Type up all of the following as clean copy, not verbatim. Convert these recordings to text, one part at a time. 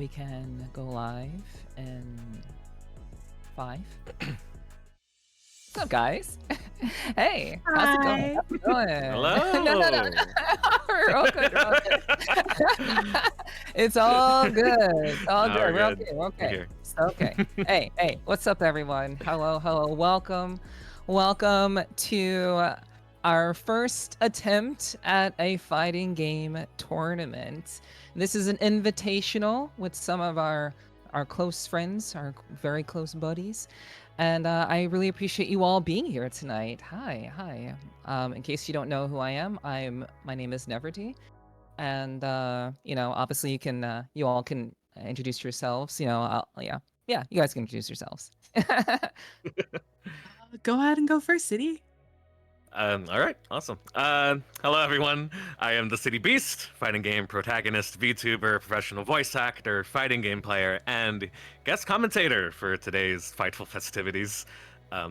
we can go live in 5. What's up, guys? Hey, how's it going? Hi. How's it going? No, no, no. Hello. We're all good. We're all good. It's all good. It's all No, good. we're We're good. okay. We're We're okay. here. It's okay. Hey, hey, what's up, everyone? Hello, hello. Welcome to our first attempt at a fighting game tournament. This is an invitational with some of our close friends, our very close buddies. And I really appreciate you all being here tonight. Hi, hi. In case you don't know who I am, my name is Neverty, and obviously you all can introduce yourselves. Yeah, you guys can introduce yourselves. Go ahead and go first, City. All right, awesome. Hello, everyone. I am the City Beast, fighting game protagonist, VTuber, professional voice actor, fighting game player, and guest commentator for today's Fightful festivities.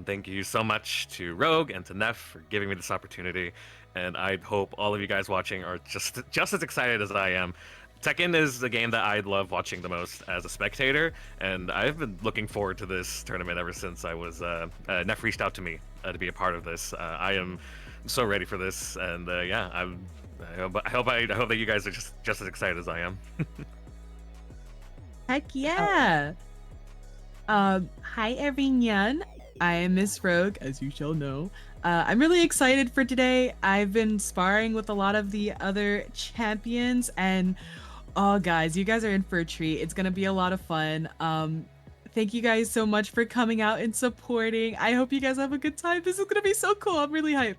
Thank you so much to Rogue and to Neff for giving me this opportunity, and I hope all of you guys watching are just as excited as I am. Tekken is the game that I love watching the most as a spectator, and I've been looking forward to this tournament ever since I was Neff reached out to me to be a part of this. I am so ready for this, and yeah, I hope that you guys are just as excited as I am. Heck yeah. Hi everyone. I am Miss Rogue, as you shall know. I'm really excited for today. I've been sparring with a lot of the other champions, and oh guys, you guys are in for a treat. It's gonna be a lot of fun. Thank you guys so much for coming out and supporting. I hope you guys have a good time. This is gonna be so cool. I'm really hyped.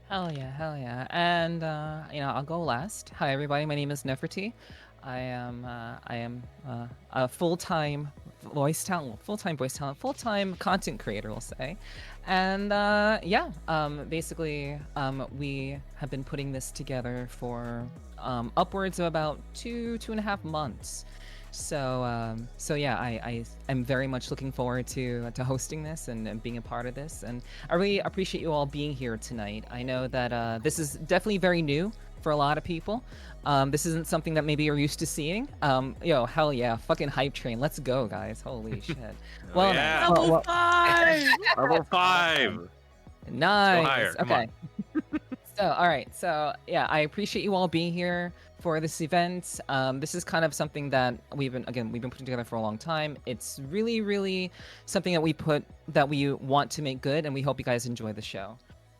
Hell yeah, hell yeah. And I'll go last. Hi everybody, my name is Neferti. I am a full-time voice talent, full-time content creator, we'll say. And basically, we have been putting this together for upwards of about 2.5 months. So yeah, I'm very much looking forward to hosting this and being a part of this, and I really appreciate you all being here tonight. I know that this is definitely very new for a lot of people. This isn't something that maybe you're used to seeing. Hell yeah, fucking hype train. Let's go, guys. Holy shit. Oh, yeah. Level 5! Level 5. Nice. Higher. Come Okay. So, all right. So, yeah, I appreciate you all being here for this event. This is kind of something that we've been putting together for a long time. It's really, really something that we want to make good, and we hope you guys enjoy the show.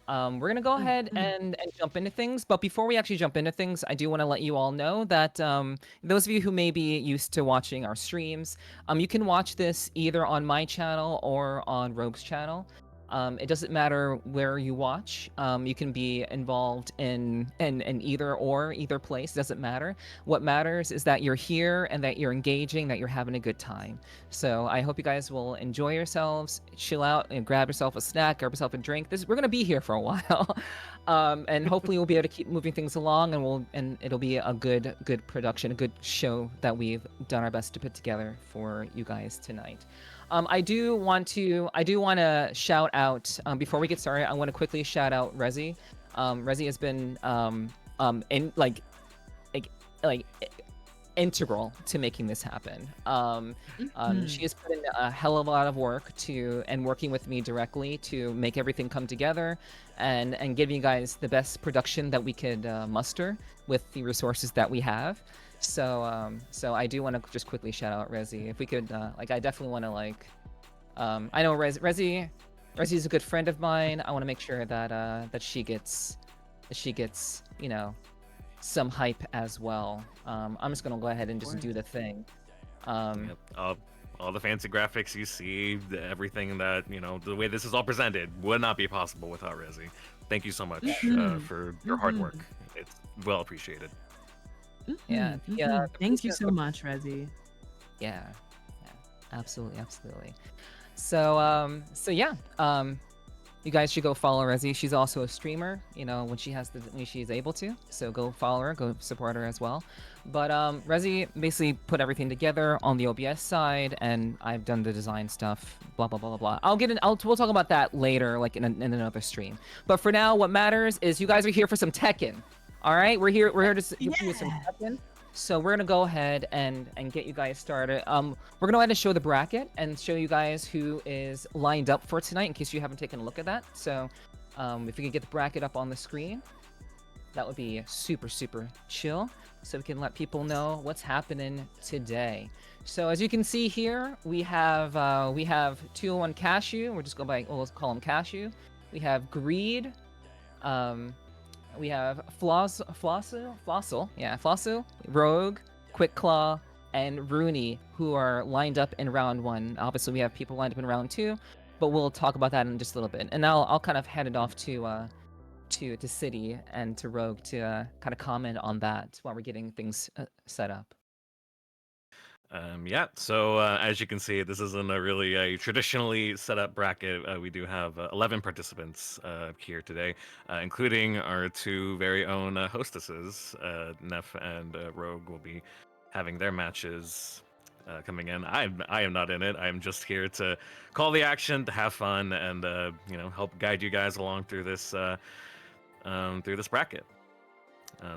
We're gonna go ahead and jump into things, but before we actually jump into things, I do want to let you all know that those of you who may be used to watching our streams, you can watch this either on my channel or on Rogue's channel. It doesn't matter where you watch. You can be involved in either place. It doesn't matter. What matters is that you're here and that you're engaging, that you're having a good time. So I hope you guys will enjoy yourselves, chill out, and grab yourself a snack, grab yourself a drink. We're gonna be here for a while, and hopefully we'll be able to keep moving things along, and it'll be a good production, a good show that we've done our best to put together for you guys tonight. I do want to shout out before we get started. I want to quickly shout out Rezi. Rezi has been in integral to making this happen. She has put in a hell of a lot of work and working with me directly to make everything come together and give you guys the best production that we could muster with the resources that we have. So I do want to just quickly shout out Rezi. If we could, I definitely want to I know Rezi is a good friend of mine. I want to make sure that she gets some hype as well. I'm just gonna go ahead and just do the thing. Yep. All the fancy graphics you see, everything that the way this is all presented would not be possible without Rezi. Thank you so much for your hard work. It's well appreciated. Yeah. Thank you so much, Rezi. Yeah, absolutely. So yeah, you guys should go follow Rezi. She's also a streamer, when she's able to. So go follow her, go support her as well. But Rezi basically put everything together on the OBS side, and I've done the design stuff. Blah blah blah blah blah. We'll talk about that later, like in another stream. But for now, what matters is you guys are here for some Tekken. All right, we're here to do some Tekken. So we're gonna go ahead and get you guys started. We're gonna go ahead and show the bracket and show you guys who is lined up for tonight in case you haven't taken a look at that. So, if you can get the bracket up on the screen, that would be super chill. So we can let people know what's happening today. So as you can see here, we have 201 Cashew. We're just going by, well, let's call him Cashew. We have Greed. We have Flossil, Rogue, Quick Claw, and Rooney, who are lined up in round 1. Obviously, we have people lined up in round 2, but we'll talk about that in just a little bit. And I'll kind of hand it off to City and to Rogue to kind of comment on that while we're getting things set up. Yeah, so as you can see, this isn't a really traditionally set up bracket. We do have 11 participants here today, including our two very own hostesses. Neff and Rogue will be having their matches coming in. I am not in it. I am just here to call the action, to have fun, and help guide you guys along through this bracket.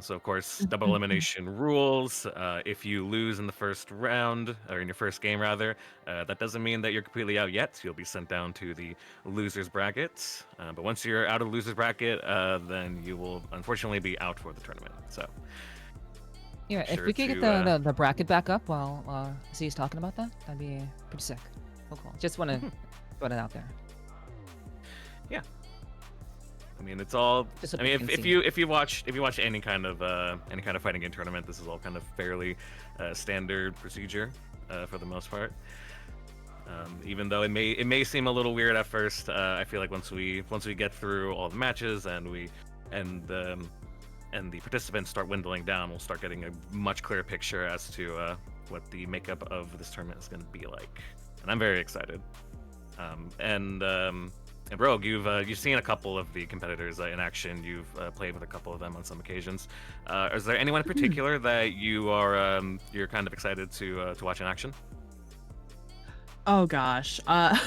So of course, double elimination rules. If you lose in the first round, or in your first game rather, that doesn't mean that you're completely out yet. You'll be sent down to the losers bracket. But once you're out of the losers bracket, then you will unfortunately be out for the tournament. So Yeah, if sure we could to, get the bracket back up while Z's talking about that, that'd be pretty sick. Oh, cool. Just want to put it out there. Yeah. I mean, it's all. Just so I mean, people if can see. you watch any kind of fighting game tournament, this is all kind of fairly standard procedure for the most part. Even though it may seem a little weird at first, I feel like once we get through all the matches and the participants start dwindling down, we'll start getting a much clearer picture as to what the makeup of this tournament is going to be like. And I'm very excited. And Rogue, you've seen a couple of the competitors in action. You've played with a couple of them on some occasions. Is there anyone in particular that you're kind of excited to watch in action? Oh gosh. I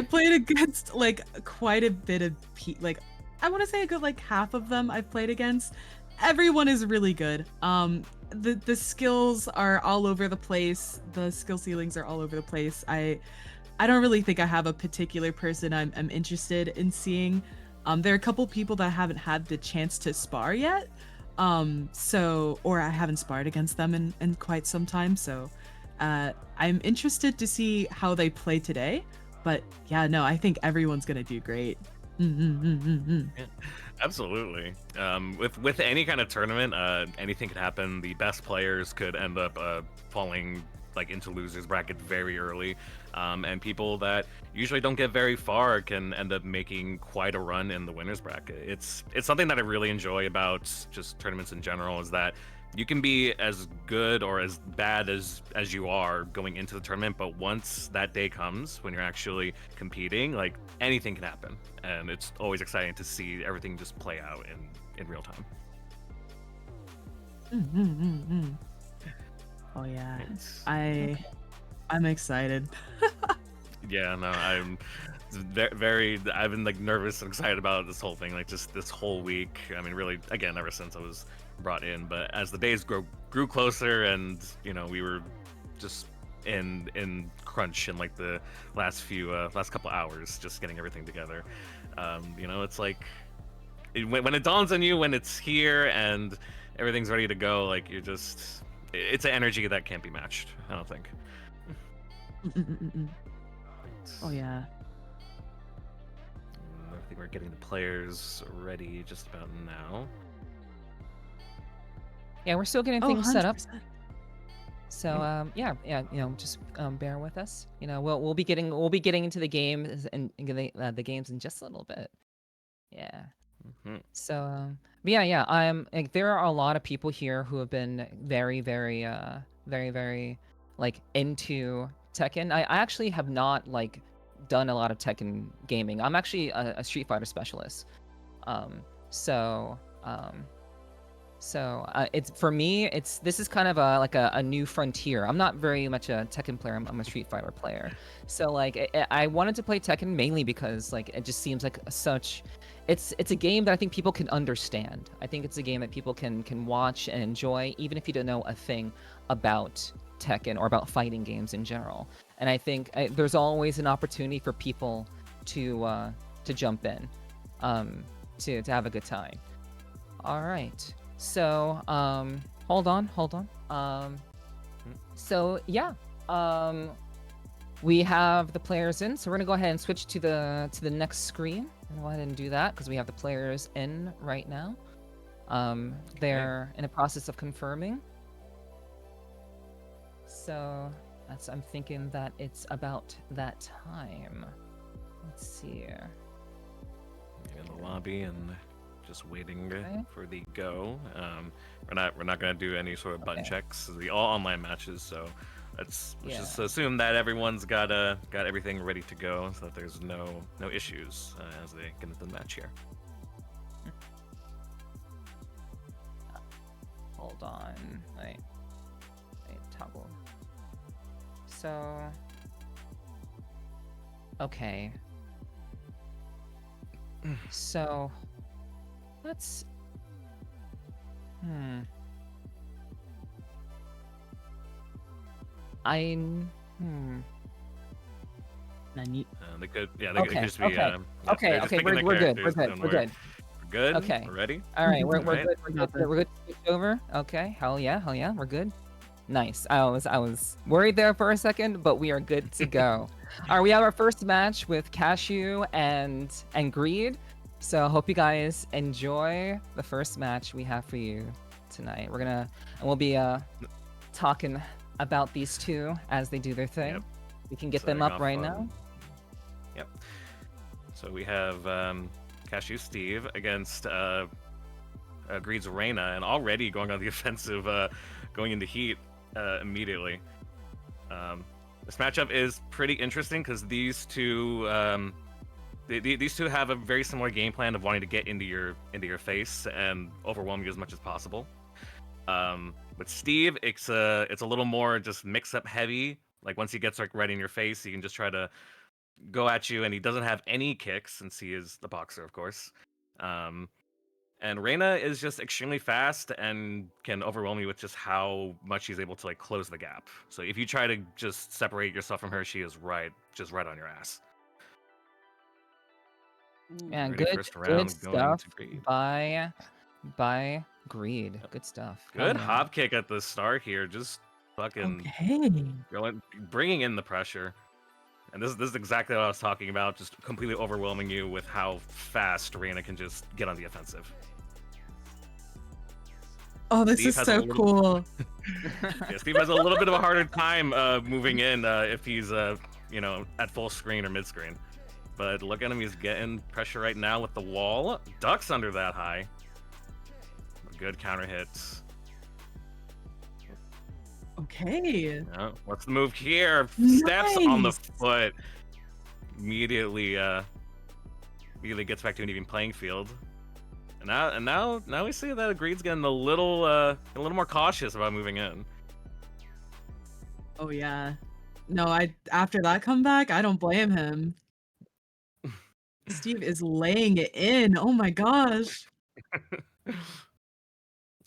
played against like quite a bit of like I want to say a good like half of them I've played against. Everyone is really good. The skills are all over the place. The skill ceilings are all over the place. I don't really think I have a particular person I'm interested in seeing. There are a couple people that I haven't had the chance to spar yet. Or I haven't sparred against them in quite some time. So I'm interested to see how they play today. But yeah, no, I think everyone's gonna do great. Yeah, absolutely. With any kind of tournament, anything could happen. The best players could end up falling like into losers bracket very early, and people that usually don't get very far can end up making quite a run in the winners bracket. It's something that I really enjoy about just tournaments in general, is that you can be as good or as bad as you are going into the tournament, but once that day comes when you're actually competing, like anything can happen, and it's always exciting to see everything just play out in real time. Oh yeah, I'm excited. Yeah, no, I'm very. I've been like nervous and excited about this whole thing, like just this whole week. I mean, really, again, ever since I was brought in. But as the days grew closer, and we were just in crunch in like the last couple hours, just getting everything together. It's like when it dawns on you when it's here and everything's ready to go, like it's an energy that can't be matched, I don't think. Oh yeah. I think we're getting the players ready just about now. Yeah, we're still getting things set up. 100%. So yeah, just bear with us. We'll be getting into the games and getting the games in just a little bit. Yeah. So but yeah, like there are a lot of people here who have been very like into Tekken. I actually have not like done a lot of Tekken gaming. I'm actually a Street Fighter specialist. So it's for me. This is kind of a new frontier. I'm not very much a Tekken player. I'm a Street Fighter player. So like I wanted to play Tekken mainly because like it just seems like such it's a game that I think people can understand. I think it's a game that people can watch and enjoy, even if you don't know a thing about Tekken or about fighting games in general. And I think there's always an opportunity for people to jump in, to have a good time. All right. So hold on. So yeah, um, we have the players in. So we're gonna go ahead and switch to the next screen. And go ahead and do that because we have the players in right now. They're in the process of confirming. So I'm thinking that it's about that time. Let's see here. In the lobby and just waiting Okay. for the go. We're not gonna do any sort of button Okay. checks. This will be all online matches, so let's Yeah. just assume that everyone's got everything ready to go, so that there's no issues as they get into the match here. Hold on. Wait, toggle. So okay. So let's I hmm. Nani? They could, yeah, they could Okay. just be, Okay. yeah, Okay. they're just Okay. picking their We're good. We're characters, good. don't We're worry. good. We're good. Okay. We're ready. All right. We're Alright. good. We're good. We're good to switch over. Okay. Hell yeah. Hell yeah. We're good. Nice. I was worried there for a second, but we are good to go. All right. We have our first match with Cashew and Greed. So I hope you guys enjoy the first match we have for you tonight. We'll be talking about these two as they do their thing. Yep. We can get Setting them up off right on- now. Yep. So we have Cashew Steve against Greed's Reina, and already going on the offensive, going into heat immediately. This matchup is pretty interesting because these two, these two have a very similar game plan of wanting to get into your face and overwhelm you as much as possible. With Steve, it's a little more just mix up heavy. Like once he gets like right in your face, he can just try to go at you, and he doesn't have any kicks since he is the boxer, of course. And Reina is just extremely fast and can overwhelm you with just how much she's able to like close the gap. So if you try to just separate yourself from her, she is just right on your ass. Yeah, Ready, good first good round going stuff to Greed. by Greed. Good stuff. Hell Good yeah. hop kick at the start here, just fucking Okay. bringing in the pressure. And this is exactly what I was talking about, just completely overwhelming you with how fast Reina can just get on the offensive. Oh, this Steve is has so cool. Yeah, Steve has a little bit of a harder time moving in if he's at full screen or mid screen. But look at him, he's getting pressure right now with the wall. Ducks under that high. Good counter hits. Okay. Yeah, what's the move here? Steps on the Nice. foot. Immediately gets back to an even playing field. And now we see that Greed's getting a little more cautious about moving in. Oh yeah. No, after that comeback, I don't blame him. Steve is laying it in. Oh my gosh.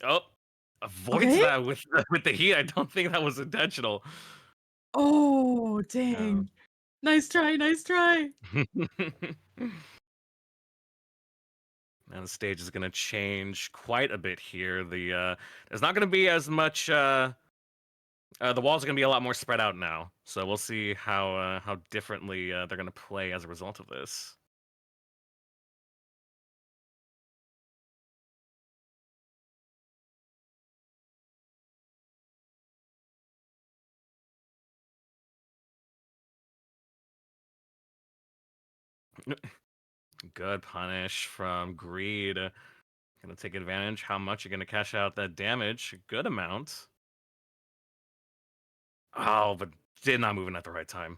Oh, avoids Okay. that with with the heat. I don't think that was intentional. Oh, dang. Nice try, nice try. And the stage is going to change quite a bit here. There's not going to be as much. The walls are going to be a lot more spread out now. So we'll see how differently they're going to play as a result of this. Good punish from Greed. Gonna take advantage. How much you're gonna cash out that damage? Good amount. Oh, but did not move in at the right time.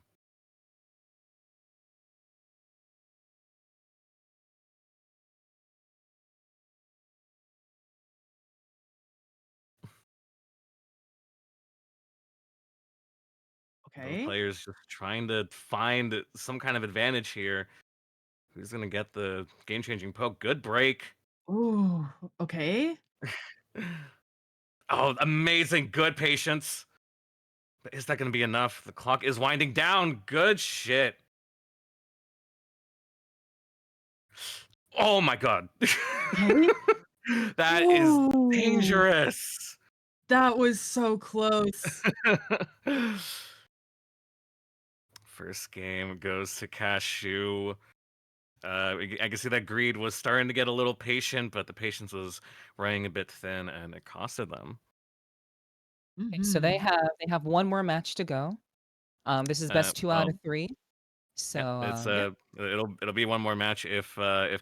Both Okay. players just trying to find some kind of advantage here. Who's gonna get the game-changing poke? Good break. Ooh, okay. Oh, amazing. Good patience. But is that gonna be enough? The clock is winding down. Good shit. Oh my god. Okay. That is Ooh, dangerous. that was so close. First game goes to Cashew. I can see that Greed was starting to get a little patient, but the patience was running a bit thin, and it costed them. So Hmm. they have one more match to go. This is best 2 out Well, of 3. So, yeah, it's yeah. it'll be one more match if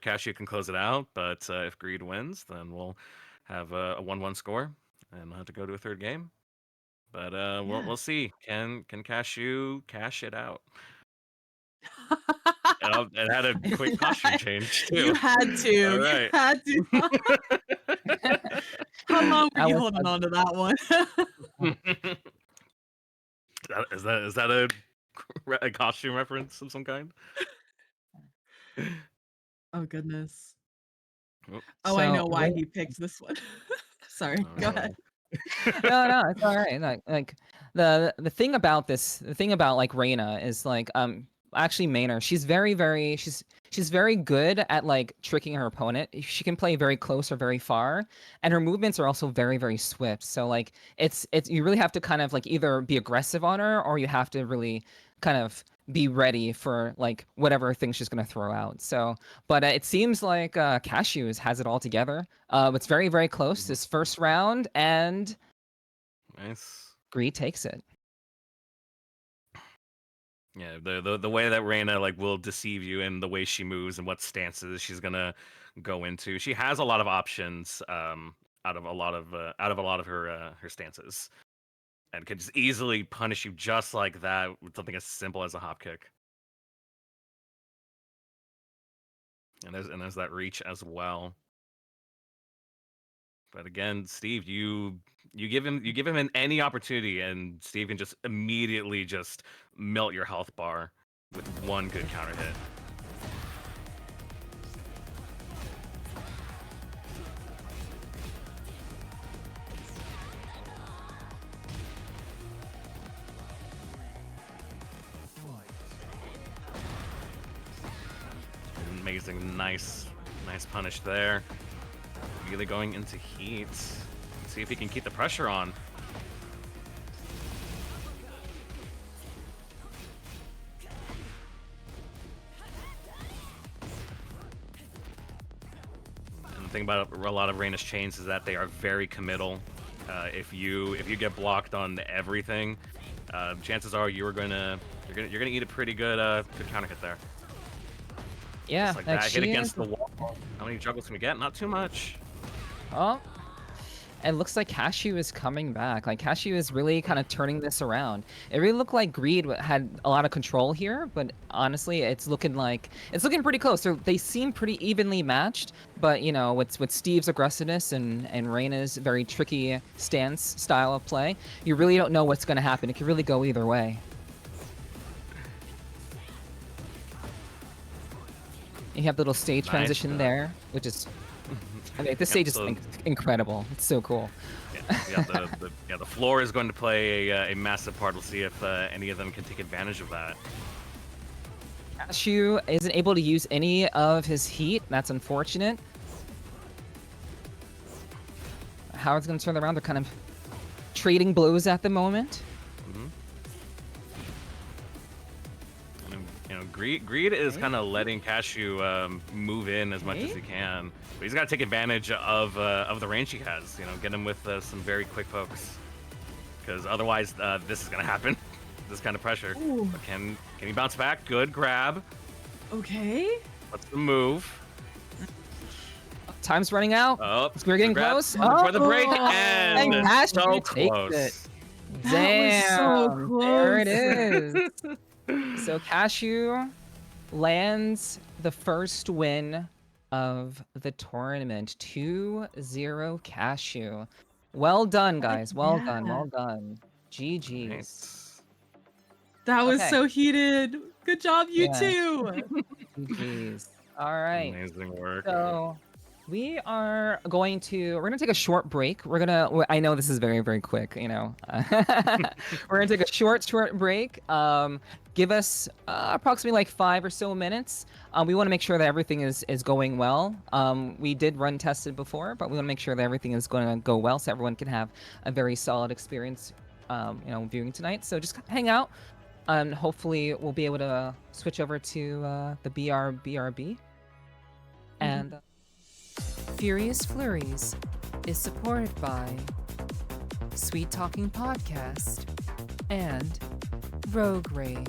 Cashew can close it out, but if Greed wins, then we'll have a 1-1 score, and we'll have to go to a third game. But Yeah. we'll see. Can Cashew cash it out? It had a quick costume change too. You had to. All You right. had to. How long were I you was holding on to that one? Is that a costume reference of some kind? Oh, goodness. Oh, Oh, I so know why Ray he picked this one. Sorry, go ahead. oh. No, no, it's all right. Like the thing about this, the thing about like Reina is like actually Maynard, she's very good at like tricking her opponent. She can play very close or very far, and her movements are also very swift. So like it's you really have to kind of like either be aggressive on her or you have to really kind of be ready for like whatever thing she's gonna throw out. So, but it seems like Cashew has it all together. It's very close Mhm. this first round, and Nice. Greed takes it. Yeah, the way that Reina like will deceive you in the way she moves and what stances she's gonna go into. She has a lot of options out of a lot of her stances, and could just easily punish you just like that with something as simple as a hop kick. And there's that reach as well. But again, Steve, you give him any opportunity, and Steve can just immediately just melt your health bar with one good counter hit. Amazing, nice punish there. Really going into heat. See if he can keep the pressure on. And the thing about a lot of Reina's chains is that they are very committal. If you get blocked on everything, chances are you're gonna eat a pretty good counter hit there. Yeah, Just like like that, hit she is. against the wall. How many juggles can we get? Not too much. Oh, it looks like Cashew is coming back. Like Cashew is really kind of turning this around. It really looked like Greed had a lot of control here, but honestly, it's looking pretty close. They seem pretty evenly matched, but you know, with Steve's aggressiveness and Reina's very tricky stance style of play, you really don't know what's going to happen. It could really go either way. You have the little stage Nice. transition there, which is, I mean, this Yep, stage is so incredible. It's so cool. yeah, the floor is going to play a massive part. We'll see if any of them can take advantage of that. Cashew isn't able to use any of his heat. That's unfortunate. Howard's going to turn around. They're kind of trading blows at the moment. Hmm. Greed is Okay. kind of letting Cashew move in as much as Okay. he can, but he's got to take advantage of the range he has. Get him with some very quick pokes, because otherwise this is gonna happen. This kind of pressure. Ooh, But can he bounce back? Good grab. okay. What's the move? Time's running out. Oh, We're getting grab close. for the break, And and Cashew so takes it. close. That was so Damn. There it close. is. So Cashew lands the first win of the tournament. 2-0 Cashew. Well done, Heck guys. Well done. yeah. Well done. GG's. Nice. That was Okay. so heated. Good job, you Yeah. two. GG's. All right. Amazing work. So we're gonna take a short break. I know this is very, very quick, you know. We're gonna take a short break. Give us approximately like 5 or so minutes. We want to make sure that everything is going well. We did run tested before, but we want to make sure that everything is going to go well, so everyone can have a very solid experience, viewing tonight. So just hang out, and hopefully we'll be able to switch over to the BRB. And Furious Flurries is supported by Sweet Talking Podcast and Rogue Rave.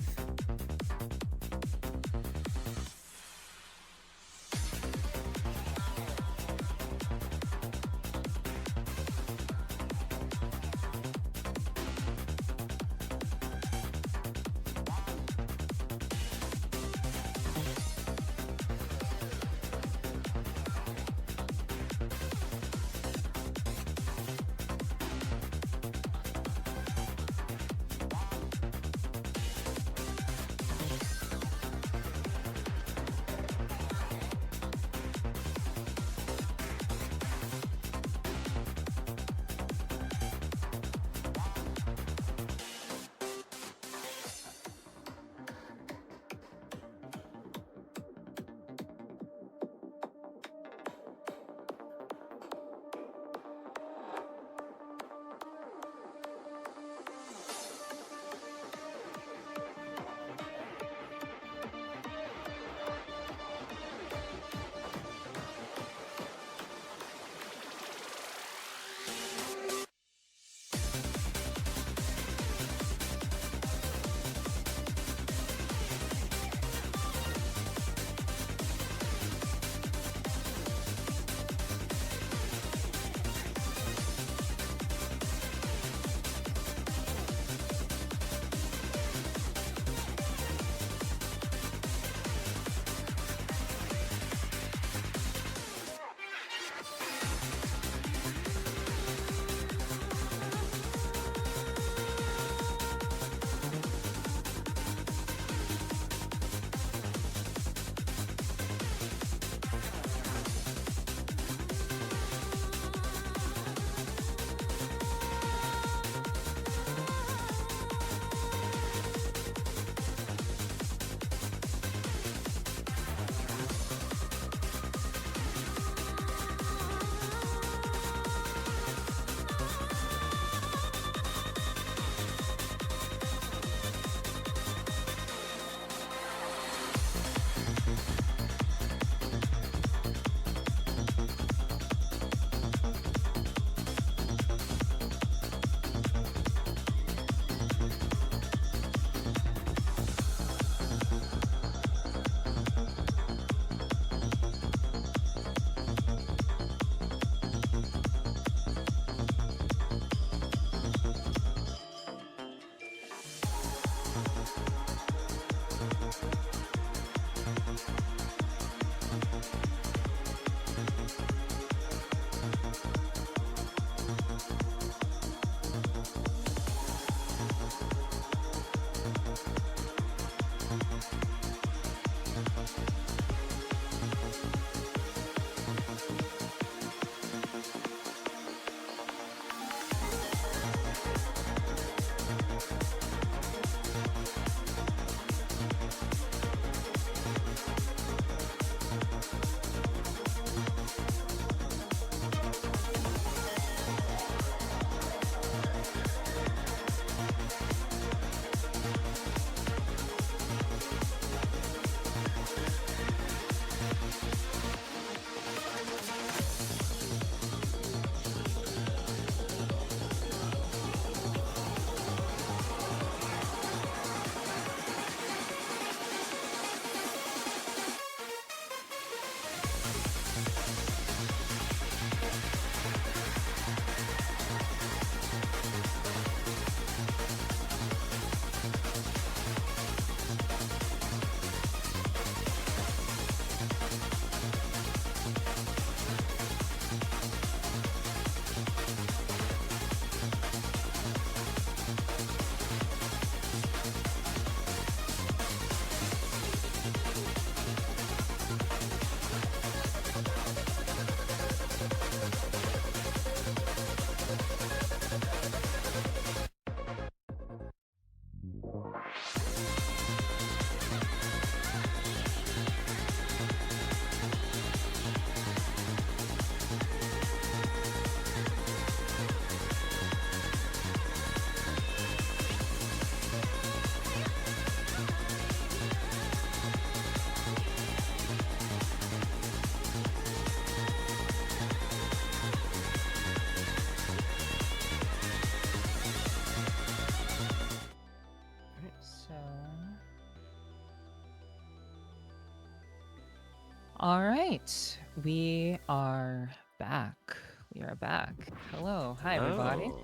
All right, we are back. We are back. Hello, hi everybody. Oh,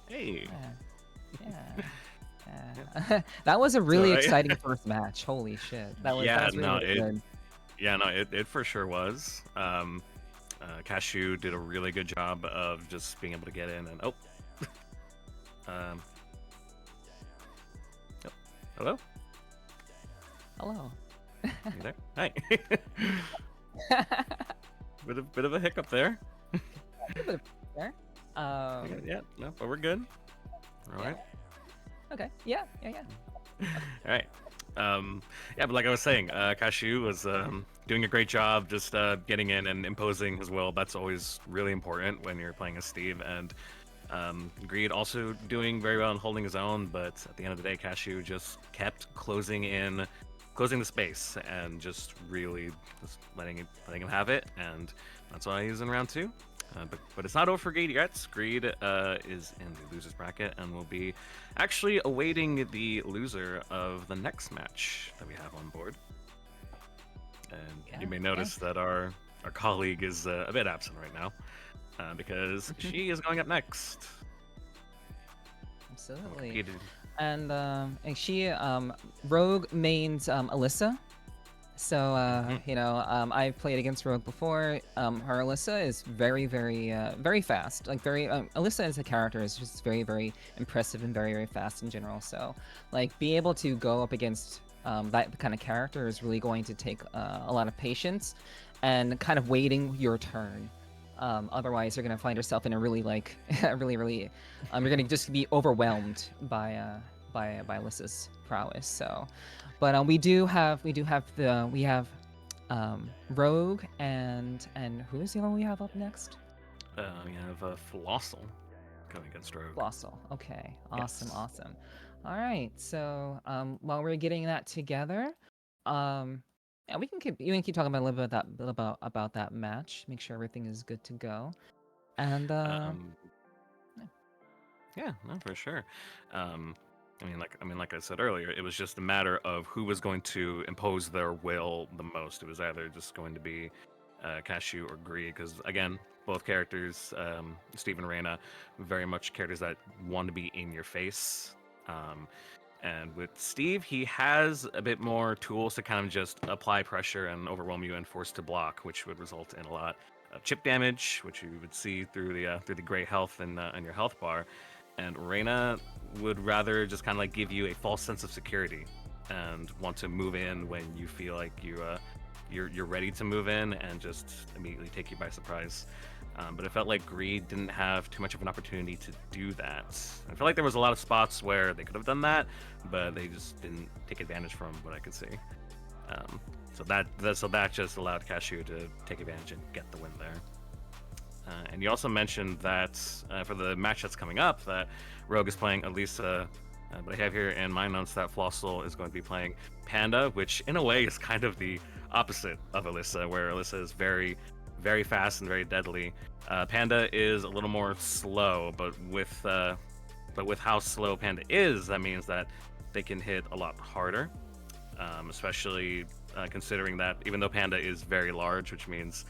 hey. Yeah, that was a So really exciting first match. Holy shit, that was yeah, really no, really good. it for sure was. Cashew did a really good job of just being able to get in and um, oh, hello, Hello. you there? Hi. bit of a hiccup there. There. Okay, yeah, no, but we're good. All right. Okay. Yeah. All right. Yeah, but like I was saying, Cashew was doing a great job just getting in and imposing his will. That's always really important when you're playing as Steve. And Greed also doing very well and holding his own. But at the end of the day, Cashew just kept closing the space and just really just letting him have it. And that's why he's in round two. But it's not over for Greed yet. Greed is in the losers bracket and will be actually awaiting the loser of the next match that we have on board. And you may notice that our colleague is a bit absent right now because she is going up next. Absolutely. Competed. And she Rogue mains Alyssa. So I've played against Rogue before. Her Alyssa is very fast. Like Alyssa as a character is just very impressive and very fast in general. So like being able to go up against that kind of character is really going to take a lot of patience and kind of waiting your turn. Otherwise, you're gonna find yourself in a really like you're gonna just be overwhelmed by Alyssa's prowess. So, but we have Rogue and who is the other one we have up next? We have Flossel going against Rogue. Flossel. Okay, Yes. awesome. All right, so while we're getting that together, yeah, you can keep talking about a little bit about that match. Make sure everything is good to go, and Yeah, no, for sure. Like I said earlier, it was just a matter of who was going to impose their will the most. It was either just going to be Cashew or Greed, because again, both characters, Steve and Reyna, very much characters that want to be in your face. And with Steve, he has a bit more tools to kind of just apply pressure and overwhelm you and force to block, which would result in a lot of chip damage, which you would see through the gray health in your health bar. And Reyna would rather just kind of like give you a false sense of security and want to move in when you feel like you're ready to move in and just immediately take you by surprise. But it felt like Greed didn't have too much of an opportunity to do that. I feel like there was a lot of spots where they could have done that, but they just didn't take advantage from what I could see. So that just allowed Cashew to take advantage and get the win there. And you also mentioned that for the match that's coming up, that Rogue is playing Elisa, but I have here in my notes that Flossel is going to be playing Panda, which in a way is kind of the opposite of Elisa, where Elisa is very fast and very deadly. Panda is a little more slow, but with how slow Panda is, that means that they can hit a lot harder, especially considering that even though Panda is very large, which means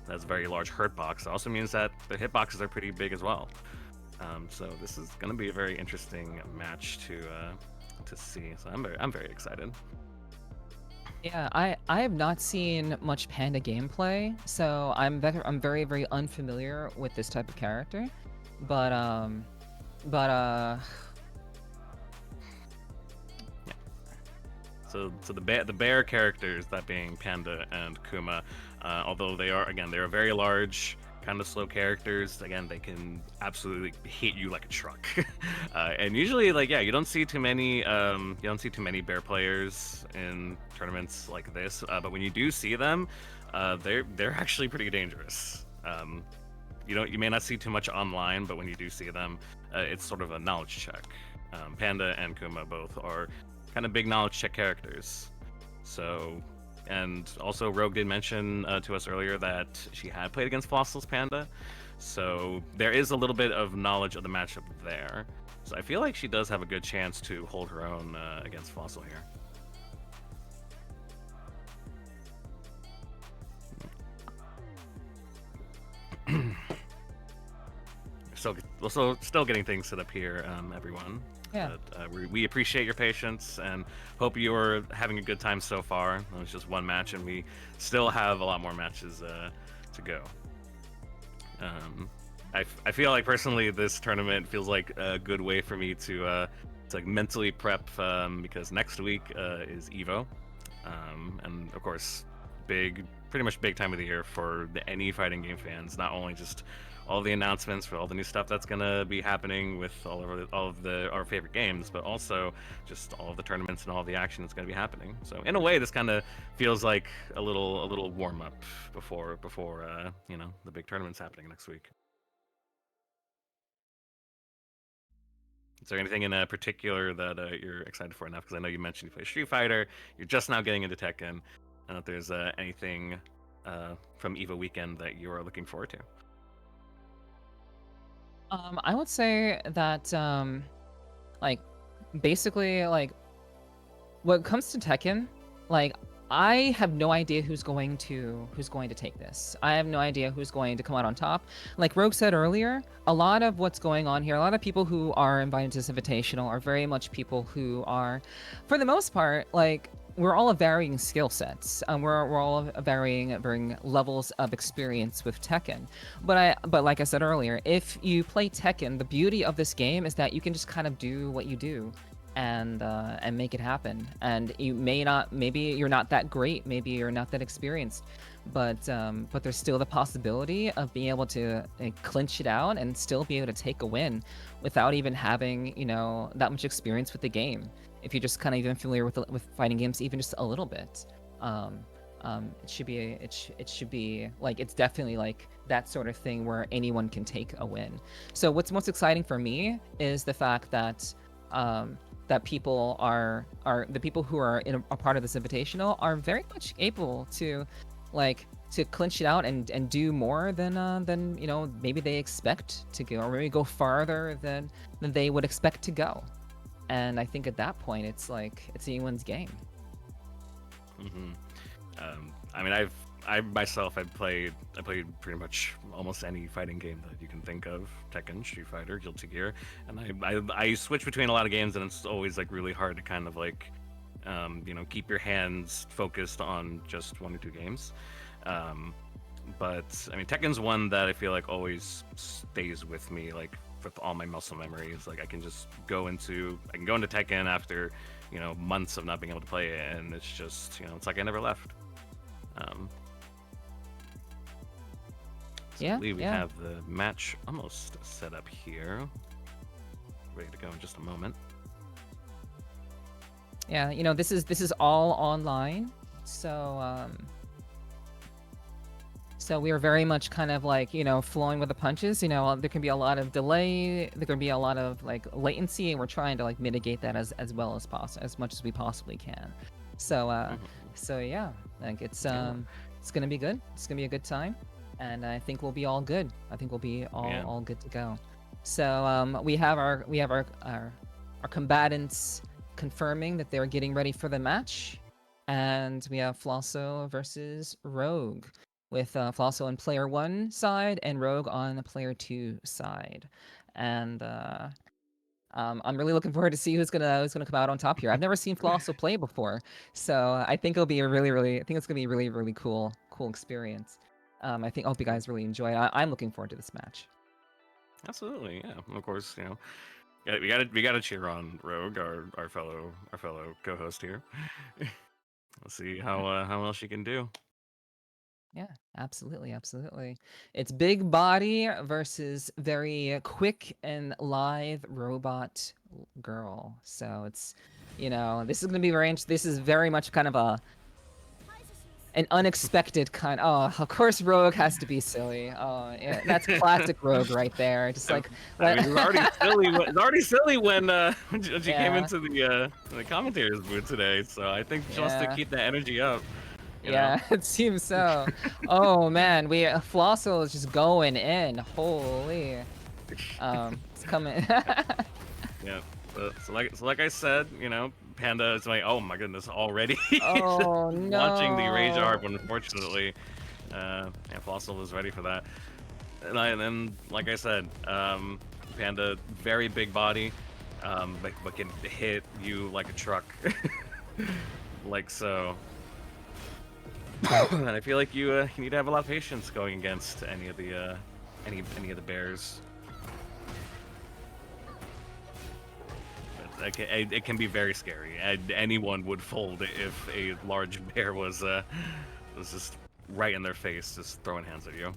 has a very large hurt box. It also means that the hitboxes are pretty big as well. So this is going to be a very interesting match to see. So I'm very excited. Yeah, I have not seen much Panda gameplay, so I'm very unfamiliar with this type of character. But Yeah. So the bear characters, that being Panda and Kuma, although they are very large, kind of slow characters. Again, they can absolutely hit you like a truck. And usually, you don't see too many bear players in tournaments like this. But when you do see them, they're actually pretty dangerous. You may not see too much online, but when you do see them, it's sort of a knowledge check. Panda and Kuma both are kind of big knowledge check characters. So, and also Rogue did mention to us earlier that she had played against Flossel's Panda, so there is a little bit of knowledge of the matchup there. So I feel like she does have a good chance to hold her own against Flossel here. Still getting things set up here, everyone. Yeah. But we appreciate your patience and hope you're having a good time so far. It was just one match, and we still have a lot more matches to go. I feel like personally this tournament feels like a good way for me to like mentally prep because next week is Evo, and of course pretty much big time of the year for any fighting game fans. Not only just all the announcements for all the new stuff that's gonna be happening with all of our favorite games, but also just all of the tournaments and all the action that's gonna be happening. So in a way, this kind of feels like a little warm up before you know, the big tournament's happening next week. Is there anything in particular that you're excited for enough? Because I know you mentioned you play Street Fighter. You're just now getting into Tekken. I don't know if there's anything from EVO weekend that you are looking forward to. I would say that like basically like when it comes to Tekken, like I have no idea who's going to take this. I have no idea who's going to come out on top. Like Rogue said earlier, a lot of what's going on here, a lot of people who are invited to this invitational are very much people who are, for the most part, like we're all of varying skill sets. We're all of varying levels of experience with Tekken. But like I said earlier, if you play Tekken, the beauty of this game is that you can just kind of do what you do and make it happen. And you maybe you're not that great, maybe you're not that experienced, but there's still the possibility of being able to clinch it out and still be able to take a win without even having, you know, that much experience with the game. If you're just kind of even familiar with fighting games, even just a little bit, it should be like, it's definitely like that sort of thing where anyone can take a win. So what's most exciting for me is the fact that that people are the people who are in a part of this invitational are very much able to clinch it out and do more than you know, maybe they expect to go, or maybe go farther than they would expect to go. And I think at that point, it's like it's anyone's game. I mean, I myself, I played pretty much almost any fighting game that you can think of: Tekken, Street Fighter, Guilty Gear, and I switch between a lot of games, and it's always like really hard to kind of like, you know, keep your hands focused on just one or two games. But I mean, Tekken's one that I feel like always stays with me, like with all my muscle memories. Like I can go into Tekken after, you know, months of not being able to play it, and it's just, you know, it's like I never left. So I believe we have the match almost set up here, ready to go in just a moment. Yeah, you know, this is all online, so so we are very much kind of like, you know, flowing with the punches. You know, there can be a lot of delay, there can be a lot of like latency, and we're trying to like mitigate that as well as possible, as much as we possibly can. So so yeah, like it's gonna be good. It's gonna be a good time, and I think we'll be all good. I think we'll be all good to go. So we have our combatants confirming that they're getting ready for the match, and we have Flosso versus Rogue, with Flosso on player 1 side and Rogue on the player 2 side. And I'm really looking forward to see who's gonna come out on top here. I've never seen Flosso play before, so I think it'll be I think it's gonna be a really cool experience. I hope you guys really enjoy it. I'm looking forward to this match. Absolutely, yeah. Of course, you know, we gotta cheer on Rogue, our fellow co-host here. Let's see how well she can do. Yeah, absolutely. It's big body versus very quick and lithe robot girl. So it's, you know, this is gonna be this is very much kind of an unexpected kind. Oh, of course, Rogue has to be silly. Oh, yeah, that's classic Rogue right there. Just like, I mean, it's already silly when she came into the commentators booth today. So I think she wants to keep that energy up. You know? It seems so. Oh man, Flosso is just going in. Holy, it's coming. Yeah. So like I said, you know, Panda is like, oh my goodness, already. Oh no. Launching the Rage Arp, unfortunately. Yeah, Flosso was ready for that. and like I said, Panda, very big body, but can hit you like a truck, like so. And I feel like you need to have a lot of patience going against any of the bears. But it can be very scary. Anyone would fold if a large bear was just right in their face, just throwing hands at you.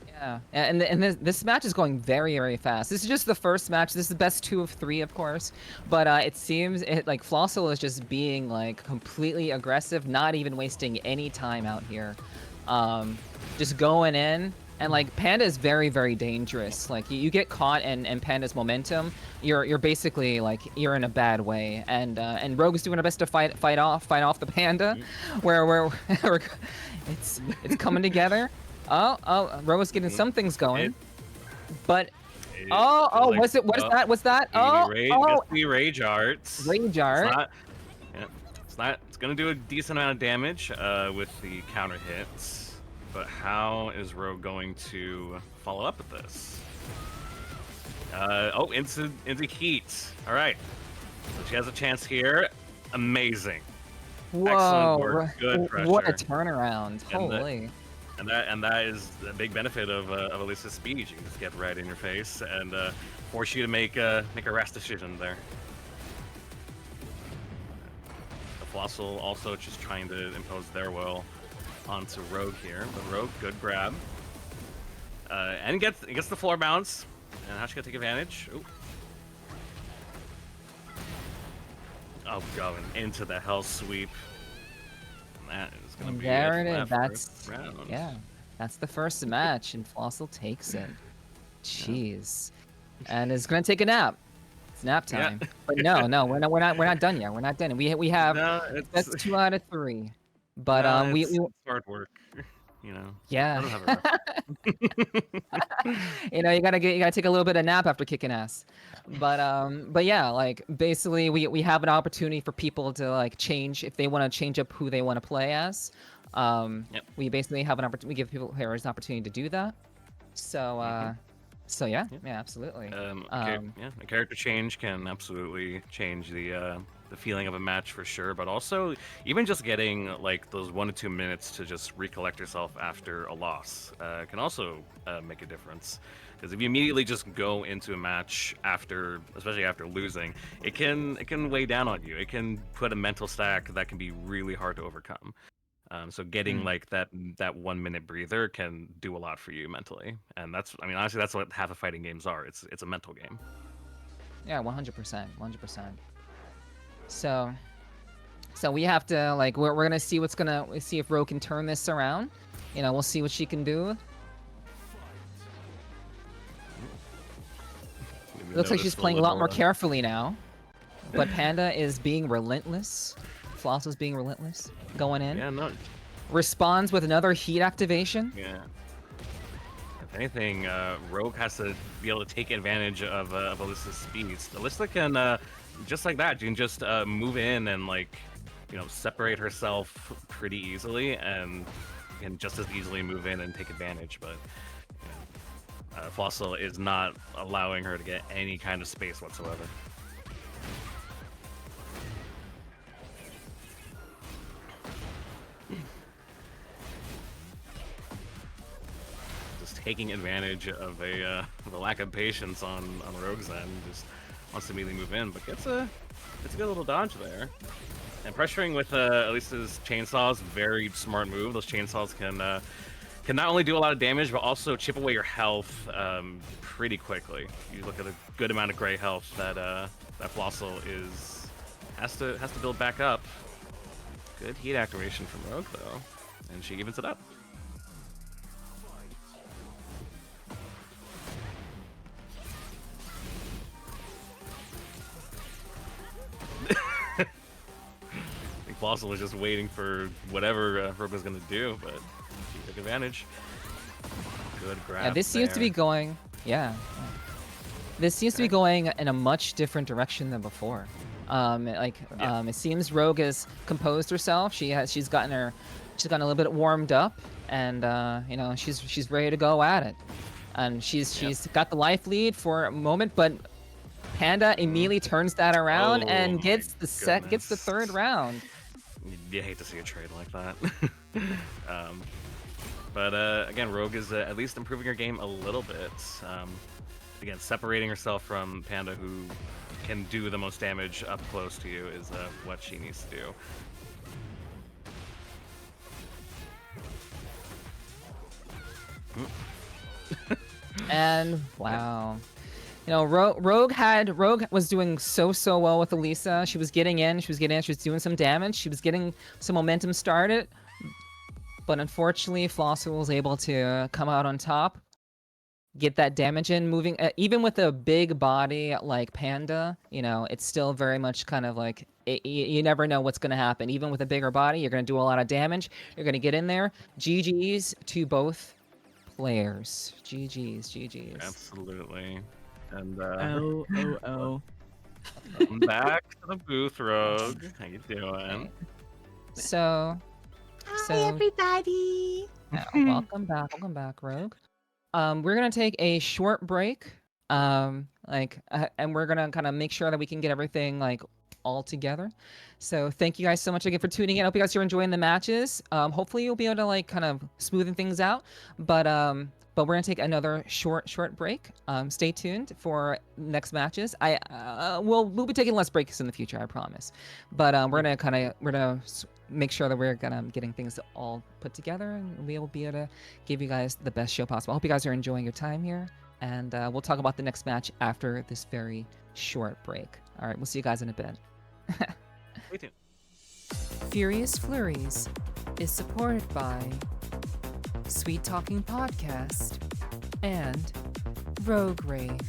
Yeah, and this match is going very, very fast. This is just the first match. This is the best 2 of 3, of course. But it seems like Flossel is just being like completely aggressive, not even wasting any time out here. Just going in. And like Panda is very, very dangerous. Like you get caught in Panda's momentum, you're basically like you're in a bad way. And Rogue is doing her best to fight off the Panda, where it's coming together. Oh, Rogue's getting some things going, but Like, what's that? What's that? The rage arts. Rage art. It's gonna do a decent amount of damage with the counter hits. But how is Rogue going to follow up with this? Into heat. All right. So she has a chance here. Amazing. Whoa! Excellent work. Good pressure. What a turnaround! And Holy. And that is a big benefit of Elisa's speed. She can just get right in your face and force you to make a rash decision there. The Flossel also just trying to impose their will onto Rogue here, but Rogue, good grab, and gets the floor bounce. And how's she gonna take advantage? Ooh. Oh, going into the hell sweep. And that is gonna be There it. it For is. that That's first round. yeah. That's the first match, and Flossel takes it. Jeez, and is gonna take a nap. It's nap time. Yeah. But no, we're not done yet. We're not done. We have No, that's 2 out of 3. But it's hard work, you know. yeah. Doesn't have a rest. You gotta take a little bit of nap after kicking ass. But yeah, like basically we have an opportunity for people to like change if they want to change up who they want to play as. Yep. We basically have an opportunity. We give people players an opportunity to do that. So so yeah, absolutely. A character change can absolutely change the feeling of a match for sure, but also even just getting like those 1 to 2 minutes to just recollect yourself after a loss can also make a difference. Because if you immediately just go into a match especially after losing, it can weigh down on you. It can put a mental stack that can be really hard to overcome. So getting like that 1 minute breather can do a lot for you mentally, and honestly that's what half of fighting games are. It's a mental game. Yeah, 100%, 100%. So we have to like we're gonna see if Ro can turn this around. We'll see what she can do. It looks like she's playing a lot more carefully now, but Panda is being relentless. Flossel's being relentless, going in. Yeah, no. Responds with another heat activation. Yeah. If anything, Rogue has to be able to take advantage of Alyssa's speeds. Alyssa can just like that. She can just move in and separate herself pretty easily, and can just as easily move in and take advantage. But Flossel is not allowing her to get any kind of space whatsoever. Just taking advantage of the lack of patience on Rogue's end. Just wants to immediately move in, but gets a good little dodge there. And pressuring with Elisa's chainsaws, very smart move. Those chainsaws can not only do a lot of damage, but also chip away your health pretty quickly. You look at a good amount of gray health that Flossel has to build back up. Good heat activation from Rogue though, and she evens it up. I think Flossel was just waiting for whatever Rogue was going to do, but she took advantage. Good grab. Yeah, this seems to be going. Yeah. This seems to be going in a much different direction than before. It seems Rogue has composed herself. She's gotten a little bit warmed up, and you know, she's ready to go at it, and she's got the life lead for a moment, but Panda immediately turns that around Oh and my gets the third goodness. round. You hate to see a trade like that. um, but again, Rogue is at least improving her game a little bit. Again, separating herself from Panda, who can do the most damage up close to you, is what she needs to do. And wow. You know, Rogue was doing so well with Elisa. She was getting in, she was doing some damage, she was getting some momentum started. But unfortunately, Flosser was able to come out on top, get that damage in, moving even with a big body like Panda, you know, it's still very much kind of like you never know what's going to happen. Even with a bigger body, you're going to do a lot of damage. You're going to get in there. GG's to both players. GG's. Absolutely. And Oh. welcome back to the booth, Rogue. How you doing? Okay. So Hi, everybody. welcome back, Rogue. We're gonna take a short break. And we're gonna kind of make sure that we can get everything like all together. So thank you guys so much again for tuning in. I hope you guys are enjoying the matches. Hopefully you'll be able to like kind of smoothen things out. But we're gonna take another short break. Stay tuned for next matches. We'll be taking less breaks in the future, I promise. But we're gonna make sure that we're getting things all put together, and we'll be able to give you guys the best show possible. I hope you guys are enjoying your time here, and we'll talk about the next match after this very short break. All right, we'll see you guys in a bit. Stay tuned. Furious Flurries is supported by Sweet Talking Podcast and Rogue Rave.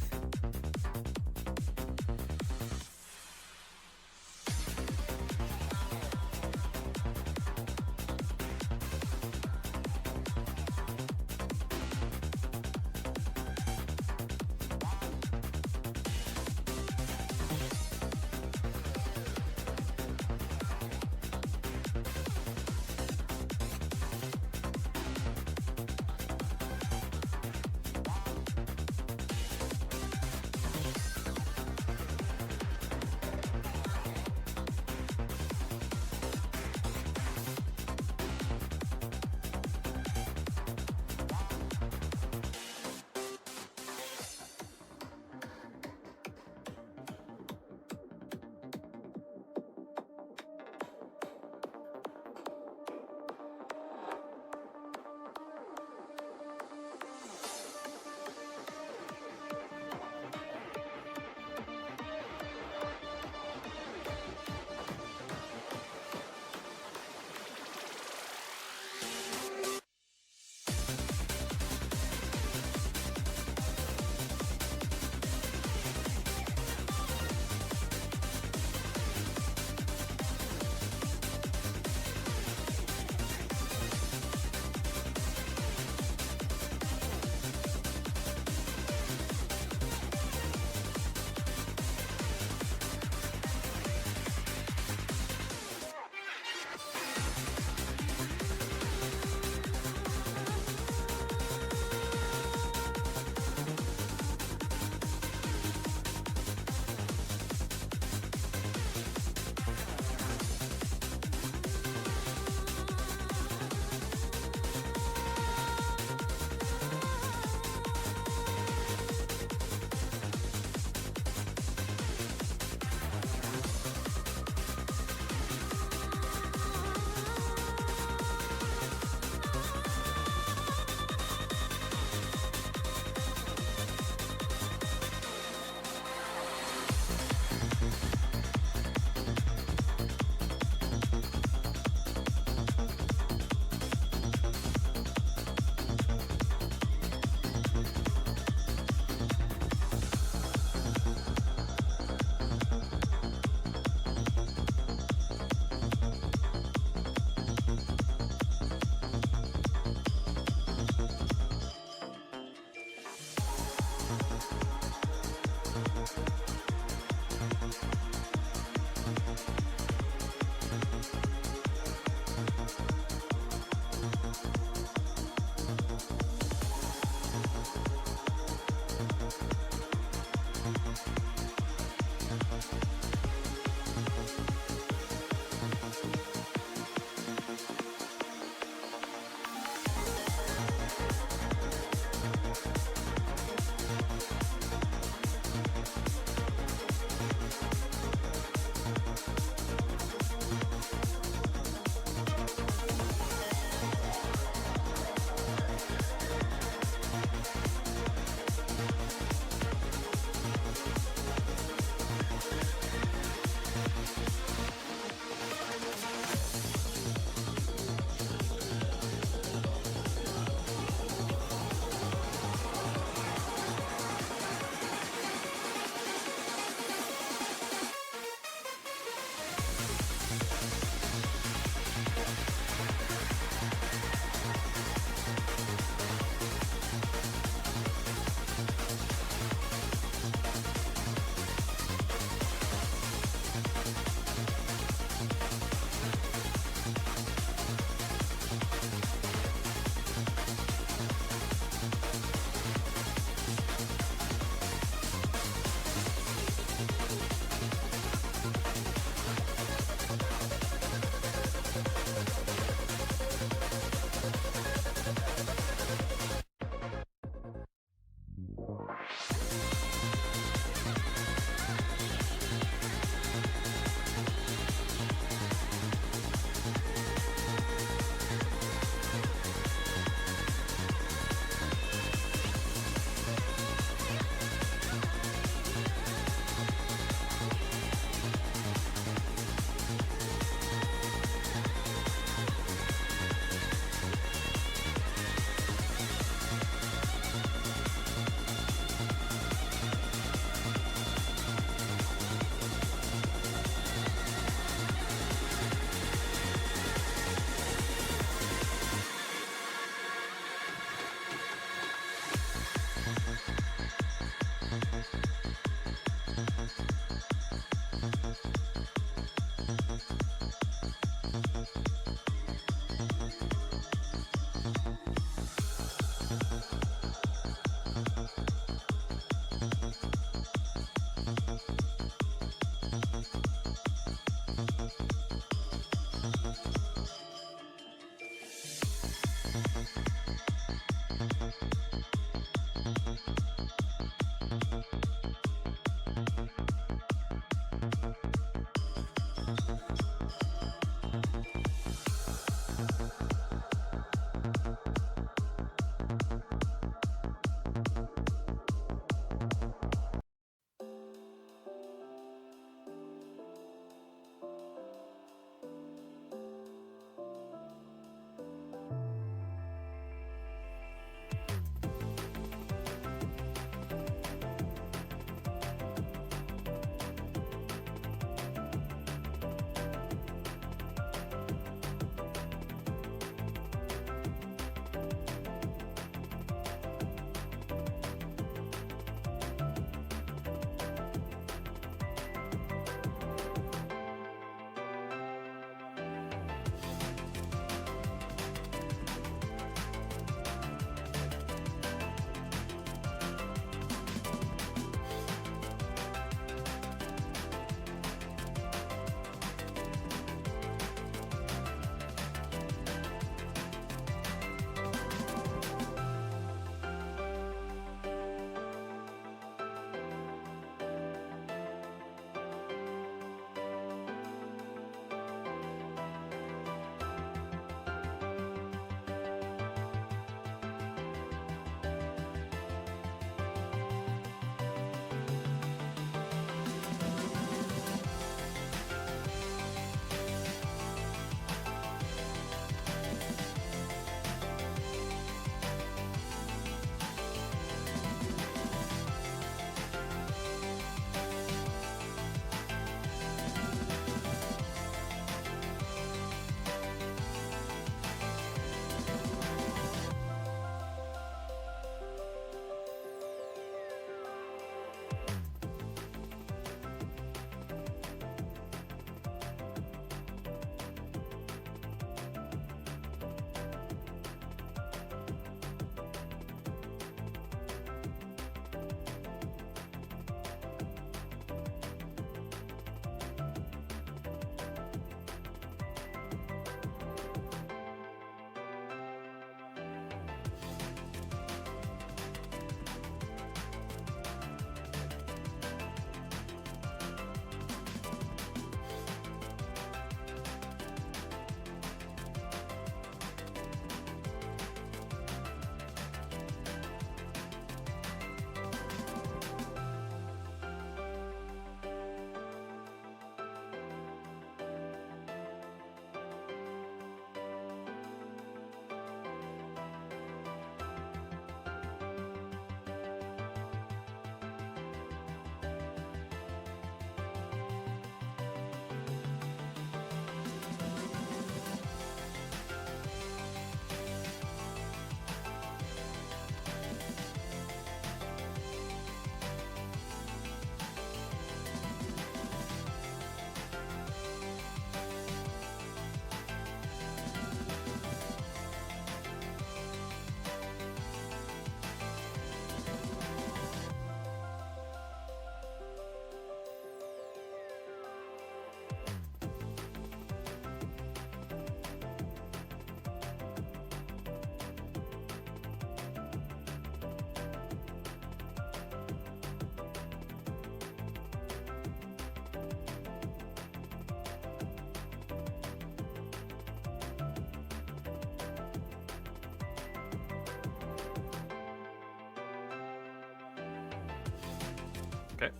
Okay.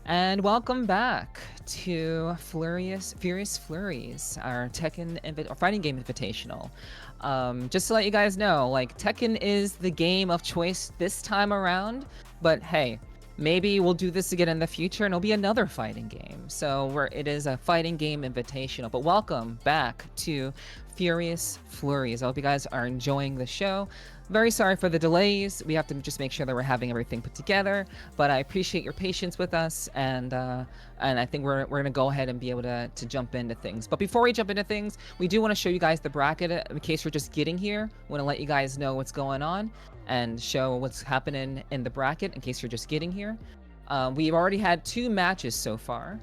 And welcome back to Furious Flurries, our or fighting game invitational. Just to let you guys know, like Tekken is the game of choice this time around, but hey, maybe we'll do this again in the future and it'll be another fighting game. So it is a fighting game invitational. But welcome back to Furious Flurries. I hope you guys are enjoying the show. Very sorry for the delays. We have to just make sure that we're having everything put together. But I appreciate your patience with us, and I think we're gonna go ahead and be able to jump into things. But before we jump into things, we do want to show you guys the bracket in case you're just getting here. We want to let you guys know what's going on and show what's happening in the bracket in case you're just getting here. We've already had 2 matches so far,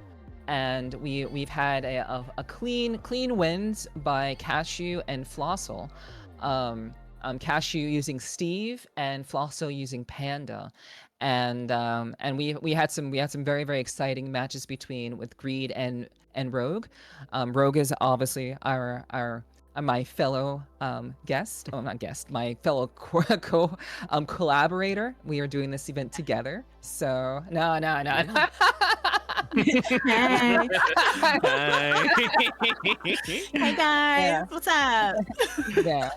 and we've had a clean wins by Cashew and Flossel. Cashew using Steve and Flossel using Panda, and we had some very very exciting matches with Greed and Rogue. Rogue is obviously our my fellow guest, oh not guest, my fellow collaborator. We are doing this event together. So no. Hey. Hi. Hey guys, Yeah. what's up? Yeah.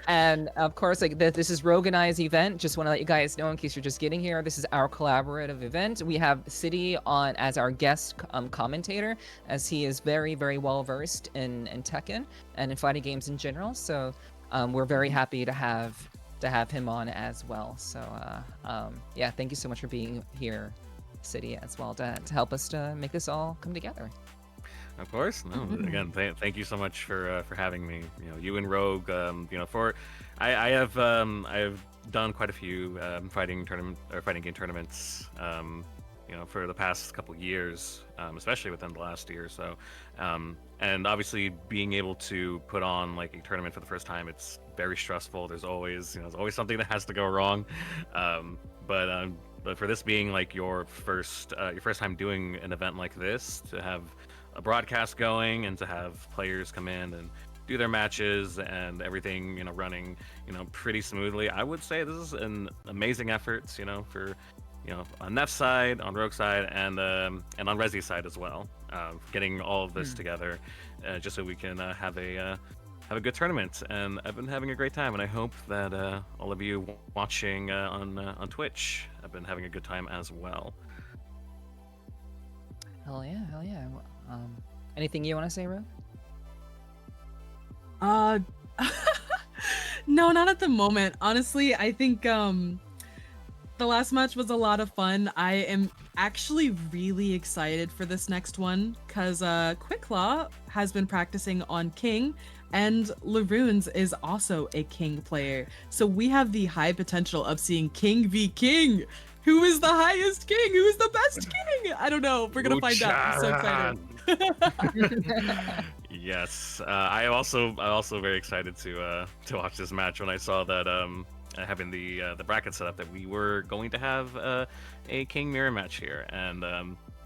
And of course, like this is Rogue and I's event. Just want to let you guys know in case you're just getting here. This is our collaborative event. We have City on as our guest commentator, as he is very very well versed in Tekken and in fighting games in general. So we're very happy to have him on as well. So yeah, thank you so much for being here, City, as well to help us to make this all come together. Of course. No. Again, thank you so much for having me. You know, you and Rogue. You know, I have done quite a few fighting game tournaments. You know, for the past couple years, especially within the last year or so. And obviously, being able to put on like a tournament for the first time, it's very stressful. There's always something that has to go wrong. But for this being like your first time doing an event like this, to have a broadcast going and to have players come in and do their matches and everything, you know, running, you know, pretty smoothly, I would say this is an amazing effort, you know, for, you know, on Neff's side, on Rogue's side, and on Rezi's side as well, getting all of this together, just so we can have a good tournament. And I've been having a great time, and I hope that all of you watching on Twitch have been having a good time as well. Hell yeah. Anything you want to say, Rogue? No, not at the moment. Honestly, I think the last match was a lot of fun. I am actually really excited for this next one because Quicklaw has been practicing on King, and Laroons is also a King player. So we have the high potential of seeing King v King. Who is the highest king? Who is the best king? I don't know. We're gonna find out. I'm so excited. Yes, I also very excited to watch this match when I saw that having the bracket set up that we were going to have a king mirror match here, and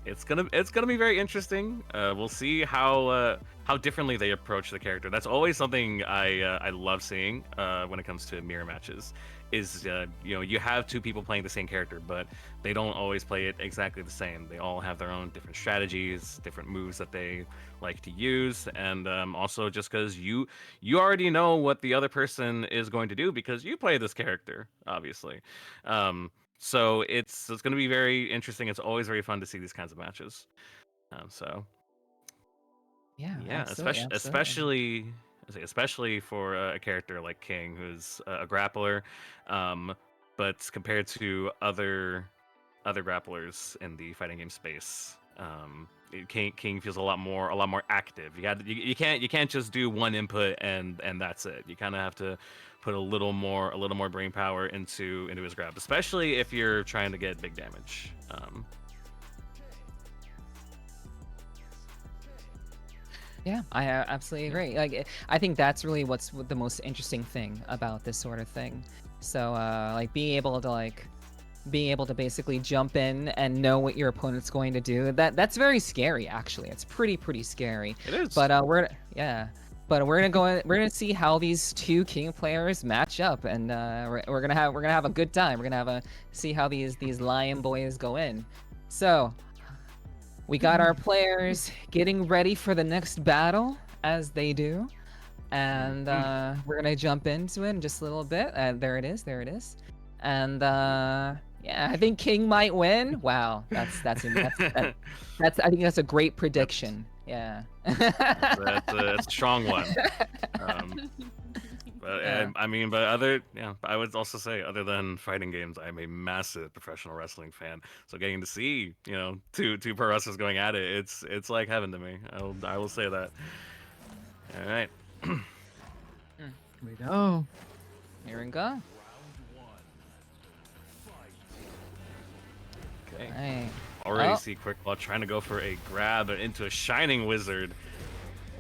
it's gonna be very interesting. We'll see how differently they approach the character. That's always something I love seeing when it comes to mirror matches. Is you know, you have 2 people playing the same character, but they don't always play it exactly the same. They all have their own different strategies, different moves that they like to use, and also just because you already know what the other person is going to do because you play this character, obviously. So it's going to be very interesting. It's always very fun to see these kinds of matches. So Yeah, especially for a character like King, who's a grappler, but compared to other grapplers in the fighting game space, King feels a lot more active. You can't just do one input and that's it. You kind of have to put a little more brain power into his grab, especially if you're trying to get big damage. Yeah, I absolutely agree. Like, I think that's really what's the most interesting thing about this sort of thing. So, like, being able to basically jump in and know what your opponent's going to do, that's very scary. Actually, it's pretty scary. It is. But we're gonna see how these 2 King players match up, and we're gonna have a good time. We're gonna see how these Lion boys go in. So. We got our players getting ready for the next battle, as they do. And we're going to jump into it in just a little bit. There it is. And yeah, I think King might win. Wow, I think that's a great prediction. Yeah. That's a strong one. But Yeah. I mean, I would also say, other than fighting games, I'm a massive professional wrestling fan. So getting to see, two pro wrestlers going at it, it's like heaven to me. I will say that. All right. Here we go. Here we go. Okay. Right. Already Oh. see Quick Claw trying to go for a grab into a Shining Wizard,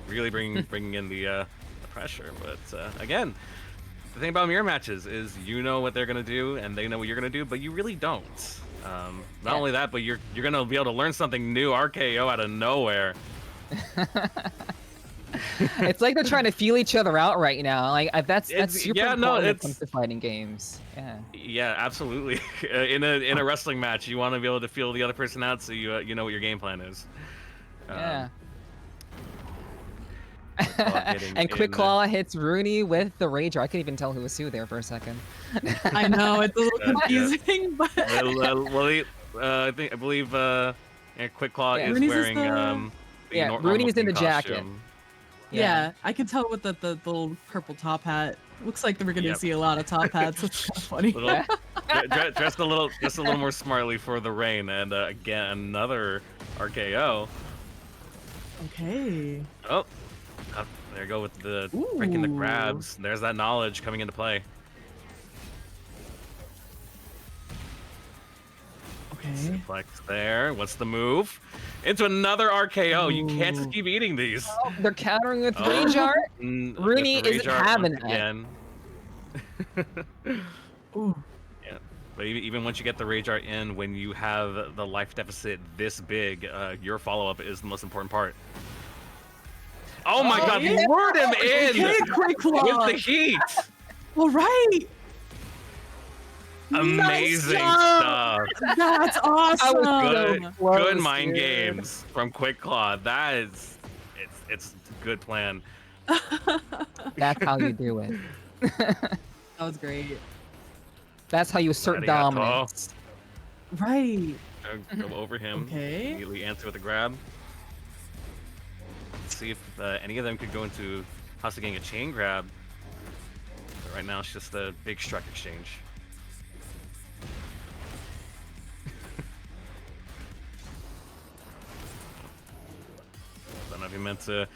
really bringing in the pressure. But again, the thing about mirror matches is you know what they're gonna do and they know what you're gonna do, but you really don't. Not only that, but you're gonna be able to learn something new, RKO out of nowhere. It's like they're trying to feel each other out right now. Like that's super important when it comes to fighting games. Yeah. Yeah, absolutely. In a wrestling match, you want to be able to feel the other person out, so you know what your game plan is. Yeah. And Quick Quick Claw hits Rooney with the Rager. I couldn't even tell who was who there for a second. I know it's a little confusing, but I believe Quick Claw is Rooney's wearing Rooney's in the jacket. Yeah, I can tell with the little purple top hat. Looks like we're gonna see a lot of top hats. It's kind of funny. Dressed a little more smartly for the rain, and again another RKO. Okay. Oh, there you go with the breaking the grabs. There's that knowledge coming into play. Okay. Suplex there. What's the move? Into another RKO. You can't just keep eating these. Oh, they're countering with Rage Art. Rooney isn't having it. Again. Ooh. Yeah. But even once you get the Rage Art in, when you have the life deficit this big, your follow-up is the most important part. Oh my god, yeah. you lured him in Okay, Quick Claw. with the heat! All right. Amazing Nice stuff. That's awesome. Good mind games from Quick Claw. That is, it's a good plan. That's how you do it. That was great. That's how you assert Arigato. dominance. Right. Go over him. Okay. Immediately answer with a grab. Let's see if any of them could go into possibly getting a chain grab. But right now it's just a big struck exchange. Don't know if he meant to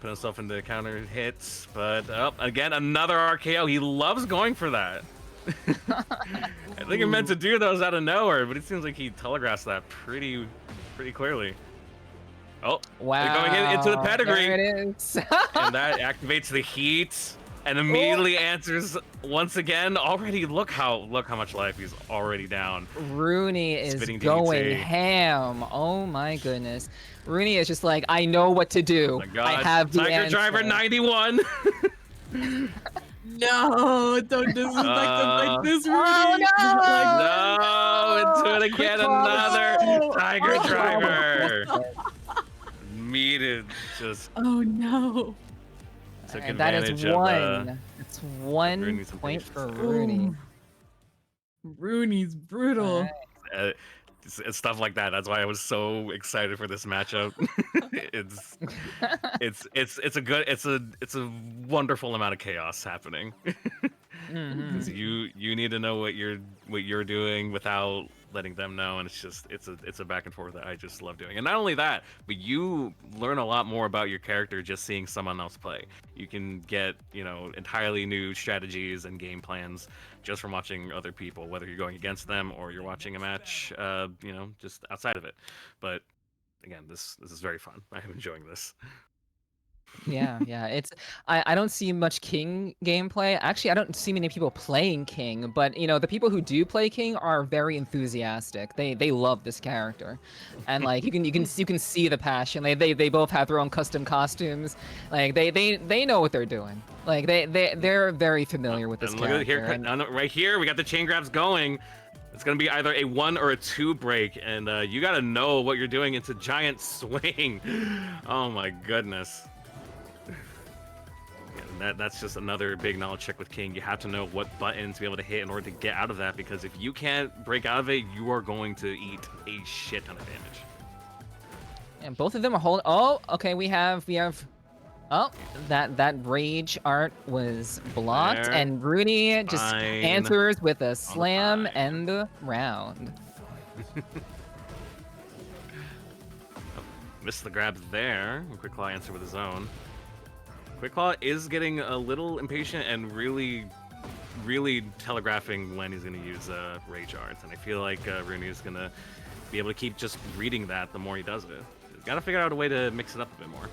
put himself into counter hits, but again, another RKO. He loves going for that. I think he meant to do those out of nowhere, but it seems like he telegraphs that pretty clearly. Oh, wow! They're going into the pedigree. There it is. And that activates the heat and immediately answers once again. Already, look how much life he's already down. Rooney is Spitting going DDT. ham. Oh my goodness. Rooney is just like, I know what to do. Oh my God. I have the Tiger answer. Driver 91. No, don't disrespect him like this, Rudy. Oh, no! No, into it again. Quick Claw. Another Tiger Oh. Driver. Meated just Oh no. took And that is advantage of one. It's 1 Rooney's point for impatience. Rooney. Ooh. Rooney's brutal. Alright. it's stuff like that. That's why I was so excited for this matchup. it's a wonderful amount of chaos happening. Mhm. Because you need to know what you're doing without letting them know, and it's a back and forth that I just love doing. And not only that, but you learn a lot more about your character just seeing someone else play. You can get entirely new strategies and game plans just from watching other people, whether you're going against them or you're watching a match just outside of it. But again, this is very fun. I'm enjoying this. Yeah. It's I don't see much King gameplay. Actually, I don't see many people playing King, but the people who do play King are very enthusiastic. They love this character. And like you can see the passion. They both have their own custom costumes. Like they know what they're doing. Like they're very familiar with this And look character. at here, right here, we got the chain grabs going. It's gonna be either a 1 or a 2 break, and you gotta know what you're doing. It's a giant swing. Oh my goodness. That's just another big knowledge check with King. You have to know what button to be able to hit in order to get out of that, because if you can't break out of it, you are going to eat a shit ton of damage. And both of them are holding. Oh, okay. We have. Oh, that rage art was blocked, There. and Rooney just Fine. answers with a On the slam pine. and the round. Missed the grabs there. Quick Claw answer with his own. Quick Claw is getting a little impatient and really telegraphing when he's going to use Rage Arts. And I feel like Rooney is going to be able to keep just reading that the more he does it. He's got to figure out a way to mix it up a bit more.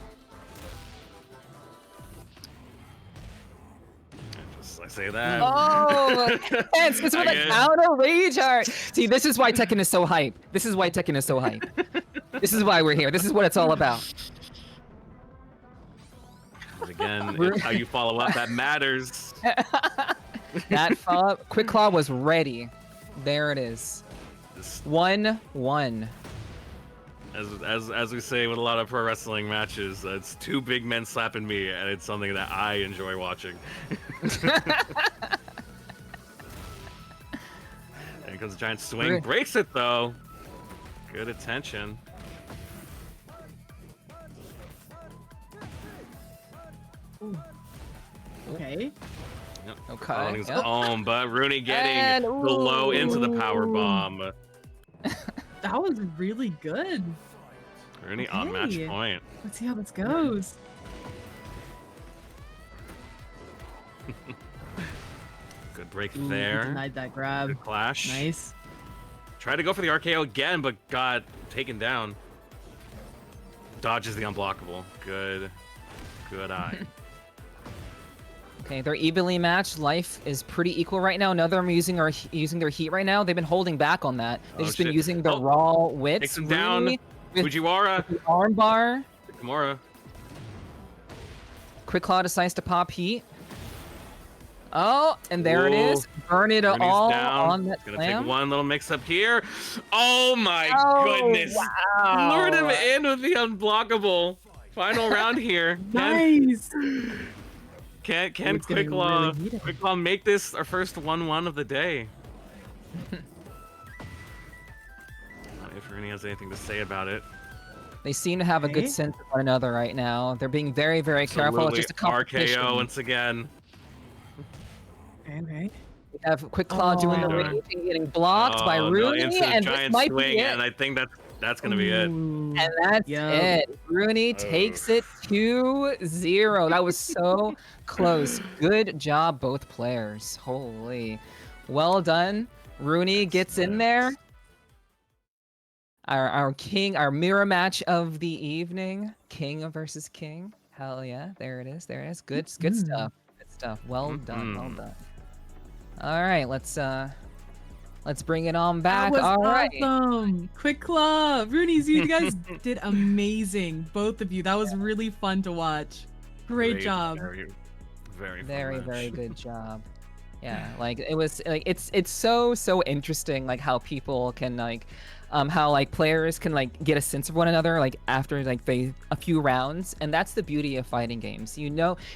I say that. Oh, yes, it's with a counter Rage Art. See, this is why Tekken is so hype. This is why Tekken is so hype. This is why we're here. This is what it's all about. And again, it's how you follow up that matters. That follow-up, Quick Claw was ready. There it is. Just 1-1. as we say with a lot of pro wrestling matches, it's two big men slapping me, and it's something that I enjoy watching. And comes a giant swing, breaks it though. Good attention. Okay. Yep. Okay. Following his Yep. own, but Rooney getting And- the low into the power bomb. That was really good. Rooney on match Okay. point. Let's see how this goes. Good break Ooh, he there. denied that grab. Good clash. Nice. Tried to go for the RKO again, but got taken down. Dodges the unblockable. Good eye. Okay, they're evenly matched. Life is pretty equal right now. None of them using their heat right now. They've been holding back on that. They've just been Shit. using the raw wits. Takes him down. Rooney with Fujiwara. the armbar. Kimura. Quick Claw decides to pop heat. Oh, and there it Ooh. is. Burn it Rooney's all down. on that Gonna slam. take one little mix up here. Oh my Oh, goodness. wow. Lured him in with the unblockable. Final round here. Nice. Can it's getting Quick Claw really heated. Quick Claw make this our first 1-1 of the day? If Rooney has anything to say about it. They seem to have a good Okay. sense of one another right now. They're being very, very careful. It's Absolutely. just a competition. RKO once again. Okay. We have Quick Claw doing the Oh. rage and getting blocked by Oh, no, Rooney, into the and this giant might swing, be it. and I think that's gonna be it. Ooh. And that's Yep. it. Rooney takes it 2-0. That was so close. Good job, both players. Holy. Well done. Rooney gets in there. Our king, our mirror match of the evening. King versus King. Hell yeah. There it is. There it is. Good stuff. Good stuff. Well done. Well done. All right, let's bring it on back. That was All right. awesome. Quick Claw, Rooney's, you guys did amazing, both of you. That was really fun to watch. Great job. Very, very, fun Very, match. very good job. Yeah, like it was like it's so interesting like how people can like how like players can like get a sense of one another like after like a few rounds, and that's the beauty of fighting games. You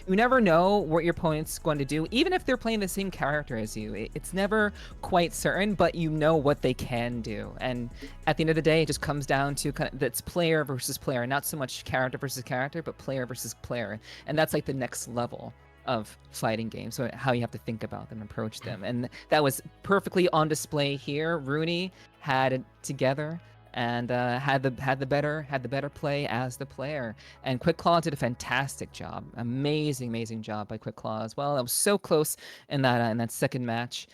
never know what your opponent's going to do, even if they're playing the same character as you. It's never quite certain, but you know what they can do. And at the end of the day, it just comes down to kind of that's player versus player, not so much character versus character, but player versus player. And that's like the next level of fighting games, so how you have to think about them, approach them, and that was perfectly on display here. Rooney had it together and had the better play as the player, and Quick Claw did a fantastic job, amazing job by Quick Claw as well. That was so close in that second match,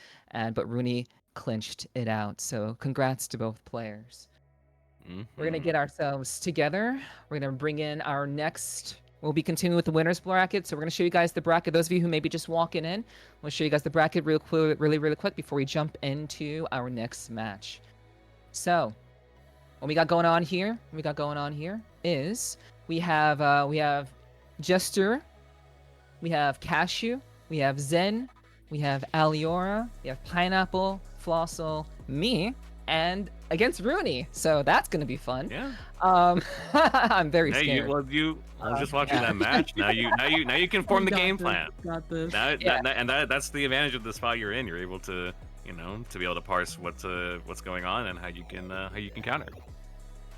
but Rooney clinched it out. So congrats to both players. We're gonna get ourselves together. We're gonna bring in our next. We'll be continuing with the winners bracket, so we're going to show you guys the bracket. Those of you who may be just walking in, we'll show you guys the bracket really quick before we jump into our next match. So, what we got going on here? Is we have Jester, we have Cashew, we have Zen, we have Aliora, we have Pineapple, Flossel, me, and against Rooney. So that's going to be fun. Yeah. I'm very Hey, scared. I was just watching yeah. that match. Now you can form the Got game this, plan. Got this. That's the advantage of the spot you're in. You're able to, to be able to parse what's going on and how you can counter.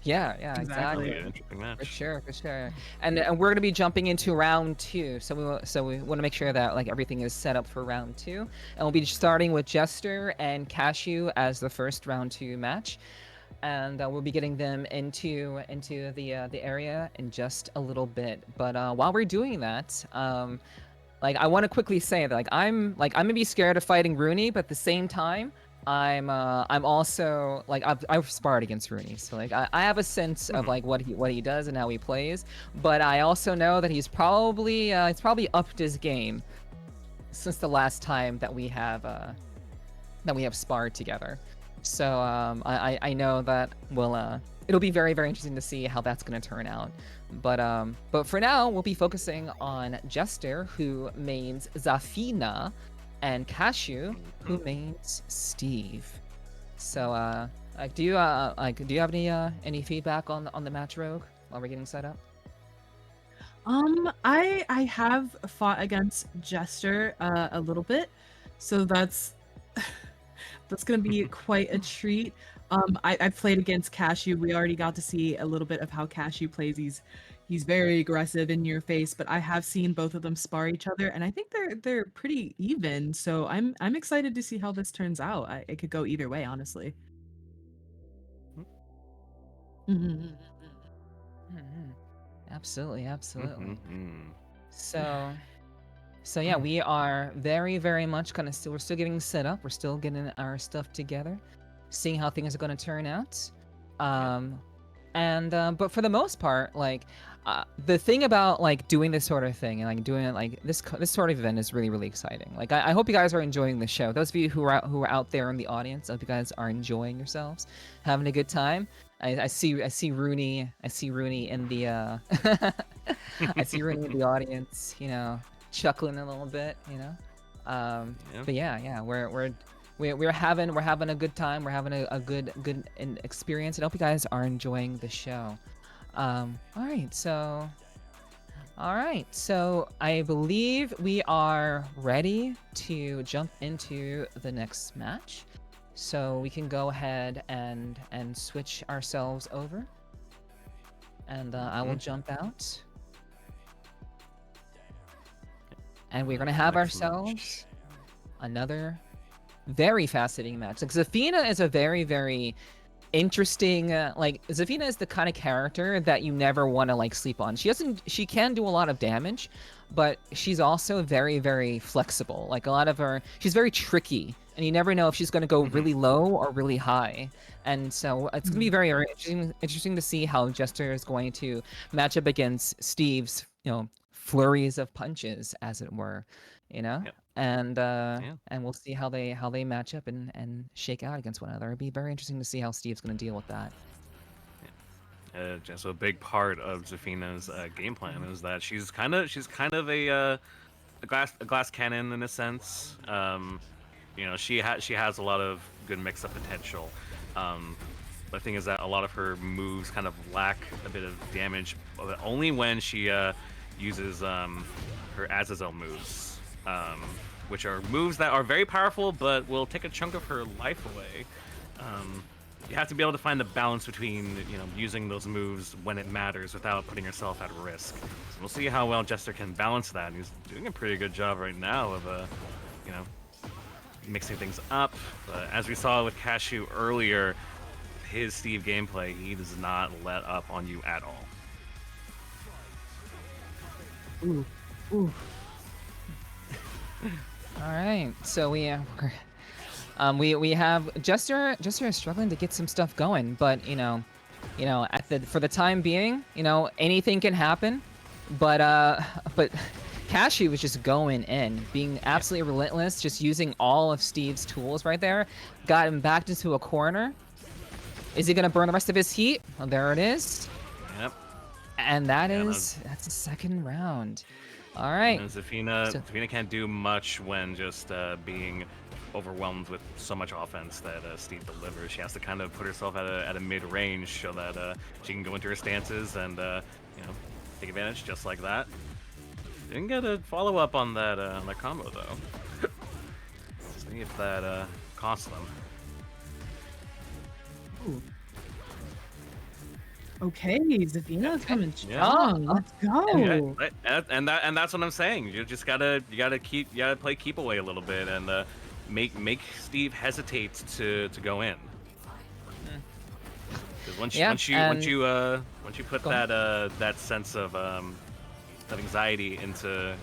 Yeah, Exactly. Be exactly. an interesting For match. sure, for sure. And we're gonna be jumping into round two, so we want to make sure that like everything is set up for round two, and we'll be starting with Jester and Cashew as the first round two match, and we'll be getting them into the area in just a little bit. But while we're doing that, like I want to quickly say that I'm gonna be scared of fighting Rooney, but at the same time, I'm also like I've sparred against Rooney, so like I have a sense of Mhm. like what he does and how he plays, but I also know that he's probably upped his game since the last time that we have sparred together. So I know that it'll be very very interesting to see how that's gonna turn out. But for now we'll be focusing on Jester, who mains Zafina, and Cashew, who Mhm. mains Steve. So do you have any feedback on the match, Rogue, while we're getting set up? I have fought against Jester a little bit, so that's gonna be quite a treat. I played against Cashew. We already got to see a little bit of how Cashew plays. He's very aggressive in your face, but I have seen both of them spar each other, and I think they're pretty even. So I'm excited to see how this turns out. It could go either way, honestly. Mhm. Mhm. Absolutely, absolutely. Mhm. So So yeah, we are very, very much kind of still we're still getting set up. We're still getting our stuff together, seeing how things are going to turn out. Yeah. Um, and but for the most part, like the thing about like doing this sort of thing and like doing it like this sort of event is really, really exciting. Like I hope you guys are enjoying the show. Those of you who are out there in the audience, I hope you guys are enjoying yourselves, having a good time. I see Rooney. I see Rooney in the I see Rooney in the audience. You know, chuckling a little bit, you know. Yeah. But yeah, we're having a good time. We're having a good experience. And I hope you guys are enjoying the show. All right, so I believe we are ready to jump into the next match. So we can go ahead and switch ourselves over, and I will Mhm. jump out, and we're gonna The have next match. ourselves another very fascinating match. Like Zafina is a very, very interesting. Like Zafina is the kind of character that you never want to like sleep on. She can do a lot of damage, but she's also very, very flexible. Like a lot of her, she's very tricky, and you never know if she's going to go Mhm. really low or really high. And so it's going to be Mhm. very, very interesting to see how Jester is going to match up against Steve's, flurries of punches, as it were, you know Yep. and Yeah. and we'll see how they match up and shake out against one another. It'd be very interesting to see how Steve's going to deal with that. So a big part of Zafina's game plan is that she's kind of a glass cannon in a sense. She has a lot of good mix-up potential. Um, the thing is that a lot of her moves kind of lack a bit of damage, but only when she uses her Azazel moves, which are moves that are very powerful, but will take a chunk of her life away. Um, you have to be able to find the balance between using those moves when it matters without putting yourself at risk. So we'll see how well Jester can balance that. He's doing a pretty good job right now of you know mixing things up. But as we saw with Cashew earlier, his Steve gameplay, he does not let up on you at all. Ooh, ooh. All right, so we have Jester is struggling to get some stuff going, but at the for the time being, anything can happen. But Cashew was just going in, being Yeah. absolutely relentless, just using all of Steve's tools right there. Got him backed into a corner. Is he gonna burn the rest of his heat? Well, there it is. Yep. And Yeah. that's the second round. All And right. then Zafina, So Zafina can't do much when just being overwhelmed with so much offense that Steve delivers. She has to kind of put herself at a mid range so that she can go into her stances and take advantage just like that. Didn't get a follow up on that combo though. See if that costs them. Ooh. Okay, Zafina's coming Yeah. strong. Let's Yeah, go. right, and that's what I'm saying. You just gotta play keep away a little bit and make Steve hesitate to go in. Because Yeah, once and you put go on. that sense of anxiety into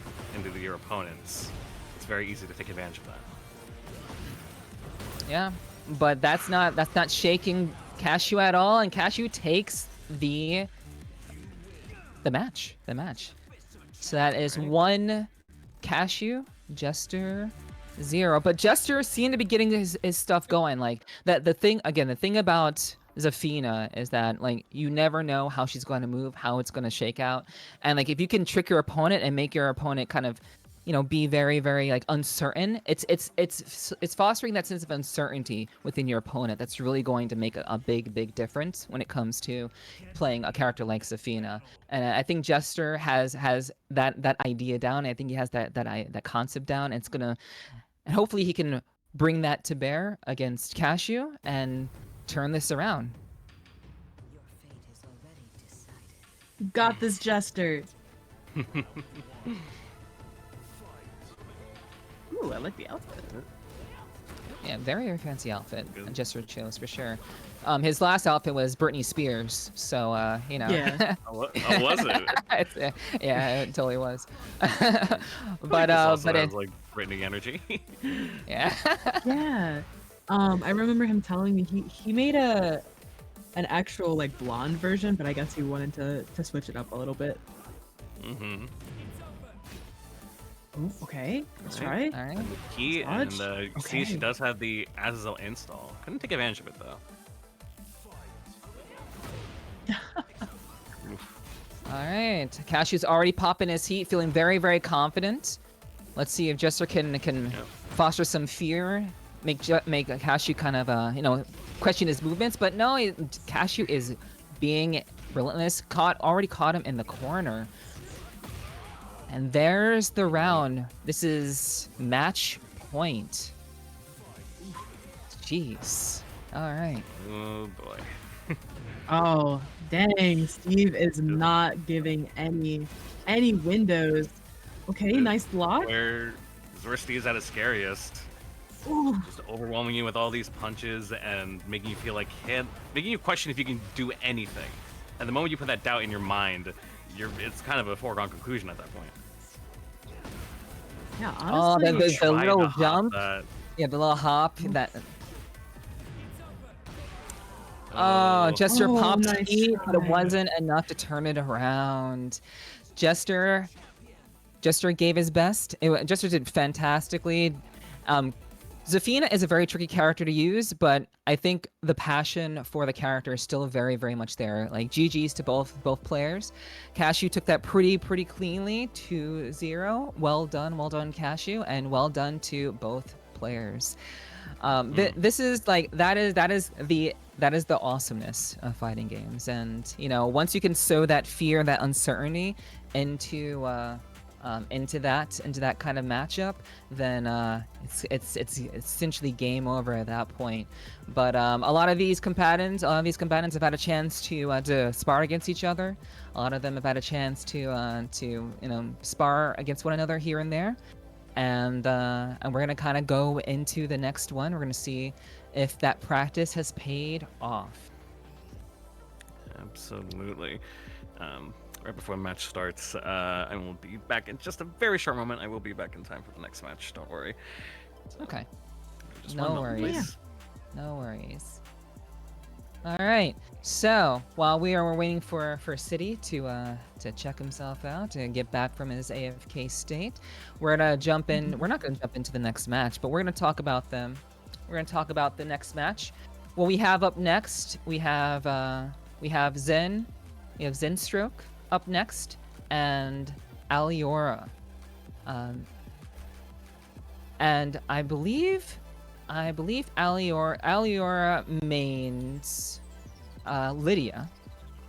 your opponents, it's very easy to take advantage of that. Yeah, but that's not shaking Cashew at all, and Cashew takes the match. So that is Right. 1 Cashew, Jester 0. But Jester seemed to be getting his stuff going. Like the thing about Zafina is that like you never know how she's going to move, how it's going to shake out, and like if you can trick your opponent and make your opponent kind of be very very like uncertain, it's fostering that sense of uncertainty within your opponent that's really going to make a big difference when it comes to playing a character like Zafina. And I think Jester has that idea down. I think he has that concept down. And hopefully he can bring that to bear against Cashew and turn this around. Got this, Jester. Ooh, I like the outfit. Yeah, very fancy outfit. Good. Jester chose for sure. His last outfit was Britney Spears, so Yeah. Was it? Yeah, it totally was. But this also but has like Britney energy. yeah. Yeah. I remember him telling me he made an actual like blonde version, but I guess he wanted to switch it up a little bit. Mm-hmm. Ooh, okay, let's Right. try. All right. Key and Dodge? see she Okay. does have the Azazel install. Couldn't take advantage of it though. All right. Cashew's already popping his heat, feeling very, very confident. Let's see if Jester can foster some fear, make Cashew kind of question his movements. But no, Cashew is being relentless. Already caught him in the corner. And there's the round. This is match point. Jeez. All right. Oh boy. Oh, dang, Steve is not giving any windows. Okay, nice block. Where Steve's at his scariest. Ooh, Just overwhelming you with all these punches and making you feel like making you question if you can do anything. And the moment you put that doubt in your mind, it's kind of a foregone conclusion at that point. yeah, Oh, honestly. the Try to little hop jump. that. Yeah, the little hop. Oh, Jester Oh, popped nice heat, but it try. wasn't enough to turn it around. Jester gave his best. Jester did fantastically. Zafina is a very tricky character to use, but I think the passion for the character is still very, very much there. Like GG's to both players. Cashew took that pretty cleanly, 2-0. Well done, Cashew, and well done to both players. This is like that is the awesomeness of fighting games, and once you can sow that fear, that uncertainty into that kind of matchup, then it's essentially game over at that point. But a lot of these combatants have had a chance to spar against each other. A lot of them have had a chance to spar against one another here and there. And we're gonna kind of go into the next one. We're gonna see if that practice has paid off. Absolutely. Right before the match starts, I will be back in just a very short moment. I will be back in time for the next match. Don't worry. Okay. Just No one moment, worries. please. No worries. All right. So while we're waiting for City to check himself out and get back from his AFK state, we're gonna jump in. We're not gonna jump into the next match, but we're gonna talk about them. We're gonna talk about the next match. What we have up next, we have Zen, we have Zenstroke up next, and Aliora. And I believe Aliora mains Lydia,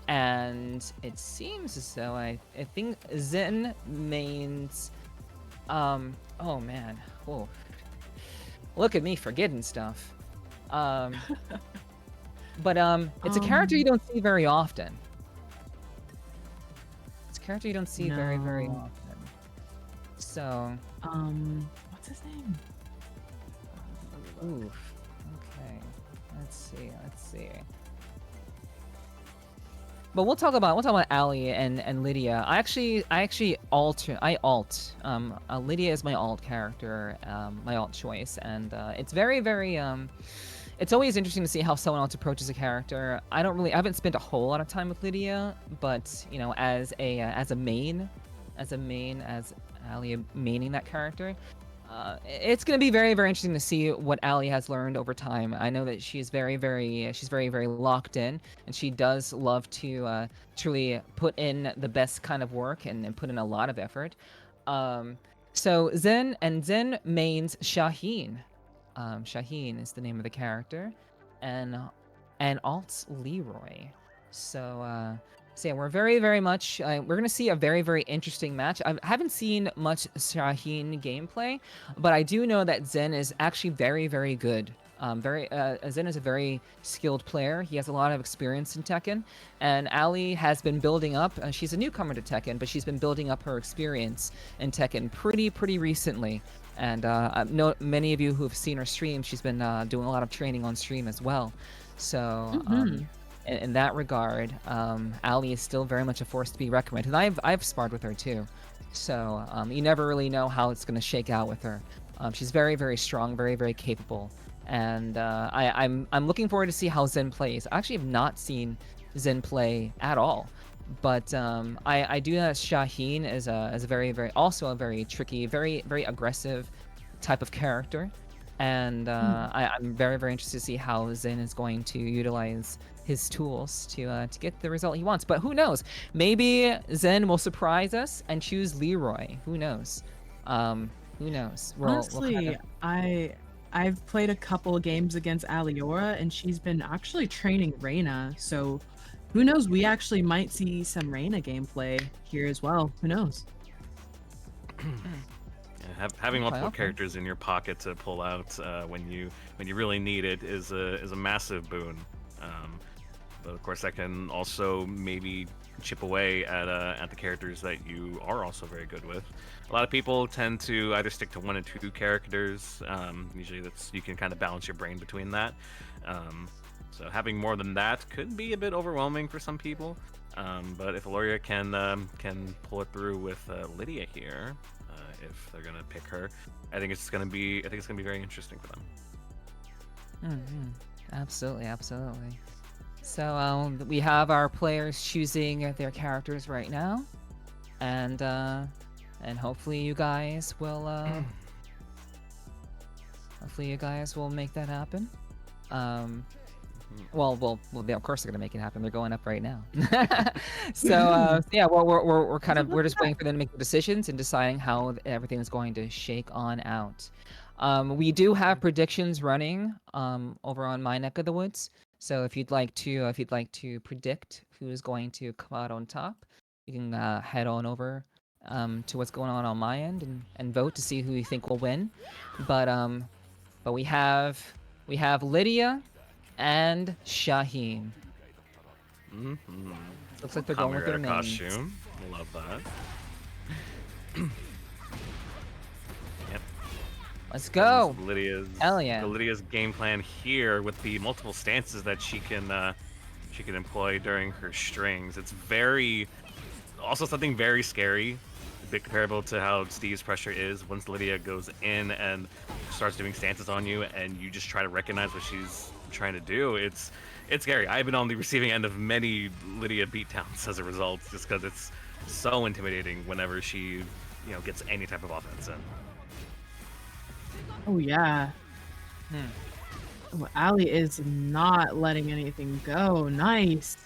and it seems as though I think Zen mains oh man, whoa, look at me forgetting stuff. But it's a character you don't see very often. character you don't see very, very No. often. So, What's his name? oof. Okay. Let's see. Let's see. But we'll talk about Ali and Lydia. I alt. Lydia is my alt character, my alt choice, and it's very it's always interesting to see how someone else approaches a character. I haven't spent a whole lot of time with Lydia, but you know, as Ali maining that character, it's going to be very, very interesting to see what Ali has learned over time. I know that she's very, very locked in, and she does love to truly put in the best kind of work and put in a lot of effort. So Zen mains Shaheen. Shaheen is the name of the character, and alt's Leroy. So yeah, we're very much. We're gonna see a very interesting match. I haven't seen much Shaheen gameplay, but I do know that Zen is actually very good. Zen is a very skilled player. He has a lot of experience in Tekken, and Ali has been building up. She's a newcomer to Tekken, but she's been building up her experience in Tekken pretty recently. And I know many of you who have seen her stream. She's been doing a lot of training on stream as well. So in that regard, Ali is still very much a force to be reckoned with. And I've sparred with her too. So you never really know how it's going to shake out with her. She's very strong, very capable. And I'm looking forward to see how Zen plays. I actually have not seen Zen play at all. But I do know that Shaheen is a also a very tricky, very aggressive type of character, and I'm very interested to see how Zen is going to utilize his tools to get the result he wants. But who knows? Maybe Zen will surprise us and choose Leroy. Who knows? Who knows? Honestly, I've played a couple games against Aliora, and she's been actually training Reina, so who knows? We actually might see some Reina gameplay here as well. Who knows? Having multiple Okay. characters in your pocket to pull out when you really need it is a massive boon. But of course, that can also maybe chip away at the characters that you are also very good with. A lot of people tend to either stick to 1 or 2 characters. Usually, you can kind of balance your brain between that. So having more than that could be a bit overwhelming for some people. But if Aloria can pull it through with Lydia here, if they're gonna pick her, I think it's gonna be very interesting for them. Absolutely. So we have our players choosing their characters right now, and hopefully you guys will make that happen. Well, of course they're gonna make it happen. They're going up right now. So yeah, we're just waiting for them to make the decisions and deciding how everything is going to shake on out. We do have predictions running over on my neck of the woods. So if you'd like to predict who is going to come out on top, you can head on over to what's going on my end and vote to see who you think will win. But we have Lydia and Shaheen. Looks like they're going with their Kamen names. Rider costume. Love that. Yep. Let's go. Hell yeah. Lydia's game plan here with the multiple stances that she can employ during her strings. It's also something very scary, a bit comparable to how Steve's pressure is. Once Lydia goes in and starts doing stances on you, and you just try to recognize what she's trying to do, it's scary. I've been on the receiving end of many Lydia beatdowns as a result, just because it's so intimidating whenever she gets any type of offense in. Oh yeah. Oh, Ali is not letting anything go. Nice.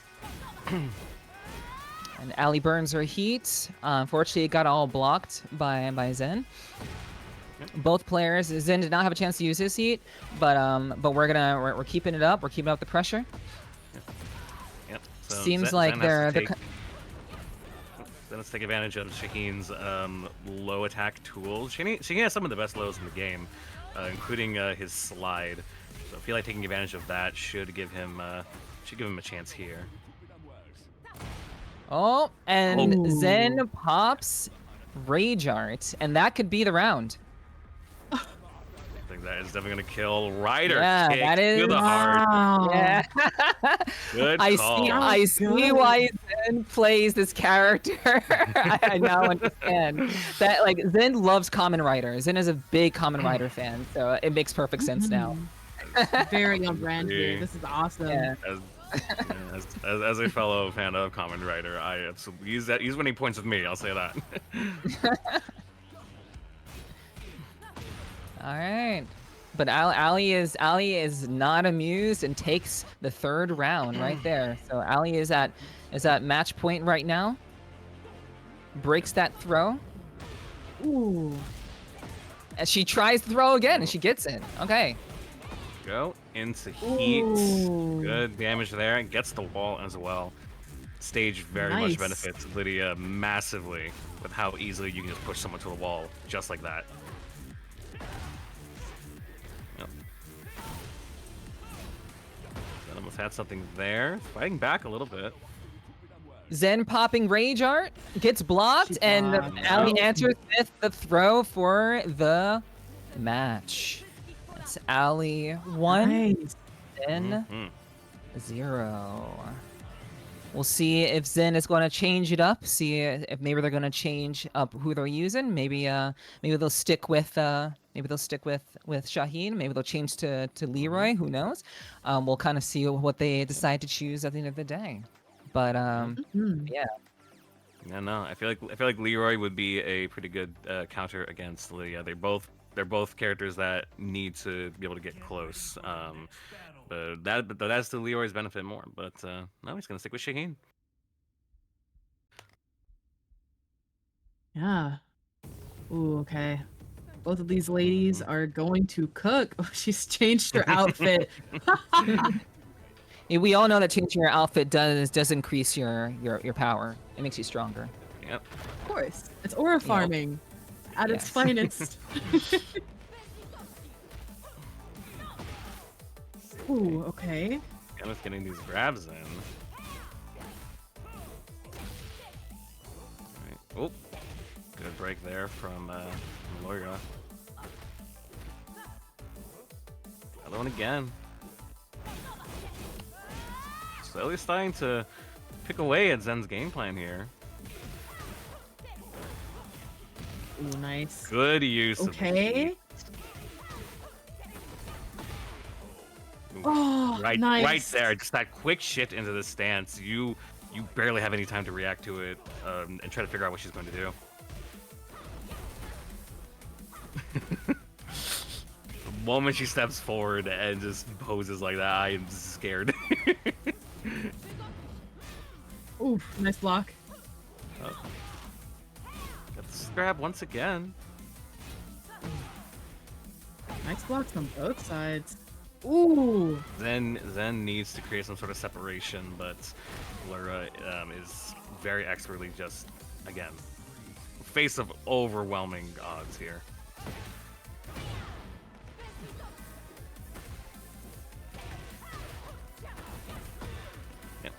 And Ali burns her heat. Unfortunately, it got all blocked by Zen. Both players. Zen did not have a chance to use his heat, but we're keeping it up. We're keeping up the pressure. Yep. So Seems Zen like has to they're. Then let's take advantage of Shaheen's low attack tools. Shaheen has some of the best lows in the game, including his slide. So I feel like taking advantage of that should give him a chance here. Oh, and Oh. Zen pops Rage Art, and that could be the round. I think that is definitely gonna kill Ryder. Yeah, Kick that to is. the heart. Wow. Yeah. Good I call. see. That I was see good. why Zen plays this character. I now understand that. Like Zen loves Kamen Rider. Zen is a big Kamen Rider fan, so it makes perfect sense now. Very on brand here. Agree. This is awesome. Yeah. As a fellow fan of Kamen Rider, I absolutely use winning points with me. I'll say that. All right. But Ali is not amused and takes the third round right there. So Ali is at match point right now. Breaks that throw. Ooh. And she tries to throw again and she gets it. Okay. Go into heat. Ooh. Good damage there. And gets the wall as well. Stage very much Nice. benefits Lydia massively with how easily you can just push someone to the wall just like that. Yep. That almost had something there. Fighting back a little bit. Zen popping Rage Art gets blocked, She and blocked. Ali Oh. answers with the throw for the match. That's Ali 1, Nice. Zen Mhm. 0. We'll see if Zen is going to change it up. See if maybe they're going to change up who they're using. Maybe they'll stick with Shaheen. Maybe they'll change to Leroy. Who knows? We'll kind of see what they decide to choose at the end of the day. But Hmm. yeah. Yeah, no, I feel like Leroy would be a pretty good counter against Lydia. They're both characters that need to be able to get close. But that's to Leroy's benefit more. But no, he's gonna stick with Shaheen. Yeah. Ooh, okay. Both of these ladies are going to cook. Oh, she's changed her outfit. Yeah, we all know that changing your outfit does increase your power. It makes you stronger. Yep. Of course. It's aura farming at its Yes. finest. Ooh, okay. Kind of getting these grabs in. Alright. Oh, good break there from Moira. Another one again. Slowly starting to pick away at Zen's game plan here. Ooh, nice. Good use of the Okay. heat. Ooh, Oh, right nice. there, just that quick shift into the stance. You barely have any time to react to it and try to figure out what she's going to do. The moment she steps forward and just poses like that, I am scared. Ooh, nice block. Oh. Got the grab once again. Nice blocks on both sides. Ooh. Zen needs to create some sort of separation, but Laura is very expertly just, again, face of overwhelming odds here. Yep.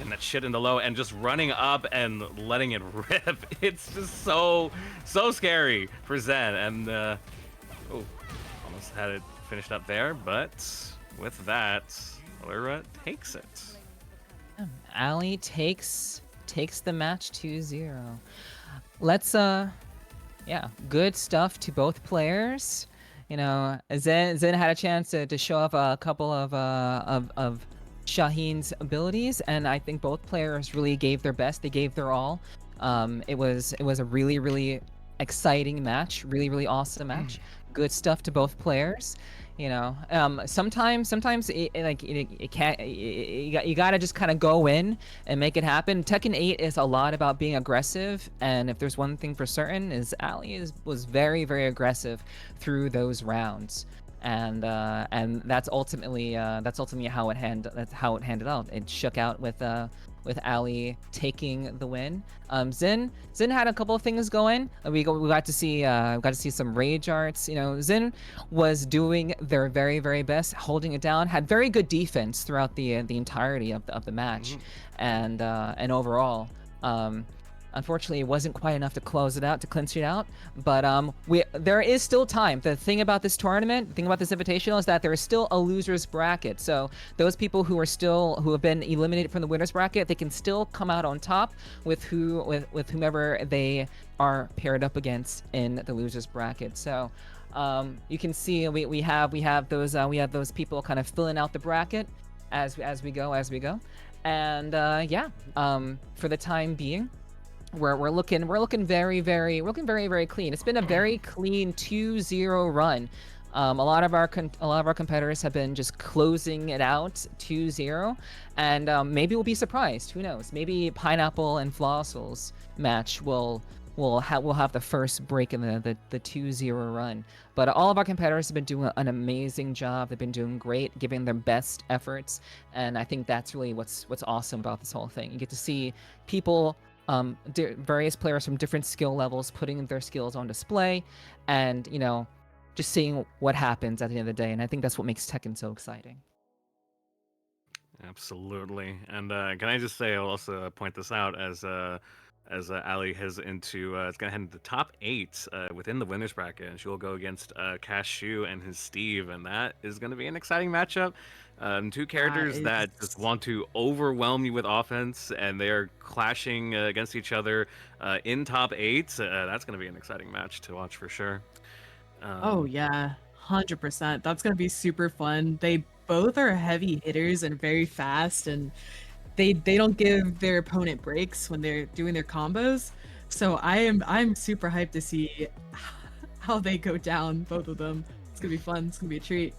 And that shit in the low and just running up and letting it rip. It's just so scary for Zen. And oh, almost had it finished up there, but with that, Laura takes it. Ali takes the match 2-0. Let's yeah, good stuff to both players. You know, Zen had a chance to show off a couple of Shaheen's abilities, and I think both players really gave their best. They gave their all. It was a really exciting match, really awesome match. Good stuff to both players. You know, sometimes it can't. You gotta just kind of go in and make it happen. Tekken 8 is a lot about being aggressive, and if there's one thing for certain, is Ali was very aggressive through those rounds. and that's ultimately how it handed out. It shook out with Ali taking the win. Zin had a couple of things going. We got to see some rage arts. You know, Zin was doing their very, very best, holding it down. Had very good defense throughout the entirety of the match, and overall, unfortunately, it wasn't quite enough to close it out, to clinch it out. But there is still time. The thing about this tournament, the thing about this invitational, is that there is still a losers bracket. So those people who have been eliminated from the winners bracket, they can still come out on top with whomever they are paired up against in the losers bracket. So you can see we have those people kind of filling out the bracket as we go, and for the time being, we're looking very, very clean. It's been a very clean 2-0 run. A lot of our competitors have been just closing it out 2-0, and maybe we'll be surprised. Who knows? Maybe Pineapple and Flossel's match will have the first break in the 2-0 run. But all of our competitors have been doing an amazing job. They've been doing great, giving their best efforts, and I think that's really what's awesome about this whole thing. You get to see people, various players from different skill levels putting their skills on display, and just seeing what happens at the end of the day. And I think that's what makes Tekken so exciting. Absolutely. And can I just say, I'll also point this out as Ali heads into, it's going to head into the top 8 within the winners bracket, and she will go against Cashew and his Steve, and that is going to be an exciting matchup. Two characters that just want to overwhelm you with offense, and they are clashing against each other in top 8. That's going to be an exciting match to watch for sure. Oh yeah, 100%. That's gonna be super fun. They both are heavy hitters and very fast, and they don't give their opponent breaks when they're doing their combos. So I'm super hyped to see how they go down, both of them. It's gonna be fun. It's gonna be a treat.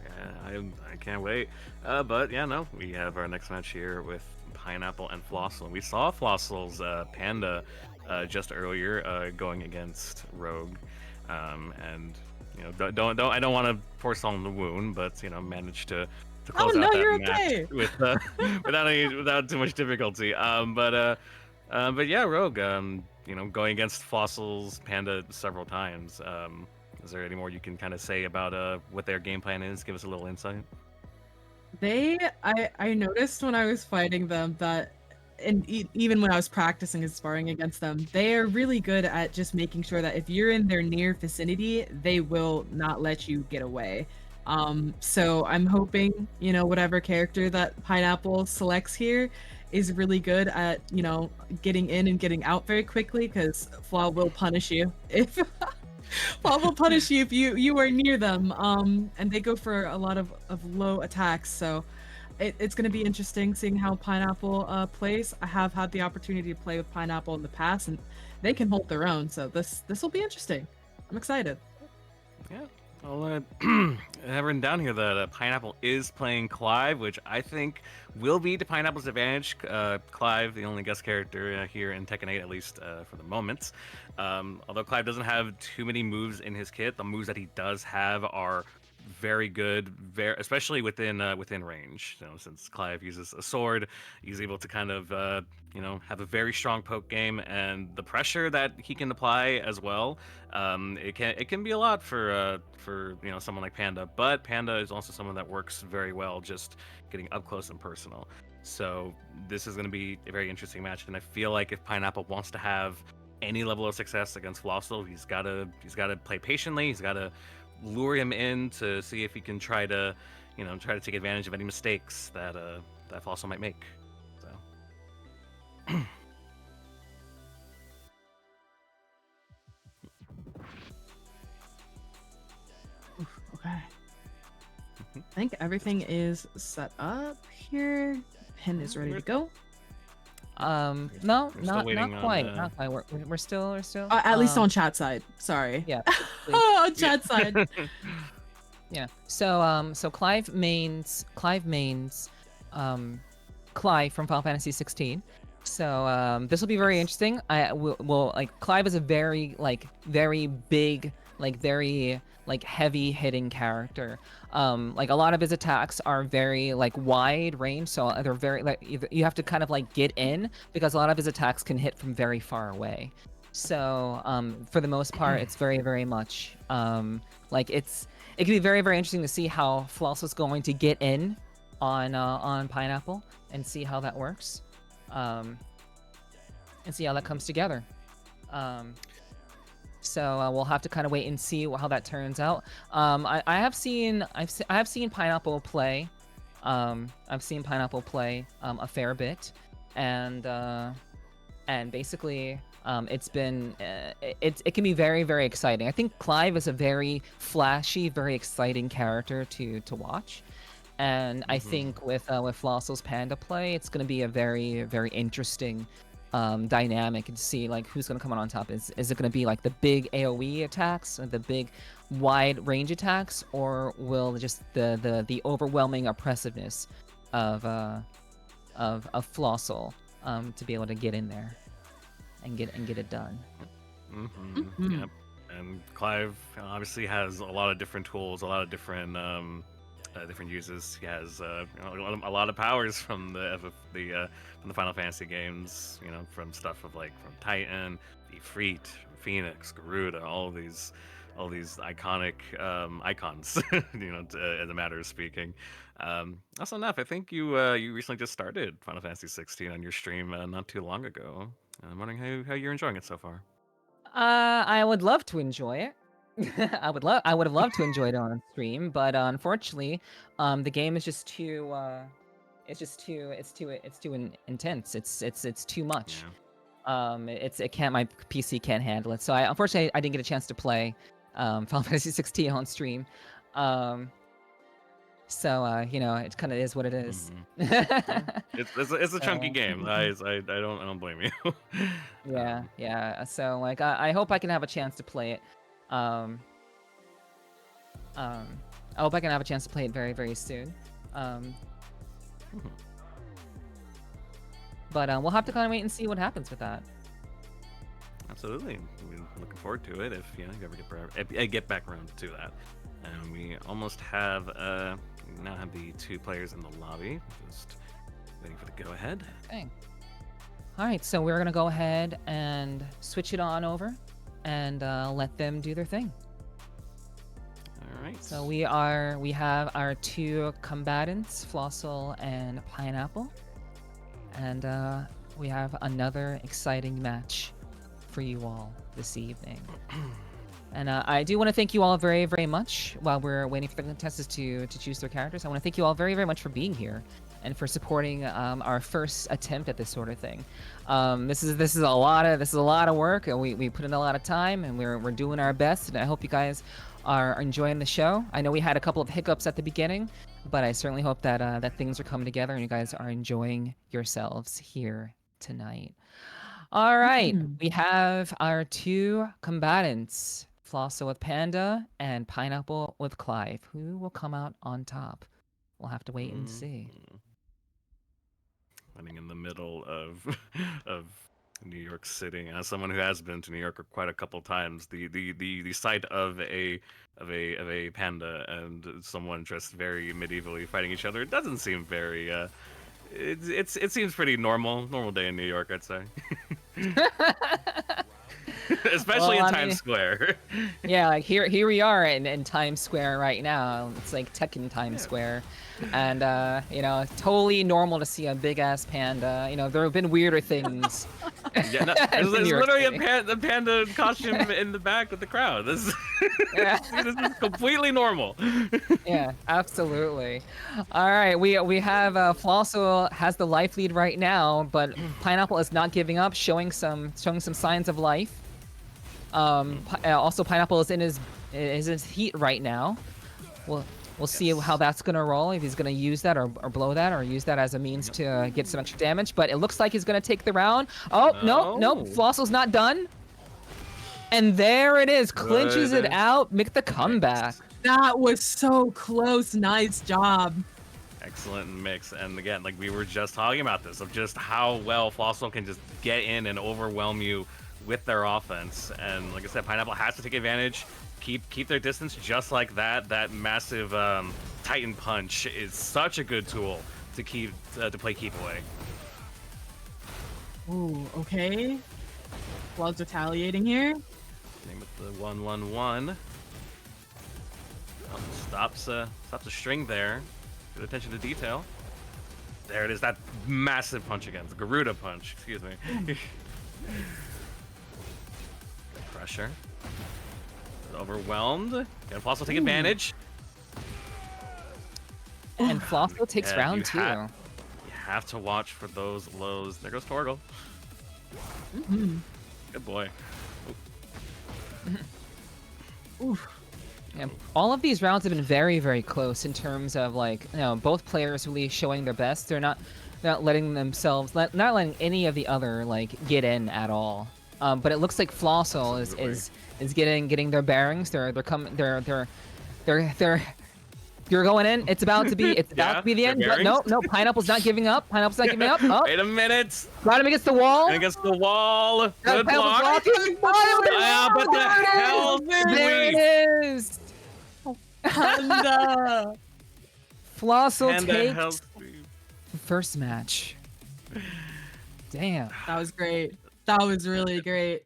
Yeah, I can't wait. But yeah, no, we have our next match here with Pineapple and Flossel. We saw Flossel's Panda just earlier going against Rogue, and I don't want to pour salt in the wound, but managed to close out that match with without too much difficulty. But yeah, Rogue, going against Flossel's Panda several times. Is there any more you can kind of say about what their game plan is? Give us a little insight. I noticed when I was fighting them that, and even when I was practicing and sparring against them, they are really good at just making sure that if you're in their near vicinity, they will not let you get away. So I'm hoping, whatever character that Pineapple selects here is really good at, getting in and getting out very quickly, because Flaw will punish you if Flaw will punish you if you are near them. And they go for a lot of low attacks, so it's going to be interesting seeing how Pineapple plays. I have had the opportunity to play with Pineapple in the past, and they can hold their own, so this will be interesting. I'm excited. Yeah. Well, I have written down here that Pineapple is playing Clive, which I think will be to Pineapple's advantage. Clive, the only guest character here in Tekken 8, at least for the moment. Although Clive doesn't have too many moves in his kit, the moves that he does have are very good, especially within range. Since Clive uses a sword, he's able to kind of have a very strong poke game, and the pressure that he can apply as well. It can be a lot for someone like Panda, but Panda is also someone that works very well just getting up close and personal. So this is going to be a very interesting match, and I feel like if Pineapple wants to have any level of success against Flossel, he's got to play patiently. He's got to lure him in to see if he can try to take advantage of any mistakes that Flossel might make. So. Okay. I think everything is set up here. Pin is ready to go. No, not quite. Not quite. We're still. At least on chat side. Sorry. Yeah. On chat side. Yeah. So Clive mains Clive from Final Fantasy 16. So this will be very interesting. Clive is a very big like very like heavy hitting character. Like a lot of his attacks are very like wide range, so they're very like you have to kind of like get in because a lot of his attacks can hit from very far away. So for the most part, it's very very much like it can be very very interesting to see how Flossel's going to get in on Pineapple and see how that works, and see how that comes together. So we'll have to kind of wait and see how that turns out. I have seen Pineapple play. I've seen Pineapple play a fair bit, and basically it's been it can be very very exciting. I think Clive is a very flashy, very exciting character to watch. And I think with Flossel's Panda play, it's going to be a very very interesting dynamic and see like who's going to come out on top. Is it going to be like the big AoE attacks, the big wide range attacks, or will just the overwhelming oppressiveness of Flossel to be able to get in there and get it done? Yep. And Clive obviously has a lot of different tools, a lot of different different uses. He has a lot of powers from the Final Fantasy games. You know, from stuff of like from Titan, Ifrit, Phoenix, Garuda, all these iconic icons. You know, as a matter of speaking. Also enough, I think you recently just started Final Fantasy 16 on your stream not too long ago. I'm wondering how you're enjoying it so far. I would love to enjoy it. I would have loved to enjoy it on stream, but unfortunately, the game is just too intense. It's too much. Yeah. It can't my PC can't handle it. So unfortunately I didn't get a chance to play Final Fantasy 16 on stream. So you know, it kind of is what it is. It's a chunky game. I don't blame you. Yeah. So like I hope I can have a chance to play it. I hope I can have a chance to play it very very soon. But we'll have to kind of wait and see what happens with that. Absolutely, we're looking forward to it. If you ever get back around to that, and we almost have we now have the 2 players in the lobby, just waiting for the go ahead. Okay. All right, so we're gonna go ahead and switch it on over, and let them do their thing. All right. So we have our 2 combatants, Flossel and Pineapple, and we have another exciting match for you all this evening. And I do want to thank you all very, very much while we're waiting for the contestants to choose their characters. I want to thank you all very, very much for being here and for supporting our first attempt at this sort of thing. This is a lot of work, and we put in a lot of time, and we're doing our best. And I hope you guys are enjoying the show. I know we had a couple of hiccups at the beginning, but I certainly hope that that things are coming together and you guys are enjoying yourselves here tonight. All right, we have our 2 combatants, Flosso with Panda and Pineapple with Clive. Who will come out on top? We'll have to wait and see. Running in the middle of of New York City, as someone who has been to New York quite a couple times, the sight of a panda and someone dressed very medievally fighting each other doesn't seem very it seems pretty normal day in New York, I'd say. Especially in Times Square. Yeah, like here we are in Times Square right now. It's like Tekken Times Square. And you know, totally normal to see a big ass panda. You know, there have been weirder things. Yeah, no, there's literally a panda costume in the back of the crowd. This is completely normal. Yeah, absolutely. All right, we have Flosso has the life lead right now, but Pineapple is not giving up, showing some signs of life. Also Pineapple is in his heat right now. We'll see how that's gonna roll, if he's gonna use that or blow that or use that as a means to get some extra damage. But it looks like he's gonna take the round. Oh, no, Flossel's not done. And there it is, clinches it out, make the comeback. That was so close. Nice job. Excellent mix. And again, like we were just talking about this, of just how well Flossel can just get in and overwhelm you with their offense. And like I said, Pineapple has to take advantage, keep their distance just like that. That massive Titan punch is such a good tool to play keep away. Ooh, okay. Flaw's retaliating here. Same with the 1-1-1. Oh, stops the string there. Good attention to detail. There it is, that massive punch again. The Garuda punch, excuse me. Pressure. Overwhelmed. Can Flossel take advantage? And Flossel takes Yeah, round you 2. You have to watch for those lows. There goes Torgal. Good boy. Oof. Yeah, all of these rounds have been very, very close in terms of like, both players really showing their best. They're not letting themselves, not letting any of the other like get in at all. But it looks like Flossel is getting their bearings. They're coming. You're going in. It's about to be to be the end. But no, Pineapple's not giving up. Pineapple's not giving up. Oh. Wait a minute. Got him against the wall. Against the wall. Good block. Yeah, but the hell there it is. Panda. Flossel takes hell the first match. Damn. That was great. That was really great.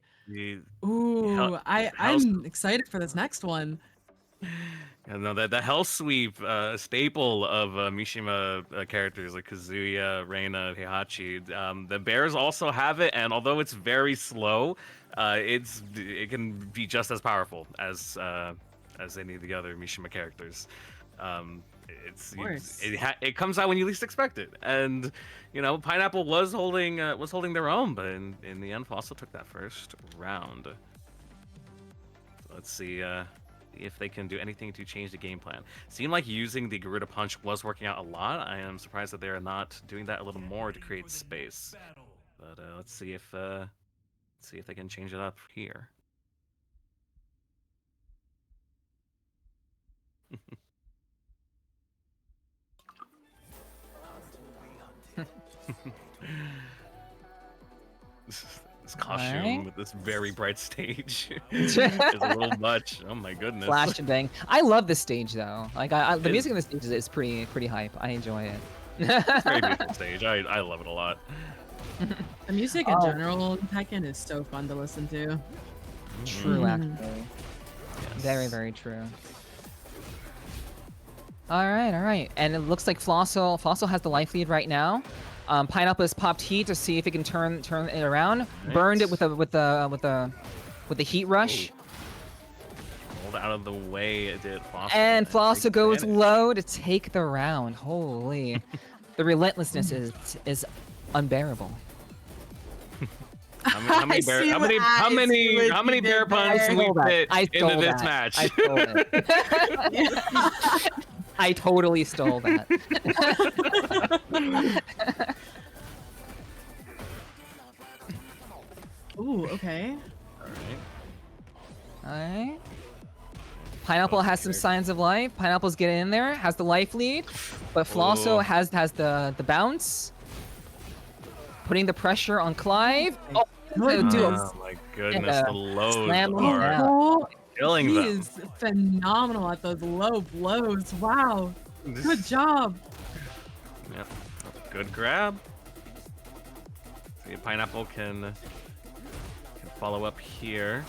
Ooh, I'm excited for this next one. No, the Hell Sweep staple of Mishima characters like Kazuya, Reina, Heihachi. The bears also have it, and although it's very slow, it can be just as powerful as any of the other Mishima characters. It comes out when you least expect it, and Pineapple was holding their own, but in the end, Fossil took that first round. So let's see if they can do anything to change the game plan. Seemed like using the Garuda Punch was working out a lot. I am surprised that they are not doing that a little more to create space. But let's see if they can change it up here. This costume with this very bright stage is a little much. Oh my goodness. Flash and bang. I love this stage though. Like the music in this stage is pretty hype. I enjoy it. It's a very beautiful stage. I love it a lot. The music in general in Tekken is so fun to listen to. True, actually. Yes. Very, very true. All right. And it looks like Flossel has the life lead right now. Pineapple has popped heat to see if it can turn it around. Nice. Burned it with the heat rush. Rolled out of the way, it did. And Flossel goes low to take the round. Holy, the relentlessness is unbearable. How many bear puns can we fit into this match? I stole it. I totally stole that. Ooh, okay. Alright. Pineapple has some signs of life. Pineapple's getting in there, has the life lead, but Flosso has the bounce. Putting the pressure on Clive. Oh my goodness, the lows are killing them. He is phenomenal at those low blows. Wow. Good job. Yep. Good grab. See if Pineapple can follow up here.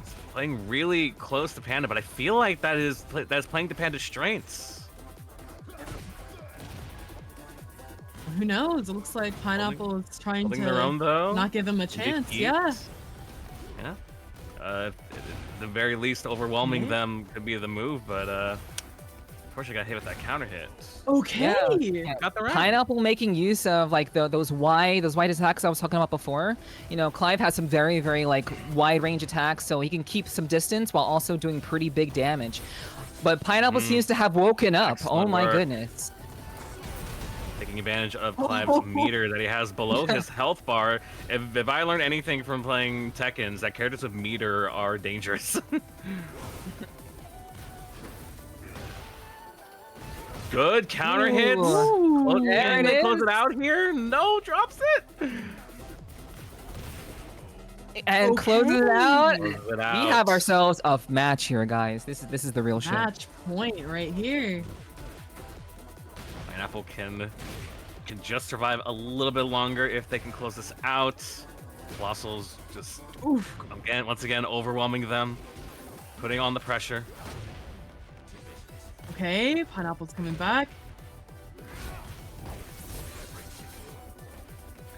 He's playing really close to Panda, but I feel like that's playing to Panda's strengths. Who knows? It looks like Pineapple is trying to their own, though. Not give him a chance. Yeah. Yeah. At the very least, overwhelming them could be the move, but unfortunately got hit with that counter hit. Okay. Yeah. Pineapple making use of like those wide attacks I was talking about before. Clive has some very, very like wide range attacks, so he can keep some distance while also doing pretty big damage. But Pineapple seems to have woken up. Excellent oh my work. Goodness. Taking advantage of Clive's meter that he has below his health bar. If I learned anything from playing Tekkens, that characters with meter are dangerous. Good counter hit. There it is. Close it out here. No, drops it. and closes it out. Closes it We out. have ourselves a match here, guys. This is the real shit. Match point right here. Pineapple can just survive a little bit longer if they can close this out. Colossal's just once again overwhelming them, putting on the pressure. Okay, Pineapple's coming back.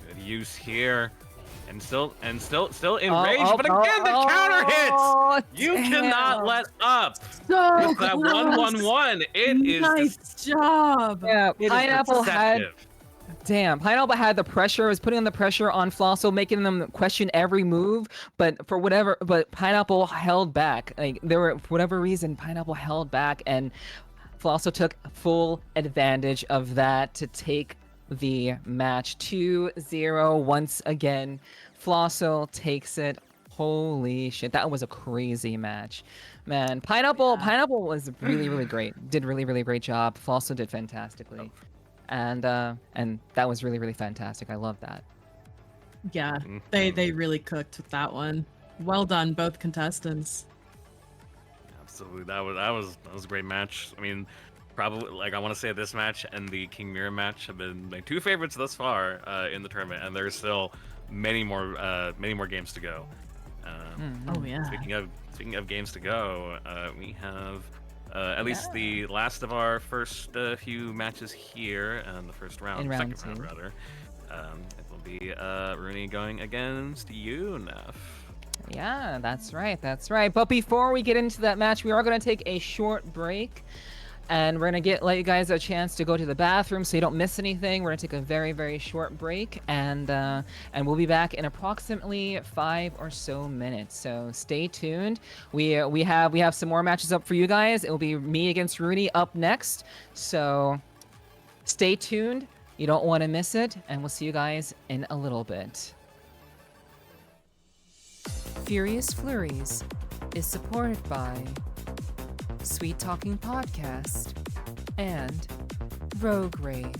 Good use here. And still enraged, but again the counter hits! You cannot let up! So With that close. 1-1-1, it is Nice job. Yeah, it is Pineapple had. deceptive. Damn, Pineapple had the pressure, was putting on the pressure on Flosso, making them question every move, but Pineapple held back. Like, for whatever reason, Pineapple held back, and Flosso took full advantage of that to take the match 2-0 once again. Flosso takes it. Holy shit, that was a crazy match. Man, Pineapple was really great. Did really great job. Flosso did fantastically. And that was really fantastic. I love that. Yeah, they really cooked with that one. Well done, both contestants. Absolutely, that was a great match. I mean, probably I want to say this match and the King Mirror match have been my two favorites thus far in the tournament, and there's still many more games to go. Oh yeah. Speaking of games to go, we have at least the last of our first few matches here, and the first round, second round rather. It will be Rooney going against you, Neff. Yeah, that's right. But before we get into that match, we are going to take a short break. And we're gonna let you guys a chance to go to the bathroom so you don't miss anything. We're gonna take a very short break, and we'll be back in approximately 5 or so minutes. So stay tuned. We have some more matches up for you guys. It will be me against Rooney up next. So stay tuned. You don't want to miss it, and we'll see you guys in a little bit. Furious Flurries is supported by Sweet Talking Podcast and Rogue Rave.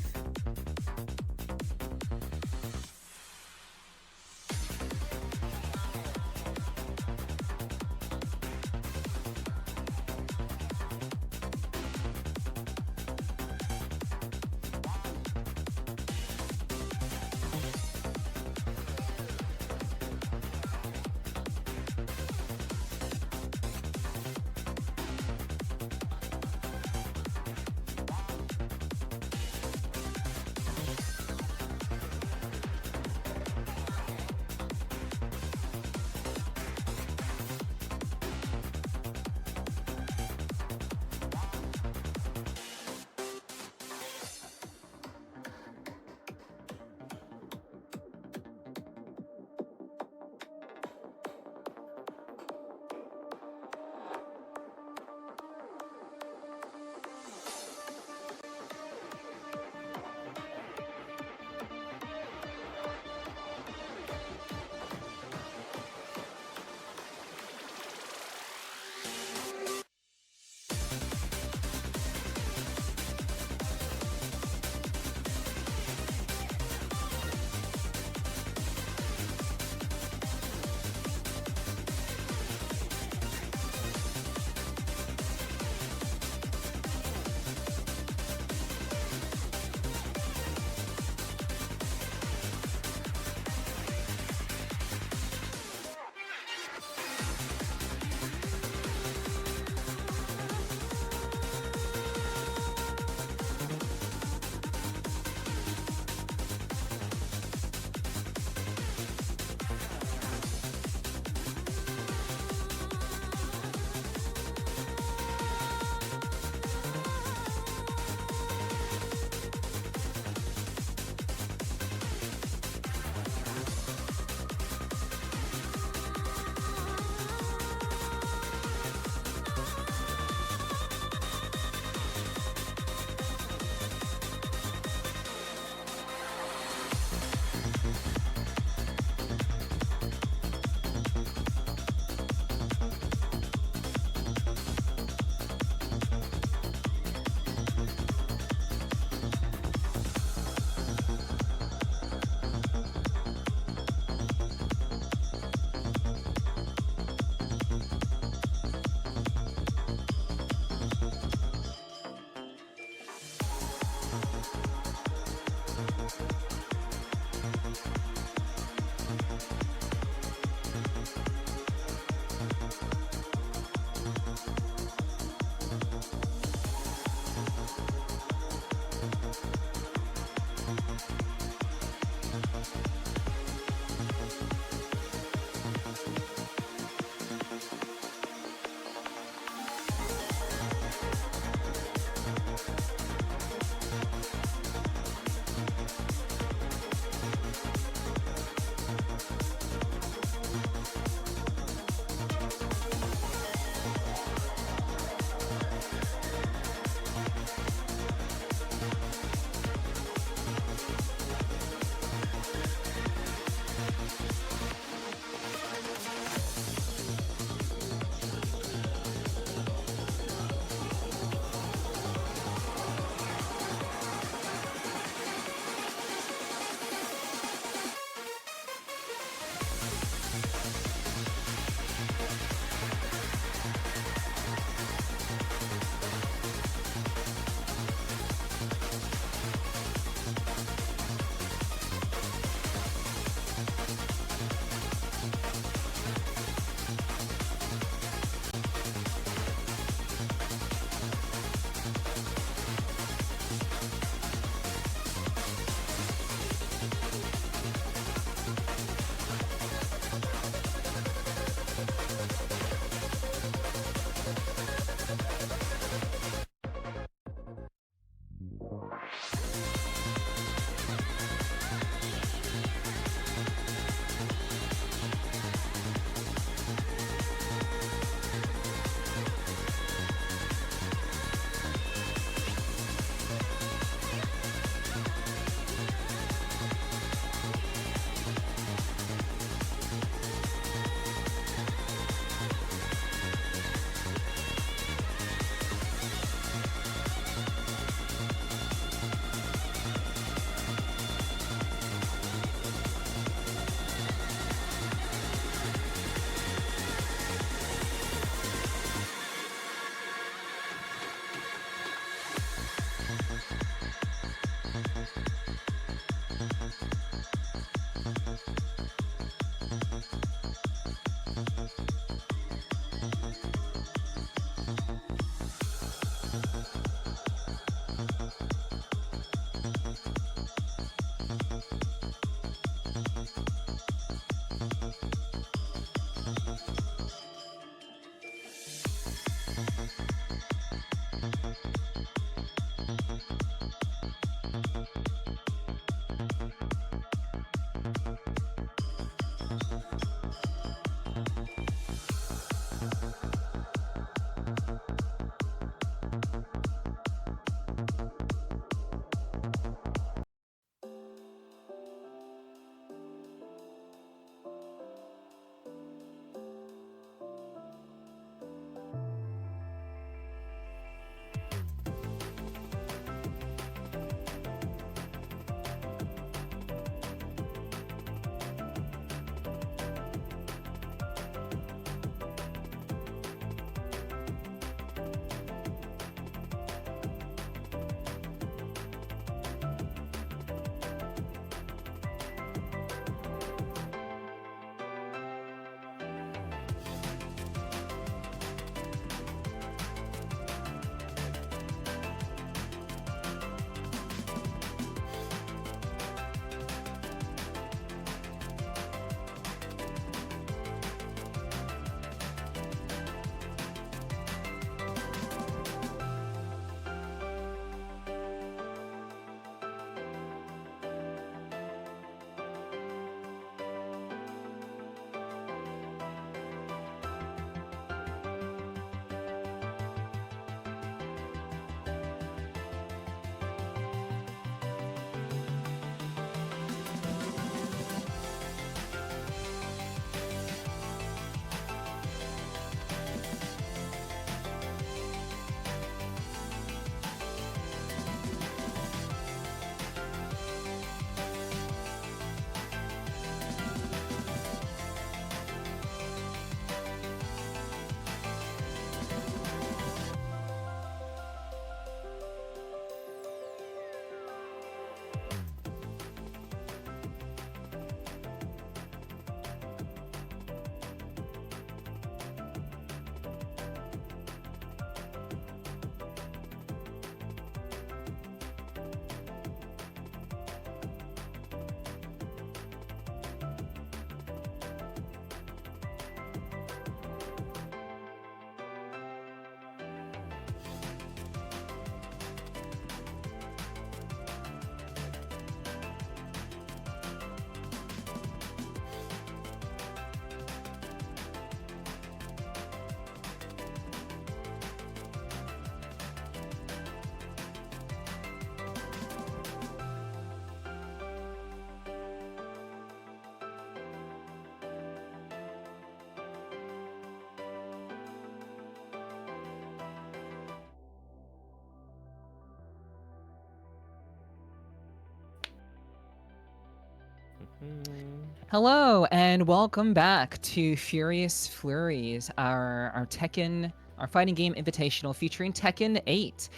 Hello and welcome back to Furious Flurries, our Tekken, our fighting game invitational featuring Tekken 8.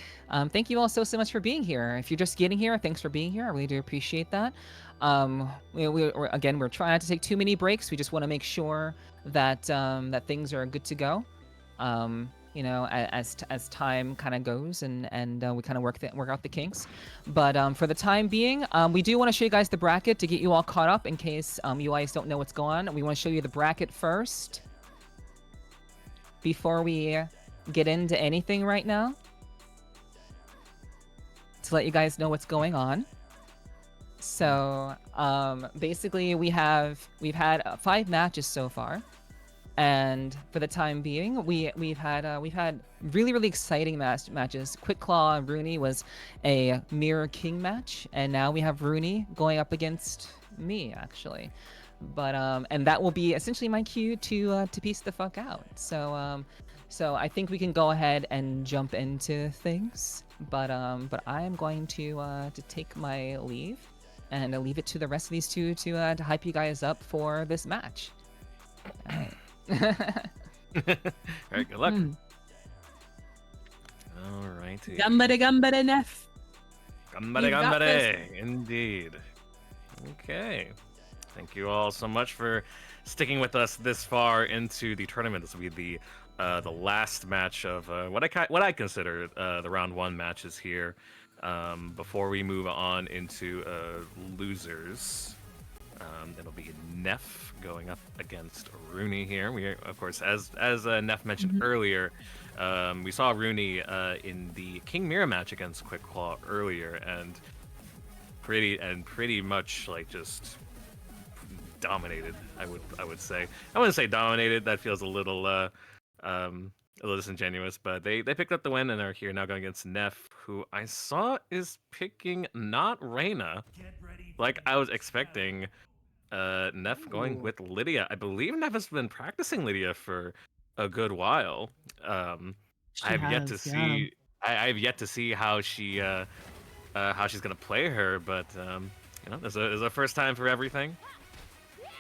Thank you all so much for being here. If you're just getting here, thanks for being here. I really do appreciate that. We're trying not to take too many breaks. We just want to make sure that that things are good to go. As time kind of goes and we kind of work out the kinks. But for the time being, we do want to show you guys the bracket to get you all caught up in case you guys don't know what's going on. We want to show you the bracket first before we get into anything right now to let you guys know what's going on. So basically, we've had 5 matches so far. And for the time being, we've had really exciting matches. Quick Claw and Rooney was a Mirror King match, and now we have Rooney going up against me actually. But and that will be essentially my cue to piece the fuck out. So I think we can go ahead and jump into things. But I am going to take my leave and leave it to the rest of these two to hype you guys up for this match. All right. All right, good luck. Mm. All righty. Gambare Nef. Gambare, You got this. gambare. Indeed. Okay. Thank you all so much for sticking with us this far into the tournament. This will be the last match of what I consider the round 1 matches here. Before we move on into losers. It'll be Neff going up against Rooney here. We, of course, as Neff mentioned earlier, we saw Rooney in the King Mirror match against Quick Claw earlier, and pretty much like just dominated. I would say. I wouldn't say dominated. That feels a little disingenuous, but they picked up the win and are here now going against Neff, who I saw is picking not Reyna, like I was expecting. Neff going with Lydia. I believe Neff has been practicing Lydia for I good while. I have yet to see. I have yet to see how she's gonna play her, but there's a first time for everything,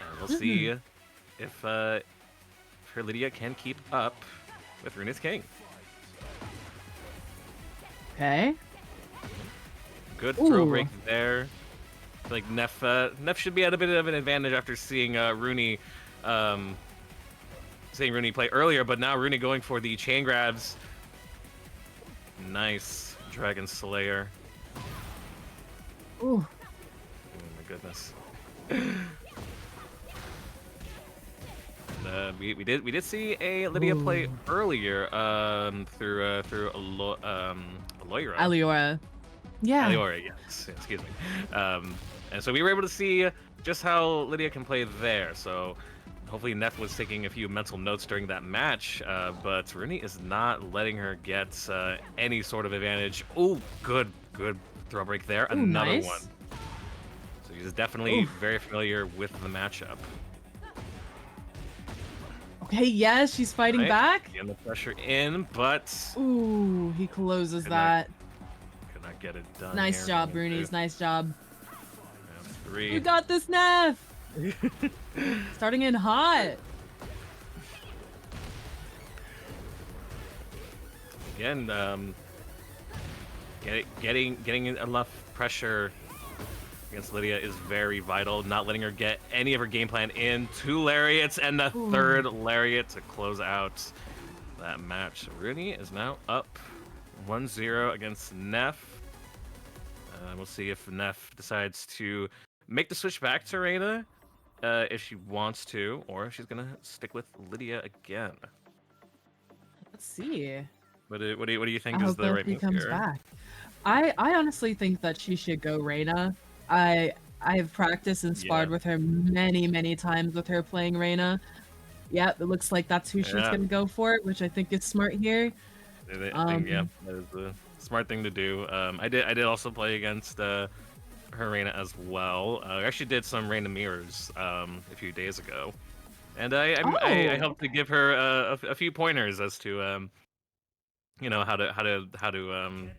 and we'll see if her Lydia can keep up with Runa's King. Okay. Good throw Ooh. break there. Like Neff should be at a bit of an advantage after seeing Rooney play earlier, but now Rooney going for the chain grabs. Nice Dragon Slayer. Ooh. Oh my goodness. We did see a Lydia play earlier through Aloyra. Aliora. Yeah. Aliora, yes. Excuse me. And so we were able to see just how Lydia can play there. So hopefully Neff was taking a few mental notes during that match, but Rooney is not letting her get any sort of advantage. Oh, good throw break there. Ooh, Another nice. one. So he's definitely very familiar with the matchup. Okay, yes, she's fighting Right. back. Getting the pressure in, but Ooh, he closes Could that. could not get it done. Nice here. job, 1, 2, Brunies. Nice job. and 3. You got this, Neff. Starting in hot. Again, getting enough pressure against Lydia is very vital. Not letting her get any of her game plan in. 2 lariats and the third lariat to close out that match. Rooney is now up 1-0 against Neff. We'll see if Neff decides to make the switch back to Reyna if she wants to, or if she's gonna stick with Lydia again. Let's see. What do you think I is hope the that right he move comes here? back. I honestly think that she should go Reyna. I have practiced and sparred Yeah. with her many times with her playing Reyna. Yep, it looks like that's who she's Yeah. gonna go for, which I think is smart here. I think, yeah, that is the smart thing to do. I did also play against her Reyna as well. I actually did some Reyna mirrors a few days ago, and I helped to give her a few pointers as to how to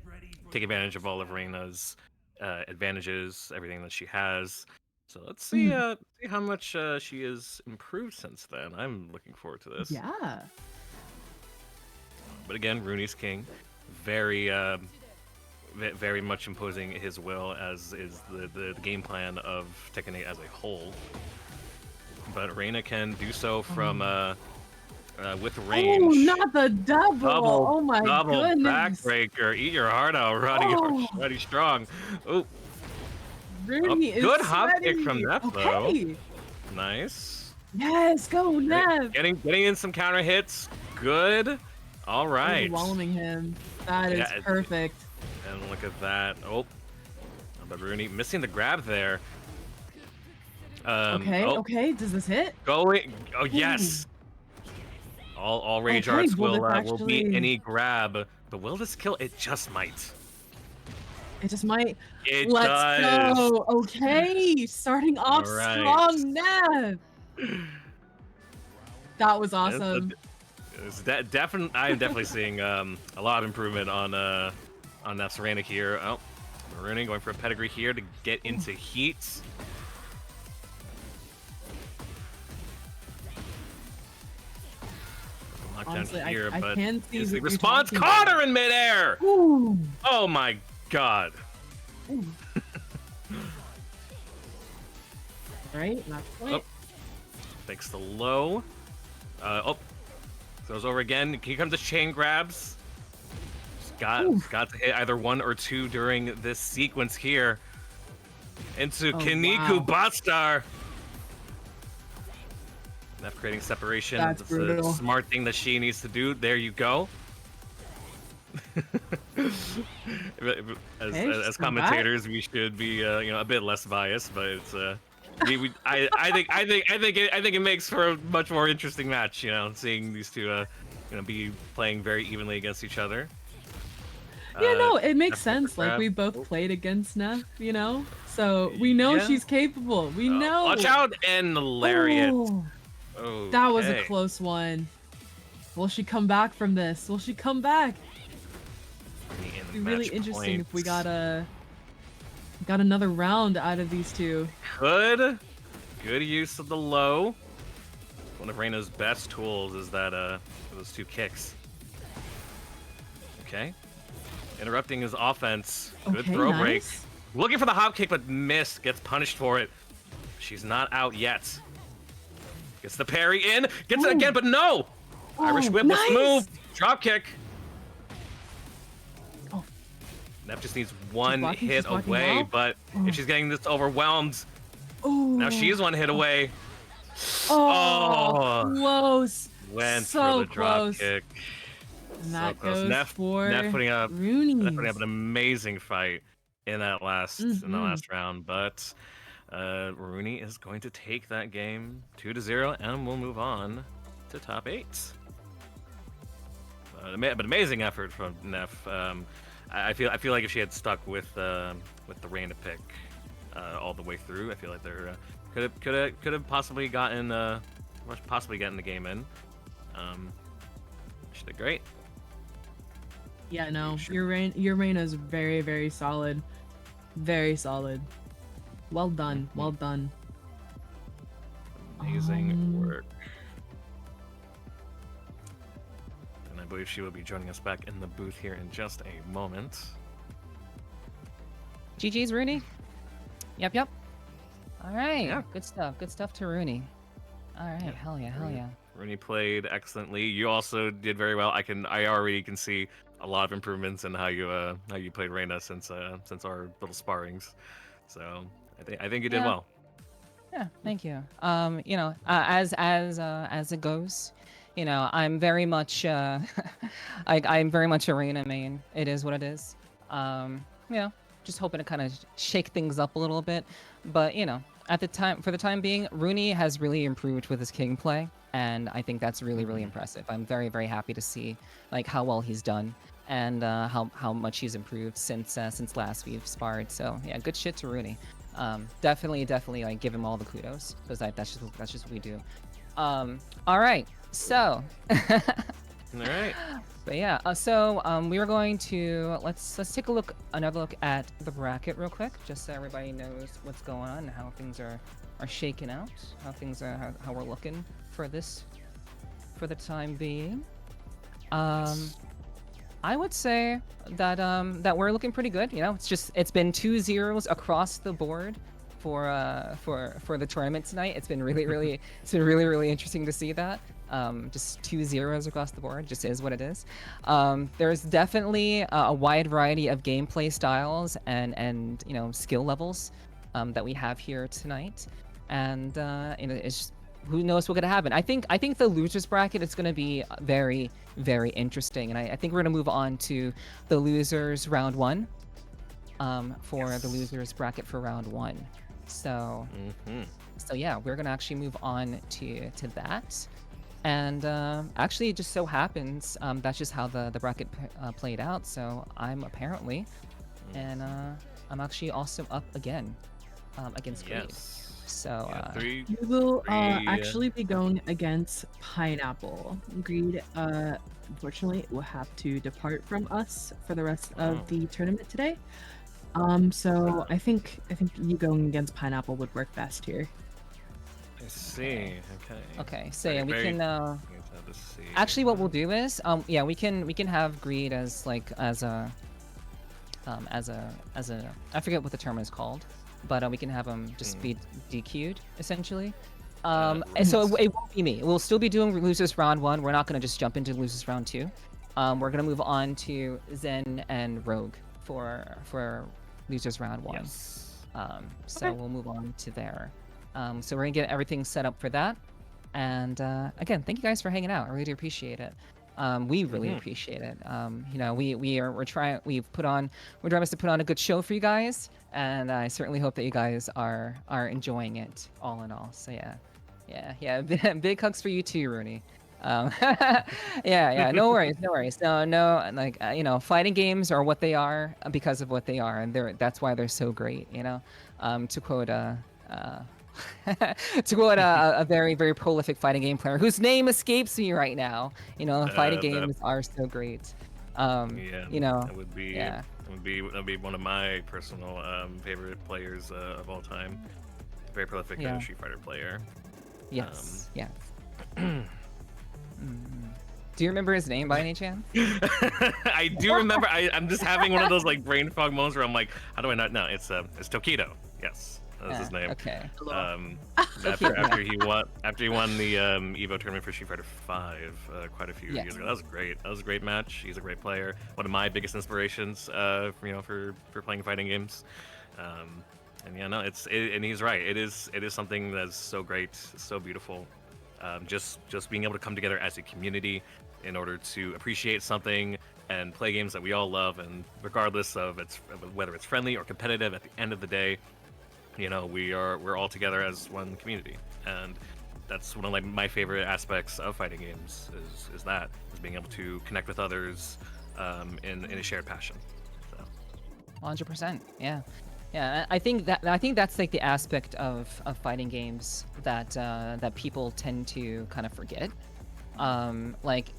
take advantage of all of Reyna's advantages, everything that she has. So let's Mm. see how much she has improved since then. I'm looking forward to this. Yeah. But again, Rooney's king, very very much imposing his will, as is the game plan of Tekken 8 as a whole. But Reina can do so from with Oh, range. not the double. Oh my Double goodness. backbreaker. Eat your heart out, Roddy. Oh. Roddy strong. Oh, Rooney is good hop kick sweaty. from Neff though. Okay. Nice. Yes, go Nev. Getting in some counter hits. Good. All right. Overwhelming him. That is Yeah, perfect. And look at that. Oh, but Rooney missing the grab there. Okay, oh, okay. Does this hit? Going. Oh yes. All rage Okay, arts will will this will beat actually- any grab. But will this kill? It just might. It just might. It Let's does. go. Okay, starting off All right. strong, Nev. That was Yes, awesome. I am definitely seeing a lot of improvement on that Serena here. Oh, Rooney going for a pedigree here to get into heat. Knockdown Honestly, here, I but can see is the what you're response talking caught about. her in midair? Ooh. Oh my god. Ooh. Right, not quite. Oh. Takes the low. Oh, goes over again. Here comes the chain grabs. Just got to hit either one or two during this sequence here. Into Oh, Kiniku wow. Botstar. Neff creating separation. That's a brutal. smart thing that she needs to do. There you go. Okay, as she's commentators, we should be a bit less biased, but it's I think it makes for a much more interesting match. Seeing these two be playing very evenly against each other. Yeah, no, it makes Neff sense. Like, grab. we both played against Neff, so we know Yeah. she's capable. We know. Watch out and the lariat. Oh, that was a Okay. close one. Will she come back from this? Will she come back? It'd be really Match interesting if we points. got another round out of these two. Good use of the low. One of Reina's best tools is that those two kicks. Okay. Interrupting his offense. Good Okay, throw nice. break. Looking for the hop kick, but missed. Gets punished for it. She's not out yet. Gets the parry in. Gets it Ooh. again, but no! Irish Oh, whip, nice. let's move. Drop kick. Oh. Neff just needs one blocking, hit she's blocking away, well. but Oh. if she's getting this overwhelmed, Ooh. now she's one hit away. Oh, close. Went So for the drop close. kick. And that close. goes Neff for putting up Rooney. an amazing fight in that last round, but Rooney is going to take that game 2-0, and we'll move on to top 8. But amazing effort from Neff. I feel like if she had stuck with the Reina pick all the way through, I feel like there could have possibly gotten the game in. She did great. Yeah, no, your Reina is very, very solid. Very solid. Well done. Well done. Amazing work. And I believe she will be joining us back in the booth here in just a moment. GG's Rooney. Yep. All right. Yeah. Good stuff. Good stuff to Rooney. All right. Hell yeah. Rooney played excellently. You also did very well. I already can see a lot of improvements in how you played Reina since our little sparrings. So I think you did Yeah. well. Yeah, thank you. As it goes, I'm very much I'm very much arena main. It is what it is. Just hoping to kind of shake things up a little bit. But for the time being, Rooney has really improved with his king play, and I think that's really, really impressive. I'm very, very happy to see how well he's done and how much he's improved since last we've sparred. So yeah, good shit to Rooney. Definitely give him all the kudos, because that's just what we do. All right, so All right. But yeah, we were going to let's take another look at the bracket real quick, just so everybody knows what's going on and how things are shaking out, how things are how we're looking for this for the time being. I would say that that we're looking pretty good. You know, it's been 2-0s across the board for the tournament tonight. It's been really interesting to see that. Just 2-0s across the board just is what it is. There's definitely a wide variety of gameplay styles and you know skill levels that we have here tonight, and you know it's just, who knows what's gonna happen. I think the losers bracket is gonna be very interesting, and I think we're gonna move on to the losers round one. For the losers bracket for round one. So so yeah, we're gonna actually move on to that. And actually, it just so happens that's just how the bracket played out. So I'm apparently, and I'm actually also up again against Greed. Yes. So Yeah, three. You will Three, actually be going against Pineapple. Greed, unfortunately, will have to depart from us for the rest of the tournament today. So I think you going against Pineapple would work best here. I see. Okay. okay, so Very, yeah, we very- can. Let's have to see. Actually, what we'll do is, yeah, we can have Greed as like as a I forget what the term is called, but we can have him just be DQ'd essentially. And so it won't be me. We'll still be doing losers round one. We're not gonna just jump into losers round two. We're gonna move on to Zen and Rogue for losers round one. Yes. So we'll move on to there. So we're gonna get everything set up for that. And again, thank you guys for hanging out. I really do appreciate it. We really appreciate it. You know, we're trying to put on a good show for you guys, and I certainly hope that you guys are enjoying it all in all. So yeah. Big hugs for you too, Rooney. Yeah. No worries. No. Like you know, fighting games are what they are because of what they are, and that's why they're so great. You know, to quote to quote a very prolific fighting game player whose name escapes me right now. You know, fighting games are so great. Yeah. You know, That would be. yeah. That'd be one of my personal favorite players of all time. Very prolific Yeah. Street Fighter player. Yes. Do you remember his name by any chance? I do remember. I'm just having one of those like brain fog moments where I'm like, how do I not know? It's Tokido. Yes, that's his name. Okay. After he won the Evo tournament for Street Fighter 5 quite a few Yes. years ago. That was great. That was a great match. He's a great player. One of my biggest inspirations, for playing fighting games. And yeah, no, and he's right. It is something that's so great, so beautiful. Just being able to come together as a community in order to appreciate something and play games that we all love, and regardless of whether it's friendly or competitive, at the end of the day, you know, we're all together as one community, and that's one of my favorite aspects of fighting games is being able to connect with others in a shared passion. So. 100%. Yeah, I think that's like the aspect of fighting games that people tend to kind of forget. Like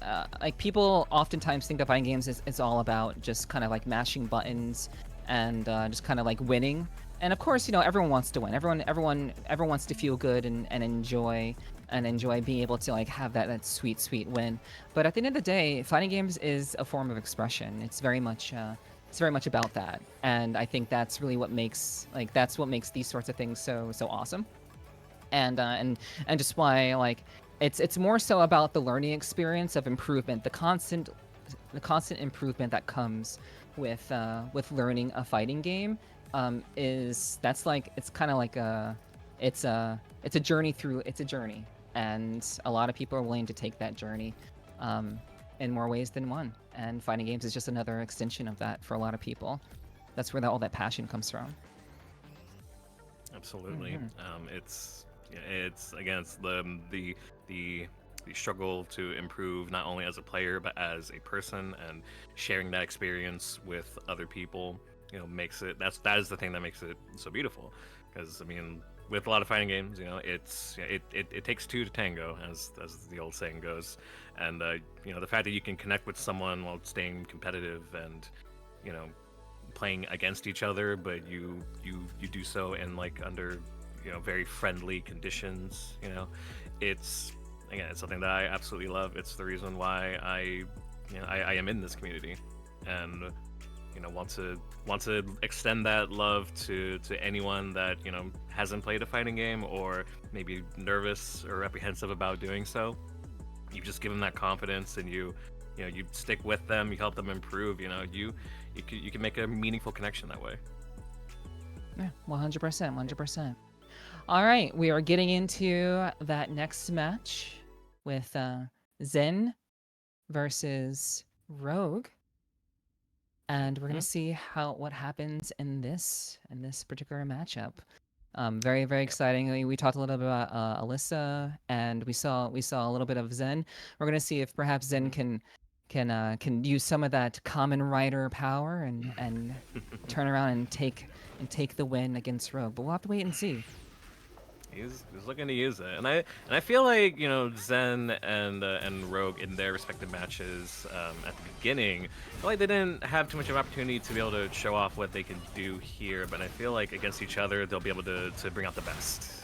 people oftentimes think that fighting games is all about just kind of like mashing buttons and just kind of like winning. And of course, you know, everyone wants to win. Everyone wants to feel good and enjoy being able to like have that sweet win. But at the end of the day, fighting games is a form of expression. It's very much about that, and I think that's really what makes these sorts of things so awesome, and just why like it's more so about the learning experience of improvement, the constant improvement that comes with learning a fighting game. It's a journey, and a lot of people are willing to take that journey in more ways than one. And fighting games is just another extension of that for a lot of people. That's where all that passion comes from. Absolutely. It's again, it's the struggle to improve not only as a player but as a person, and sharing that experience with other people. You know, that is the thing that makes it so beautiful. Because I mean, with a lot of fighting games, it takes two to tango, as the old saying goes, and the fact that you can connect with someone while staying competitive and you know playing against each other, but you do so in like under very friendly conditions. It's it's something that I absolutely love. It's the reason why I am in this community, and want to extend that love to anyone that hasn't played a fighting game or maybe nervous or apprehensive about doing so. You just give them that confidence, and you stick with them, you help them improve. You can make a meaningful connection that way. Yeah, 100%, 100%. All right, we are getting into that next match with Zen versus Rogue, and we're gonna see what happens in this particular matchup. Very very exciting. We talked a little bit about Alyssa, and we saw a little bit of Zen. We're gonna see if perhaps Zen can use some of that common rider power and turn around and take the win against Rogue. But we'll have to wait and see. He's looking to use it, and I feel like Zen and Rogue in their respective matches at the beginning, I feel like they didn't have too much of an opportunity to be able to show off what they can do here. But I feel like against each other, they'll be able to bring out the best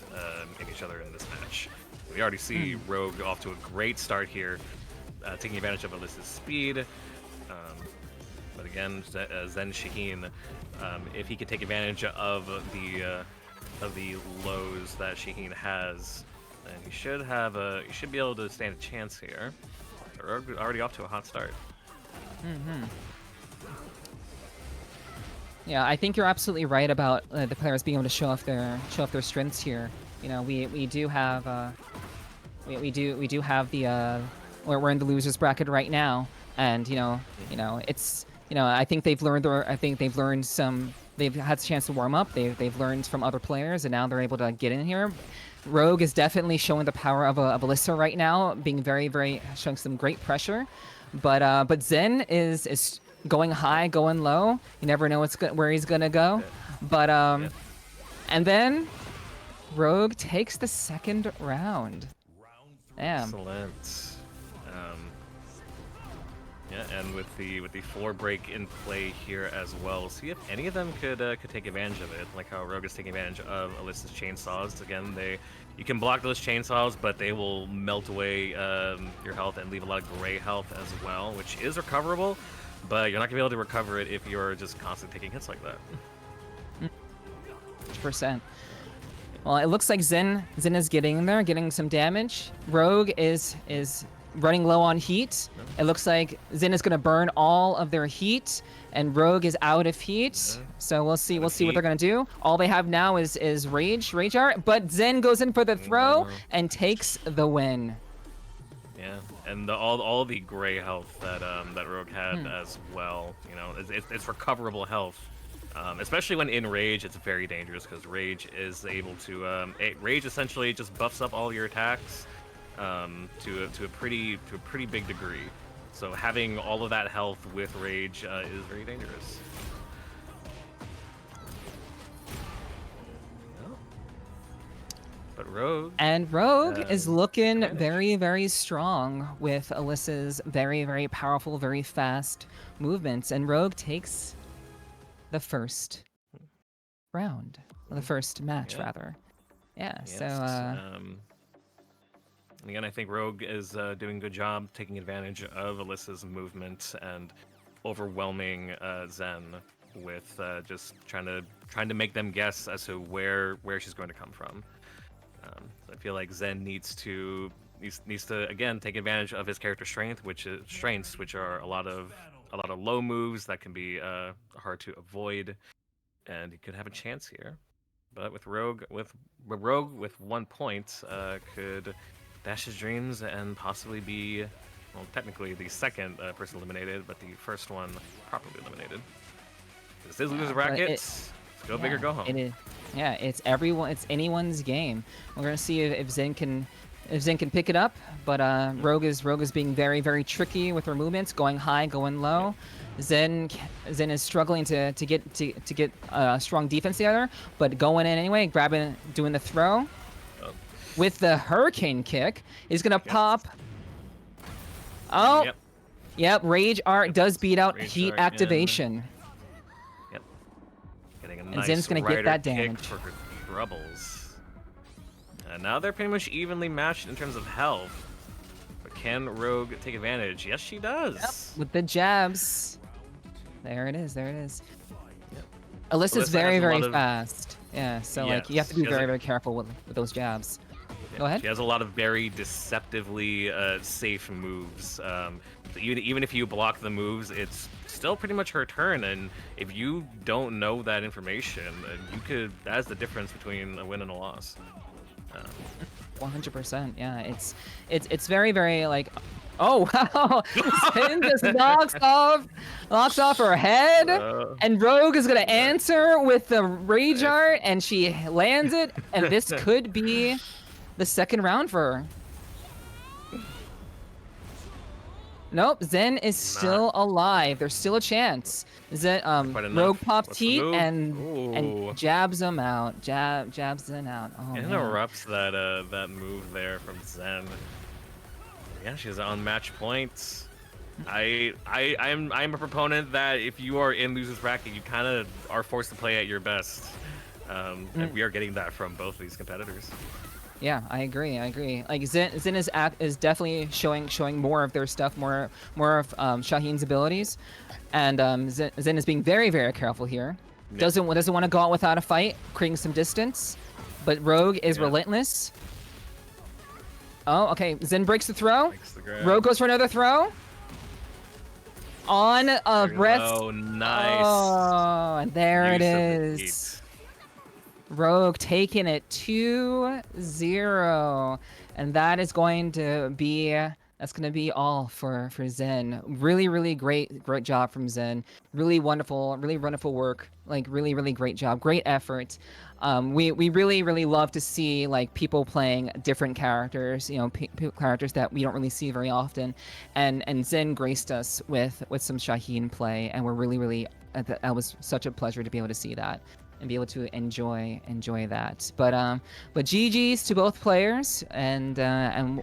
in each other in this match. We already see Rogue off to a great start here, taking advantage of Alyssa's speed. But again, Zen Shaheen, if he could take advantage of the lows that Shaheen has, then he should be able to stand a chance here. Rogue already off to a hot start. Yeah, I think you're absolutely right about the players being able to show off their strengths here. We do have we do have the we're in the losers bracket right now, and it's I think they've learned some. They've had a chance to warm up. They've learned from other players, and now they're able to get in here. Rogue is definitely showing the power of Alyssa right now, being very showing some great pressure. But Zen is going high, going low. You never know where he's gonna go. But and then Rogue takes the second round. Damn. Excellent. Yeah, and with the floor break in play here as well, see if any of them could take advantage of it, like how Rogue is taking advantage of Alyssa's chainsaws. Again, you can block those chainsaws, but they will melt away your health and leave a lot of gray health as well, which is recoverable, but you're not gonna be able to recover it if you're just constantly taking hits like that. 100%. Well, it looks like Zen is getting in there, getting some damage. Rogue is running low on heat. It looks like Zen is going to burn all of their heat, and Rogue is out of heat. So we'll see what they're going to do. All they have now is rage art, but Zen goes in for the throw and takes the win. Yeah, and all the gray health that Rogue had as well. It's recoverable health. Especially when in rage, it's very dangerous because rage is able to rage essentially just buffs up all your attacks to a pretty big degree. So having all of that health with rage is very dangerous. But Rogue is looking very strong with Alyssa's very powerful, very fast movements, and Rogue takes the first round, the first match rather. Yeah. Yes. So. And again, I think Rogue is doing a good job taking advantage of Alyssa's movement and overwhelming Zen with just trying to make them guess as to where she's going to come from. I feel like Zen needs to again take advantage of his character strengths, which are a lot of low moves that can be hard to avoid, and he could have a chance here. But with Rogue with 1 point, could dash his dreams and possibly be, well, technically the second person eliminated, but the first one properly eliminated. This is loser bracket. Let's go big or go home. It's anyone's game. We're gonna see if Zen can if Zen can pick it up, but Rogue is being very, very tricky with her movements, going high, going low. Zen is struggling to get strong defense together, but going in anyway, grabbing, doing the throw with the hurricane kick is gonna pop. Oh, yep. Rage Art does beat out Rage Heat Art, activation. Yep. Getting a And nice Zen's gonna get rider that kick damage. for her troubles. And now they're pretty much evenly matched in terms of health. But can Rogue take advantage? Yes, she does. Yep. With the jabs. There it is. Yep. Alyssa's Alyssa very, has a very lot of- fast. Yeah, so like you have to Yes, be she has very, a- very careful with those jabs. Go ahead. She has a lot of very deceptively safe moves. So even if you block the moves, it's still pretty much her turn. And if you don't know that information, that's the difference between a win and a loss. 100%. Yeah, it's very, very like, oh wow, Sin just knocks off her head, and Rogue is gonna answer with the Rage Art, and she lands it, and this could be the second round for her. Nope, Zen is still alive. There's still a chance. Zen, Quite enough. Rogue popped What's the Heat move? and Ooh. jabs him out. Jabs Zen out. Oh man. Interrupts that move there from Zen. Yeah, she's on match points. I'm a proponent that if you are in losers bracket, you kind of are forced to play at your best, and we are getting that from both of these competitors. Yeah, I agree. Like Zen is definitely showing more of their stuff, more of Shaheen's abilities, and Zen is being very, very careful here. Yeah. Doesn't want to go out without a fight, creating some distance, but Rogue is relentless. Oh, okay. Zen breaks the throw. Rogue goes for another throw. On a rest. Oh, nice. Oh, and there it Use of the is. Rogue taking it 2-0, and that is going to be all for Zen. Really great job from Zen. Really wonderful work. Like really great job. Great effort. We really love to see like people playing different characters. You know, characters that we don't really see very often, and Zen graced us with some Shaheen play, and we're really that was such a pleasure to be able to see that and be able to enjoy that. But GG's to both players, and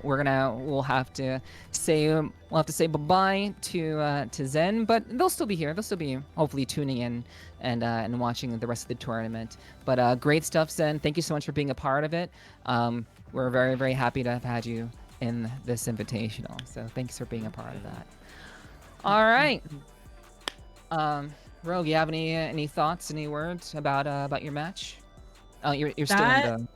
we'll have to say bye-bye to Zen, but they'll still be here. They'll still be hopefully tuning in and watching the rest of the tournament. But great stuff, Zen. Thank you so much for being a part of it. We're very happy to have had you in this invitational. So thanks for being a part of that. All right. Rogue, you have any thoughts, any words about your match? Oh, you're still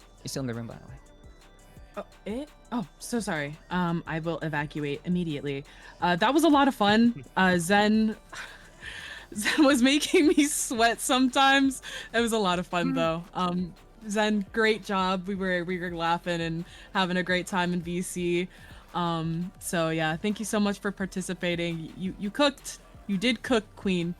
in the room, by the way. Oh, so sorry. I will evacuate immediately. That was a lot of fun. Zen was making me sweat sometimes. It was a lot of fun though. Zen, great job. We were laughing and having a great time in VC. So yeah, thank you so much for participating. You cooked. You did cook, Queen.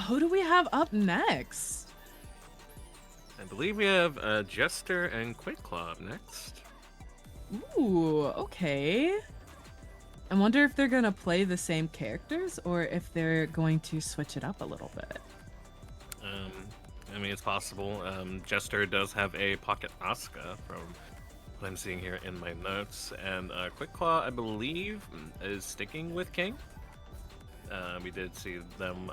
Who do we have up next? I believe we have Jester and Quickclaw up next. Ooh, okay. I wonder if they're gonna play the same characters or if they're going to switch it up a little bit. I mean, it's possible. Jester does have a Pocket Asuka from what I'm seeing here in my notes, and Quickclaw, I believe, is sticking with King. We did see them,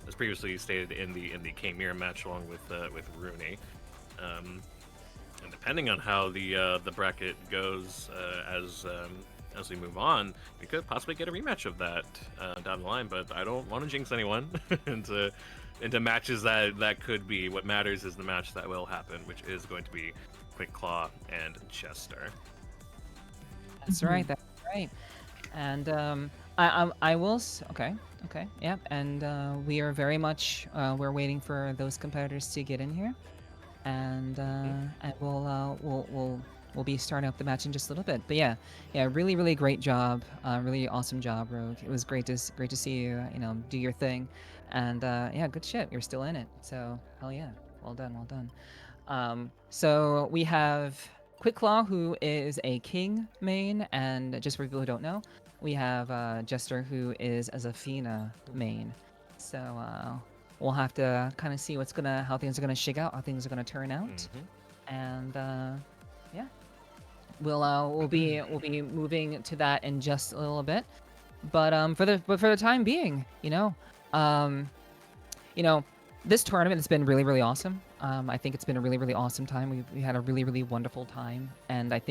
as previously stated, in the K-Mirror match along with Rooney. And depending on how the bracket goes as we move on, we could possibly get a rematch of that down the line. But I don't want to jinx anyone into matches that could be. What matters is the match that will happen, which is going to be Quickclaw and Chester. That's right. That's right. And I will. Okay. Yeah. And we are very much we're waiting for those competitors to get in here, and we'll be starting up the match in just a little bit. But yeah, really great job. Really awesome job, Rogue. It was great to see you, do your thing. And yeah, good shit. You're still in it. So hell yeah. Well done. Well done. So we have Quick Claw, who is a king main, and just for people who don't know, we have Jester, who is as a Fina main. So we'll have to kind of see how things are gonna shake out, how things are gonna turn out, and yeah, we'll be moving to that in just a little bit. But for the time being, um, you know, this tournament has been really, really awesome. I think it's been a really, really awesome time. We had a really, really wonderful time, and I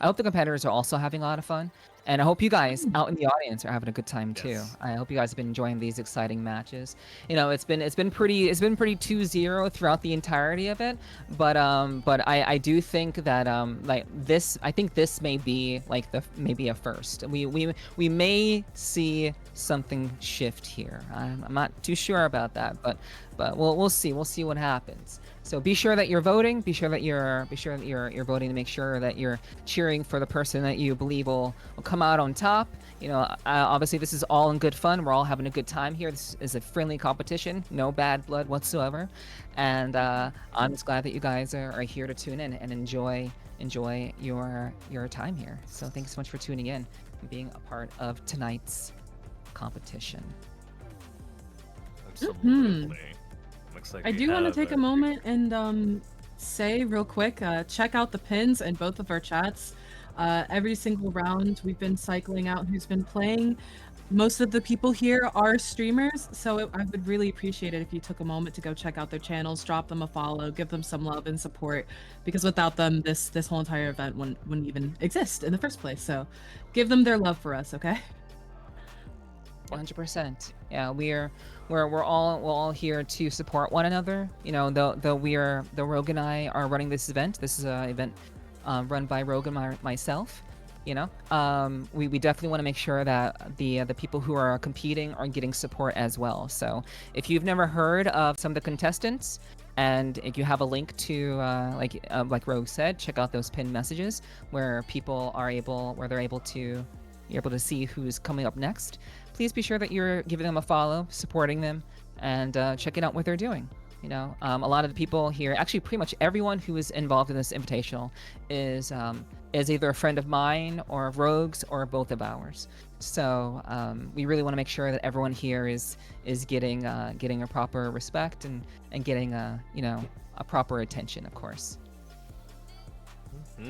hope the competitors are also having a lot of fun, and I hope you guys out in the audience are having a good time too. Yes. I hope you guys have been enjoying these exciting matches. It's been pretty 2-0 throughout the entirety of it, but I do think that like this, I think this may be like maybe a first. We may see something shift here. I'm not too sure about that, but we'll see. We'll see what happens. So be sure that you're voting. Be sure that you're voting to make sure that you're cheering for the person that you believe will come out on top. Obviously this is all in good fun. We're all having a good time here. This is a friendly competition, no bad blood whatsoever. And I'm just glad that you guys are here to tune in and enjoy your time here. So thanks so much for tuning in and being a part of tonight's competition. Absolutely. Looks like I we do want to have, take a moment and say real quick, check out the pins in both of our chats. Every single round we've been cycling out who's been playing. Most of the people here are streamers, so I would really appreciate it if you took a moment to go check out their channels, drop them a follow, give them some love and support, because without them, this whole entire event wouldn't even exist in the first place. So give them their love for us, okay? 100%. Yeah, we're all here to support one another. Though Rogue and I are running this event. This is an event run by Rogue and myself. We definitely want to make sure that the people who are competing are getting support as well. So if you've never heard of some of the contestants, and if you have a link to like Rogue said, check out those pinned messages where they're able to see who's coming up next. Please be sure that you're giving them a follow, supporting them, and checking out what they're doing. A lot of the people here, actually pretty much everyone who is involved in this invitational is either a friend of mine or of Rogue's or both of ours. So we really want to make sure that everyone here is getting a proper respect and getting a proper attention, of course. All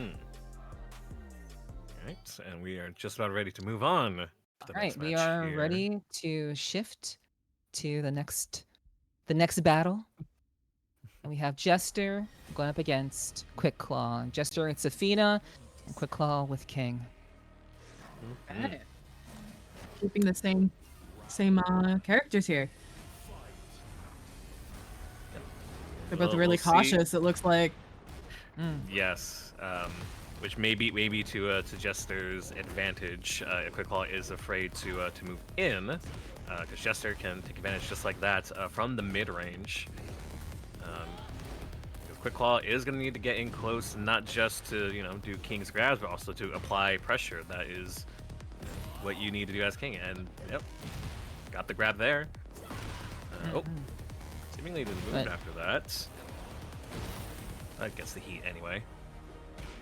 right, and we are just about ready to move on to the All next right, we match are here. ready to shift to the next battle. And we have Jester going up against Quick Claw. Jester against Athena, and Quick Claw with King. Okay. Keeping the same characters here. They're both Well, really we'll see. cautious, it looks like. Yes, which may be to Jester's advantage. Quick Claw is afraid to move in, because Jester can take advantage just like that from the mid range. Quick Claw is going to need to get in close, not just to do King's grabs, but also to apply pressure. That is what you need to do as King. And yep, got the grab there. Oh, seemingly didn't move after that. I guess the heat anyway.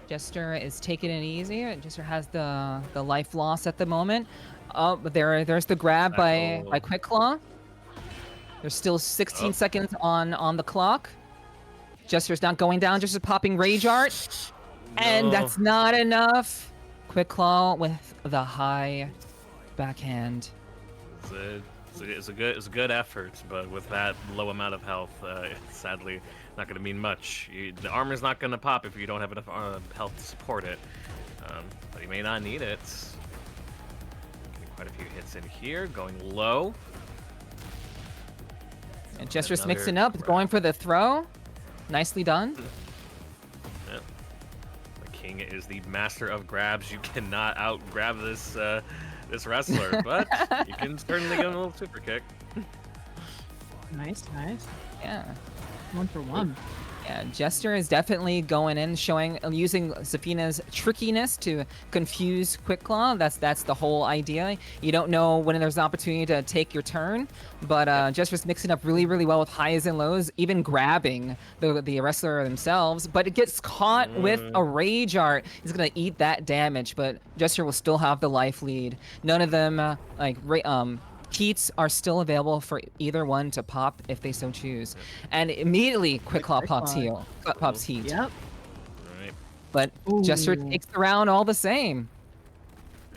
Jester is taking it easy. Jester has the life loss at the moment. Oh, but there's the grab by Quick Claw. There's still 16 seconds on the clock. Jester's not going down, just popping Rage Art. No. And that's not enough. Quick Claw with the high backhand. It's a good effort, but with that low amount of health, it's sadly not going to mean much. The armor's not going to pop if you don't have enough health to support it. But you may not need it. Getting quite a few hits in here, going low. And Jester's mixing up, going for the throw. Nicely done. Yeah. The King is the master of grabs. You cannot out-grab this this wrestler, but you can certainly give him a little super kick. Nice. Yeah. 1 for 1. Yeah, Jester is definitely going in, using Zafina's trickiness to confuse Quick Claw. That's the whole idea. You don't know when there's an opportunity to take your turn, but Jester's mixing up really, really well with highs and lows, even grabbing the wrestler themselves. But it gets caught with a Rage Art. He's gonna eat that damage, but Jester will still have the life lead. None of them Heats are still available for either one to pop if they so choose. And immediately Quick Claw pops heat. Yep. Right. But Jester Ooh. takes the round all the same.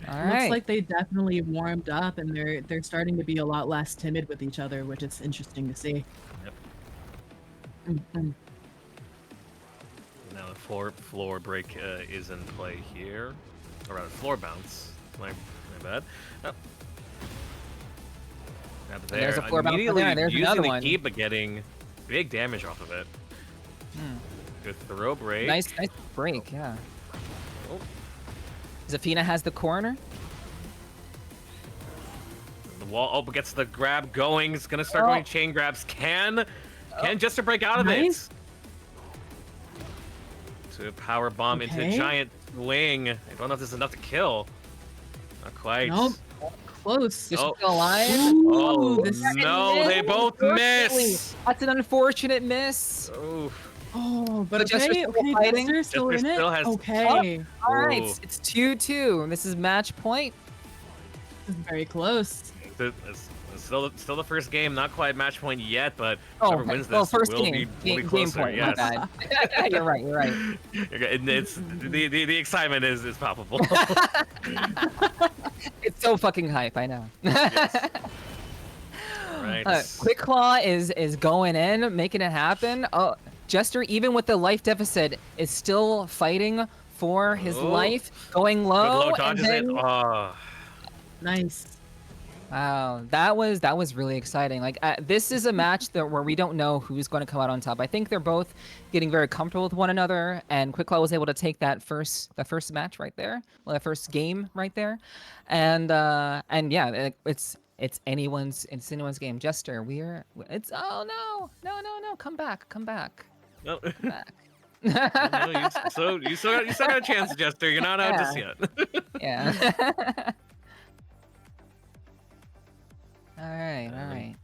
All Looks right. like they definitely warmed up, and they're starting to be a lot less timid with each other, which is interesting to see. Yep. Mm. Now the floor break is in play here, or rather floor bounce. My bad. Oh. There's a floor bounce Immediately there. There's using another the one. key, but getting big damage off of it. Good throw break. Nice break, yeah. Oh. Zafina has the corner. The wall gets the grab going. It's gonna start going chain grabs. Can Jester break out of Nice. it? To power bomb into Okay. giant swing. I don't know if this is enough to kill. Not quite. Nope. Close. Just Oh. still alive. Oh Ooh, the no, miss, they both unfortunately. miss. That's an unfortunate miss. Oof. Oh, but But Jester's okay, still okay, fighting. Jester's still Jester in still it. has- Okay, All right, Ooh. it's 2-2. This is match point. this is very close. It's still the first game, not quite match point yet, but Oh, whoever wins this well, first will game. be Game closer. point. Yes. My bad. You're right. It's the excitement is palpable. It's so fucking hype. I know. Right. Quick Claw is going in, making it happen. Oh, Jester, even with the life deficit, is still fighting for his Oh. life, going Good low, low and dodges then it. Oh. Nice. wow, that was really exciting. Like this is a match where we don't know who's going to come out on top. I think they're both getting very comfortable with one another, and Quick Claw was able to take that first match right there, well, the first game right there, and yeah, it's anyone's game. Jester, it's oh no, come back. No. Back. No, you still got a chance, Jester. You're not out just yet. Yeah. All right.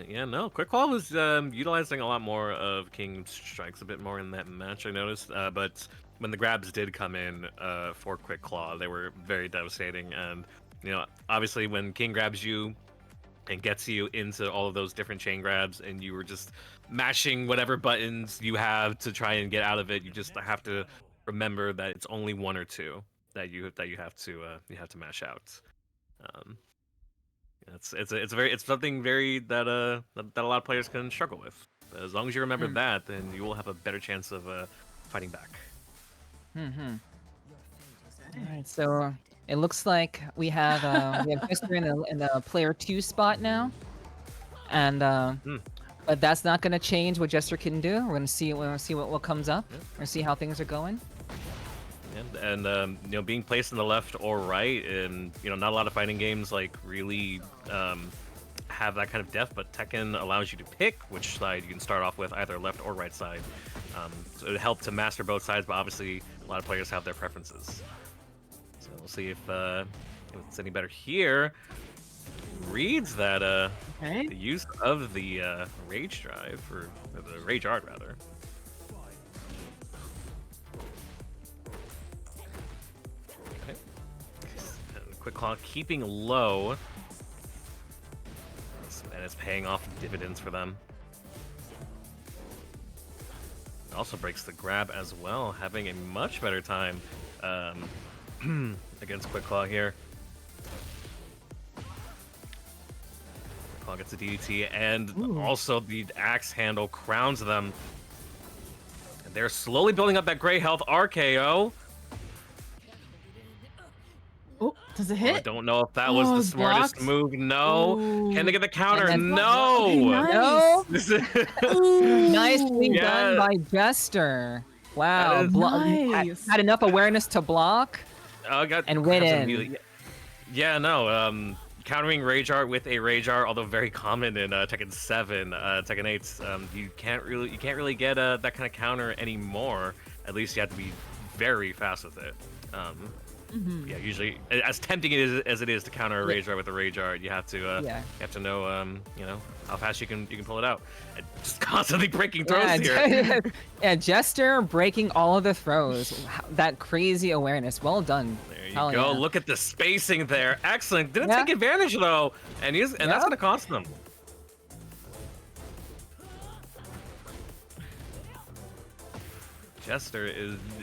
Yeah, no. Quick Claw was utilizing a lot more of King's strikes, a bit more in that match, I noticed. But when the grabs did come in for Quick Claw, they were very devastating. And, obviously when King grabs you and gets you into all of those different chain grabs, and you were just mashing whatever buttons you have to try and get out of it, you just have to remember that it's only one or two that you have to mash out. It's something very that a lot of players can struggle with. As long as you remember that, then you will have a better chance of fighting back. All right, so it looks like we have Jester in the player 2 spot now, and but that's not going to change what Jester can do. We're going to see what comes up. We're going to see how things are going. And being placed in the left or right, and not a lot of fighting games like really have that kind of depth, but Tekken allows you to pick which side you can start off with, either left or right side. So it helped to master both sides, but obviously a lot of players have their preferences. So we'll see if it's any better here. Reads that the use of the rage drive, or the rage art rather. Quick Claw keeping low, and it's paying off dividends for them. It also breaks the grab as well, having a much better time against Quick Claw here. Quick Claw gets a DDT, and also the axe handle crowns them. And they're slowly building up that gray health. RKO. Oh, does it I hit? don't know if that was the smartest blocked. move. No. Ooh. Can they get the counter? And then- No. Okay, No. Ooh. Nicely Yeah. done by Jester. Wow, That is- had enough awareness to block. Oh, got And win grabs in. immediately. Yeah, no. countering Rage Art with a Rage Art, although very common in Tekken 7, Tekken 8, you can't really get that kind of counter anymore. At least you have to be very fast with it. Yeah, usually as tempting as it is to counter a Rage Art with a Rage Art, you have to know you know, how fast you can pull it out. And just constantly breaking throws here. Yeah, Jester breaking all of the throws. That crazy awareness. Well done. There you Hell go. yeah. Look at the spacing there. Excellent. Didn't Yeah. take advantage though, and that's gonna cost them.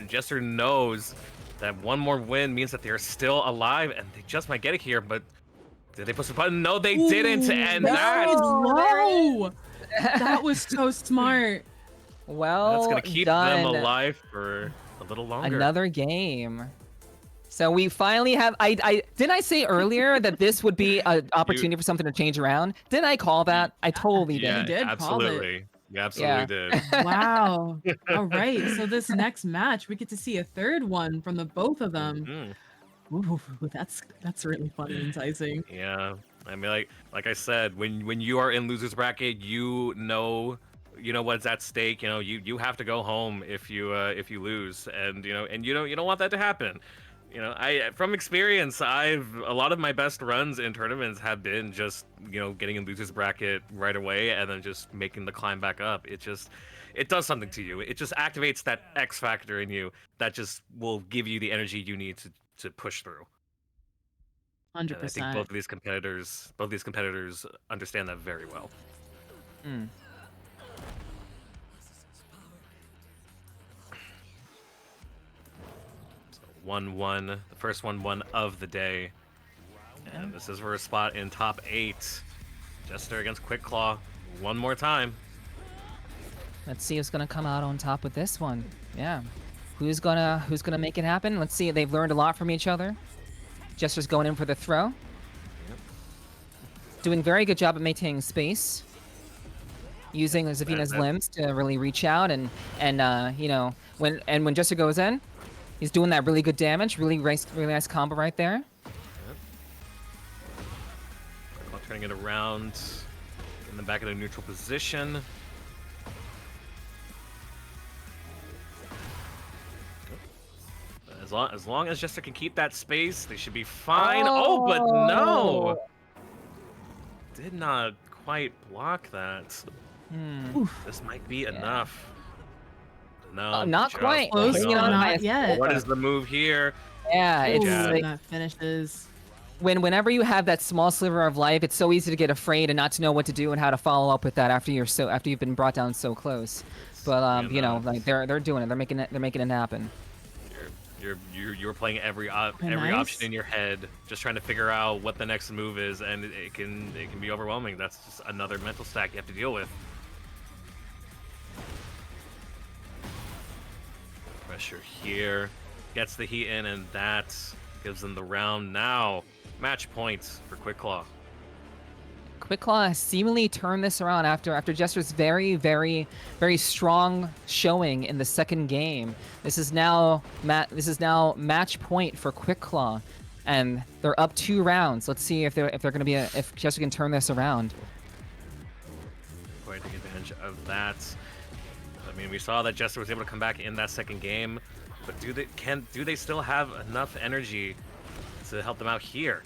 Jester knows that one more win means that they're still alive, and they just might get it here. But did they push the button? No, they didn't. And that that was low. That was so smart. Well that's gonna keep done. them alive for a little longer. Another game. So we finally have. Didn't I say earlier that this would be an opportunity for something to change around? Didn't I call that? I totally Yeah, did. did call it. absolutely. You absolutely did. Wow. All right. So this next match, we get to see a third one from the both of them. Mhm. Ooh, that's really fun and enticing. Yeah, I mean, like I said, when you are in losers bracket, you know what's at stake. You know, you have to go home if you lose, and you don't want that to happen. You know, from experience, a lot of my best runs in tournaments have been just getting in losers bracket right away and then just making the climb back up. It does something to you. It just activates that X factor in you that just will give you the energy you need to push through. And I think 100%. both these competitors understand that very well. Mm. So 1-1, the first 1-1 of the day. And this is for a spot in top 8. Jester against Quick Claw. One more time. Let's see who's gonna come out on top with this one. Yeah. Who's gonna make it happen? Let's see. They've learned a lot from each other. Jester's going in for the throw. Doing very good job at maintaining space. Using Zavina's limbs to really reach out and when Jester goes in, he's doing that really good damage. Really nice combo right there. While turning it around in the back of the neutral position. As long as Jester can keep that space, they should be fine. Oh, but no! Did not quite block that. This might be enough. No, not just quite. Close, Hanging but on by not a yet. What is the move here? Yeah, it's Ooh, like, that finishes. whenever you have that small sliver of life, it's so easy to get afraid and not to know what to do and how to follow up with that after you've been brought down so close. But like they're doing it. They're making it happen. You're playing every nice. option in your head, just trying to figure out what the next move is, and it can be overwhelming. That's just another mental stack you have to deal with. Pressure here, gets the heat in, and that gives them the round. Now, match points for Quick Claw. Quick Claw has seemingly turned this around after Jester's very, very, very strong showing in the second game. This is now match point for Quick Claw, and they're up 2 rounds. Let's see if they're gonna be if Jester can turn this around. Going to take advantage of that. I mean, we saw that Jester was able to come back in that second game, but do they still have enough energy to help them out here?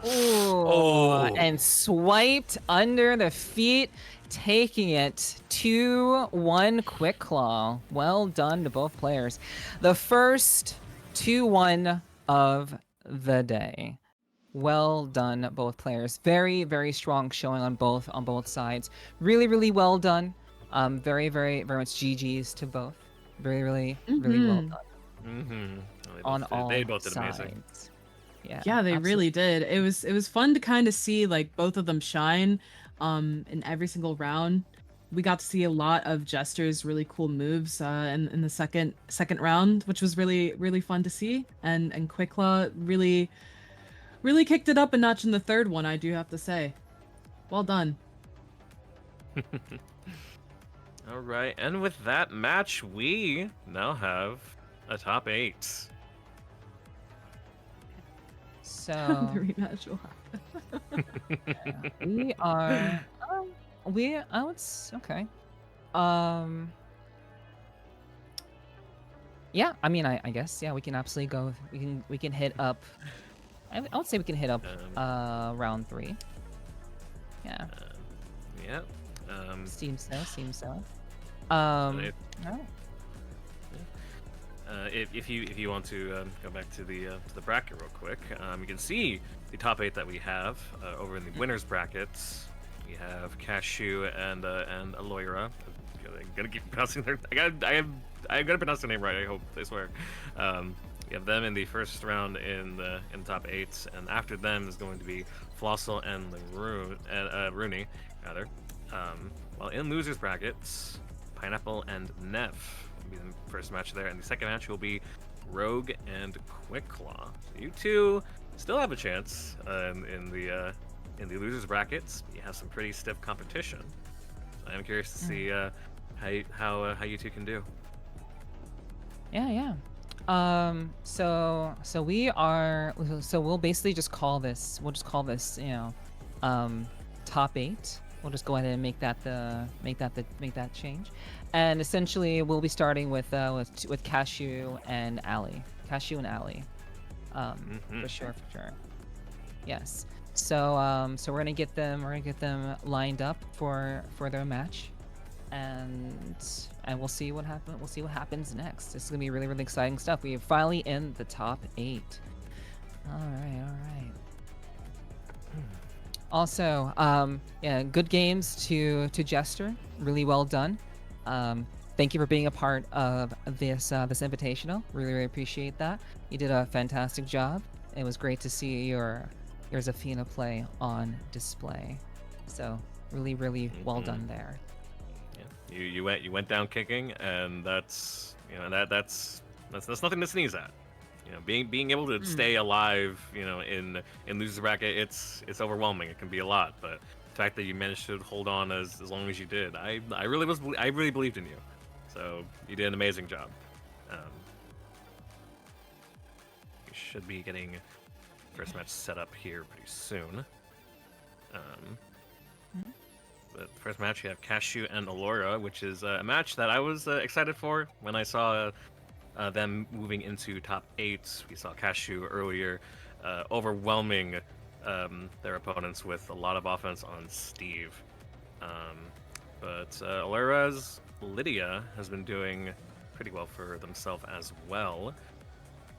Ooh, and swiped under the feet, taking it 2-1 Quick Claw. Well done to both players. The first 2-1 of the day. Well done, both players. Very, very strong showing on both sides. Really, really well done. Very, very, very much GGs to both. Really, really, really well done. On all they both did sides. amazing. Yeah, Yeah, they absolutely. really did. It was fun to kind of see like both of them shine in every single round. We got to see a lot of Jester's really cool moves in the second round, which was really fun to see. And Quick Claw really kicked it up a notch in the third one, I do have to say. Well done. All right, and with that match, we now have a top 8. So The rematch will happen. we are. Okay. Um. Yeah. I mean, I guess. Yeah. We can absolutely go. We can hit up. I would say we can hit up. Round 3. Yeah. Yeah. Seems so. Seems so. And All if, right. if you want to go back to the bracket real quick, you can see the top 8 that we have over in the winners brackets. We have Cashew and Aloyra. I'm gonna keep pronouncing their. I'm gonna pronounce their name right. I hope. I swear. We have them in the first round in the top 8, and after them is going to be Flossel and Rooney, rather. While in losers brackets, Pineapple and Neff will be the first match there, and the second match will be Rogue and Quickclaw. So you two still have a chance in the losers brackets. You have some pretty stiff competition. So I'm curious to see how you two can do. Yeah. Yeah. So we are. So we'll basically just call this. We'll just call this. Top 8. We'll just go ahead and make that change, and essentially we'll be starting with Cashew and Allie. For sure. Yes. So we're gonna get them lined up for their match, and we'll see what happens. We'll see what happens next. This is gonna be really, really exciting stuff. We are finally in the top 8. All right. Also, yeah, good games to Jester. Really well done. Thank you for being a part of this invitational. Really, really appreciate that. You did a fantastic job. It was great to see your Zafina play on display. So really, really well done there. Yeah. You went down kicking, and that's that's nothing to sneeze at. Being able to stay alive, in losers bracket, it's overwhelming. It can be a lot, but the fact that you managed to hold on as long as you did, I really believed in you. So you did an amazing job. You should be getting first match set up here pretty soon. The first match you have Cashew and Alora, which is a match that I was excited for when I saw them moving into top 8. We saw Cashew earlier, overwhelming their opponents with a lot of offense on Steve. But Alora's Lydia has been doing pretty well for themselves as well.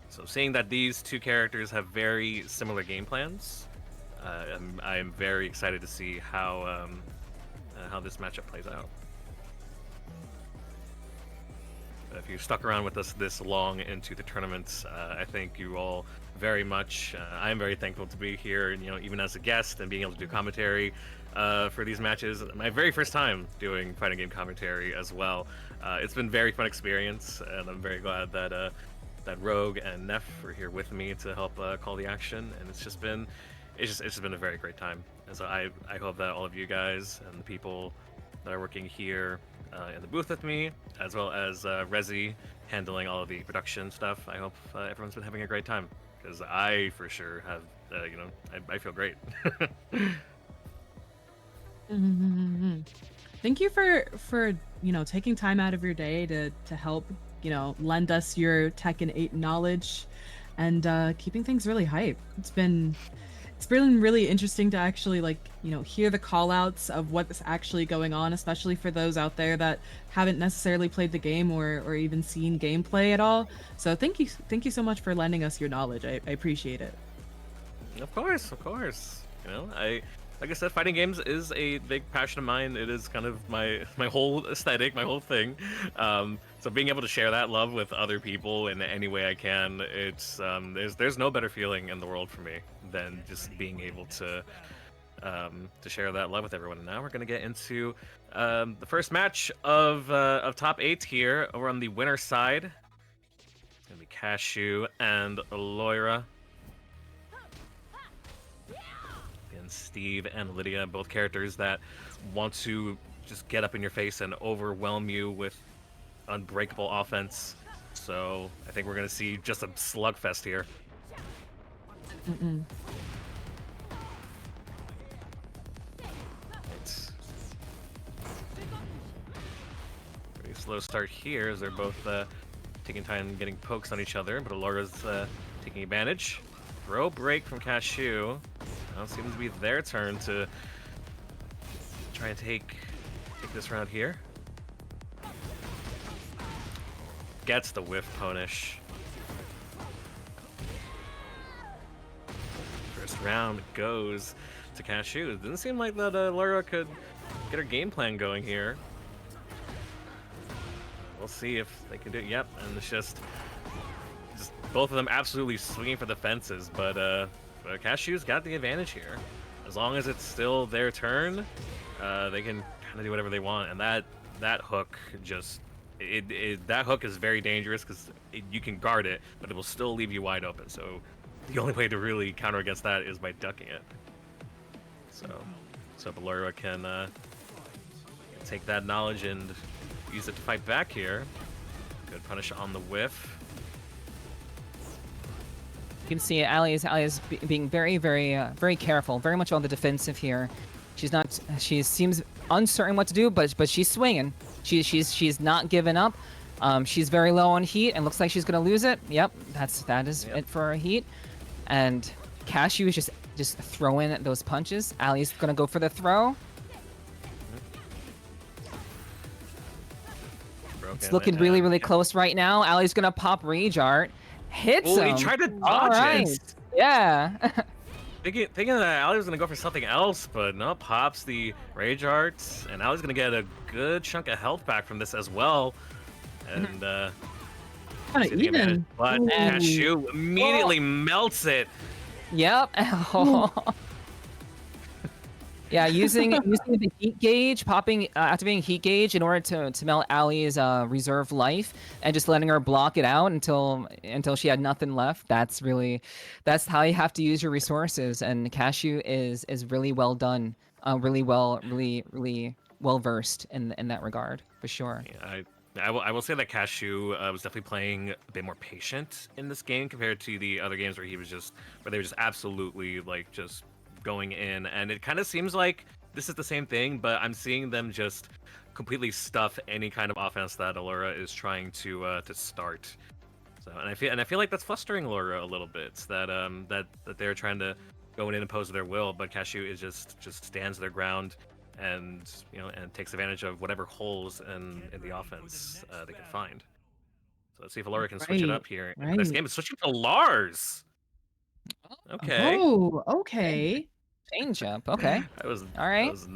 So seeing that these two characters have very similar game plans, I'm very excited to see how this matchup plays out. If you stuck around with us this long into the tournament, I thank you all very much. I am very thankful to be here, even as a guest and being able to do commentary for these matches. My very first time doing fighting game commentary as well. It's been a very fun experience, and I'm very glad that Rogue and Neff were here with me to help call the action. And it's just been a very great time. And so I hope that all of you guys and the people that are working here in the booth with me, as well as Rezi handling all of the production stuff. I hope everyone's been having a great time, because I for sure have. I feel great. Thank you for taking time out of your day to help lend us your Tekken 8 knowledge and keeping things really hype. It's been really interesting to actually hear the call outs of what's actually going on, especially for those out there that haven't necessarily played the game or even seen gameplay at all. So thank you so much for lending us your knowledge. I appreciate it. Of course. Like I said, fighting games is a big passion of mine. It is kind of my whole aesthetic, my whole thing. So being able to share that love with other people in any way I can, it's there's no better feeling in the world for me than just being able to share that love with everyone. And now we're gonna get into the first match of top 8 here. Over on the winner side, it's gonna be Cashew and Aloyra. Steve and Lydia, both characters that want to just get up in your face and overwhelm you with unbreakable offense. So I think we're going to see just a slugfest here. Mm-mm. It's pretty slow start here as they're both taking time getting pokes on each other, but Alora's taking advantage. Throw break from Cashew. Now it seems to be their turn to try and take this round here. Gets the whiff punish. First round goes to Cashew. It didn't seem like that Laura could get her game plan going here. We'll see if they can do it. Yep, and it's just both of them absolutely swinging for the fences, but Cashew's got the advantage here. As long as it's still their turn, they can kind of do whatever they want, and that hook just that hook is very dangerous because you can guard it, but it will still leave you wide open. So the only way to really counter against that is by ducking it. So Ballura can take that knowledge and use it to fight back here. Good punish on the whiff. You can see Ali is being very, very careful, very much on the defensive here. She seems uncertain what to do, but she's swinging. She's not giving up. She's very low on heat and looks like she's gonna lose it. Yep, that is it for her heat. And Cashew is just throwing those punches. Ali's gonna go for the throw. It's looking really close right now. Ali's gonna pop Rage Art. Hits him. He tried to dodge All right. it. Yeah. Thinking that Ali was gonna go for something else, but no, pops the Rage Arts, and Ali's gonna get a good chunk of health back from this as well. And Kind of even. but Ooh. Cashew immediately melts it. Yep. Yeah, using the heat gauge, activating heat gauge in order to melt Ali's reserve life, and just letting her block it out until she had nothing left. That's how you have to use your resources. And Cashew is really well done, really well versed in that regard for sure. Yeah, I will say that Cashew was definitely playing a bit more patient in this game compared to the other games where they were just absolutely like just going in, and it kind of seems like this is the same thing, but I'm seeing them just completely stuff any kind of offense that Allura is trying to start. So, and I feel like that's frustrating Allura a little bit. That they're trying to go in and impose their will, but Cashew is just stands their ground, and and takes advantage of whatever holes in the offense they can find. So let's see if Allura can switch it up here. Right. This game is switching to Lars. Okay. Oh, okay. Change up. Okay. I was All right. I was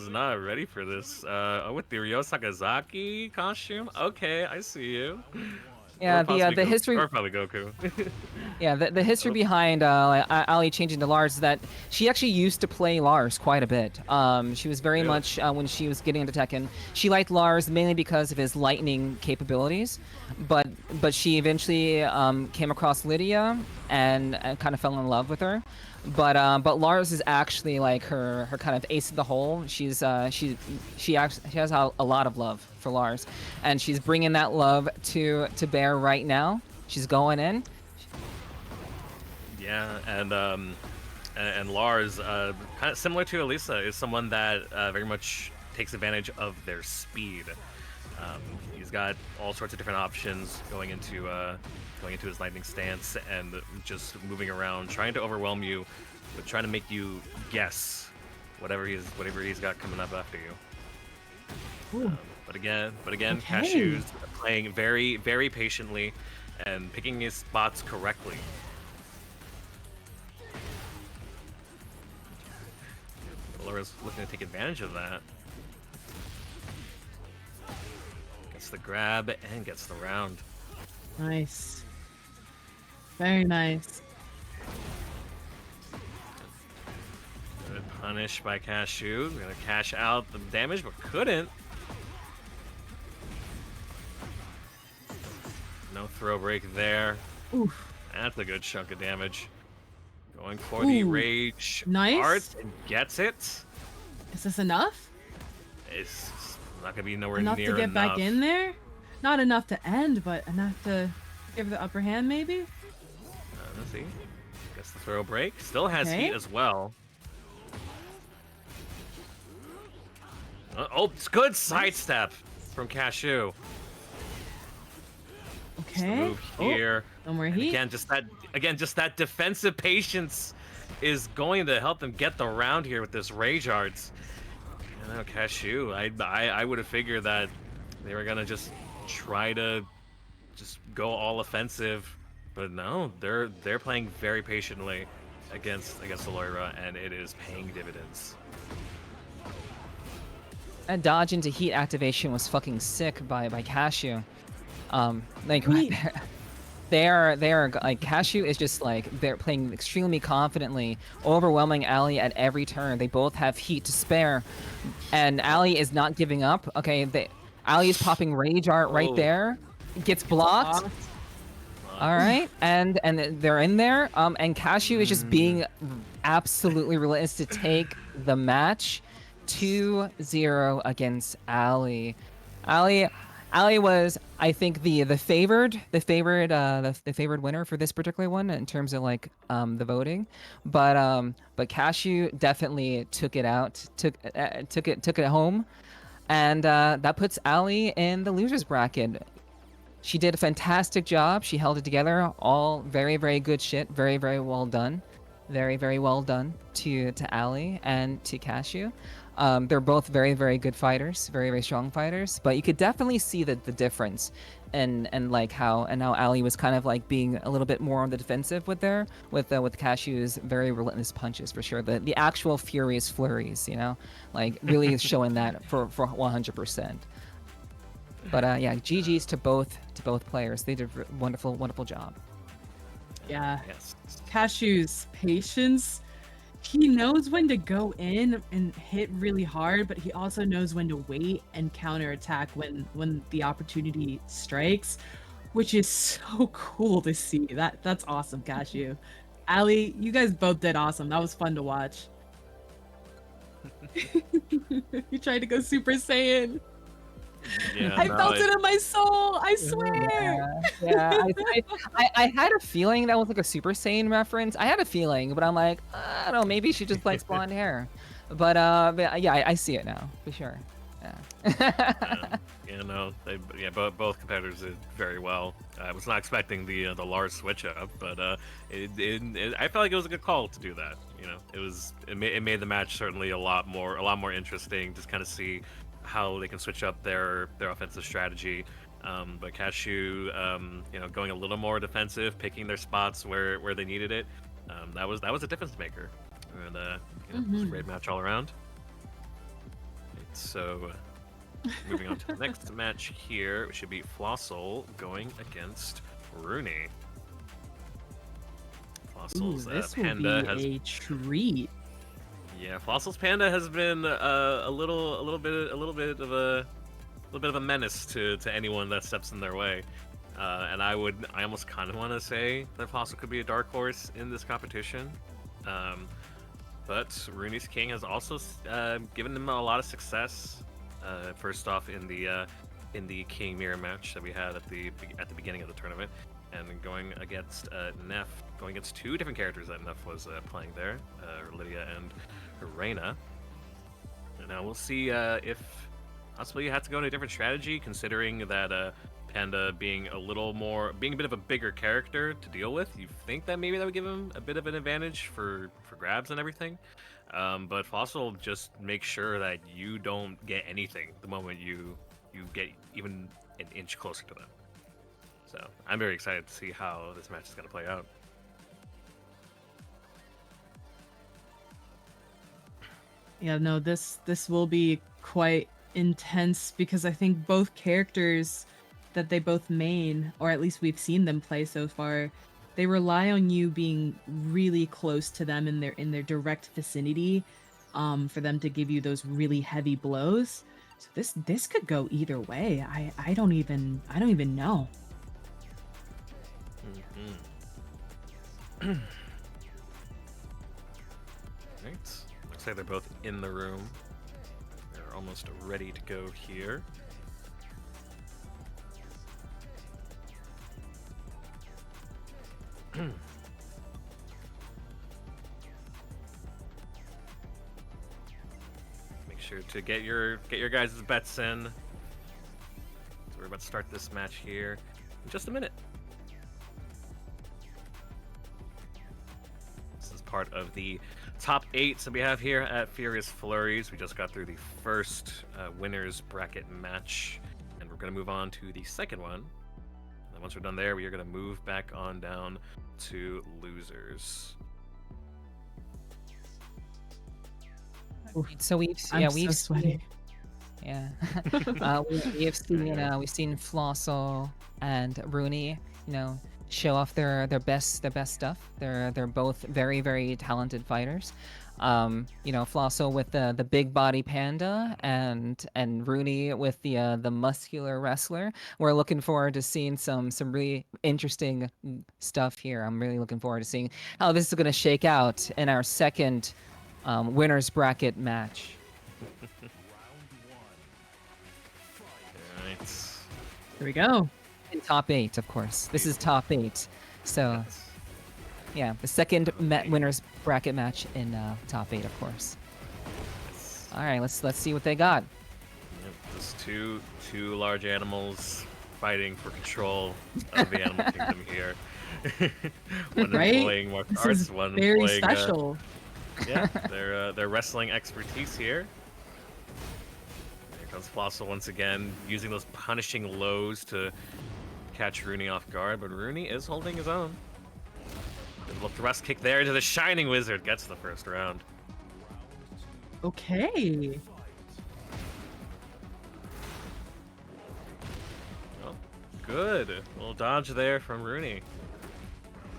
not ready for this. With the Ryo Sakazaki costume. Okay, I see you. Yeah, Or possibly the history. or probably Goku. Yeah, the history behind Ali changing to Lars is that she actually used to play Lars quite a bit. She was very much, when she was getting into Tekken, she liked Lars mainly because of his lightning capabilities, but she eventually came across Lydia and kind of fell in love with her. But Lars is actually like her kind of ace in the hole. She has a lot of love for Lars, and she's bringing that love to bear right now. She's going in. Yeah, and Lars, kind of similar to Elisa, is someone that very much takes advantage of their speed. He's got all sorts of different options going into his lightning stance and just moving around, trying to overwhelm you, but trying to make you guess whatever he's got coming up after you. But again, Okay. Cashew's playing very, very patiently and picking his spots correctly. Laura's looking to take advantage of that. Gets the grab and gets the round. Nice. Very nice. Good punish by Cashew. Gonna cash out the damage, but couldn't. No throw break there. Oof. That's a good chunk of damage. Going for the Ooh, rage nice. art and gets it. Is this enough? It's not gonna be nowhere Enough near to get enough. back in there? Not enough to end, but enough to give the upper hand, maybe? Let's see. Gets the throw break. Still has Okay. heat as well. Oh, it's good sidestep from Cashew. Just the Okay. move here. No more And heat. just that defensive patience is going to help them get the round here with this Rage Arts. You know, Cashew, I would have figured that they were gonna just try to just go all offensive, but no, they're playing very patiently against Aloyra, and it is paying dividends. That dodge into heat activation was fucking sick by Cashew. Like Wait. they are like Cashew is just like they're playing extremely confidently, overwhelming Ali at every turn. They both have heat to spare, and Ali is not giving up. Okay, Ali is popping Rage Art right Oh. there, gets blocked. All right, and they're in there. And Cashew is just being absolutely relentless to take the match 2-0 against Ali. Ali was, I think, the favored winner for this particular one in terms of like the voting, but Cashew definitely took it out, took it home, and that puts Ali in the losers bracket. She did a fantastic job. She held it together. All very, very good shit. Very, very well done. Very, very well done to Ali and to Cashew. They're both very, very good fighters. Very, very strong fighters. But you could definitely see the difference, and like how Ali was kind of like being a little bit more on the defensive with Cashew's very relentless punches for sure. The actual furious flurries, you know, like really showing that for 100%. But yeah, GG's to both players. They did a wonderful job. Yeah. Yes. Cashew's patience. He knows when to go in and hit really hard, but he also knows when to wait and counterattack when the opportunity strikes, which is so cool to see. That's awesome, Cashew. Ali, you guys both did awesome. That was fun to watch. You tried to go Super Saiyan. Yeah, I no, felt it in my soul. I swear. Yeah. I had a feeling that was like a Super Saiyan reference. I had a feeling, but I'm like, I don't know, maybe she just likes blonde hair. But yeah, I see it now for sure. Yeah. You know, both competitors did very well. I was not expecting the Lars switch up, but I felt like it was a good call to do that. You know, it made the match certainly a lot more interesting. Just kind of see how they can switch up their offensive strategy. But Cashew, you know, going a little more defensive, picking their spots where they needed it. That was a difference maker, and you know, it was a great match all around. So, moving on to the next match here, it should be Flossel going against Rooney. Flossel's This will Panda be has a treat. Yeah, Flossel's Panda has been a little bit of a menace to anyone that steps in their way, and I almost kind of want to say that Flossel could be a dark horse in this competition, but Rooney's King has also given them a lot of success. First off, in the King Mirror match that we had at the beginning of the tournament, and going against Neff, going against two different characters that Neff was playing there, Lydia and Reina. And now we'll see if possibly you have to go in a different strategy, considering that Panda being a bit of a bigger character to deal with. You think that maybe that would give him a bit of an advantage for grabs and everything. But Flossel just makes sure that you don't get anything the moment you get even an inch closer to them. So I'm very excited to see how this match is going to play out. Yeah, no, this will be quite intense because I think both characters that they both main, or at least we've seen them play so far, they rely on you being really close to them in their direct vicinity, for them to give you those really heavy blows. So this could go either way. I don't even know. Right. Looks like they're both in the room. They're almost ready to go here. sure to get your guys' bets in. So we're about to start this match here in just a minute. This is part of the top 8 that we have here at Furious Flurries. We just got through the first winners bracket match, and we're going to move on to the second one. And then once we're done there, we are going to move back on down to losers. So we've I'm we've so sweaty. Yeah. We've seen Flossel and Rooney, show off their best stuff. They're both very, very talented fighters. Flossel with the big body panda and Rooney with the muscular wrestler. We're looking forward to seeing some really interesting stuff here. I'm really looking forward to seeing how this is going to shake out in our second winners bracket match. Alright. Here we go. In top 8, of course. This is top 8. So, Yes. yeah, the second winners bracket match in top 8, of course. Yes. All right, let's see what they got. Yep, just two large animals fighting for control of the animal kingdom here. One Right? employing martial This arts, is one very employing special. yeah, their wrestling expertise here. Here comes Flossel once again, using those punishing lows to catch Rooney off guard, but Rooney is holding his own. Good little thrust kick there to the Shining Wizard, gets the first round. Okay. Well, good. A little dodge there from Rooney.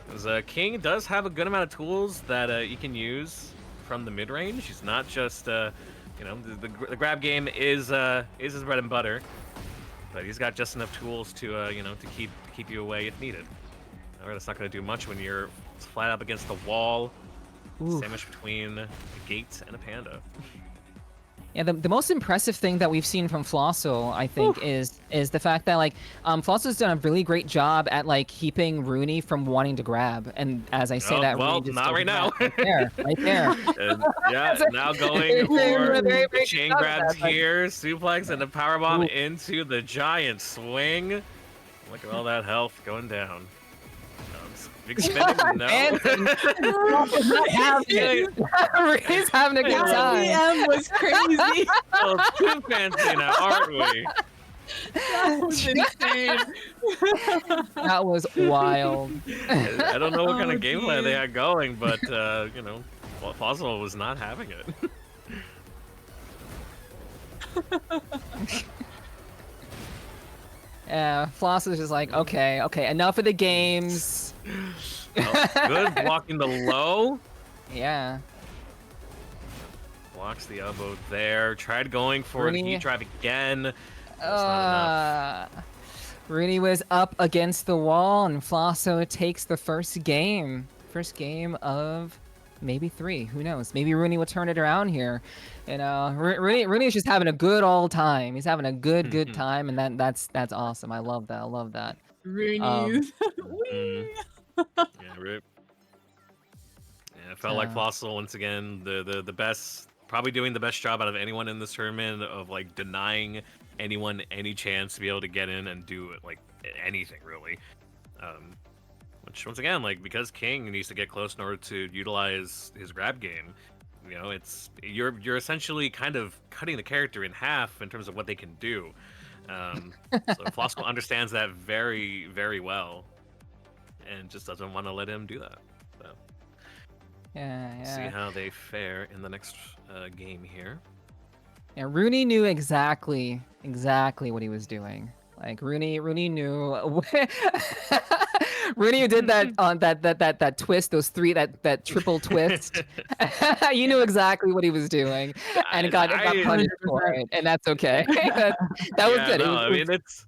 Because King does have a good amount of tools that you can use from the mid-range. He's not just, the grab game is his bread and butter. But he's got just enough tools to, to keep you away if needed. However, that's not going to do much when you're flat up against the wall, Oof. sandwiched between a gate and a panda. Yeah, the most impressive thing that we've seen from Flossel, I think, is the fact that Flossel's done a really great job at keeping Rooney from wanting to grab. And as I say that, well, Rooney just not right now. right there, right there. And, yeah, now going for Very, very chain good job grabs of that, here, suplex and a powerbomb Ooh. into the giant swing. Look at all that health going down. Big spinning, no. Anthony, not having it. Rooney's having a good time. LPM was crazy. Oh, too fancy now, aren't we? That was insane. That was wild. I don't know what kind of Oh, gameplay they geez. had going, but Fossil was not having it. Yeah, Floss is just like, okay, enough of the games. Oh, good blocking the low. Yeah. Blocks the elbow there. Tried going for the Rooney. heat drive again. That's not enough. Rooney was up against the wall, and Flosso takes the first game. First game of maybe 3. Who knows? Maybe Rooney will turn it around here. Rooney is just having a good old time. He's having a good time, and that's awesome. I love that. I love that. Rooney's. Mm. Yeah, rip. Yeah, it felt like Fossil once again, the best, probably doing the best job out of anyone in this tournament of denying anyone any chance to be able to get in and do anything really. Which once again, because King needs to get close in order to utilize his grab game, it's you're essentially kind of cutting the character in half in terms of what they can do. So Floskel understands that very, very well, and just doesn't want to let him do that. So Yeah. see how they fare in the next game here. Yeah, Rooney knew exactly what he was doing. Rooney knew. Rooney did that on that twist, that triple twist. You knew exactly what he was doing, and got punished for it, and that's okay. that was good. No, It was, it's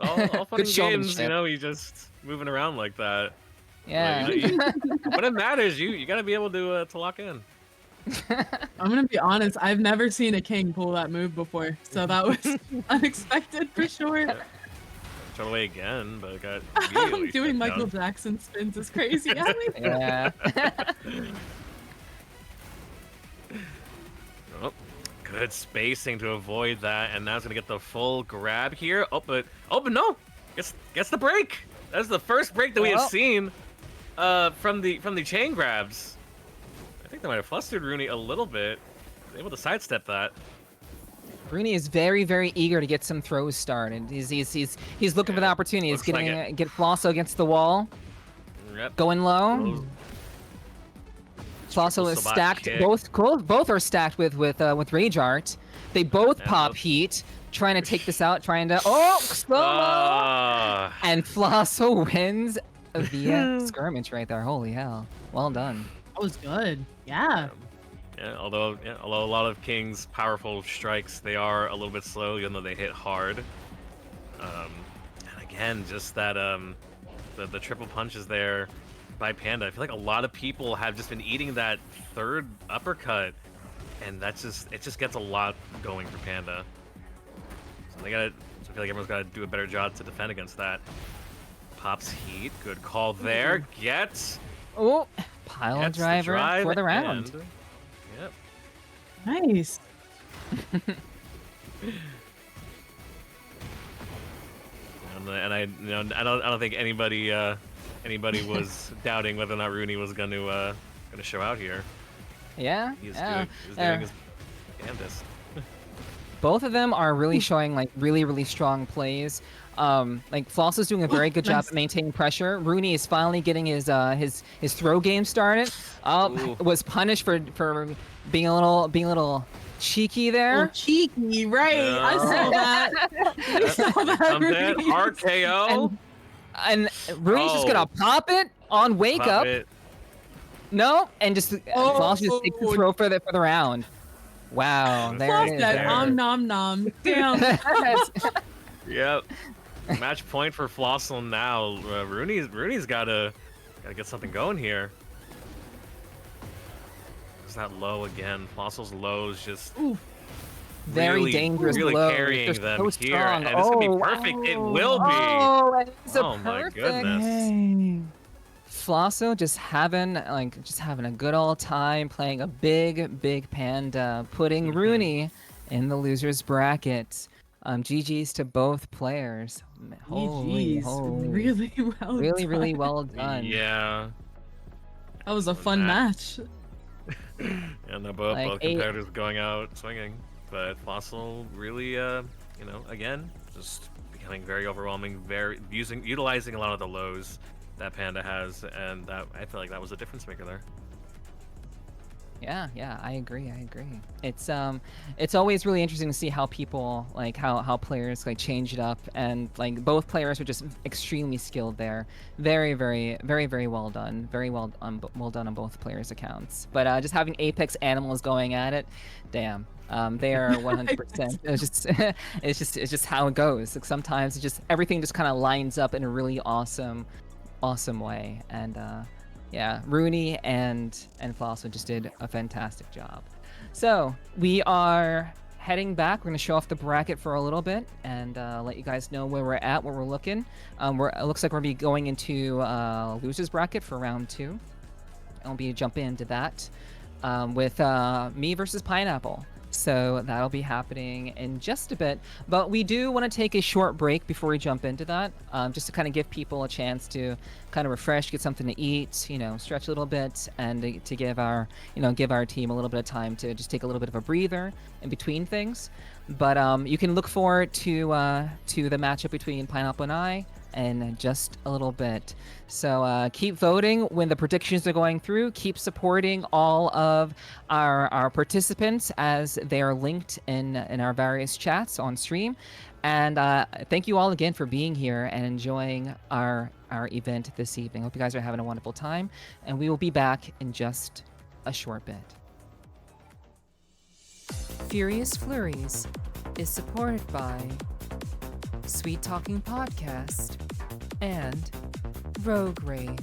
all fun Good and games, showmanship. you just moving around like that. yeah. When it matters, you gotta be able to lock in. I'm gonna be honest. I've never seen a king pull that move before, so that was unexpected for sure. Try away again, but it got immediately Doing shut Michael down. Jackson spins is crazy. Yeah. Oh, Good spacing to avoid that, and now he's gonna get the full grab here. But no, gets the break. That's the first break that we have seen from the chain grabs. I think they might have flustered Rooney a little bit. Able to sidestep that. Rooney is very, very eager to get some throws started. He's looking for the opportunity. He's getting get Flosso against the wall. Yep. Going low. Flosso is stacked. Both are stacked with Rage Art. They both pop heat, trying to take this out, trying to slow-mo! And Flosso wins via skirmish right there. Holy hell. Well done. That was good. Yeah. Yeah, although a lot of King's powerful strikes, they are a little bit slow, even though they hit hard. And again, just that the triple punches there by Panda. I feel like a lot of people have just been eating that third uppercut, and it just gets a lot going for Panda. So I feel like everyone's got to do a better job to defend against that. Pops heat, good call there. Gets pile driver for the round. Yep. Nice. And I don't think anybody was doubting whether or not Rooney was gonna show out here. Yeah. He's doing his damnedest. Both of them are really showing like really strong plays. Like Floss is doing a very good job at maintaining pressure. Rooney is finally getting his throw game started. Was punished for being a little cheeky there. Cheeky, right? Yeah. I saw that. I saw that. RKO. And Rooney's just gonna pop it on wake up. No, and just Floss just takes the throw for the round. Wow, there it is. Nom nom. Damn. Yep. Match point for Flossel now. Rooney's gotta get something going here. Is that low again? Flossel's low is just very dangerous. Really low. carrying them so here, strong. and it's gonna be perfect. It will be. Oh, my goodness. Flosso just having a good old time playing a big Panda, putting Rooney in the losers bracket. GG's to both players. Holy. Really well done. Really well done. Yeah. That was a fun match. And both competitors going out swinging, but Flossel really, again, just becoming very overwhelming, utilizing a lot of the lows that Panda has, and that I feel like that was a difference maker there. Yeah, I agree. It's always really interesting to see how people how players change it up, and both players are just extremely skilled there. Very well done. Well done on both players' accounts. But just having Apex animals going at it, damn. They are 100%. It's just how it goes. Like sometimes everything just kind of lines up in a really awesome way, and yeah, Rooney and Flosso just did a fantastic job. So we are heading back. We're going to show off the bracket for a little bit and let you guys know where we're at, where we're looking. It looks like we're going to be going into losers bracket for round 2. I'll be jumping into that with me versus Pineapple. So that'll be happening in just a bit. But we do want to take a short break before we jump into that, just to kind of give people a chance to kind of refresh, get something to eat, stretch a little bit, and to give our team a little bit of time to just take a little bit of a breather in between things. But you can look forward to the matchup between Pineapple and I in just a little bit. So keep voting when the predictions are going through. Keep supporting all of our participants as they are linked in our various chats on stream. And thank you all again for being here and enjoying our event this evening. Hope you guys are having a wonderful time, and we will be back in just a short bit. Furious Flurries is supported by Sweet Talking Podcast and Rogue Rave.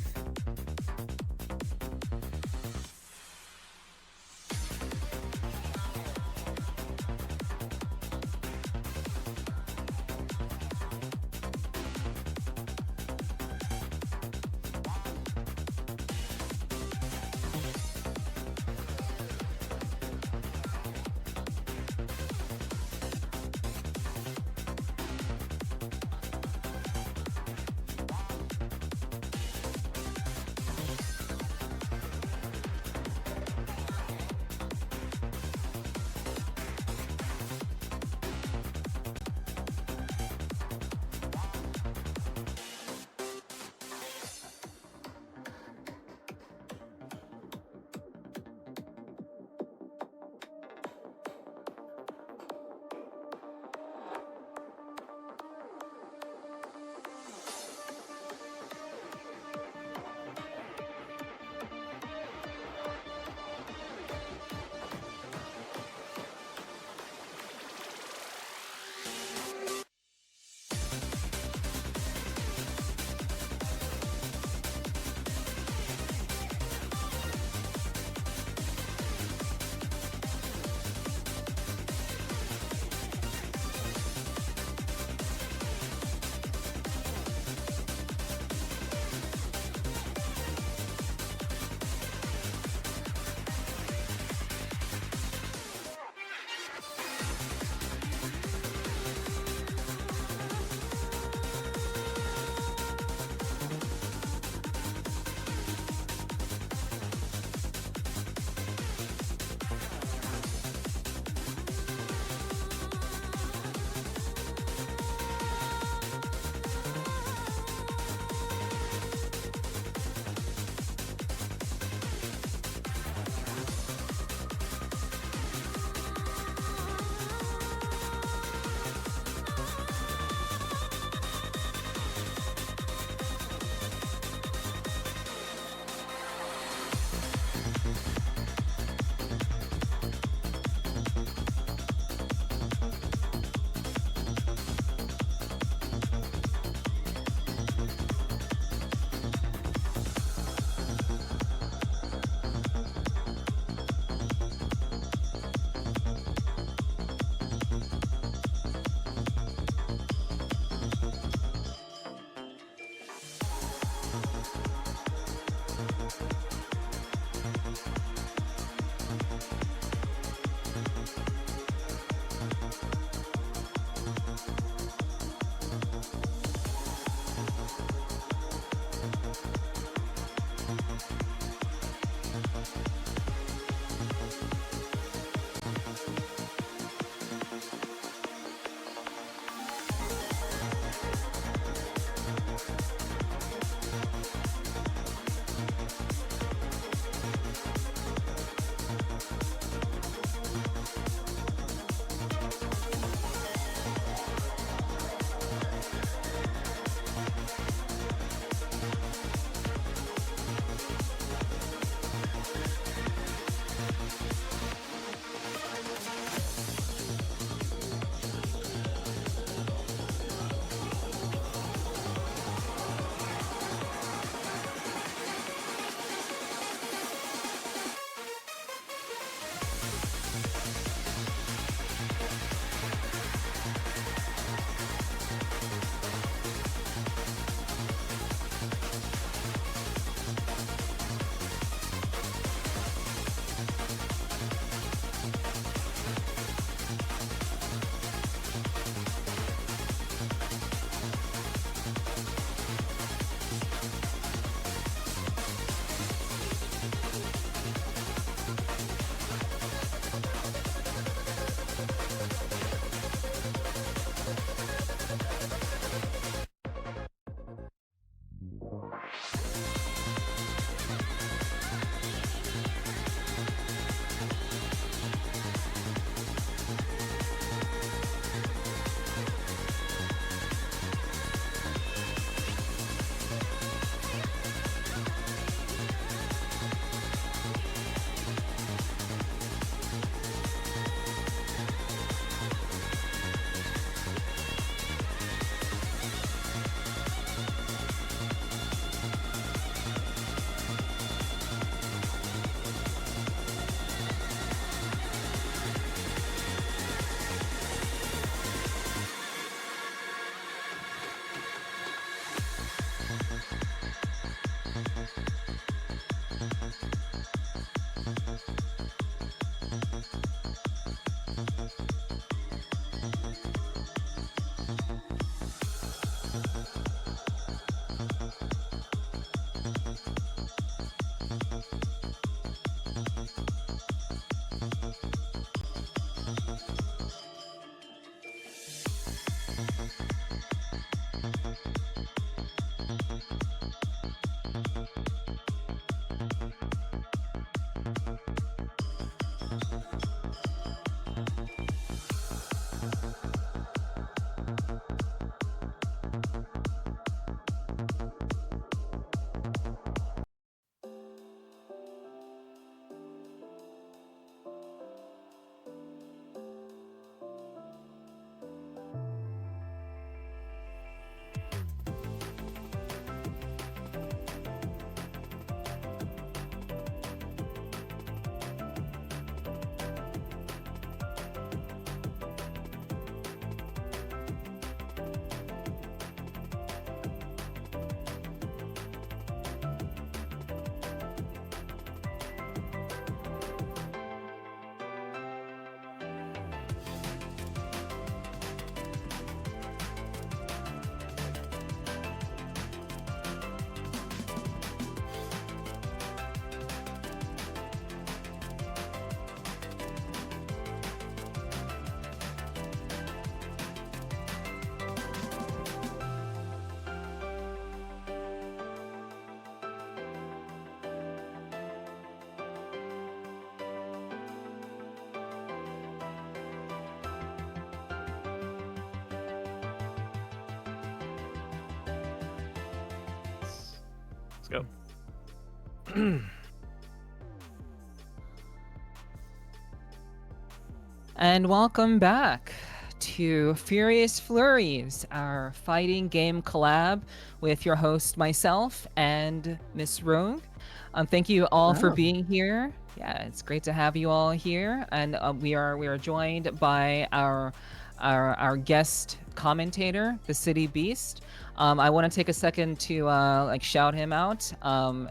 Let's go. And welcome back to Furious Flurries, our fighting game collab with your host, myself, and Miss Rogue. Thank you all for being here. Yeah, it's great to have you all here, and we are joined by our guest commentator, the City Beast. I want to take a second to like shout him out.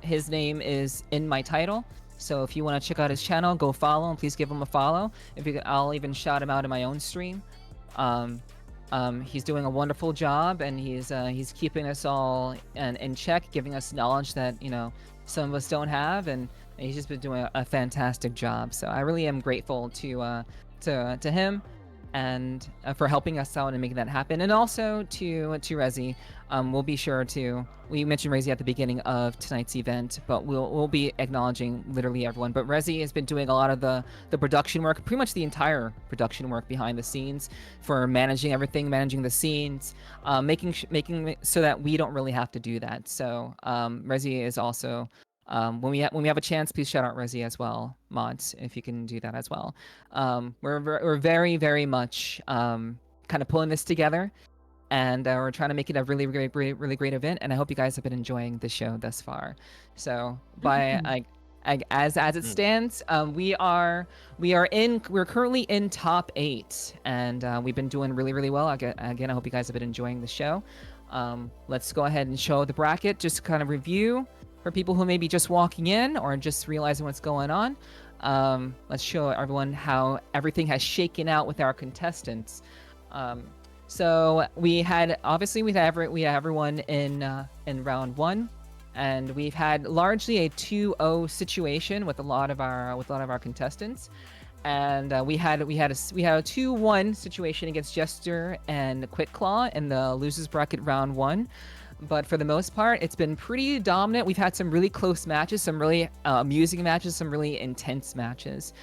His name is in my title. So if you want to check out his channel, go follow him. Please give him a follow. I'll even shout him out in my own stream. He's doing a wonderful job, and he's keeping us all in check, giving us knowledge that some of us don't have, and he's just been doing a fantastic job. So I really am grateful to him, and for helping us out and making that happen, and also to Rezi. We'll be sure to. We mentioned Rezi at the beginning of tonight's event, but we'll be acknowledging literally everyone. But Rezi has been doing a lot of the production work, pretty much the entire production work behind the scenes, for managing everything, managing the scenes, making so that we don't really have to do that. So Rezi is also. When we have a chance, please shout out Rezi as well, mods, if you can do that as well. We're very very much kind of pulling this together, and we're trying to make it a really really great event. And I hope you guys have been enjoying the show thus far. So as it stands, we're currently in top 8, and we've been doing really really well. Again, I hope you guys have been enjoying the show. Let's go ahead and show the bracket, just to kind of review for people who may be just walking in or just realizing what's going on. Let's show everyone how everything has shaken out with our contestants. So we had everyone in round 1, and we've had largely a 2-0 situation with a lot of our contestants. And we had a 2-1 situation against Jester and Quick Claw in the losers bracket round 1. But for the most part, it's been pretty dominant. We've had some really close matches, some really amusing matches, some really intense matches,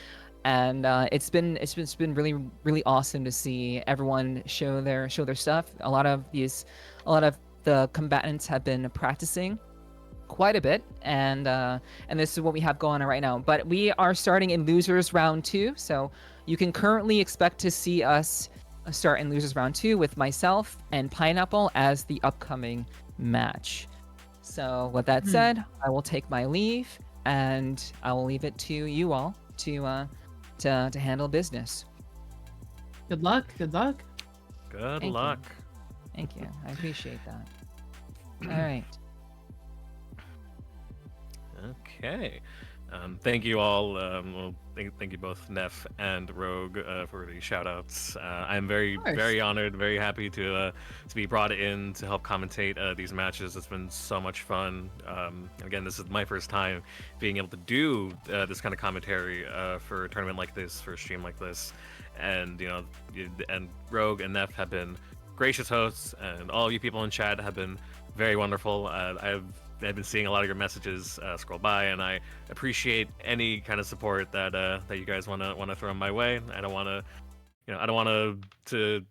and it's been really really awesome to see everyone show their stuff. A lot of the combatants have been practicing quite a bit, and this is what we have going on right now. But we are starting in losers round 2, so you can currently expect to see us start in losers round 2 with myself and Pineapple as the upcoming match. So with that said, I will take my leave, and I will leave it to you all to handle business. Good luck. Good luck. Good Thank luck. Thank you. I appreciate that. All right. Okay. Thank you all. Thank you both, Neff and Rogue, for the shout-outs. I'm very honored, very happy to be brought in to help commentate these matches. It's been so much fun. Again, this is my first time being able to do this kind of commentary for a tournament like this, for a stream like this, and and Rogue and Neff have been gracious hosts, and all you people in chat have been very wonderful. I've been seeing a lot of your messages scroll by, and I appreciate any kind of support that you guys want to throw my way. I don't want to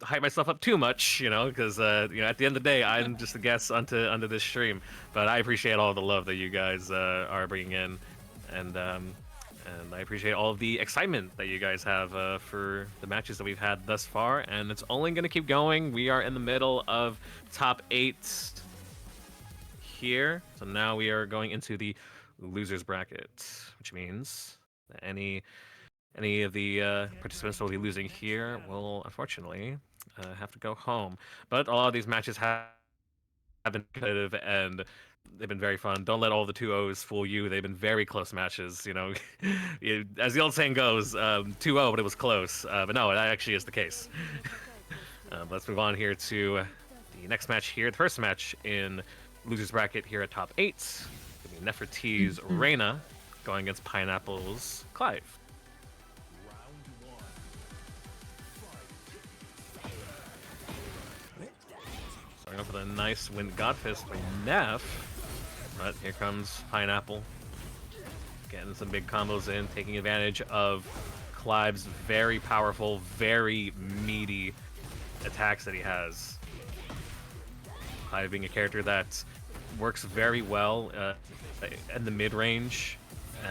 hype myself up too much, because at the end of the day, I'm just a guest onto this stream. But I appreciate all the love that you guys are bringing in, and I appreciate all of the excitement that you guys have for the matches that we've had thus far, and it's only going to keep going. We are in the middle of top 8 here, so now we are going into the losers bracket, which means that any of the participants that will be losing here will unfortunately have to go home. But a lot of these matches have been competitive, and they've been very fun. Don't let all the 2-0s fool you. They've been very close matches. As the old saying goes, 2-0, but it was close. But no, that actually is the case. Let's move on here to the next match here. The first match in losers bracket here at top 8. Gonna be Nefertiti's Reyna going against Pineapple's Clive. Starting off with a nice Wind Godfist by Neff. But here comes Pineapple. Getting some big combos in, taking advantage of Clive's very powerful, very meaty attacks that he has. Clive being a character that works very well in the mid-range,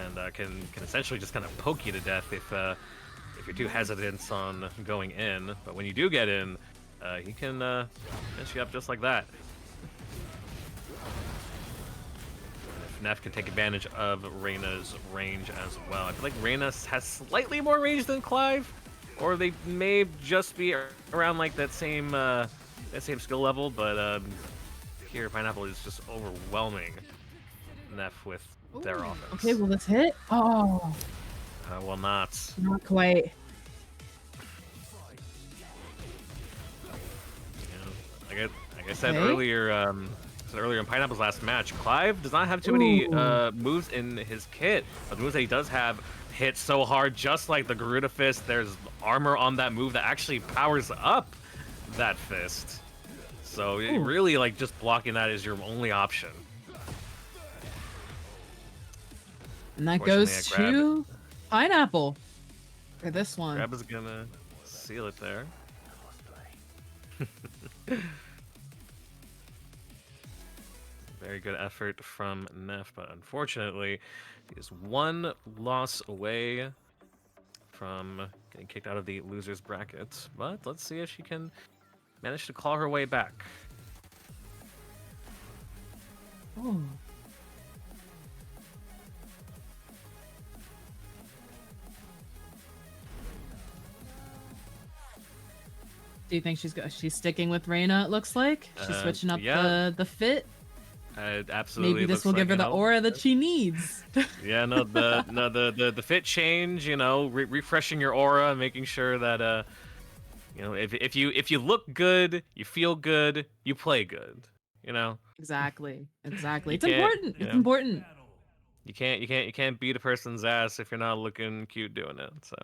and can essentially just kind of poke you to death if you're too hesitant on going in. But when you do get in, he can finish you up just like that. If Neff can take advantage of Reyna's range as well. I feel like Reyna has slightly more range than Clive, or they may just be around like that same skill level, but here Pineapple is just overwhelming Neff with their offense. Okay, well, let's hit. Oh, Well, not quite. like I said Okay. earlier in Pineapple's last match, Clive does not have too many Ooh. moves in his kit. But the moves that he does have hit so hard, just like the Garuda Fist. There's armor on that move that actually powers up that fist. So Ooh. really, like, just blocking that is your only option. And that Fortunately, goes I grab to Pineapple for this one. Grab is gonna seal it there. Very good effort from Neff, but unfortunately, he is one loss away from getting kicked out of the losers bracket. But let's see if she can manage to claw her way back. Oh. Do you think she's sticking with Reina? It looks like she's switching up yeah. the fit. Absolutely. Maybe this will give her the aura that she needs. Yeah, no, the fit change. You know, refreshing your aura, making sure that you know, if you look good, you feel good, you play good. You know. Exactly. Exactly. You It's can't, important. you It's know, important. you can't beat a person's ass if you're not looking cute doing it. So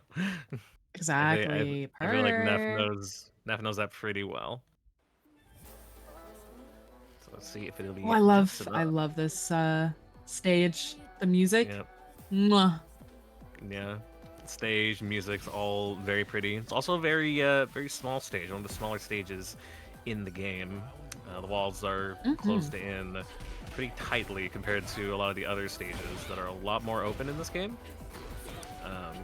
Exactly. I feel like Purr. Neff knows that pretty well. So let's see if it'll be Oh, just I enough. love this stage. The music. Yep. Mwah. Yeah. Stage music's all very pretty. It's also a very very small stage, one of the smaller stages in the game. The walls are closed in pretty tightly compared to a lot of the other stages that are a lot more open in this game. And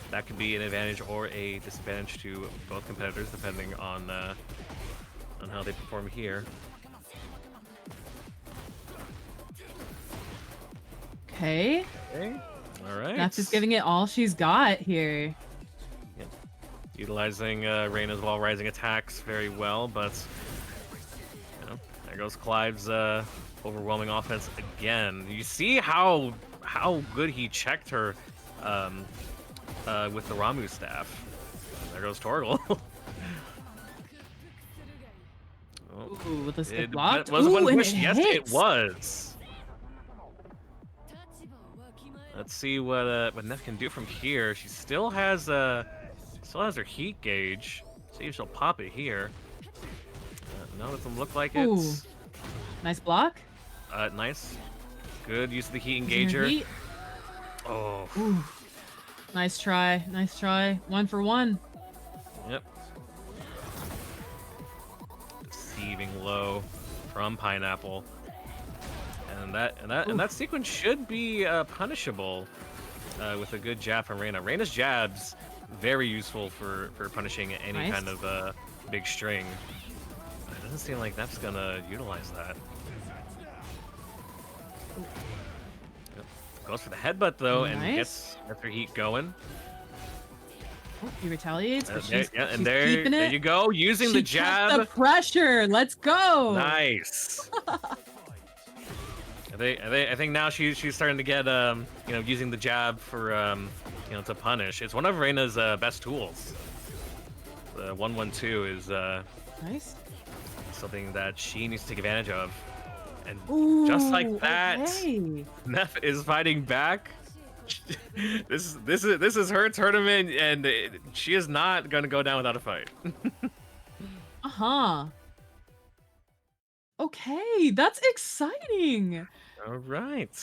that can be an advantage or a disadvantage to both competitors depending on how they perform here. Okay. Okay. All right. Neff is giving it all she's got here. Yeah. Utilizing Reina's wall rising attacks very well, but you know, there goes Clive's overwhelming offense again. You see how good he checked her with the Ramu staff. There goes Torgal. Oh, Ooh, with the stick it blocked. was Ooh, one and push. it Yes, hits. it was. Let's see what Neff can do from here. She still has her heat gauge. See if she'll pop it here. No, doesn't look like it. Ooh. Nice block. Nice. Good use of the heat Using her engager. heat. Oh. Ooh. Nice try. Nice try. 1 for 1. Yep. Deceiving low from Pineapple. And that sequence should be punishable with a good jab from Reina. Reina's jabs very useful for punishing any kind of big string. It doesn't seem like that's gonna utilize that. Yep. Goes for the headbutt though, and gets her heat going. Oh, he retaliates, but she's keeping there it. you go, using She the kept jab. the pressure. Let's go. Nice. I think now she's starting to get you know, using the jab for you know, to punish. It's one of Reina's best tools. The 1-1-2 is Nice. something that she needs to take advantage of. And Ooh, just like that, okay. Neff is fighting back. This is her tournament, and she is not gonna go down without a fight. Uh-huh. Okay, that's exciting. All right.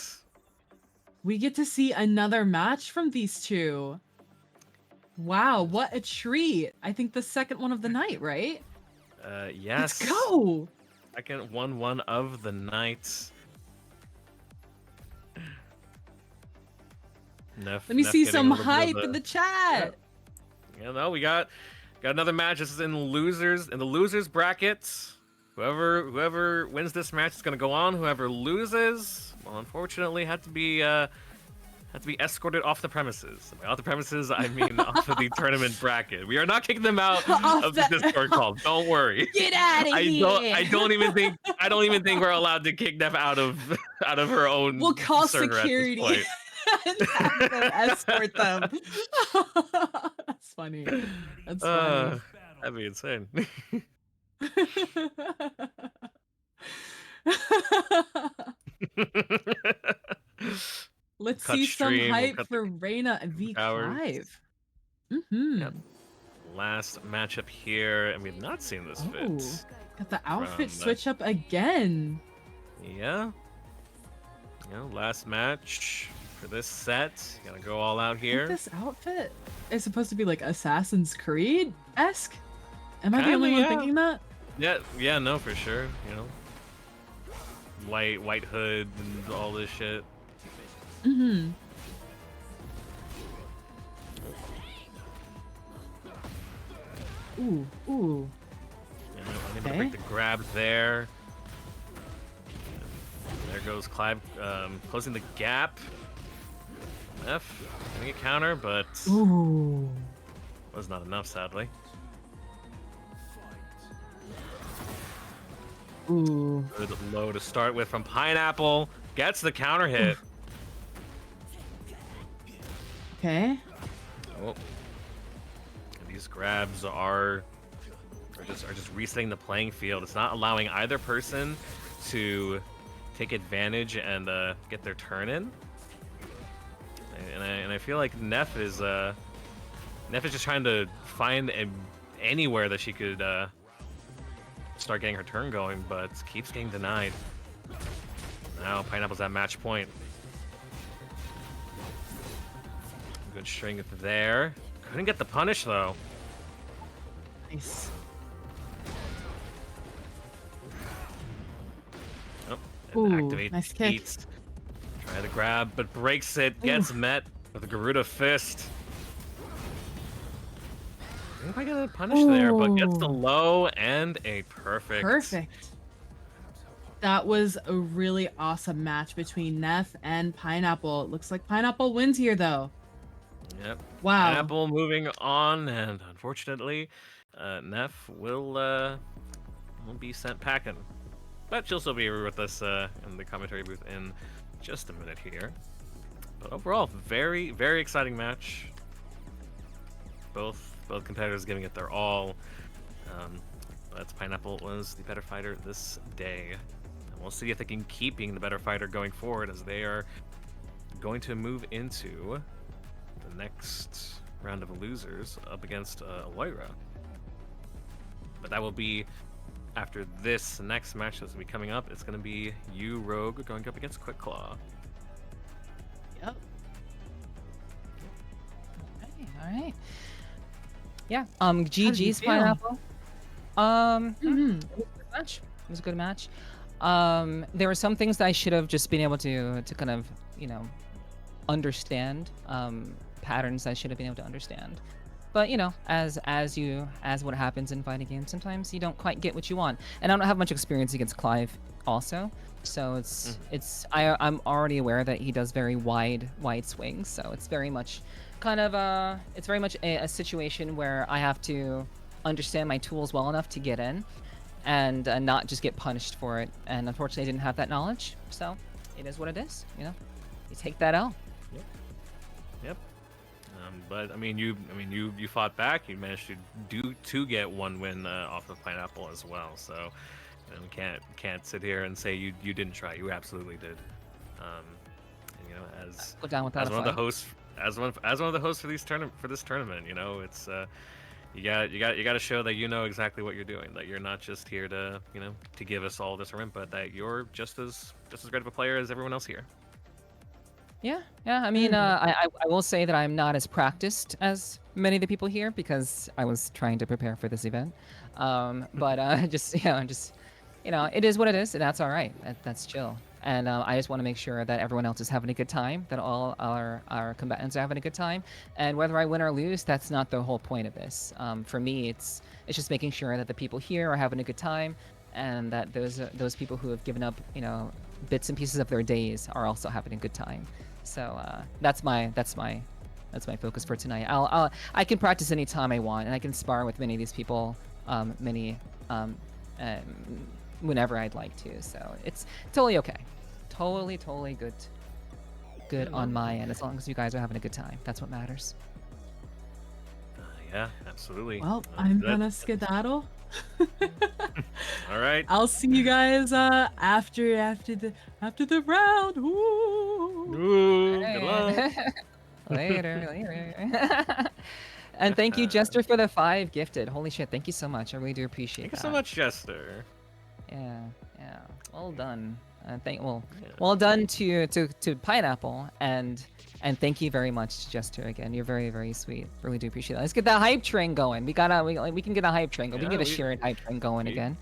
We get to see another match from these two. Wow, what a treat. I think the second one of the night, right? Yes. Let's go. Second 1-1 of the night. Let me see some hype in the chat. Yeah, no, we got another match. This is in the losers brackets. Whoever wins this match is gonna go on. Whoever loses, well, unfortunately, had to be escorted off the premises. By off the premises, I mean off of the tournament bracket. We are not kicking them out of the Discord call. Don't worry. Get out of here. I don't even think we're allowed to kick them out of her own. We'll call server security at this and have them escort them. That's funny. That's funny. That'd be insane. Let's Cut see some stream. We'll hype cut for Reina the v towers. Clive. Yep. Mm-hmm. Last matchup here, and we've not seen this Oh, fit got the outfit from. switch up again. Yeah. Last match for this set. Gotta go all out I think here. this outfit is supposed to be like Assassin's Creed-esque. Am I the Kinda, only one yeah. thinking that? Yeah, no, for sure. White hood and all this shit. Mm-hmm. Ooh. Unable to Okay. break the grab there. There goes Clive closing the gap. F getting a counter, but Ooh. was not enough, sadly. Ooh. Good low to start with from Pineapple. Gets the counter hit. Okay. Oh. These grabs are just resetting the playing field. It's not allowing either person to take advantage and get their turn in. And I feel like Neff is just trying to find anywhere that she could start getting her turn going, but keeps getting denied. Now Pineapple's at match point. Good string there. Couldn't get the punish though. Nice. Oh, Ooh, and activate nice kick. Eats. Try to grab, but breaks it. Gets met with a Garuda fist. I think I get a punish there, but gets the Ooh. low and a perfect. Perfect. That was a really awesome match between Neff and Pineapple. It looks like Pineapple wins here, though. Yep. Wow. Pineapple moving on, and unfortunately, Neff will be sent packing. But she'll still be here with us in the commentary booth in just a minute here. But overall, very, very exciting match. Both competitors giving it their all. But Pineapple was the better fighter this day. And we'll see if they can keep being the better fighter going forward, as they are going to move into the next round of losers up against Aloyra. But that will be after this next match that's going to be coming up. It's going to be you, Rogue, going up against Quick Claw. Yep. All right. Yeah. GG's feel? Pineapple. Mhm. It was a good match. It was a good match. There were some things that I should have just been able to kind of, understand. Patterns I should have been able to understand. But as what happens in fighting games, sometimes you don't quite get what you want. And I don't have much experience against Clive also. So I'm already aware that he does very wide swings. So it's very much kind of a situation where I have to understand my tools well enough to get in and not just get punished for it. And unfortunately, I didn't have that knowledge. So it is what it is. You take that out. Yep. But you fought back. You managed to get one win off of Pineapple as well. So can't sit here and say you didn't try. You absolutely did. As Go down without as a one of the fight. hosts, as one of the hosts for this tournament, it's you got to show that you know exactly what you're doing. That you're not just here to to give us all this rent, but that you're just as great of a player as everyone else here. Yeah. I mean, I will say that I'm not as practiced as many of the people here because I was trying to prepare for this event. But it is what it is, and that's all right. That's chill. And I just want to make sure that everyone else is having a good time, that all our combatants are having a good time. And whether I win or lose, that's not the whole point of this. For me, it's just making sure that the people here are having a good time, and that those people who have given up, bits and pieces of their days are also having a good time. So that's my focus for tonight. I can practice anytime I want, and I can spar with many of these people, whenever I'd like to. So it's totally okay, totally good on my end, as long as you guys are having a good time. That's what matters. Yeah, absolutely. Well, I'm gonna skedaddle. All right. I'll see you guys after the round. Ooh. Ooh, good luck. Alright. Later, later. And thank you, Jester, for the 5 gifted. Holy shit, thank you so much. I really do appreciate Thank you that. so much, Jester. Yeah, yeah. Well done. Well, Yeah. well done to Pineapple, and thank you very much to Jester again. You're very, very sweet. Really do appreciate that. Let's get that hype train going. We can get a hype train going. We Yeah, can get a shared hype train going we- again.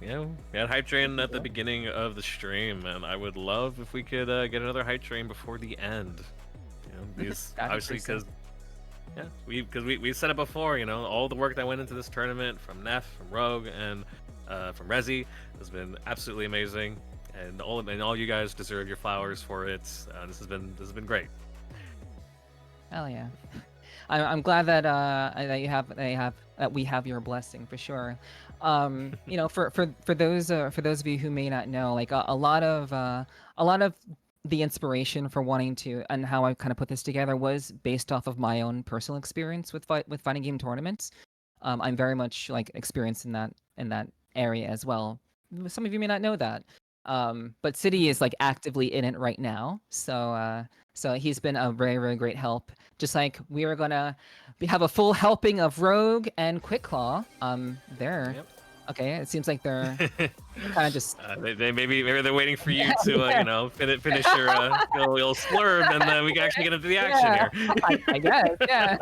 Yeah, we had hype train at the beginning of the stream, and I would love if we could get another hype train before the end. You know, these That'd be obviously pretty sick. because we said it before. You know, all the work that went into this tournament from Neff, from Rogue, and from Rezi has been absolutely amazing, and all you guys deserve your flowers for it. This has been great. Hell yeah. I'm glad that that we have your blessing for sure. You know, for those of you who may not know, like a lot of the inspiration for wanting to and how I kind of put this together was based off of my own personal experience with fighting game tournaments. I'm very much like experienced in that area as well. Some of you may not know that. But City is like actively in it right now, so he's been a very, very great help. Just like we are gonna have a full helping of Rogue and Quick Claw. There. Yep. Okay, it seems like they're kind of just. Maybe they're waiting for you to you know finish your little slurb, and then we can actually get into the action here. I guess, yeah.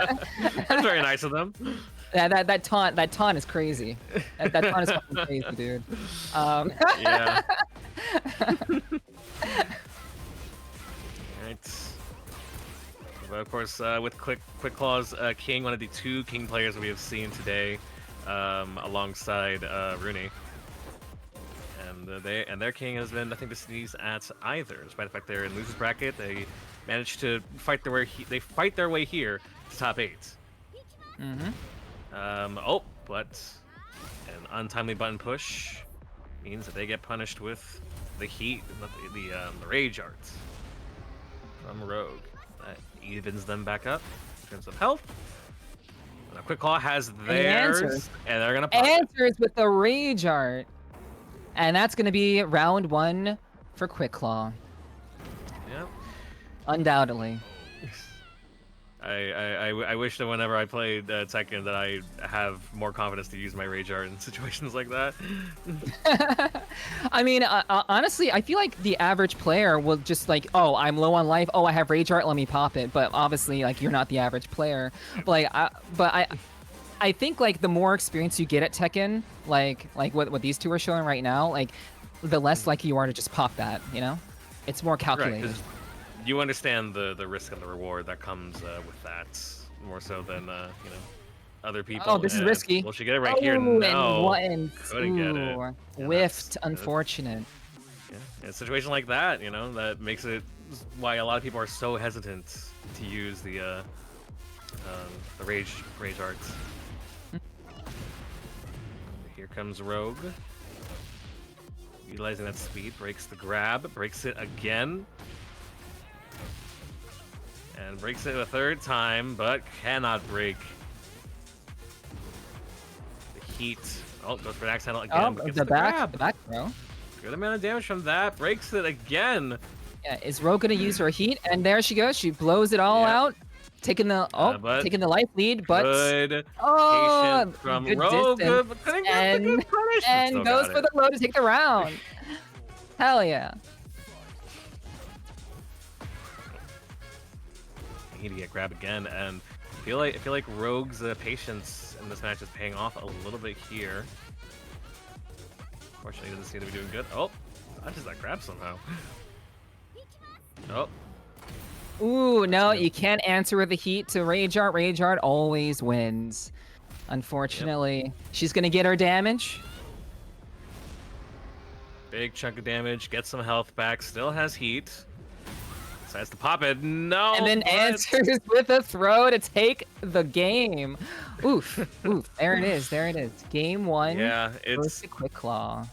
That's very nice of them. Yeah, that taunt is crazy. That taunt is fucking crazy, dude. Yeah. Right. But of course, with Quick Claw's King, one of the 2 King players we have seen today, alongside Rooney. And their King has been nothing to sneeze at either. Despite the fact they're in losers bracket, they managed to fight their way here to top 8. Mm-hmm. But an untimely button push means that they get punished with the heat, the rage art from Rogue. That evens them back up in terms of health. And a Quick Claw has theirs, and they're gonna pop it. Answers with the rage art, and that's gonna be round 1 for Quick Claw, Yeah. undoubtedly. I wish that whenever I played Tekken that I have more confidence to use my rage art in situations like that. I mean, honestly, I feel like the average player will just like, oh, I'm low on life. Oh, I have rage art. Let me pop it. But obviously, like, you're not the average player. But I think like the more experience you get at Tekken, like what these 2 are showing right now, like the less likely you are to just pop that. You know, it's more calculated. Right, 'cause you understand the risk and the reward that comes with that more so than you know other people. Oh, this is And, risky. Will she get it right here? Oh, No. and Couldn't get it. ooh, Yeah, whiffed. that's- Unfortunate. Yeah, in a situation like that, you know, that makes it why a lot of people are so hesitant to use the rage arts. Here comes Rogue. Utilizing that speed, breaks the grab, breaks it again. And breaks it a 3rd time, but cannot break the heat. Oh, goes for an accidental again, Oh, but gets the back grab. throw. Good amount of damage from that. Breaks it again. Yeah, is Rogue gonna use her heat? And there she goes. She blows it all Yep. out, taking the taking the life lead, but Good oh, patient from good Rogue, distance. but couldn't get the good punish. but and still goes got for it. the low to take the round. Hell yeah! Need to get grab again, and I feel like Rogue's patience in this match is paying off a little bit here. Fortunately, he doesn't seem to be doing good. Oh, dodges that grab somehow. Oh, Ooh, no, you can't answer with the heat to Rage Art. Rage Art always wins. Unfortunately, she's gonna get her damage. big chunk of damage. Gets some health back. Still has heat. Decides to pop it. No. And then but- answers with a throw to take the game. Oof, oof. There it is. There it is. Game 1. Yeah, It's it's a Quick Claw.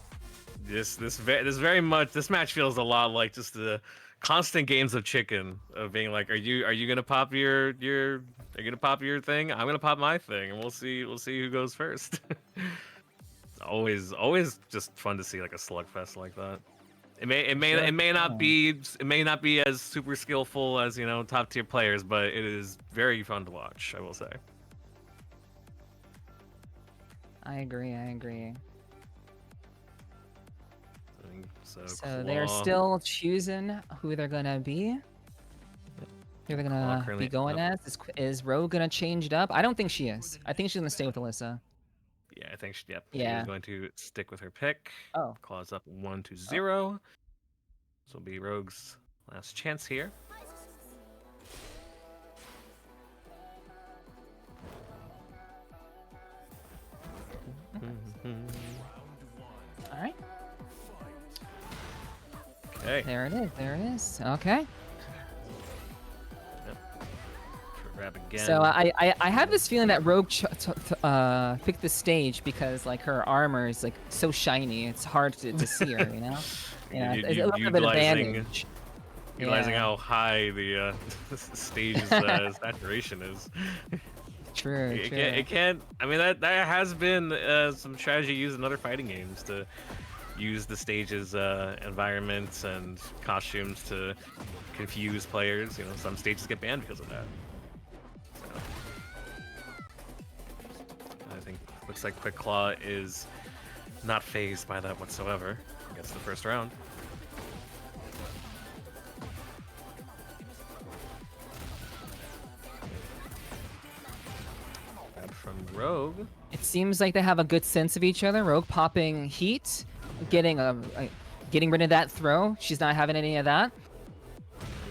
this very much. This match feels a lot like just the constant games of chicken of being like, are you gonna pop your are you gonna pop your thing? I'm gonna pop my thing, and we'll see who goes first. Always just fun to see like a slugfest like that. It may not be as super skillful as top tier players, but it is very fun to watch. I will say. I agree. So So they're Claw- still choosing who they're gonna be. Who they're gonna currently be going up. as. Is Rogue gonna change it up? I don't think she is. I think she's gonna stay with Alyssa. Yeah, I think she Yeah. is going to stick with her pick. Oh. Claws up 1-0. This will be Rogue's last chance here. All right. Okay. There it is. Okay. Grab again. So I have this feeling that Rogue picked the stage because like her armor is like so shiny. It's hard to see her. Yeah. It's a little bit of advantage. Utilizing Yeah. how high the stage's saturation is. True. It can't. I mean, that has been some strategy used in other fighting games to use the stage's environments and costumes to confuse players. Some stages get banned because of that. So, I think looks like Quick Claw is not phased by that whatsoever. Gets the first round. From Rogue. It seems like they have a good sense of each other. Rogue popping heat, getting rid of that throw. She's not having any of that.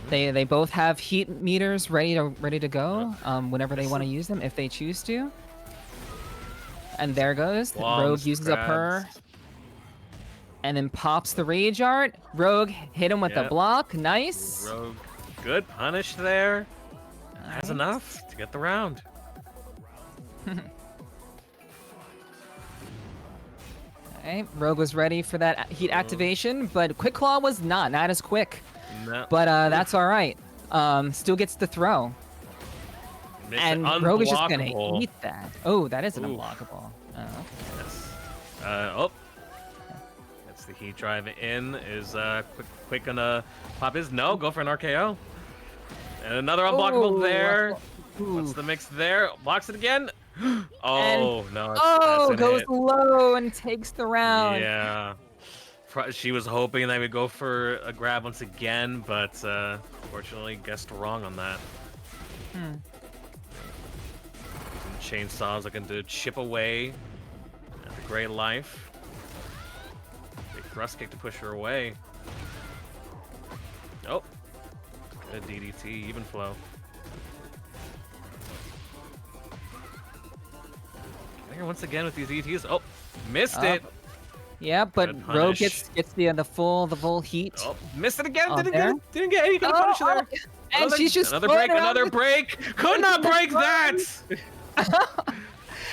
They both have heat meters ready to go whenever they want to use them if they choose to. And there goes. Rogue uses up her. And then pops the rage art. Rogue hit him with the block. Nice. Rogue, good punish there. That's Nice. enough to get the round. Alright, Rogue was ready for that heat activation, but Quick Claw was not as quick. No. But that's alright. Still gets the throw. Makes And it Rogue is just gonna unblockable. eat that. Oh, that is an Ooh. unblockable. Oh, okay. Yes. That's the heat drive in. Is quick gonna pop his? No, go for an RKO. And another unblockable Oh, there. Ooh. What's the mix there? Blocks it again. Oh no! Oh, that's an goes hit. low and takes the round. Yeah. She was hoping they would go for a grab once again, but fortunately guessed wrong on that. Chainsaws looking to chip away at the Gray Life. Big thrust kick to push her away. Oh. Good DDT, even flow. Here once again with these DDTs. Oh, missed it. Yeah, but Good Rogue punish. gets the full heat. Oh, missed it again. Oh, Didn't get any kind of punish there. And she's just another throwing break, around another the- break. Could not break that.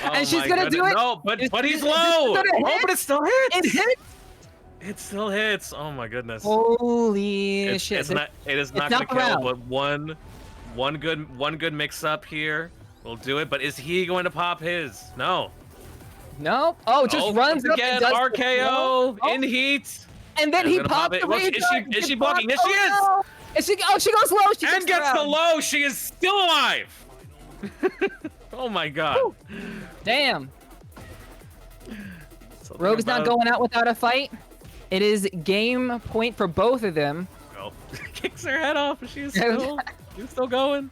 And she's gonna do it. No, but he's Is low. it gonna Oh, hit? but it still hits. It hits. It still hits. Oh my goodness. Holy shit! It is not not gonna the kill, round. but one good mix up here will do it. But is he going to pop his? No. Nope. Oh, just runs up again. and does the RKO throw. in heat. And then I'm he gonna pop pops it. the Well, rage is she- art, is she gets blocking? blocked. Yes, she is. No. She goes low. She And gets the round. low. She is still alive. Oh my god. Woo. Damn. Something Rogue's not about- going out without a fight. It is game point for both of them. Oh, kicks her head off. She's still going.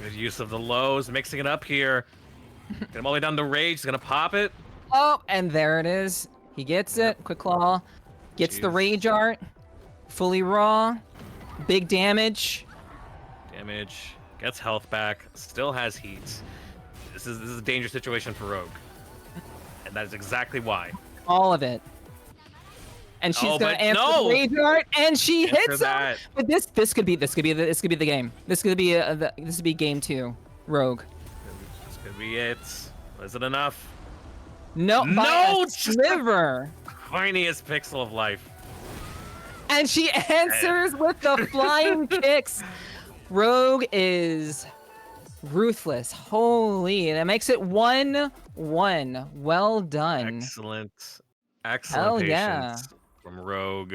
Good use of the lows, mixing it up here. Get him all the way down to rage. He's gonna pop it. Oh, and there it is. He gets it. Quick Claw gets the Jeez. rage art. Fully raw. Big damage. Damage. Gets health back. Still has heat. This is a dangerous situation for Rogue, and that is exactly why. All of it. And she's Oh, gonna but answer no! the rage art, and she Answer hits him. that. But this could be the game. This could be game 2. Rogue. This could be it. Is it enough? No, No, by a it's just- sliver. Tiniest pixel of life. And she answers with the flying kicks. Rogue is ruthless. Holy, that makes it 1-1. 2-1. Well done. Excellent, excellent Hell yeah. patience from Rogue,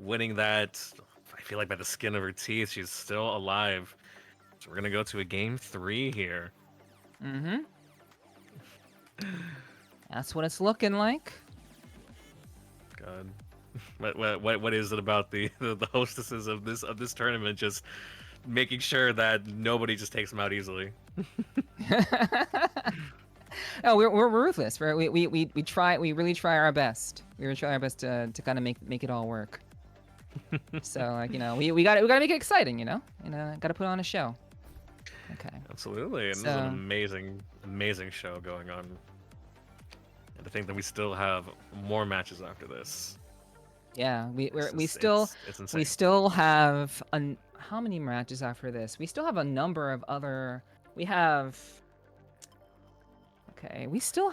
winning that. I feel like by the skin of her teeth. She's still alive. So we're gonna go to a game 3 here. Mm-hmm. That's what it's looking like. God, what is it about the hostesses of this tournament just making sure that nobody just takes them out easily? Oh, we're ruthless. We try. We really try our best. We really try our best to kind of make it all work. So like, you know, we gotta make it exciting. You know, gotta put on a show. Okay. Absolutely, and this is an amazing show going on. And I think that we still have more matches after this. Yeah, It's insane. we still have how many matches after this? We still have a number of other. We have. Okay, we still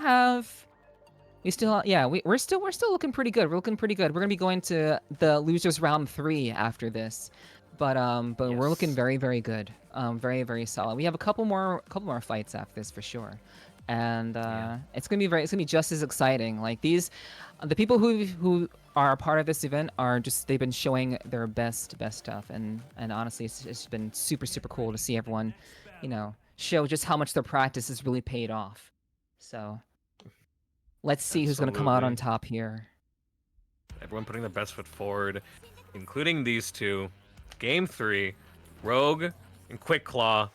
yeah, we're still looking pretty good. We're looking pretty good. We're gonna be going to the losers round 3 after this, but we're looking Yes. very, very good. Very solid. We have a couple more fights after this for sure, and it's gonna be just as exciting. Like the people who are a part of this event they've been showing their best stuff, and honestly, it's been super cool to see everyone, you know, show just how much their practice has really paid off. So let's see who's going to come out on Absolutely. top here. Everyone putting their best foot forward, including these two. Game 3, Rogue and Quick Claw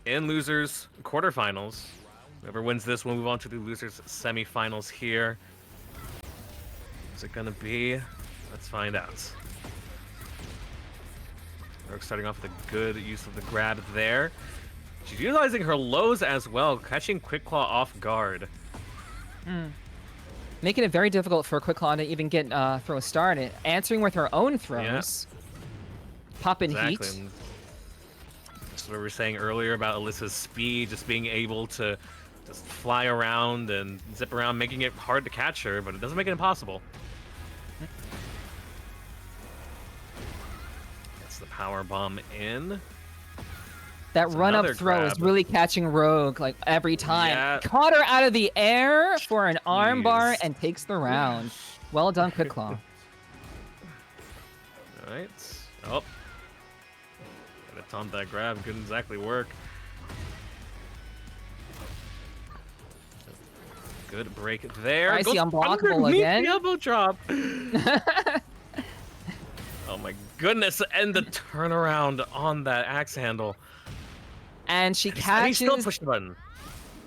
in losers quarterfinals. Whoever wins this will move on to the losers semifinals here. What's it gonna be? Let's find out. Rogue starting off with a good use of the grab there. She's utilizing her lows as well, catching Quick Claw off guard. Making it very difficult for Quick Claw to even get throw a start. Answering with her own throws. Popping Exactly. heat. And that's what we were saying earlier about Alyssa's speed, just being able to just fly around and zip around, making it hard to catch her, but it doesn't make it impossible. That's the power bomb in. That That's run up another throw is grab. really catching Rogue like every time. Yeah. Caught her out of the air for an armbar Jeez. and takes the round. Well done, Quick Claw. All right. Oh. Gotta taunt that grab. Couldn't exactly work. Good break there. I see Goes unblockable underneath again. The elbow drop. Oh my goodness! And the turnaround on that axe handle. And she And he catches. still pushed the button.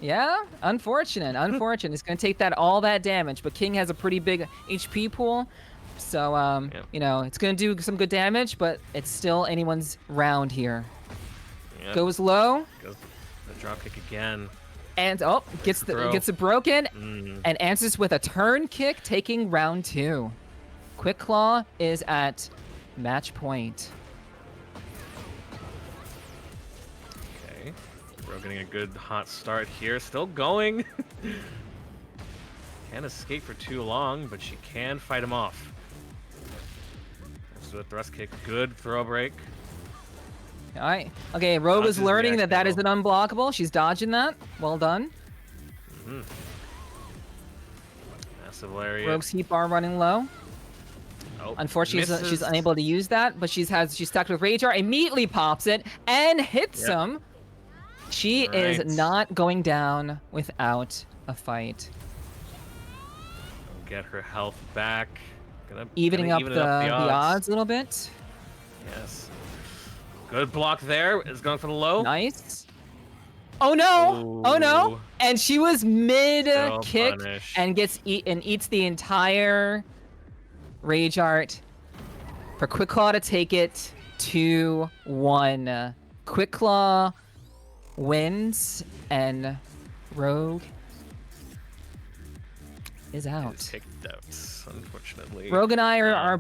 Yeah, unfortunate. It's gonna take all that damage, but King has a pretty big HP pool, so Yep. you know, it's gonna do some good damage, but it's still anyone's round here. Yep. Goes low, Goes the drop kick again. and gets throw. it broken, Mm. and answers with a turn kick, taking round 2. Quick Claw is at match point. Okay. Bro getting a good hot start here. Still going. Can't escape for too long, but she can fight him off. Let's do a thrust kick. Good throw break. All right. Okay, Rogue is Dodges the learning axe that is an handle. unblockable. She's dodging that. Well done. Massive lariat. Rogue's heat bar running low. Oh, Unfortunately, she's misses. unable to use that, but she's stuck with Rage Art, immediately pops it, and hits Yep. him. She Right. is not going down without a fight. Get her health back. Evening gonna up even the it up odds a little bit. Yes. Good block there. Is going for the low. Nice. Oh no! Oh no! Ooh. And she was mid Still kick punished. and eats the entire Rage Art for Quick Claw to take it 2-1. Quick Claw wins and Rogue is out. Is kicked out, unfortunately. Rogue and I are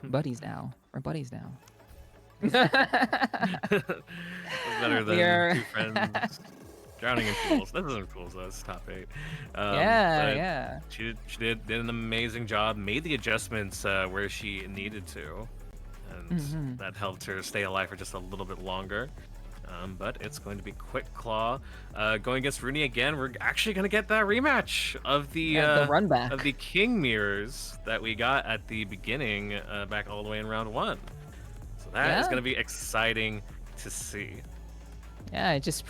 buddies now. We're buddies now. Better than We're- two friends drowning in pools. This isn't pools though. It's top 8. Yeah, but yeah. She did an amazing job. Made the adjustments where she needed to, and Mhm. that helped her stay alive for just a little bit longer. But it's going to be Quick Claw going against Rooney again. We're actually going to get that rematch The run back. of the King mirrors that we got at the beginning, back all the way in round 1. So that is Yeah. going to be exciting to see. Yeah, it just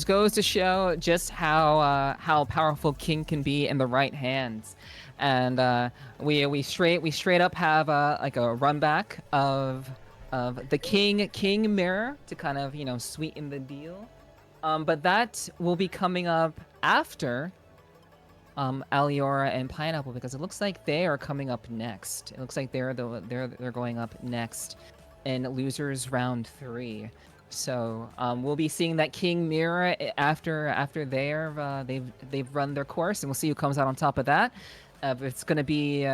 goes to show just how powerful King can be in the right hands, and we straight up have like a run back of the King mirror to kind of sweeten the deal, but that will be coming up after Aliora and Pineapple, because it looks like they are coming up next. It looks like they're going up next in losers round 3. So we'll be seeing that King mirror after they've run their course, and we'll see who comes out on top of that. If it's gonna be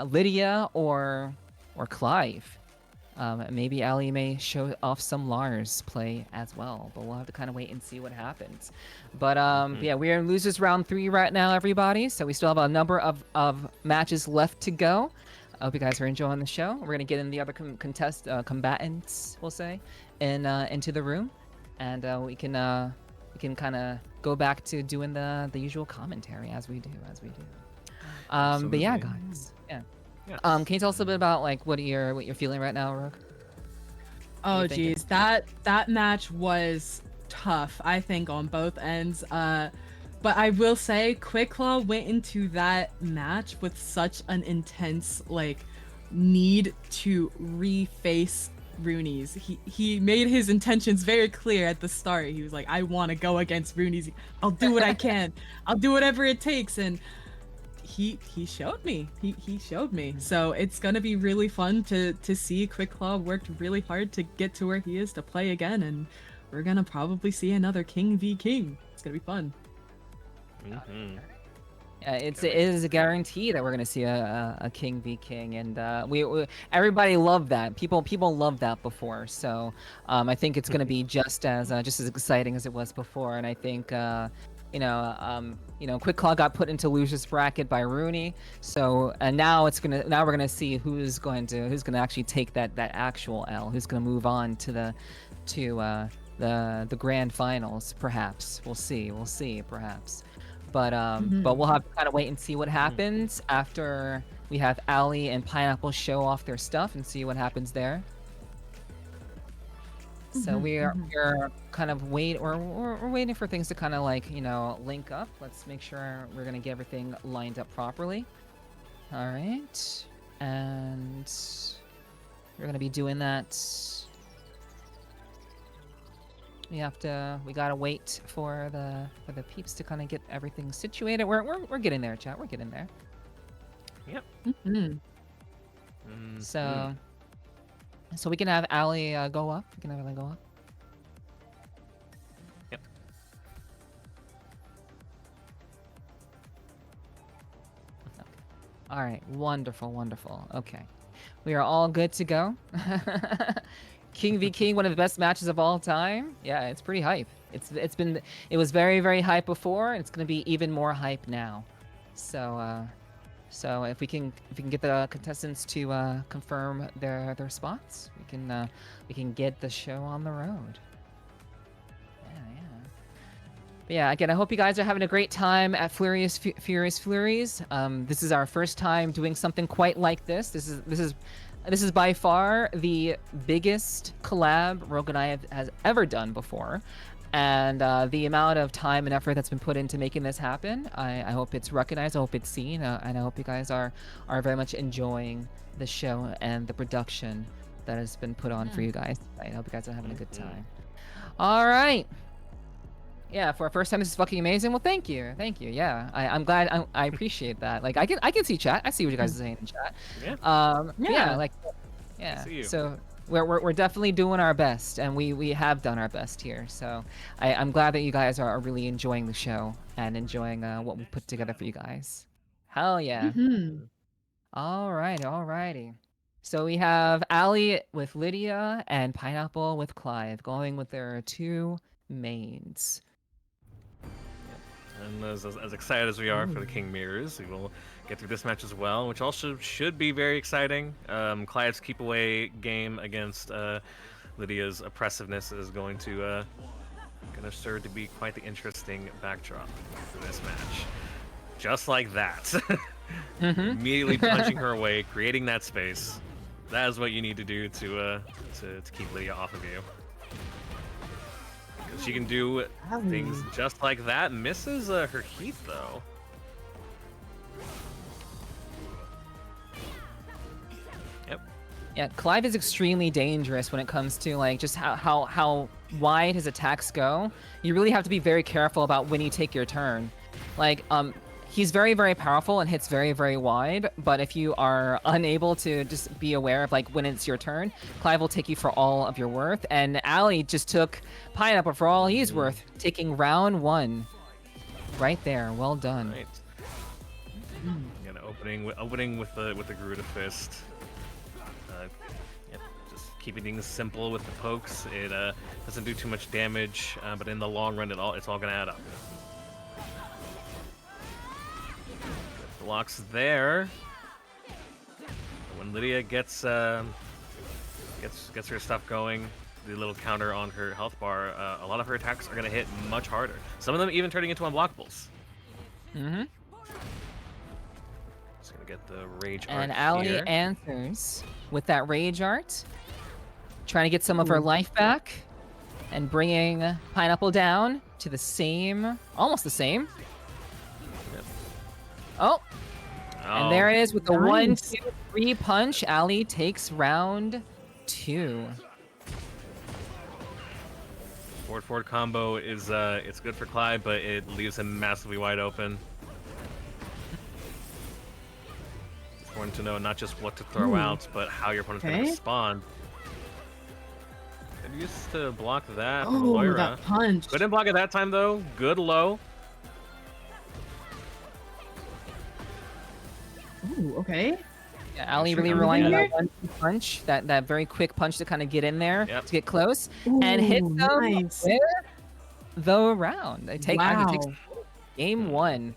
Lydia or Clive. Maybe Ali may show off some Lars play as well, but we'll have to kind of wait and see what happens. But yeah, we're in losers round 3 right now, everybody. So we still have a number of matches left to go. I hope you guys are enjoying the show. We're gonna get in the other combatants, we'll say, into the room, and we can kind of go back to doing the usual commentary as we do. But yeah, Absolutely. guys, yeah. Yes. Can you tell us a bit about like what you're feeling right now, Rogue? Oh you thinking? geez, that match was tough, I think, on both ends. But I will say, Quick Claw went into that match with such an intense need to reface Rooney's. He made his intentions very clear at the start. He was like, I want to go against Rooney's. I'll do what I can. I'll do whatever it takes. And he showed me. He showed me. So it's gonna be really fun to see Quick Claw worked really hard to get to where he is to play again, and we're gonna probably see another King v King. It's gonna be fun. Mhm. Yeah, it is a guarantee that we're gonna see a King v King, and we everybody loved that. People loved that before, so I think it's gonna be just as exciting as it was before. And I think Quick Claw got put into losers bracket by Rooney, so and now we're gonna see who's gonna actually take that actual L, who's gonna move on to the grand finals. Perhaps we'll see perhaps. But we'll have to kind of wait and see what happens after we have Ali and Pineapple show off their stuff and see what happens there. So we're kind of we're waiting for things to kind of link up. Let's make sure we're gonna get everything lined up properly. All right, and we're gonna be doing that. We gotta wait for the peeps to kind of get everything situated. We're getting there, chat. We're getting there. Yep. Mhm. So we can have Ali go up. We can have Ali go up. Yep. Okay. All right. Wonderful. Okay. We are all good to go. King v King, one of the best matches of all time. Yeah, it's pretty hype. It was very, very hype before, and it's gonna be even more hype now. So if we can get the contestants to confirm their spots, we can get the show on the road. Yeah. But yeah, again, I hope you guys are having a great time at Furious Flurries. This is our first time doing something quite like this. This is by far the biggest collab Rogue and I has ever done before. And the amount of time and effort that's been put into making this happen, I hope it's recognized, I hope it's seen, and I hope you guys are very much enjoying the show and the production that has been put on for you guys. I hope you guys are having a good time. All right. Yeah, for our first time, this is fucking amazing. Well, thank you. Yeah, I'm glad. I appreciate that. Like, I can see chat. I see what you guys are saying in chat. Yeah. Yeah. See you. So we're definitely doing our best, and we have done our best here. So I'm glad that you guys are really enjoying the show and enjoying what we put together for you guys. Hell yeah. Alrighty. So we have Ali with Lydia and Pineapple with Clive going with their two mains. And as excited as we are for the King Mirrors, we will get through this match as well, which also should be very exciting. Clive's keep away game against Lydia's oppressiveness is going to serve to be quite the interesting backdrop for this match. Just like that. Immediately punching her away, creating that space. That is what you need to do to keep Lydia off of you. Because she can do things just like that. Misses her heat though. Yep. Yeah, Clive is extremely dangerous when it comes to like just how wide his attacks go. You really have to be very careful about when you take your turn. Like he's very, very powerful and hits very, very wide, but if you are unable to just be aware of like when it's your turn, Clive will take you for all of your worth. And Ali just took Pineapple for all he's worth, taking round 1. Right there, well done. Right. Again, opening with the Garuda fist. Yep, just keeping things simple with the pokes. It doesn't do too much damage, but in the long run, it's all gonna add up. Blocks there. When Lydia gets her stuff going, the little counter on her health bar, a lot of her attacks are gonna hit much harder. Some of them even turning into unblockables. Just gonna get the rage art And Ali here. answers with that rage art, trying to get some of her life back, and bringing Pineapple down to the same, almost the same. Oh, and there it is with the Nice. 1, 2, 3 punch. Ali takes round 2. Forward combo is it's good for Clyde, but it leaves him massively wide open. It's important to know not just what to throw out, but how your opponent's going to respond. Good use to block that from Moira. That punch. Couldn't block it that time though. Good low. Ooh, okay. Yeah, Ali really I'm relying on here. that 1-2 punch, that very quick punch to kind of get in there, Yep. to get close, and hit Ooh, them nice. with the round. They take Wow. game 1.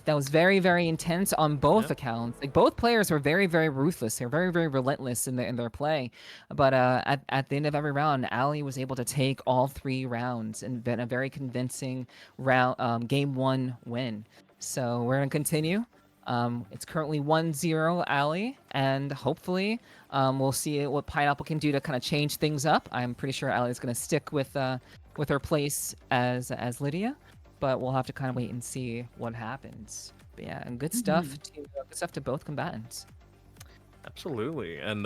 That was very, very intense on both accounts. Like both players were very, very ruthless. They're very, very relentless in their play. But at the end of every round, Ali was able to take all 3 rounds and been a very convincing round game 1 win. So we're gonna continue. It's currently 1-0 Ali, and hopefully we'll see what Pineapple can do to kind of change things up. I'm pretty sure Ali is gonna stick with her place as Lydia. But we'll have to kind of wait and see what happens. But yeah, and good stuff to both combatants. Absolutely, and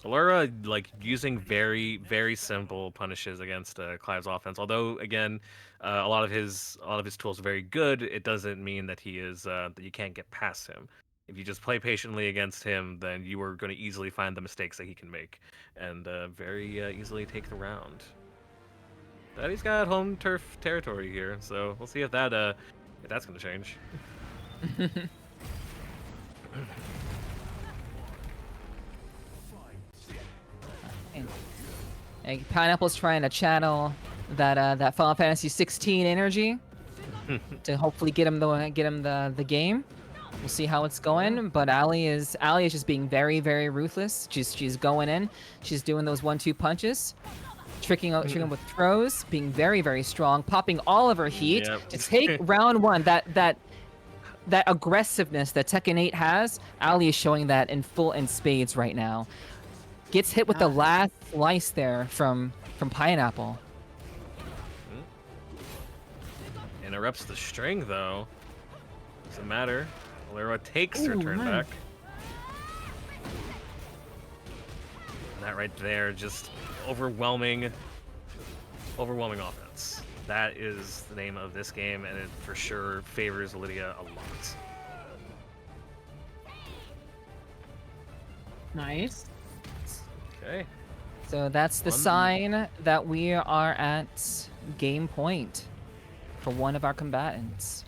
Allura like using very, very simple punishes against Clive's offense. Although again, a lot of his tools are very good. It doesn't mean that he is that you can't get past him. If you just play patiently against him, then you are going to easily find the mistakes that he can make, and very easily take the round. But he's got home turf territory here, so we'll see if that's going to change. And Pineapple's trying to channel that Final Fantasy 16 energy to hopefully get him the game. We'll see how it's going, but Ali is just being very, very ruthless. She's going in. She's doing those 1-2 punches. Tricking with throws, being very, very strong, popping all of her heat to take round 1. That aggressiveness that Tekken 8 has, Ali is showing that in spades right now. Gets hit with the last slice there from Pineapple. Interrupts the string though. Doesn't matter. Allura takes her turn back. And that right there, just overwhelming offense. That is the name of this game, and it for sure favors Lydia a lot. Nice. Okay. So that's the sign that we are at game point for one of our combatants.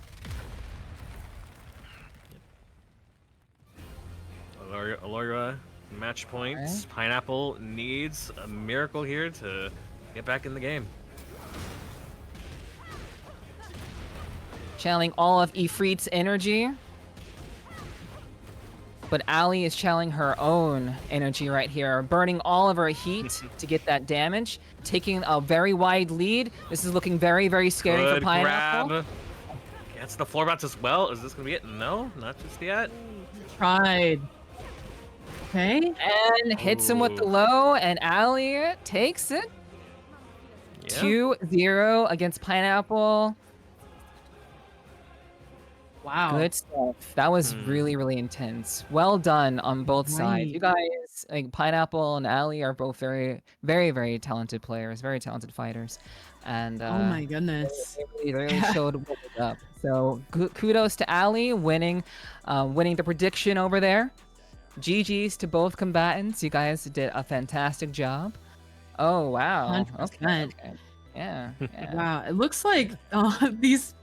Allura, match points. Okay. Pineapple needs a miracle here to get back in the game. Channeling all of Ifrit's energy. but Ali is channeling her own energy right here, burning all of her heat to get that damage, taking a very wide lead. This is looking very, very scary for Good Pineapple. grab. Gets the floor bots as well. Is this gonna be it? No, not just yet. Tried. Okay. And hits him with the Ooh. low, and Ali takes it. Yeah. 2-0 against Pineapple. Wow. Good stuff. That was really, really intense. Well done on both sides. You Right. guys, like Pineapple and Ali, are both very, very, very talented players, very talented fighters, and Oh my goodness. they really showed what was up. So kudos to Ali winning, winning the prediction over there. GG's to both combatants. You guys did a fantastic job. Oh wow. Okay. 100%. Okay. Yeah. Yeah. Wow. It looks like these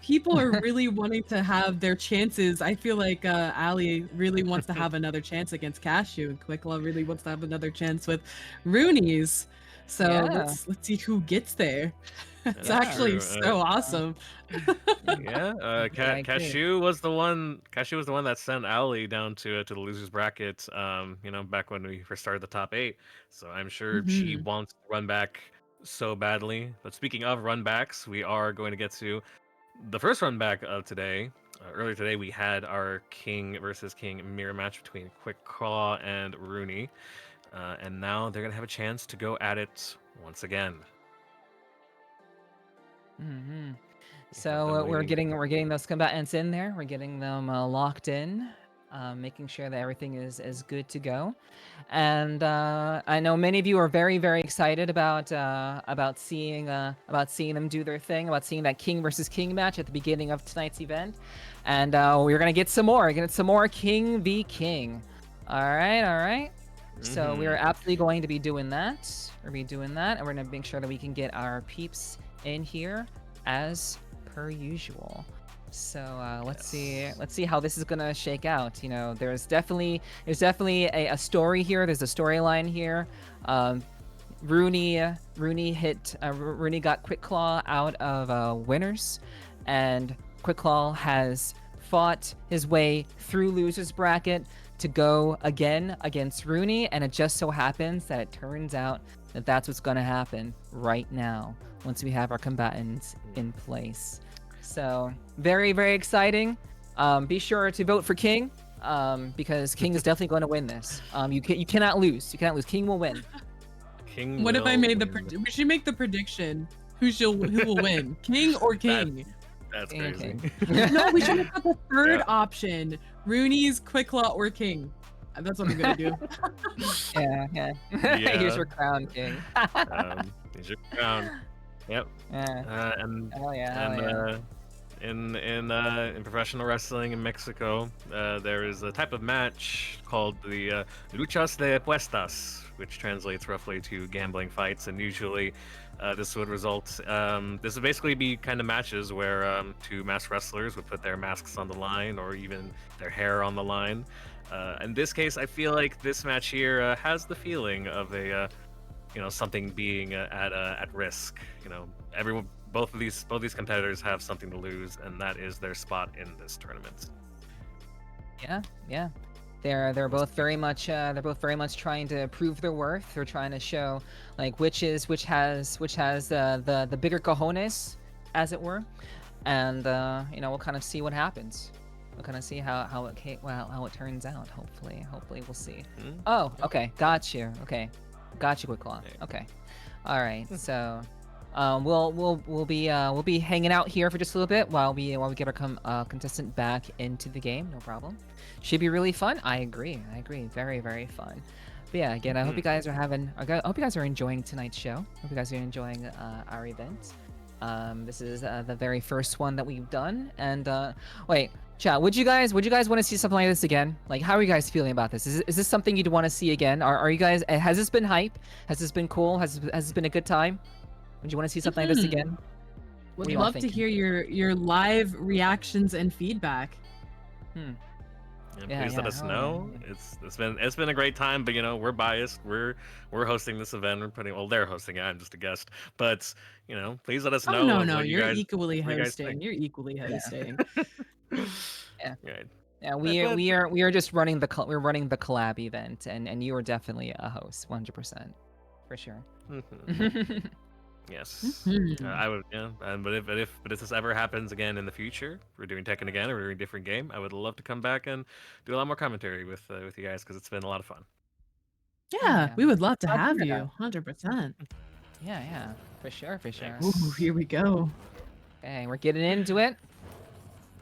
people are really wanting to have their chances. I feel like Ali really wants to have another chance against Cashew, and Quickla really wants to have another chance with Rooney's. So Yeah. let's see who gets there. It's That's actually true. so awesome. Yeah, I agree. Cashew was the one. Cashew was the one that sent Ali down to the losers bracket. You know, back when we first started the top 8. So I'm sure she Mhm. wants to run back so badly. But speaking of run backs, we are going to get to the first run back of today. Earlier today, we had our King versus King mirror match between Quick Claw and Rooney, and now they're gonna have a chance to go at it once again. Hmm. We have So them we're waiting. getting those combatants in there. We're getting them locked in, making sure that everything is good to go. And I know many of you are very very excited about seeing them do their thing, about seeing that King versus King match at the beginning of tonight's event. And we're gonna get some more. We're gonna get some more King v King. All right, all right. So we are absolutely going to be doing that. We're gonna be doing that, and we're gonna make sure that we can get our peeps in here as per usual. So let's see how this is gonna shake out. You know, there's definitely a story here. There's a storyline here. Rooney got Quick Claw out of winners, and Quick Claw has fought his way through losers bracket to go again against Rooney, and it just so happens that it turns out that that's what's going to happen right now once we have our combatants in place. So very very exciting. Be sure to vote for King, because King is definitely going to win this. You cannot lose. You cannot lose. King will win. King. What if I will made the win. we should make the prediction. Who will win? King or King? That's King, crazy. King. No, we should have got the third Yeah. option. Rooney's, Quick Claw, or King. That's what I'm gonna do. Yeah, yeah. Yeah. Here's your crown, King. Here's your crown. Yep. Yeah. And Hell yeah. Hell yeah. in professional wrestling in Mexico, there is a type of match called the luchas de apuestas, which translates roughly to gambling fights, and usually this would result. This would basically be kind of matches where two masked wrestlers would put their masks on the line, or even their hair on the line. In this case, I feel like this match here has the feeling of a something being at risk. Everyone, both these competitors have something to lose, and that is their spot in this tournament. Yeah, yeah. They're both very much trying to prove their worth. They're trying to show like which has the bigger cojones, as it were, and we'll kind of see what happens. We'll kind of see how it turns out. Hopefully we'll see. Oh, okay, got you. Okay, got you, Quick Claw. Okay, all right. So we'll be hanging out here for just a little bit while we get our contestant back into the game. No problem. Should be really fun. I agree. Very very fun. But yeah, again, I hope you guys are I hope you guys are enjoying tonight's show. Hope you guys are enjoying our event. This is the very first one that we've done. And wait, chat. Would you guys want to see something like this again? Like, how are you guys feeling about this? Is this something you'd want to see again? Are you guys? Has this been hype? Has this been cool? Has this been a good time? Would you want to see something like this again? What Would are you all love to thinking? hear your live reactions and feedback. And Yeah, please let yeah, us oh, know. yeah. It's been a great time, but we're biased. We're hosting this event. They're hosting it. I'm just a guest. But please let us know No, what you you're guys equally what you guys hosting. think. You're equally hosting. Yeah. Right. Yeah, but- we are just running the we're running the collab event, and you are definitely a host, 100%, for sure. Yes, Mhm. I would. Yeah, but if this ever happens again in the future, we're doing Tekken again, or we're doing a different game. I would love to come back and do a lot more commentary with you guys because it's been a lot of fun. Hell Yeah, yeah. we would love to Glad to have hear you. 100%. Yeah, yeah, for sure, for sure. Thanks. Ooh, here we go. Okay, we're getting into it.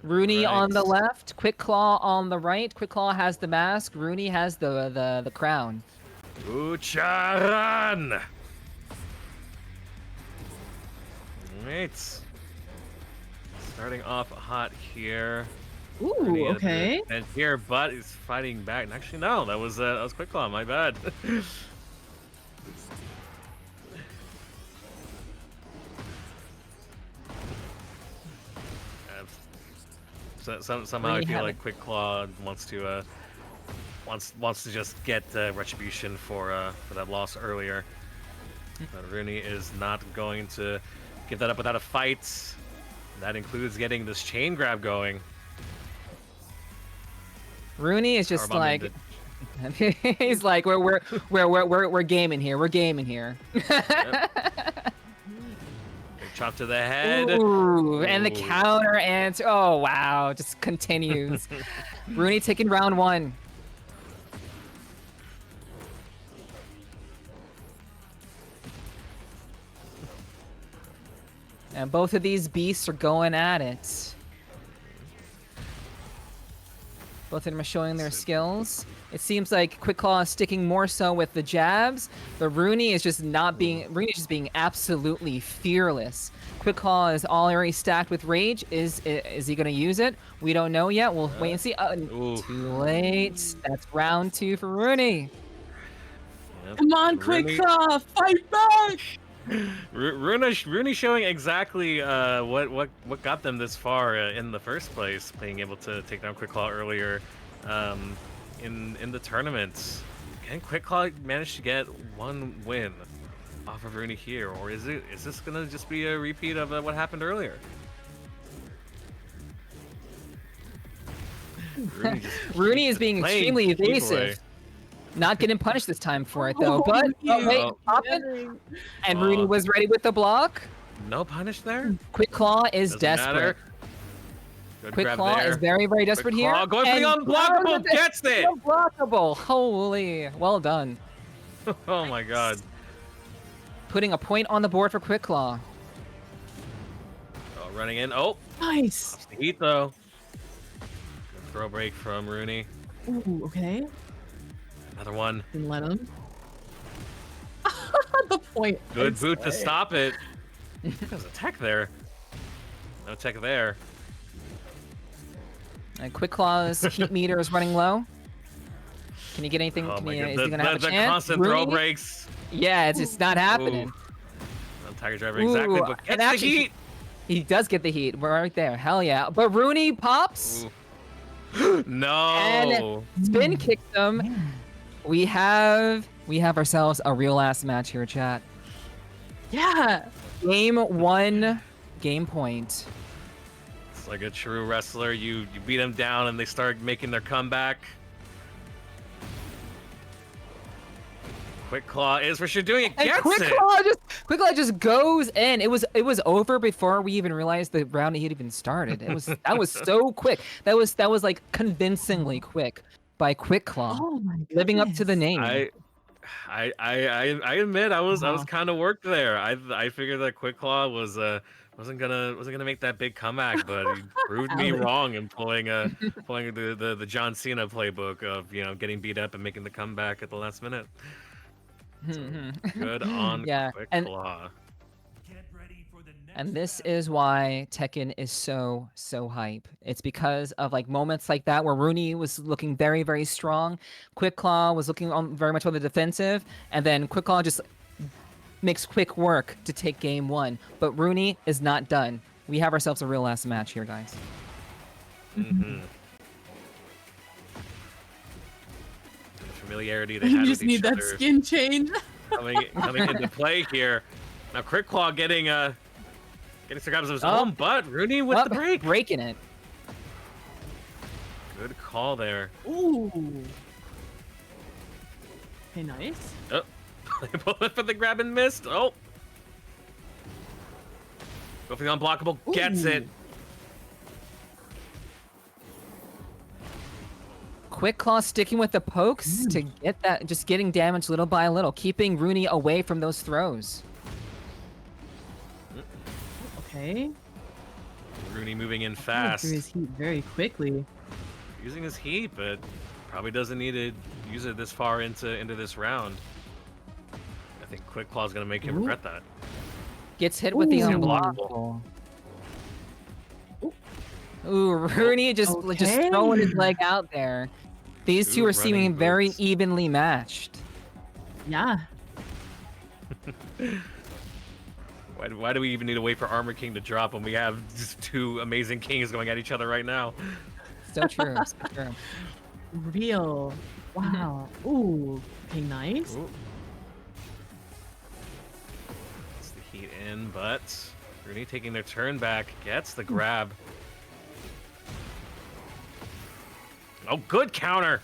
Rooney on the Right. left, Quick Claw on the right. Quick Claw has the mask. Rooney has the crown. Ucharan! Alright. Starting off hot here. Ooh, okay. And here, but is fighting back. And actually, no, that was Quick Claw. My bad. Somehow I Rooney feel had like Quick Claw wants to just get retribution for that loss earlier. But Rooney is not going to give that up without a fight. That includes getting this chain grab going. Rooney is just Power bomb like into- he's like we're gaming here. We're gaming here. Chop to the head. Ooh, and the Ooh. counter answer. Oh wow, just continues. Rooney taking round one. And both of these beasts are going at it. Both of them are showing their skills. It seems like Quick Claw is sticking more so with the jabs, but Rooney is just being absolutely fearless. Quick Claw is already stacked with rage. Is he gonna use it? We don't know yet. We'll wait and see. Ooh. Too late. That's round two for Rooney. Yep. Come on, Quick Rooney- Claw, fight back! Rooney showing exactly what got them this far in the first place, being able to take down Quick Claw earlier in the tournament. Can Quick Claw manage to get one win off of Rooney here, or is this gonna just be a repeat of what happened earlier? Rooney is being playing extremely keep away. evasive. Not getting punished this time for it though, but wait, Oh. pop it. And Rooney was ready with the block. No punish there. Quick Claw is Doesn't desperate. matter. Good Quick grab Claw there. is very, very desperate Quick here. Claw going for the and unblockable, gets it! Unblockable. Holy, well done. Oh my god. Putting a point on the board for Quick Claw. Oh, running in. Oh, Nice. the heat though. Good throw break from Rooney. Ooh, okay. Another one. Didn't let him. The point. Good I boot to say. stop it. There's a tech there. No tech there. And Quick Claw's heat meter is running low. Can you get anything? Oh Can my you, god. is he gonna have a The chance? constant throw Rooney? breaks. Yeah, it's just not happening. Ooh. Tiger driver exactly, Ooh, but and gets the actually- heat. He does get the heat. We're right there. Hell yeah. But Rooney pops. Ooh. No. Spin kicked them. We have ourselves a real ass match here, chat. Yeah. Game 1, game point. It's like a true wrestler. You beat them down and they start making their comeback. Quick Claw is for sure doing it. And Gets Quick it. Claw just goes in. It was over before we even realized the round had even started. That was so quick. That was like convincingly quick by Quick Claw, Oh my god. living up to the name. I admit I was Wow. kind of worked there. I figured that Quick Claw wasn't gonna make that big comeback, but he proved me Alex. wrong in pulling the John Cena playbook of getting beat up and making the comeback at the last minute. Good on Yeah, Quick and- Claw. And this is why Tekken is so hype. It's because of like moments like that where Rooney was looking very, very strong. Quick Claw was looking very much on the defensive, and then Quick Claw just makes quick work to take game 1. But Rooney is not done. We have ourselves a real ass match here, guys. Mm-hmm. The familiarity they You had just with each need that other skin change. coming into play here. Now Quick Claw getting some grabs of his own, but Rooney with the break. Breaking it. Good call there. Ooh. Okay, nice. Oh, bullet for the grab and missed. Oh. Go for the unblockable. Gets it. Ooh. Quick Claw sticking with the pokes to get that, just getting damage little by little, keeping Rooney away from those throws. Okay. Rooney moving in Through fast. his heat very quickly. Using his heat, but probably doesn't need to use it this far into this round. I think Quick Claw is gonna make him Ooh. regret that. Gets hit with the Ooh. unblockable. Ooh, Rooney just Okay. throwing his leg out there. These two Ooh, are seeming running very boots. evenly matched. Yeah. Why do we even need to wait for Armor King to drop when we have just two amazing kings going at each other right now? So true, so true. Real. Wow. Ooh. Okay, nice. Ooh. Gets the heat in, but Rooney taking their turn back, gets the grab. Oh, good counter.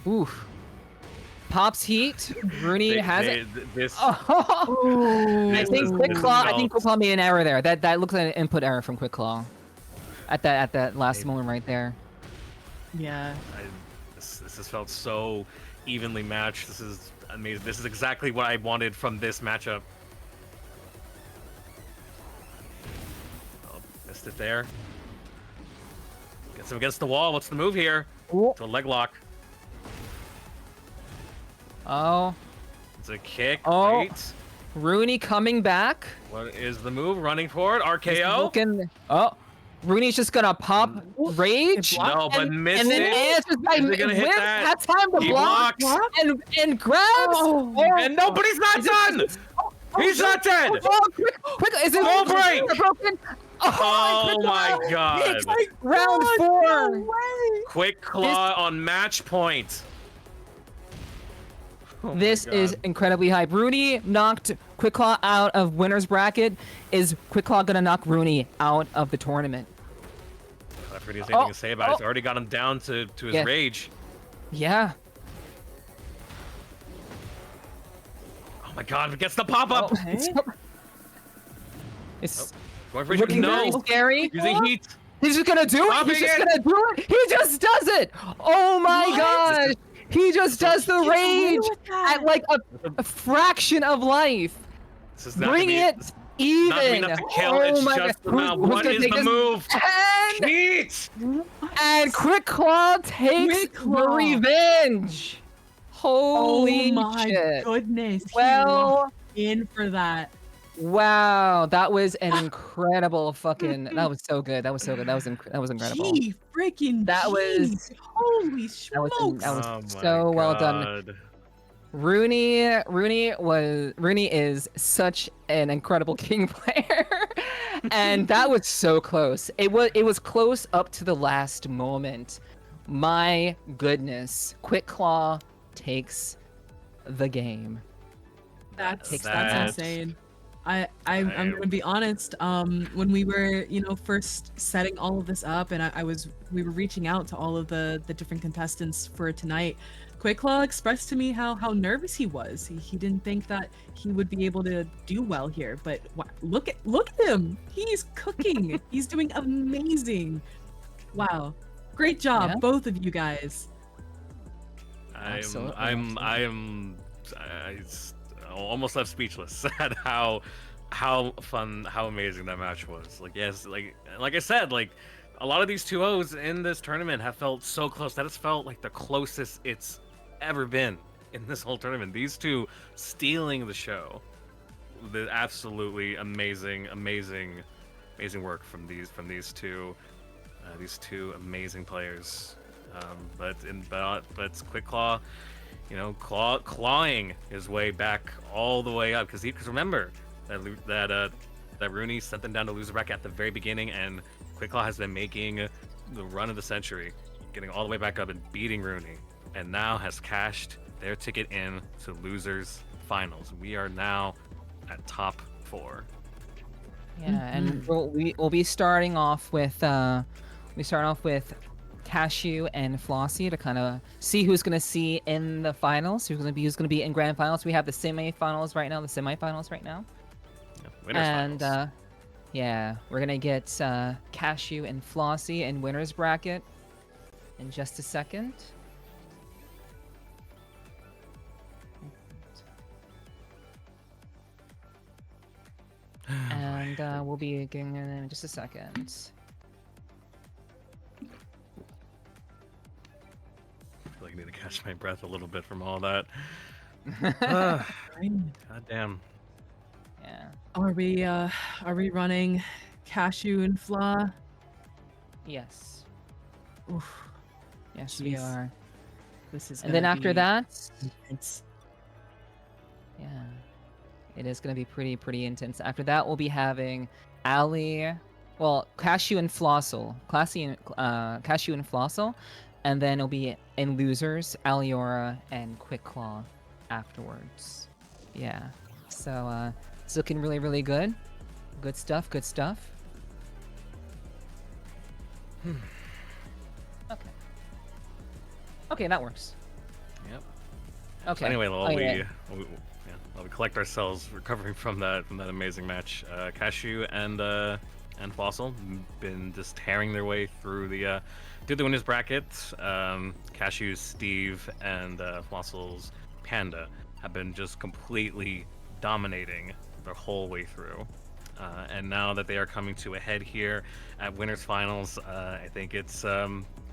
Oof. Pops heat. Rooney has it. This, Oh, Ooh. I think is- Quick this Claw. is I think Quick Claw made an error there. That looks like an input error from Quick Claw. At that last Maybe. moment right there. Yeah. this has felt so evenly matched. This is amazing. This is exactly what I wanted from this matchup. Oh, missed it there. Gets him against the wall. What's the move here? Ooh. To a leg lock. Oh, It's a kick. Oh. Wait. Rooney coming back. What is the move? Running forward. He's RKO. looking- Oh, Rooney's just gonna pop rage. It blocked. No, but missed and then it. answers by Is he gonna hit whip, that? has time to He block blocks. and grabs. Oh. And nobody's not done. He's not dead. Oh, quick, is it Full break. broken? Oh Quick my Claw god. takes round 4. No way. Quick Claw on match point. Oh my This is God. incredibly hype. Rooney knocked Quick Claw out of winner's bracket. Is Quick Claw gonna knock Rooney out of the tournament? I forget anything Oh, to say about it. It's oh. already got him down to his Yeah. rage. Yeah. Oh my god, it gets the pop up. Okay. It's Going for looking very no. scary. Using heat. He's just gonna do it. Dropping He's just it. gonna do it. He just does it. Oh my What? gosh. He just does the Get away rage with that. at like a fraction of life. This is not Bring gonna it be, not even. enough to kill. Oh It's my just God. the mouth. Who's What gonna is take the this? move? And, Heat. and Quick Claw takes Quick Claw. the revenge. Holy Oh my shit. goodness. He Well, locked in for that. wow, that was an incredible fucking. That was so good. That was so good. That was incredible. Gee, freaking That gee. was- Holy That was smokes. that was Oh my so well done. God. Rooney is such an incredible king player, and that was so close. It was close up to the last moment. My goodness, Quick Claw takes the game. That's That- insane. I'm gonna be honest. When we were, first setting all of this up, and we were reaching out to all of the different contestants for tonight. Quick Claw expressed to me how nervous he was. He didn't think that he would be able to do well here, but look at him. He's cooking. He's doing amazing. Great job, Yeah. both of you guys. Absolutely, I'm almost left speechless at how fun, how amazing that match was. Like, yes, like I said, like a lot of these 2-0s in this tournament have felt so close. That has felt like the closest it's ever been in this whole tournament. These two stealing the show. The absolutely amazing work from these two amazing players. But it's Quick Claw, clawing his way back all the way up, because remember that Rooney sent them down to loser bracket at the very beginning, and Quick Claw has been making the run of the century, getting all the way back up and beating Rooney, and now has cashed their ticket in to losers finals. We are now at top 4. Yeah, and we'll be starting off with Cashew and Flossie to kind of see who's going to see in the finals, who's going to be in grand finals. We have the semifinals right now. Yeah, winners And finals. yeah, we're gonna get Cashew and Flossie in winners bracket in just a second. And we'll be getting in just a second. I feel like I need to catch my breath a little bit from all that. God damn. Yeah. Are we running Cashew and Flaw? Yes. Oof, Yes, we Jeez. are. this is And then gonna after be that, intense. yeah, it is gonna be pretty intense. After that, we'll be having Ali, well, Cashew and Flossel, Cashew and Flossel, and then it'll be in losers, Aliora and Quick Claw afterwards. Yeah, so it's looking really good. Good stuff. Okay. Okay, that works. Yep. Okay. So anyway, while Oh, we, yeah. while we collect ourselves, recovering from that amazing match, Cashew and Fossil been just tearing their way through the winners bracket. Cashew's Steve and Fossil's Panda have been just completely dominating their whole way through. And now that they are coming to a head here at winners finals, I think it's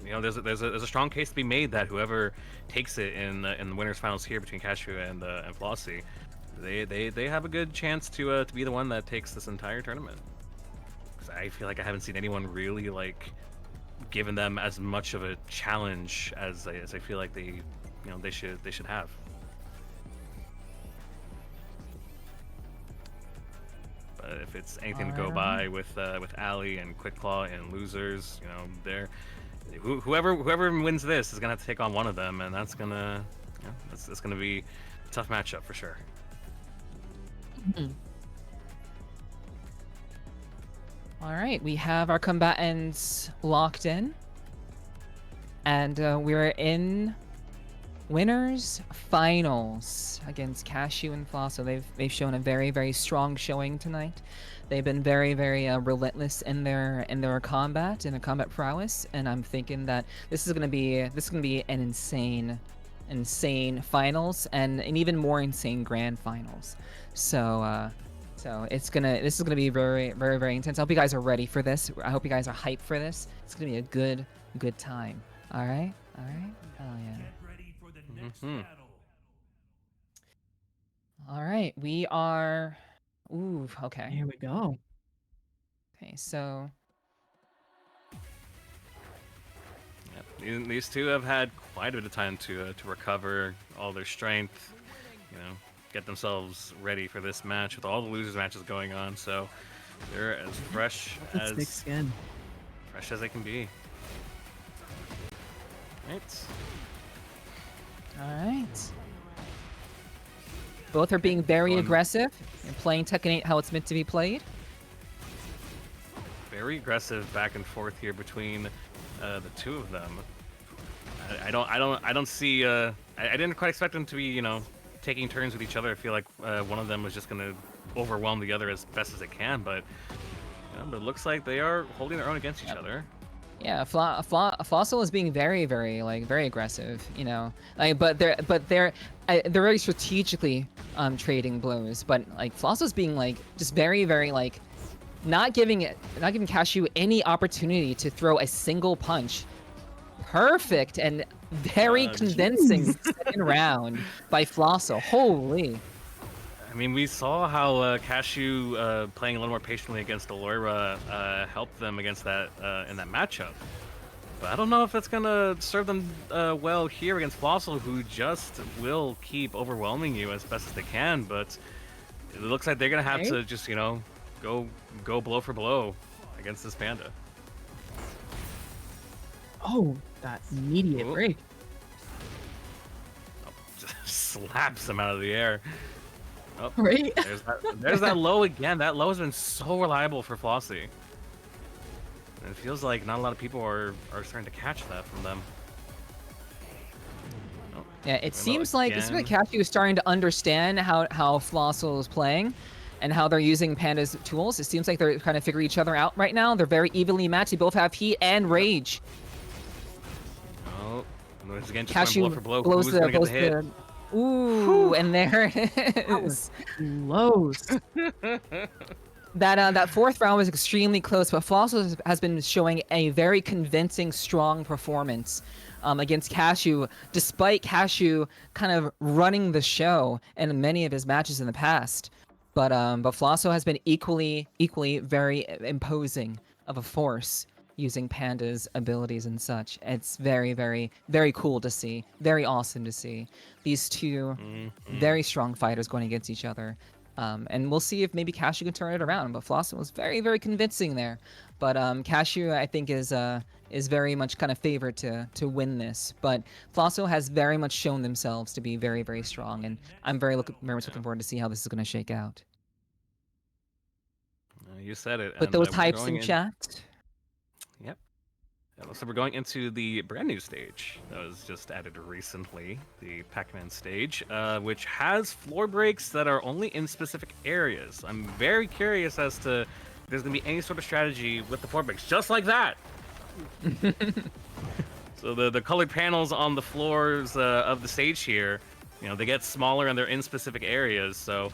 there's a strong case to be made that whoever takes it in the winners finals here between Cashew and Flossie, they have a good chance to be the one that takes this entire tournament. Because I feel like I haven't seen anyone really like given them as much of a challenge as I feel like they should have. But if it's anything to go by with Ali and Quick Claw and losers, they're whoever wins this is gonna have to take on one of them, and that's gonna that's gonna be a tough matchup for sure. All right, we have our combatants locked in, and we're in winners finals against Cashew and Flosso. They've shown a very strong showing tonight. They've been very relentless in their combat, in their combat prowess, and I'm thinking that this is gonna be an insane finals and an even more insane grand finals. So this is gonna be very intense. I hope you guys are ready for this. I hope you guys are hyped for this. It's gonna be a good time. All right. Oh yeah. All right, we are. Ooh, okay. Here we go. Okay, so. Yep. These two have had quite a bit of time to recover all their strength, get themselves ready for this match with all the losers matches going on. So they're as fresh Thick skin. as they can be. Right. All right. Both are being very aggressive and playing Tekken 8 how it's meant to be played. Very aggressive back and forth here between the two of them. I don't see. I didn't quite expect them to be, taking turns with each other. I feel like one of them was just gonna overwhelm the other as best as it can, but it looks like they are holding their own against each other. Yeah, Fossil is being very aggressive, but they're very strategically trading blows, but Flossil's being just very not giving Cashew any opportunity to throw a single punch. Perfect and very convincing second round by Flossil. Holy. I mean, we saw how Cashew playing a little more patiently against Aloyra helped them against that in that matchup. But I don't know if that's gonna serve them well here against Fossil, who just will keep overwhelming you as best as they can. But it looks like they're gonna have to just go blow for blow against this Panda. Oh, that immediate break. Oh, just slaps him out of the air. Oh, Right? There's that low again. That low has been so reliable for Flossie. And it feels like not a lot of people are starting to catch that from them. Oh, Yeah, it seems like Cashew is starting to understand how Flossel is playing and how they're using Panda's tools. It seems like they're kind of figuring each other out right now. They're very evenly matched. They both have heat and rage. Oh, once again, just Cashew going blow for blow. blows Who's gonna get the hit? Ooh, and there it is. Close. That fourth round was extremely close, but Flossel has been showing a very convincing, strong performance against Cashew, despite Cashew kind of running the show in many of his matches in the past. But Flosso has been equally very imposing of a force using Panda's abilities and such. It's very, very, very cool to see. Very awesome to see these two very strong fighters going against each other. And we'll see if maybe Cashew can turn it around. But Flosso was very, very convincing there. But Cashew, I think, is very much kind of favored to win this. But Flosso has very much shown themselves to be very, very strong. And I'm very much looking forward to see how this is going to shake out. You said it. Put and, those we're types going in chat. Yep. Yeah, so we're going into the brand new stage that was just added recently, the Pac-Man stage, which has floor breaks that are only in specific areas. I'm very curious as to if there's going to be any sort of strategy with the floor breaks, just like that. So the colored panels on the floors of the stage here, you know, they get smaller and they're in specific areas. So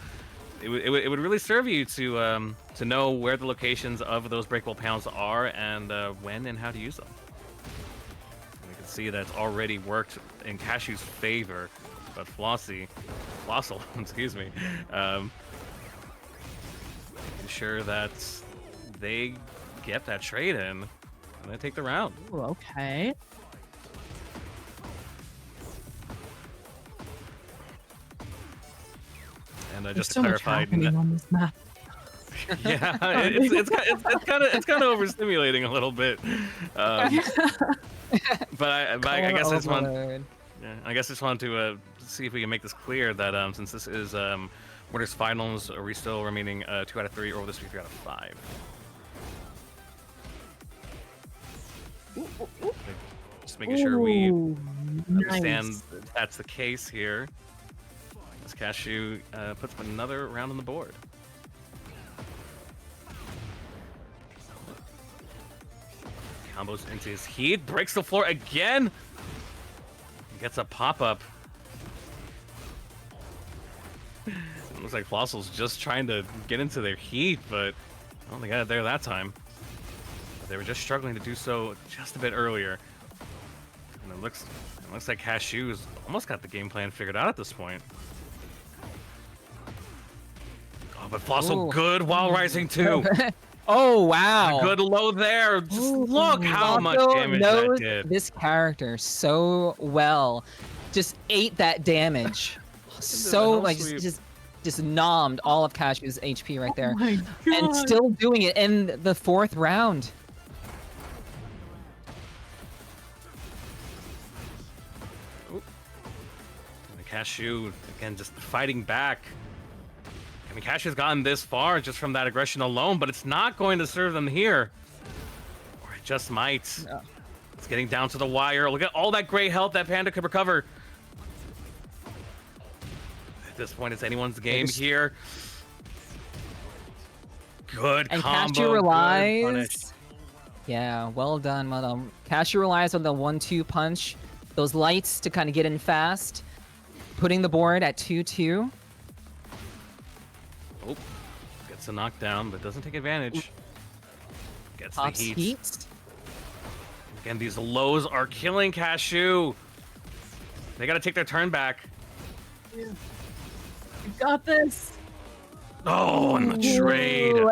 it would really serve you to know where the locations of those breakable panels are and when and how to use them. And you can see that it's already worked in Cashew's favor, but Flossel, excuse me, ensure that they get that trade in and they take the round. Ooh, okay. And There's just to so much clarify, happening on this map. yeah, it's kind of overstimulating a little bit. But I guess I just want, yeah, I guess I just wanted to see if we can make this clear that since this is winners finals, are we still remaining 2 out of 3, or will this be 3 out of 5? Just making sure we Ooh, understand nice. that that's the case here. As Cashew puts up another round on the board. Combos into his heat, breaks the floor again. Gets a pop-up. Looks like Flossel's just trying to get into their heat, but I don't think they got it there that time. But they were just struggling to do so just a bit earlier. And it looks like Cashew's almost got the game plan figured out at this point. Oh, but Flossel good while rising too. Oh wow! A good low there. Just look how much Flossel damage that knows did. this character so well. Just ate that damage. So like just nommed all of Cashew's HP right there, Oh my and God. still doing it in the 4th round. And Cashew again just fighting back. I mean, Cashew's gotten this far just from that aggression alone, but it's not going to serve them here. Or it just might. Yeah. It's getting down to the wire. Look at all that great health that Panda could recover. At this point, it's anyone's game here. Good And combo. Cashew good punish. relies. Yeah, well done, madam. Cashew relies on the 1-2 punch, those lights to kind of get in fast, putting the board at 2-2. Oh, gets a knockdown, but doesn't take advantage. Gets Pops the heat. heat. Again, these lows are killing Cashew. They got to take their turn back. You got this. Oh, and the trade. Ooh,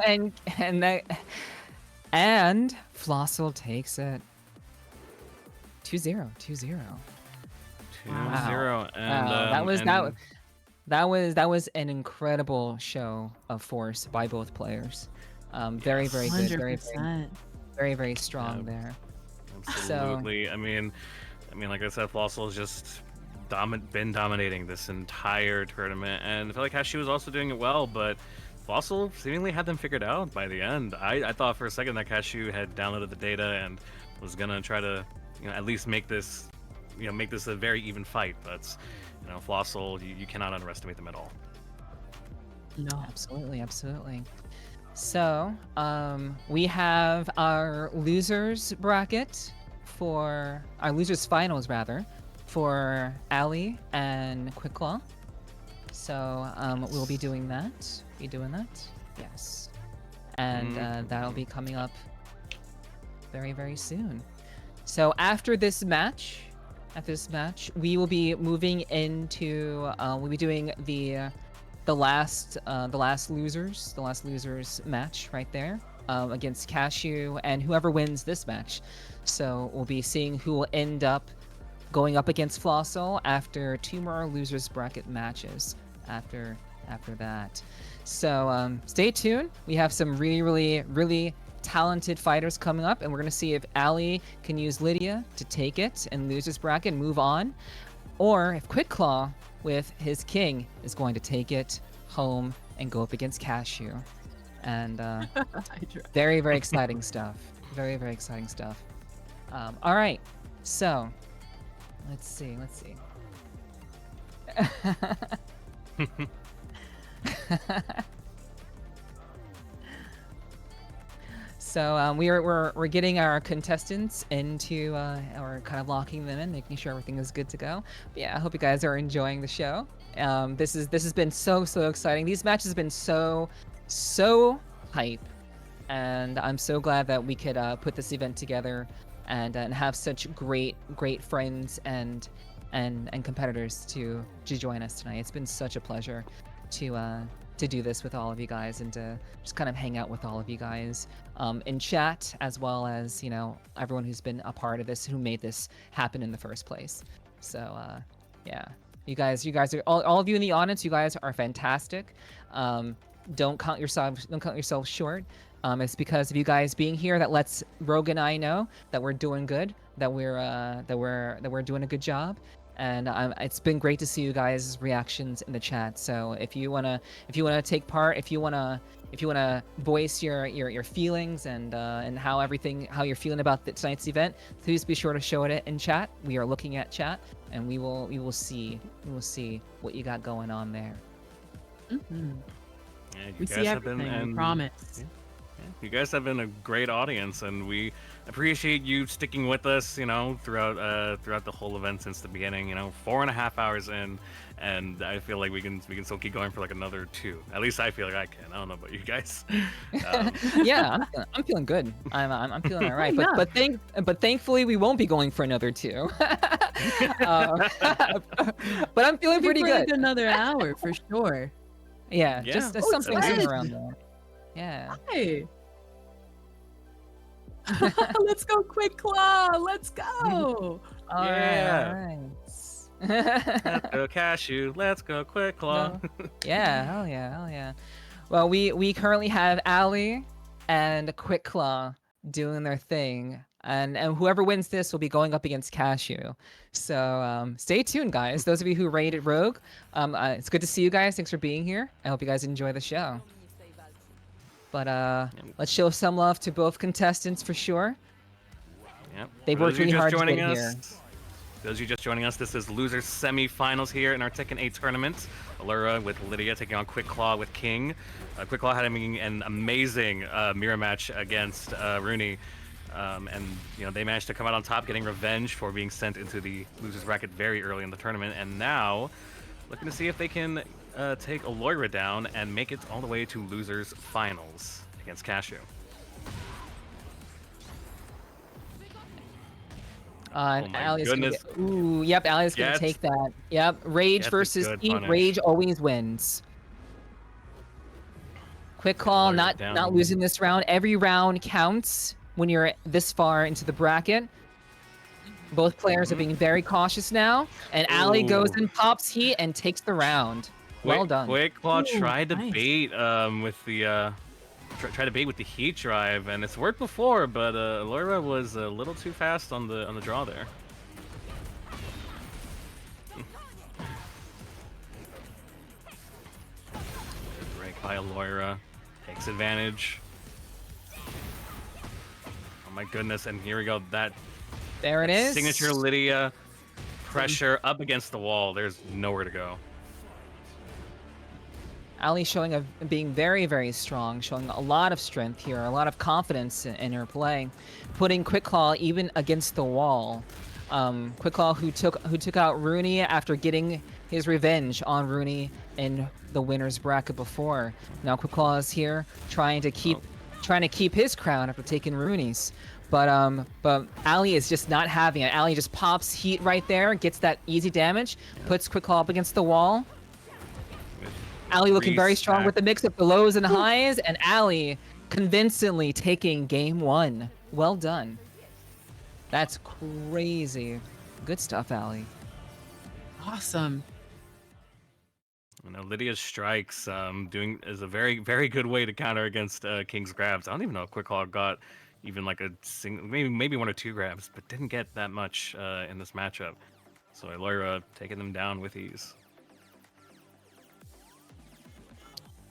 and Flossel takes it. 2-0. 2-0. 2-0. And Wow. That was an incredible show of force by both players. Very, very good. Very, 100%. very, very strong Yeah. there. Absolutely. I mean, like I said, Flossel has just been dominating this entire tournament, and I feel like Cashew was also doing it well. But Fossil seemingly had them figured out by the end. I thought for a second that Cashew had downloaded the data and was gonna try to, at least make this, make this a very even fight. But, Fossil, you cannot underestimate them at all. No. Absolutely, absolutely. So, we have our losers bracket for our losers finals rather for Ali and Quicklaw. So, we'll be doing that. Yes. And that'll be coming up very, very soon. So after this match, we will be moving into we'll be doing the last losers match right there against Cashew and whoever wins this match. So we'll be seeing who will end up going up against Flossel after 2 more losers bracket matches after that. So stay tuned. We have some really talented fighters coming up, and we're gonna see if Ali can use Lydia to take it and lose his bracket and move on, or if Quicklaw with his king is going to take it home and go up against Cashew. And very exciting stuff. Very exciting stuff. All right, so let's see. So we're getting our contestants into or kind of locking them in, making sure everything is good to go. But yeah, I hope you guys are enjoying the show. This has been so exciting. These matches have been so hype, and I'm so glad that we could put this event together and have such great friends and competitors to join us tonight. It's been such a pleasure to do this with all of you guys and to just kind of hang out with all of you guys in chat, as well as everyone who's been a part of this, who made this happen in the first place. So yeah, you guys are all of you in the audience. You guys are fantastic. Don't count yourself short. It's because of you guys being here that lets Rogue and I know that we're doing good, that we're doing a good job. And it's been great to see you guys' reactions in the chat. So if you wanna take part, if you wanna voice your feelings and how you're feeling about tonight's event, please be sure to show it in chat. We are looking at chat, and we will see what you got going on there. Mm-hmm. Yeah, We see everything. We promise. You guys have been a great audience, and we appreciate you sticking with us, throughout the whole event since the beginning. 4.5 hours in, and I feel like we can still keep going for like another 2. At least I feel like I can. I don't know about you guys. Yeah, I'm feeling good. I'm feeling all right. But thankfully we won't be going for another 2. But I'm feeling pretty good. Like another hour for sure. Yeah, just something good. around there. Yeah. Hey. Let's go, Quicklaw! Let's go! Yeah. All right. Let's go Cashew. Let's go Quicklaw. Yeah, hell yeah. Well, we currently have Ali and Quicklaw doing their thing, and whoever wins this will be going up against Cashew. So stay tuned, guys. Those of you who rated Rogue, it's good to see you guys. Thanks for being here. I hope you guys enjoy the show. But let's show some love to both contestants for sure. Yep. They've worked really hard to get here. Those of you just joining us, this is losers semi-finals here in our Tekken 8 tournament. Allura with Lydia taking on Quicklaw with King. Quicklaw had an amazing mirror match against Rooney. And they managed to come out on top, getting revenge for being sent into the losers bracket very early in the tournament. And now, looking to see if they can take Allura down and make it all the way to losers finals against Cashew. And Ali's gonna Ali's gonna take that. Yep, Rage versus Heat. Rage always wins. Quicklaw not losing this round. Every round counts when you're this far into the bracket. Both players are being very cautious now, and Ali goes and pops Heat and takes the round. Well done. Quicklaw tried to bait with the try to bait with the heat drive, and it's worked before, but Allura was a little too fast on the draw there. Break by Aloyra takes advantage. Oh my goodness, and here we go. There it is. Signature Lydia pressure up against the wall. There's nowhere to go. Ali showing being very, very strong, showing a lot of strength here, a lot of confidence in her play, putting Quick Claw even against the wall. Quick Claw who took out Rooney after getting his revenge on Rooney in the winner's bracket before. Now Quick Claw is here trying to keep his crown after taking Rooney's. But Ali is just not having it. Ali just pops heat right there, gets that easy damage, puts Quick Claw up against the wall. Ali looking very strong with the mix of the lows and highs, and Ali convincingly taking game 1. Well done. That's crazy. Good stuff, Ali. Awesome. You know, Lydia's strikes is a very, very good way to counter against King's grabs. I don't even know if Quick Claw got even like a single, maybe 1 or 2 grabs, but didn't get that much in this matchup. So Aloyra taking them down with ease.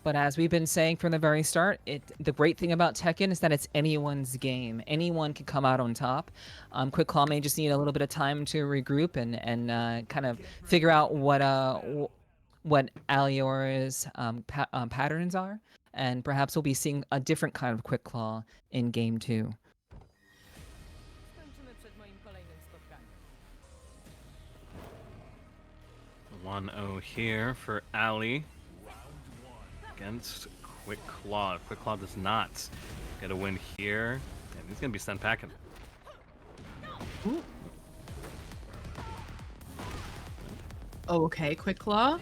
But as we've been saying from the very start, the great thing about Tekken is that it's anyone's game. Anyone can come out on top. Quick Claw may just need a little bit of time to regroup and kind of figure out what Aliora's patterns are, and perhaps we'll be seeing a different kind of Quick Claw in game 2. 1-0 here for Ali against Quick Claw. Quick Claw does not get a win here, and he's gonna be sent packing. Ooh. Oh, okay, Quick Claw.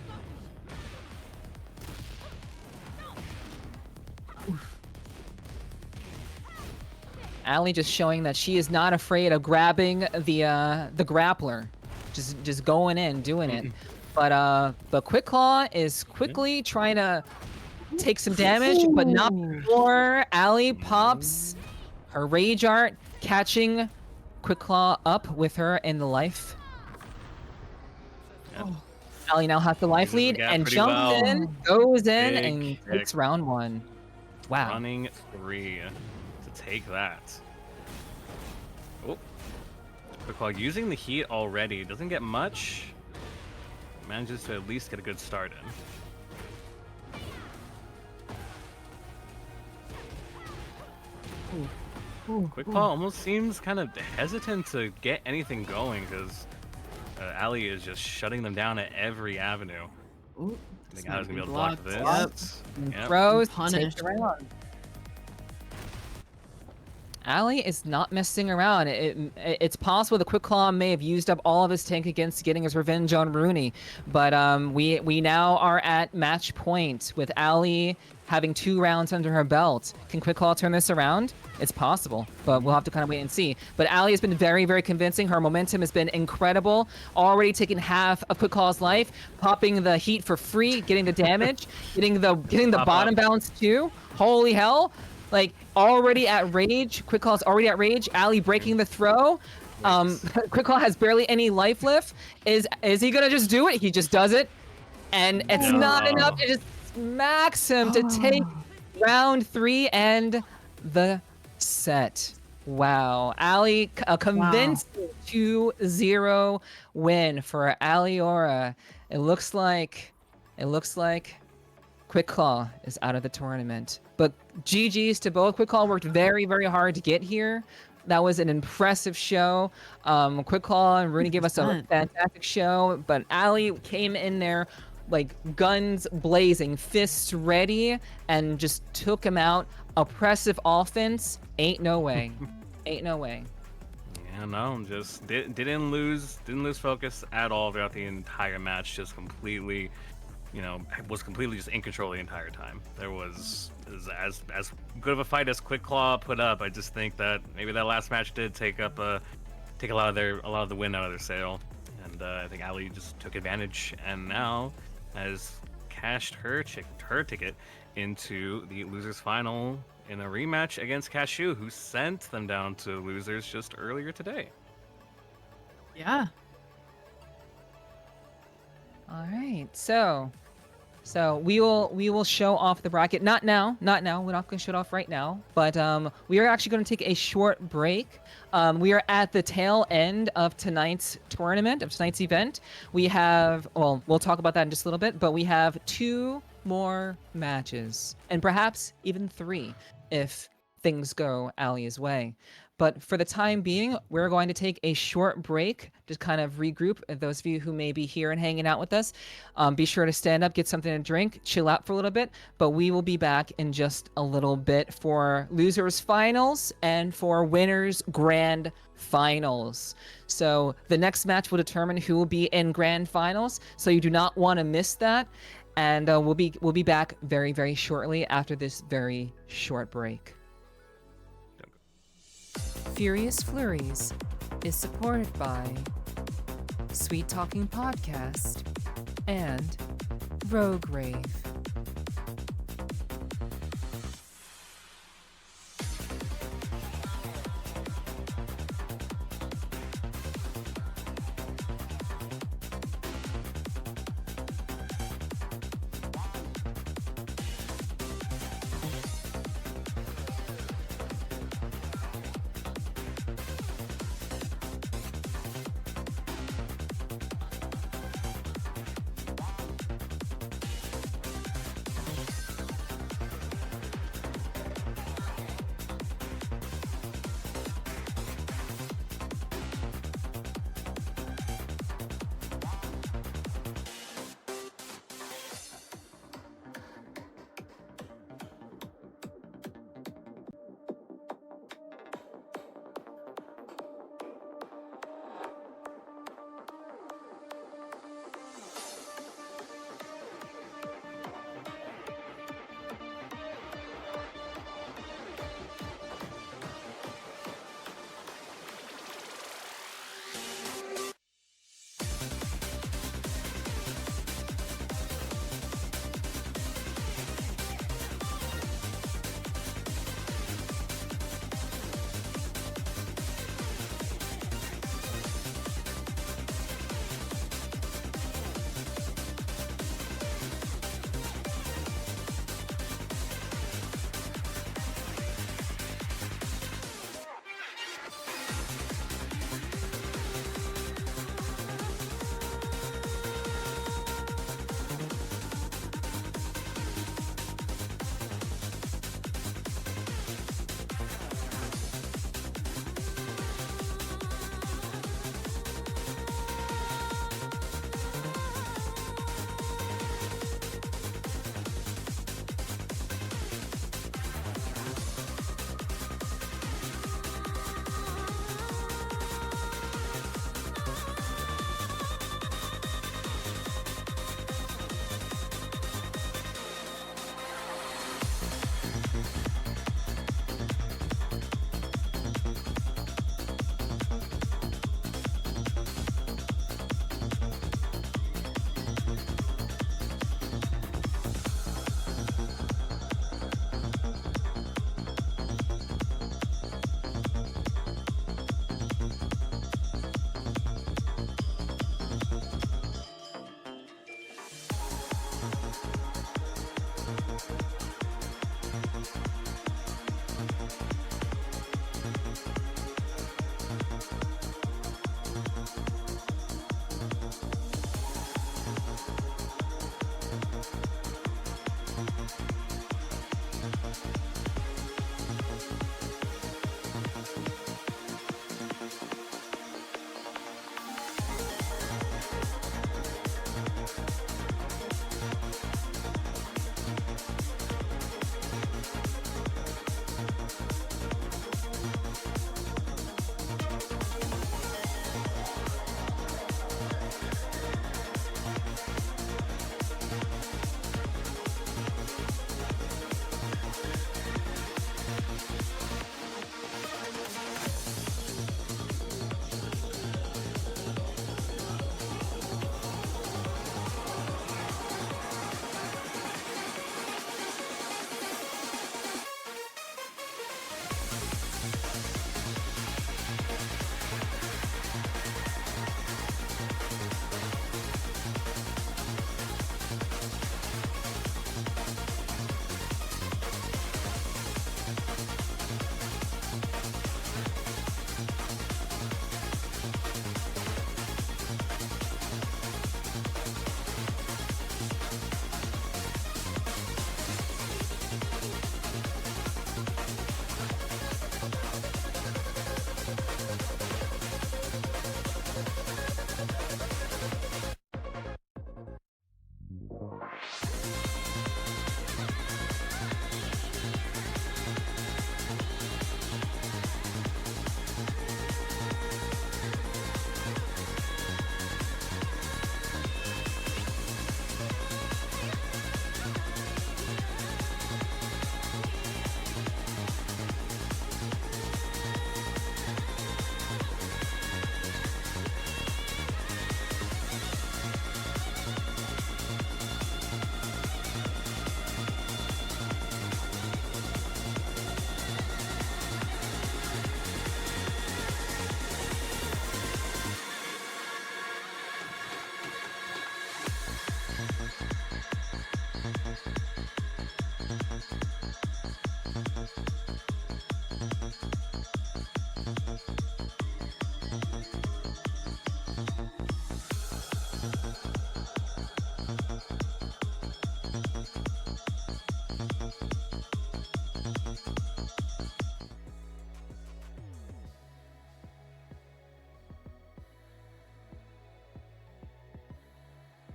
Ali just showing that she is not afraid of grabbing the grappler, just going in, doing it. But Quick Claw is quickly trying to take some damage, but not before Ali pops her Rage Art, catching Quick Claw up with her in the life. Yep. Ali now has the life Uses the lead gap and pretty jumps well. in, goes in, Big and kick. takes round 1. Wow. Running 3 to take that. Oh, Quick Claw using the heat already. Doesn't get much. Manages to at least get a good start in. Quick Claw almost seems kind of hesitant to get anything going because Ali is just shutting them down at every avenue. Ooh, I think Ali's gonna be able to block this. Yep. Throws, Punish. take the round. Ali is not messing around. It's possible the Quick Claw may have used up all of his tank against getting his revenge on Rooney, but we now are at match point with Ali having 2 rounds under her belt. Can Quick Claw turn this around? It's possible, but we'll have to kind of wait and see. But Ali has been very, very convincing. Her momentum has been incredible. Already taking half of Quick Claw's life, popping the heat for free, getting the damage, getting the bottom bounce too. Holy hell! Like, already at rage. Quick Claw's already at rage. Ali breaking the throw. Quick Claw has barely any life left. Is he gonna just do it? He just does it. And it's not enough to just max him to take round 3 and the set. Wow. Ali, a convincing 2-0 win for Aloyra. It looks like Quick Claw is out of the tournament. But GG's to both. Quick Claw worked very, very hard to get here. That was an impressive show. Quick Claw and Rooney gave us a fantastic show, but Ali came in there like guns blazing, fists ready, and just took him out. Oppressive offense. Ain't no way. Ain't no way. Yeah, no, just didn't lose focus at all throughout the entire match. Just completely, was completely just in control the entire time. There was as good of a fight as Quick Claw put up. I just think that maybe that last match did take a lot of the wind out of their sail, and I think Ali just took advantage and now has cashed her ticket into the losers final in a rematch against Cashew, who sent them down to losers just earlier today. Yeah. All right, so So we will show off the bracket. Not now, not now. We're not going to show it off right now. But we are actually going to take a short break. We are at the tail end of tonight's tournament, of tonight's event. We have, well, we'll talk about that in just a little bit. But we have 2 more matches, and perhaps even 3 if things go Ali's way. But for the time being, we're going to take a short break to kind of regroup. Those of you who may be here and hanging out with us, be sure to stand up, get something to drink, chill out for a little bit. But we will be back in just a little bit for losers finals and for winners grand finals. So the next match will determine who will be in grand finals. So you do not want to miss that. And we'll be back very, very shortly after this very short break. Furious Flurries is supported by Sweet Talking Podcast and Rogue Rave.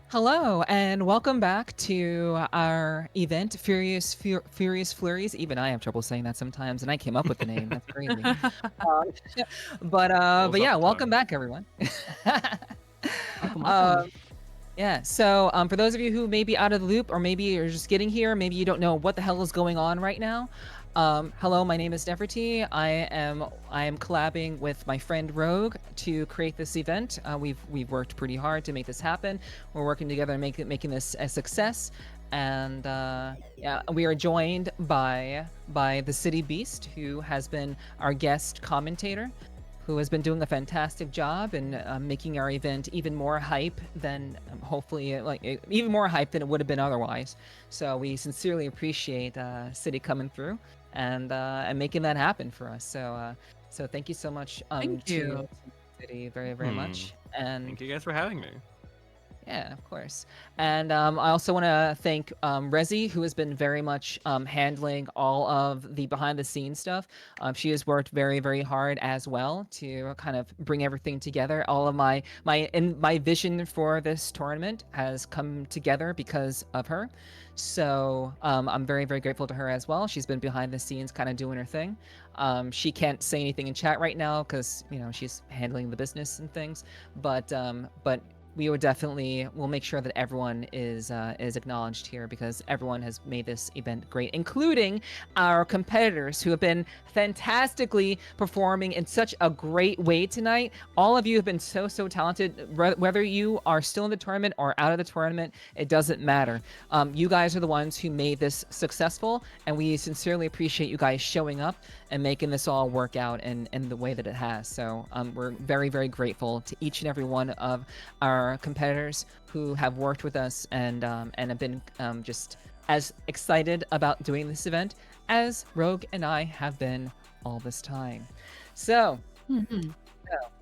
Hello and welcome back to our event, Furious Flurries. Even I have trouble saying that sometimes, and I came up with the name. That's crazy. Um, Rolls but off yeah, the welcome tongue. back, everyone. Welcome, um, welcome. yeah. So for those of you who may be out of the loop, or maybe you're just getting here, maybe you don't know what the hell is going on right now. Hello, my name is Neferty. I am collabing with my friend Rogue to create this event. We've worked pretty hard to make this happen. We're working together and making this a success. And yeah, we are joined by the City Beast, who has been our guest commentator, who has been doing a fantastic job in making our event even more hype than hopefully even more hype than it would have been otherwise. So we sincerely appreciate City coming through and making that happen for us. So thank you so much Thank to you. City very much. And Thank you guys for having me. yeah, of course. And I also want to thank Rezi, who has been very much handling all of the behind the scenes stuff. She has worked very hard as well to kind of bring everything together. All of my vision for this tournament has come together because of her. So I'm very grateful to her as well. She's been behind the scenes, kind of doing her thing. She can't say anything in chat right now because she's handling the business and things. But we would definitely we'll make sure that everyone is acknowledged here because everyone has made this event great, including our competitors who have been fantastically performing in such a great way tonight. All of you have been so talented. Whether you are still in the tournament or out of the tournament, it doesn't matter. You guys are the ones who made this successful, and we sincerely appreciate you guys showing up and making this all work out in the way that it has. So we're very grateful to each and every one of our competitors who have worked with us and have been just as excited about doing this event as Rogue and I have been all this time. So Mhm.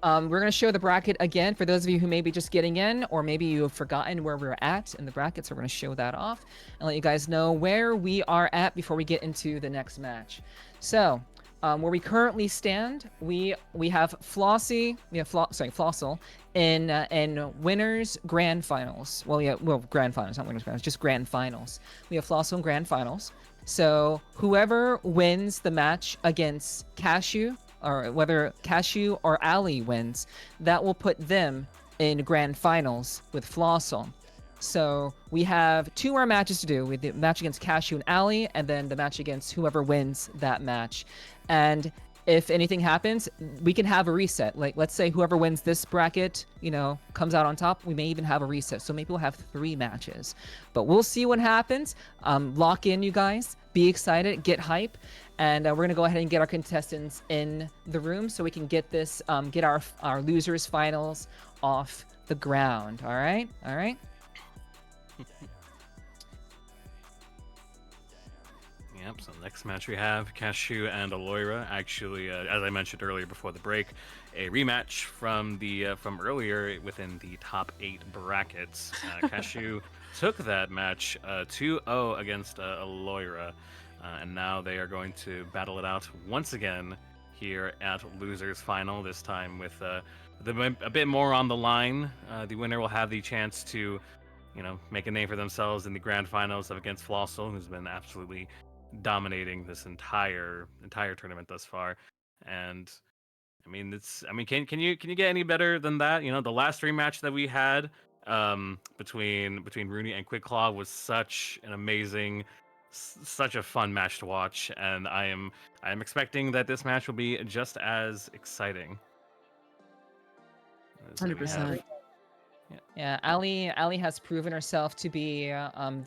we're going to show the bracket again for those of you who may be just getting in, or maybe you have forgotten where we're at in the bracket. So we're going to show that off and let you guys know where we are at before we get into the next match. So where we currently stand, we have Flossy, Flossel in winners grand finals. Well, grand finals, not winners finals, just grand finals. We have Flossel in grand finals. So whoever wins the match against Cashew, or whether Cashew or Ali wins, that will put them in grand finals with Flossel. So we have 2 more matches to do, with the match against Cashew and Ali, and then the match against whoever wins that match. And if anything happens, we can have a reset. Like, let's say whoever wins this bracket, comes out on top, we may even have a reset. So maybe we'll have 3 matches. But we'll see what happens. Lock in, you guys. Be excited. Get hype. And we're going to go ahead and get our contestants in the room so we can get this, get our losers finals off the ground. All right? All right? Yep, so next match we have Cashew and Aloyra. Actually, as I mentioned earlier before the break, a rematch from from earlier within the top 8 brackets. Cashew took that match 2-0 against Aloyra, and now they are going to battle it out once again here at Losers Final, this time with a bit more on the line. The winner will have the chance to make a name for themselves in the grand finals up against Flossel, who's been absolutely dominating this entire tournament thus far. And can you get any better than that? The last rematch that we had between Rooney and Quick Claw was such an amazing, such a fun match to watch, and I am expecting that this match will be just as exciting. So we have 100%. Yeah, Ali has proven herself to be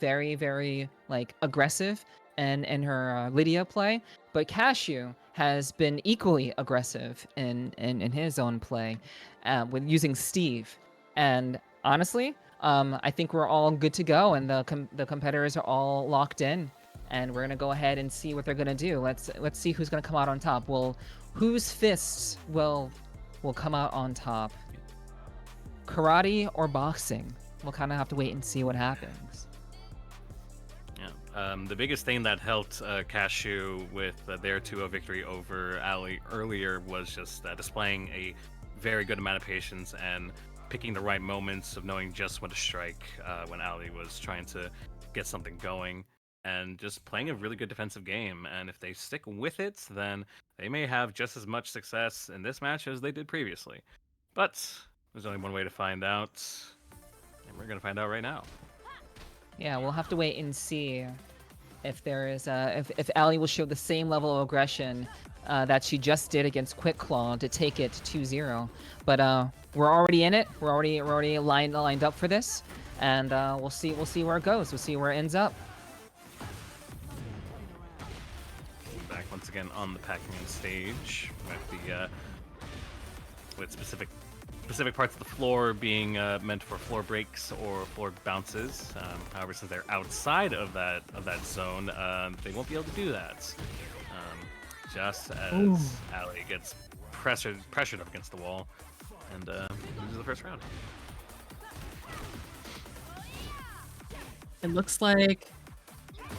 very aggressive in her Lydia play, but Cashew has been equally aggressive in his own play with using Steve. And honestly, I think we're all good to go, and the competitors are all locked in. and we're gonna go ahead and see what they're gonna do. Let's see who's gonna come out on top. Well, whose fists will come out on top? Karate or boxing? We'll kind of have to wait and see what happens. Yeah. The biggest thing that helped Cashew with their 2-0 victory over Ali earlier was just displaying a very good amount of patience and picking the right moments of knowing just when to strike when Ali was trying to get something going, and just playing a really good defensive game. And if they stick with it, then they may have just as much success in this match as they did previously. But there's only one way to find out, and we're going to find out right now. Yeah, we'll have to wait and see if there is if Ali will show the same level of aggression that she just did against Quick Claw to take it 2-0. But we're already in it. We're already lined up for this, and we'll see where it goes. We'll see where it ends up. Back once again on the Pac-Man stage with the with specific parts of the floor being meant for floor breaks or floor bounces. However, since they're outside of that zone, they won't be able to do that. Just as Ali gets pressured up against the wall and loses the first round. It looks like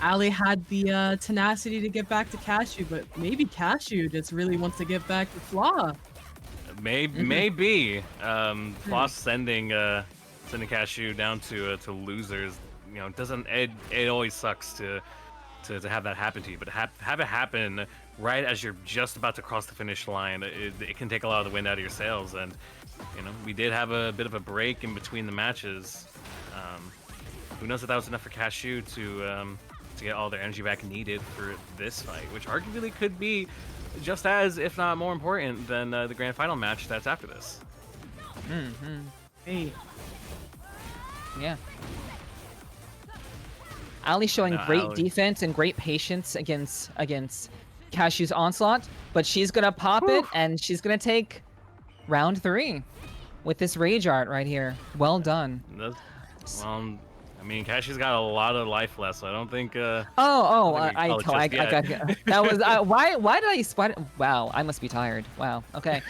Ali had the tenacity to get back to Cashew, but maybe Cashew just really wants to get back to Flaw. Maybe Floss sending Cashew down to losers. You know, doesn't it always sucks to have that happen to you, but have it happen right as you're just about to cross the finish line. It can take a lot of the wind out of your sails, and you know, we did have a bit of a break in between the matches. Who knows if that was enough for Cashew to get all their energy back needed for this fight, which arguably could be just as, if not more important than the grand final match that's after this. Hey. Yeah. Ali showing great Ali. defense and great patience against Cashew's onslaught, but she's gonna pop it and she's gonna take round 3 with this rage art right here. Well done. Well, I mean, Cashew's got a lot of life left, so I don't think. I call it just got yet. that was why did I spot? Wow, I must be tired. Wow. Okay.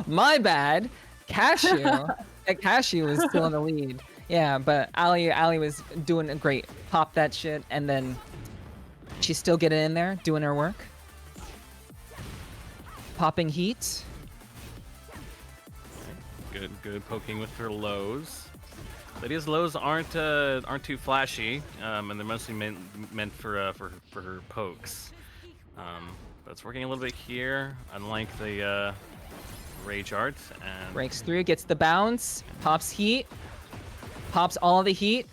My bad. Cashew is still in the lead. Yeah, but Ali was doing a great. Pop that shit, and then she's still getting in there, doing her work. Popping heat. Good poking with her lows. Lydia's lows aren't too flashy, and they're mostly meant for her pokes. But it's working a little bit here, unlike the rage art. And Breaks through, gets the bounce, pops heat, pops all of the heat,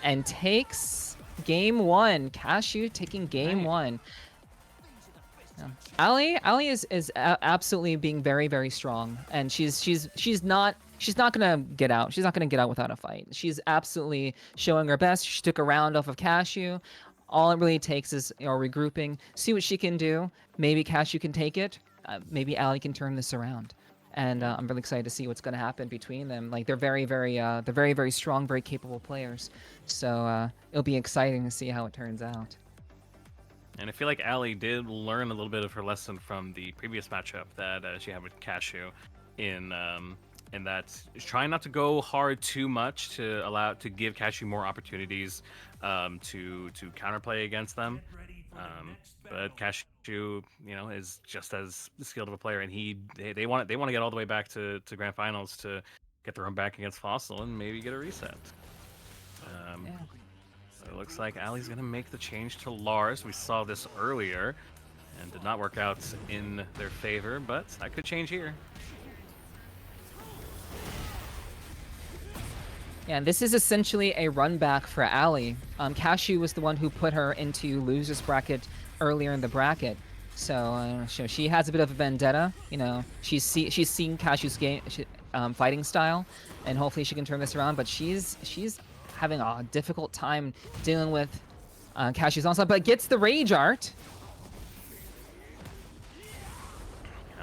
and takes game 1. Cashew taking game 1. Yeah. Ali is absolutely being very, very strong, and she's not gonna get out. She's not gonna get out without a fight. She's absolutely showing her best. She took a round off of Cashew. All it really takes is regrouping, see what she can do. Maybe Cashew can take it. Maybe Ali can turn this around. And I'm really excited to see what's going to happen between them. Like they're very, very strong, very capable players. So it'll be exciting to see how it turns out. And I feel like Ali did learn a little bit of her lesson from the previous matchup that she had with Cashew, in that trying not to go hard too much to give Cashew more opportunities to counterplay against them. But Cashew, you know, is just as skilled of a player, and they want to get all the way back to grand finals to get their own back against Fossil and maybe get a reset. Yeah. So it looks like Ali's gonna make the change to Lars. We saw this earlier and did not work out in their favor, but that could change here. Yeah, and this is essentially a run back for Ali. Cashew was the one who put her into losers bracket earlier in the bracket, so she has a bit of a vendetta. You know, she's seen Cashew's fighting style, and hopefully she can turn this around. But she's having a difficult time dealing with Cashew's onslaught, but gets the rage art.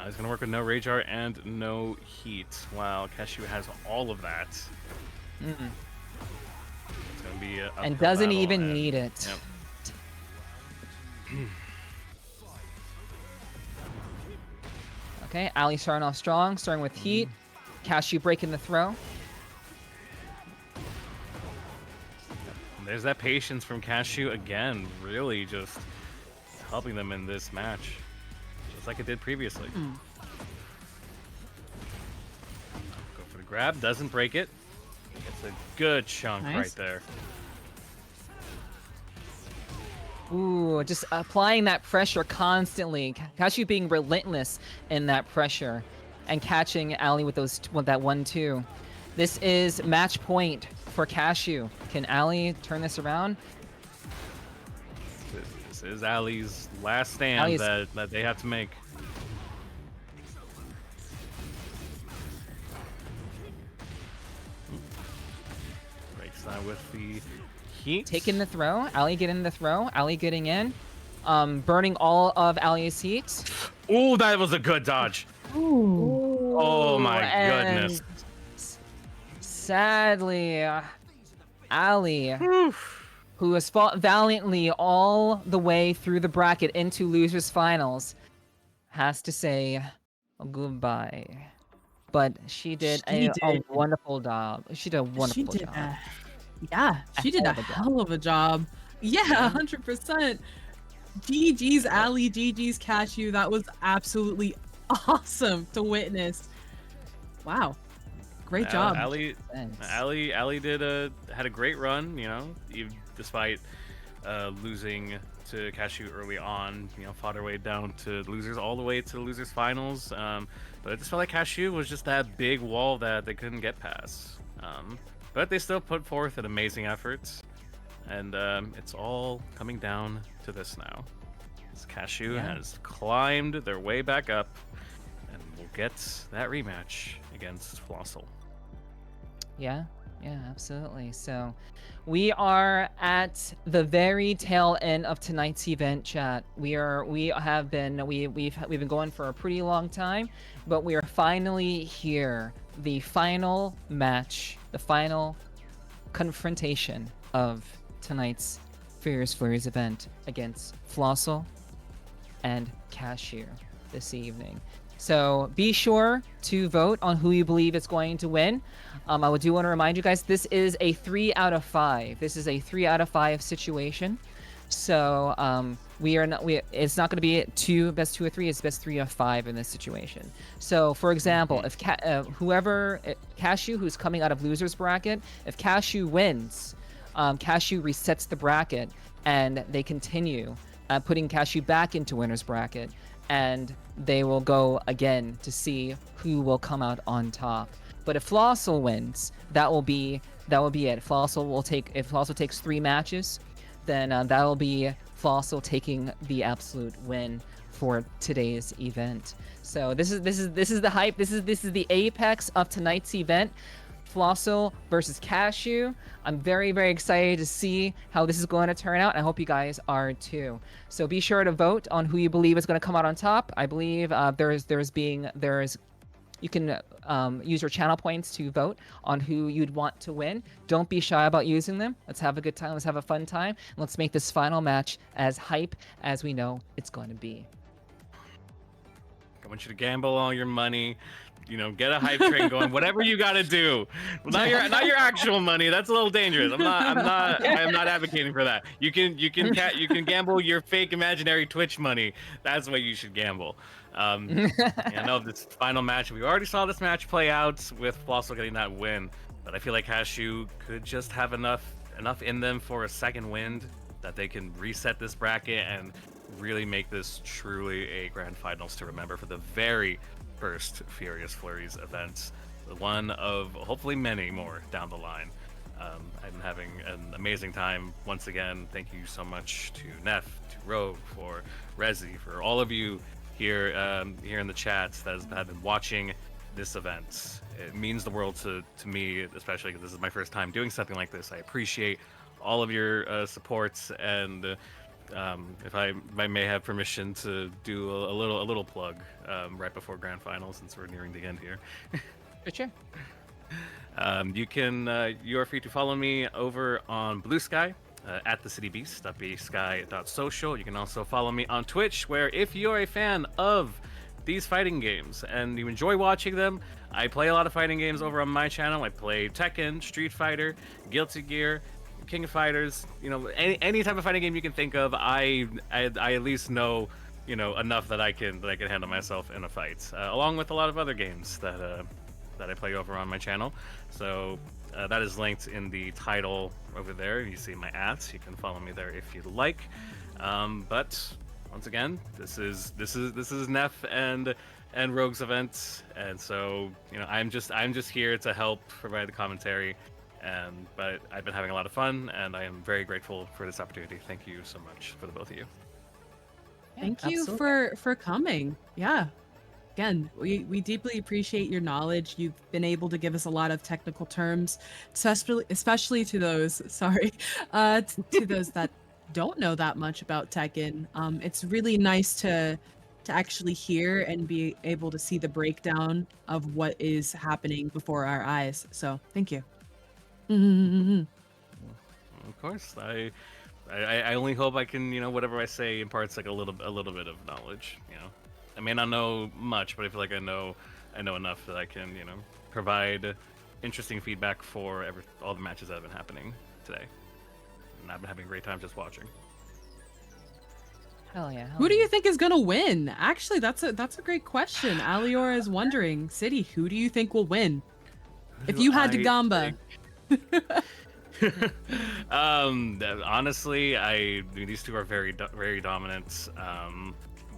He's gonna work with no rage art and no heat, while Cashew has all of that. It's gonna be a and uphill doesn't battle, even and, need it. Yep. Okay, Ali starting off strong, starting with heat. Cashew breaking the throw. There's that patience from Cashew again, really just helping them in this match, just like it did previously. Go for the grab, doesn't break it. It's a good chunk Nice. right there. Ooh, just applying that pressure constantly. Cashew being relentless in that pressure and catching Ali with that 1-2. This is match point for Cashew. Can Ali turn this around? This is Ali's last stand Ali's- that they have to make. Breaks that with the heat. Taking the throw. Ali getting the throw. Ali getting in. Burning all of Ali's heat. Oh, that was a good dodge. Ooh. Oh my and goodness. Sadly, Ali, who has fought valiantly all the way through the bracket into losers finals, has to say goodbye. But she did a wonderful job. She did a wonderful She did job. Yeah, she did hell a of a job. hell of a job. Yeah, 100%. GG's Ali, GG's Cashew. That was absolutely awesome to witness. Wow. Great job. Ali did had a great run, you know, despite losing to Cashew early on, you know, fought her way down to losers all the way to the losers finals. But I just felt like Cashew was just that big wall that they couldn't get past. But they still put forth an amazing effort, and it's all coming down to this now. As Cashew has climbed their way back up, and will get that rematch against Flossel. Yeah, absolutely. So we are at the very tail end of tonight's event, chat. We've been going for a pretty long time, but we are finally here. The final match, the final confrontation of tonight's Furious Flurries event against Flossel and Cashew this evening. So be sure to vote on who you believe is going to win. I do want to remind you guys, this is a 3 out of 5. This is a 3 out of 5 situation. So it's not going to be best 2 or 3. It's best 3 of 5 in this situation. So for example, if Cashew, who's coming out of losers bracket, if Cashew wins, Cashew resets the bracket and they continue putting Cashew back into winners bracket, and they will go again to see who will come out on top. But if Flossel wins, that will be it. If Flossel takes 3 matches, then that'll be Flossel taking the absolute win for today's event. So this is the hype. This is the apex of tonight's event. Flossel versus Cashew. I'm very, very excited to see how this is going to turn out. I hope you guys are too. So be sure to vote on who you believe is going to come out on top. I believe you can use your channel points to vote on who you'd want to win. Don't be shy about using them. Let's have a good time. Let's have a fun time. Let's make this final match as hype as we know it's going to be. I want you to gamble all your money, you know, get a hype train going, whatever you got to do. Well, not your actual money. That's a little dangerous. I am not advocating for that. You can gamble your fake imaginary Twitch money. That's what you should gamble. I know this final match, we already saw this match play out with Flossel getting that win, but I feel like Cashew could just have enough in them for a second wind that they can reset this bracket and really make this truly a grand finals to remember for the very first Furious Flurries event, the one of hopefully many more down the line. I'm having an amazing time once again. Thank you so much to Neff, to Rogue, for Rezi, for all of you here in the chats that have been watching this event. It means the world to me, especially because this is my first time doing something like this. I appreciate all of your supports, and if I may have permission to do a little plug right before grand finals, since we're nearing the end here. For sure. You are free to follow me over on Blue Sky. At the City Beast, bsky.social. You can also follow me on Twitch, where if you're a fan of these fighting games and you enjoy watching them, I play a lot of fighting games over on my channel. I play Tekken, Street Fighter, Guilty Gear, King of Fighters. You know, any type of fighting game you can think of. I at least know, you know, enough that I can handle myself in a fight, along with a lot of other games that I play over on my channel. So that is linked in the title over there. You see my ads. You can follow me there if you'd like. But once again, this is Neff and Rogue's event, and so you know I'm just here to help provide the commentary. But I've been having a lot of fun, and I am very grateful for this opportunity. Thank you so much for the both of you. Yeah, Thank you absolutely. for coming. Yeah. Again, we deeply appreciate your knowledge. You've been able to give us a lot of technical terms, especially to those, sorry, to those that don't know that much about Tekken. It's really nice to actually hear and be able to see the breakdown of what is happening before our eyes. So thank you. Mhm. Of course, I only hope I can, you know, whatever I say imparts like a little bit of knowledge. You know, I may not know much, but I feel like I know enough that I can, you know, provide interesting feedback for all the matches that have been happening today, and I've been having a great time just watching. Hell yeah. Hell Who do yeah. you think is gonna win? Actually, that's a great question. Alior is wondering, City, who do you think will win? If Who you had to I gamba. Honestly, these two are very dominant.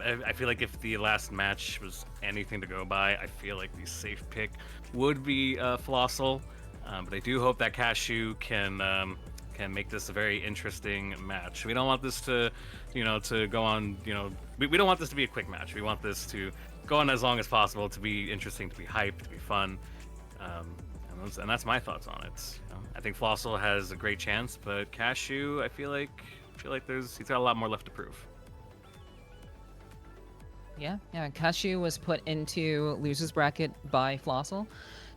I feel like if the last match was anything to go by, I feel like the safe pick would be Flossel. But I do hope that Cashew can make this a very interesting match. We don't want this to, you know, to go on. You know, we don't want this to be a quick match. We want this to go on as long as possible, to be interesting, to be hyped, to be fun. And that's my thoughts on it. You know, I think Flossel has a great chance, but Cashew, I feel like he's got a lot more left to prove. Yeah, yeah. Cashew was put into losers bracket by Flossel,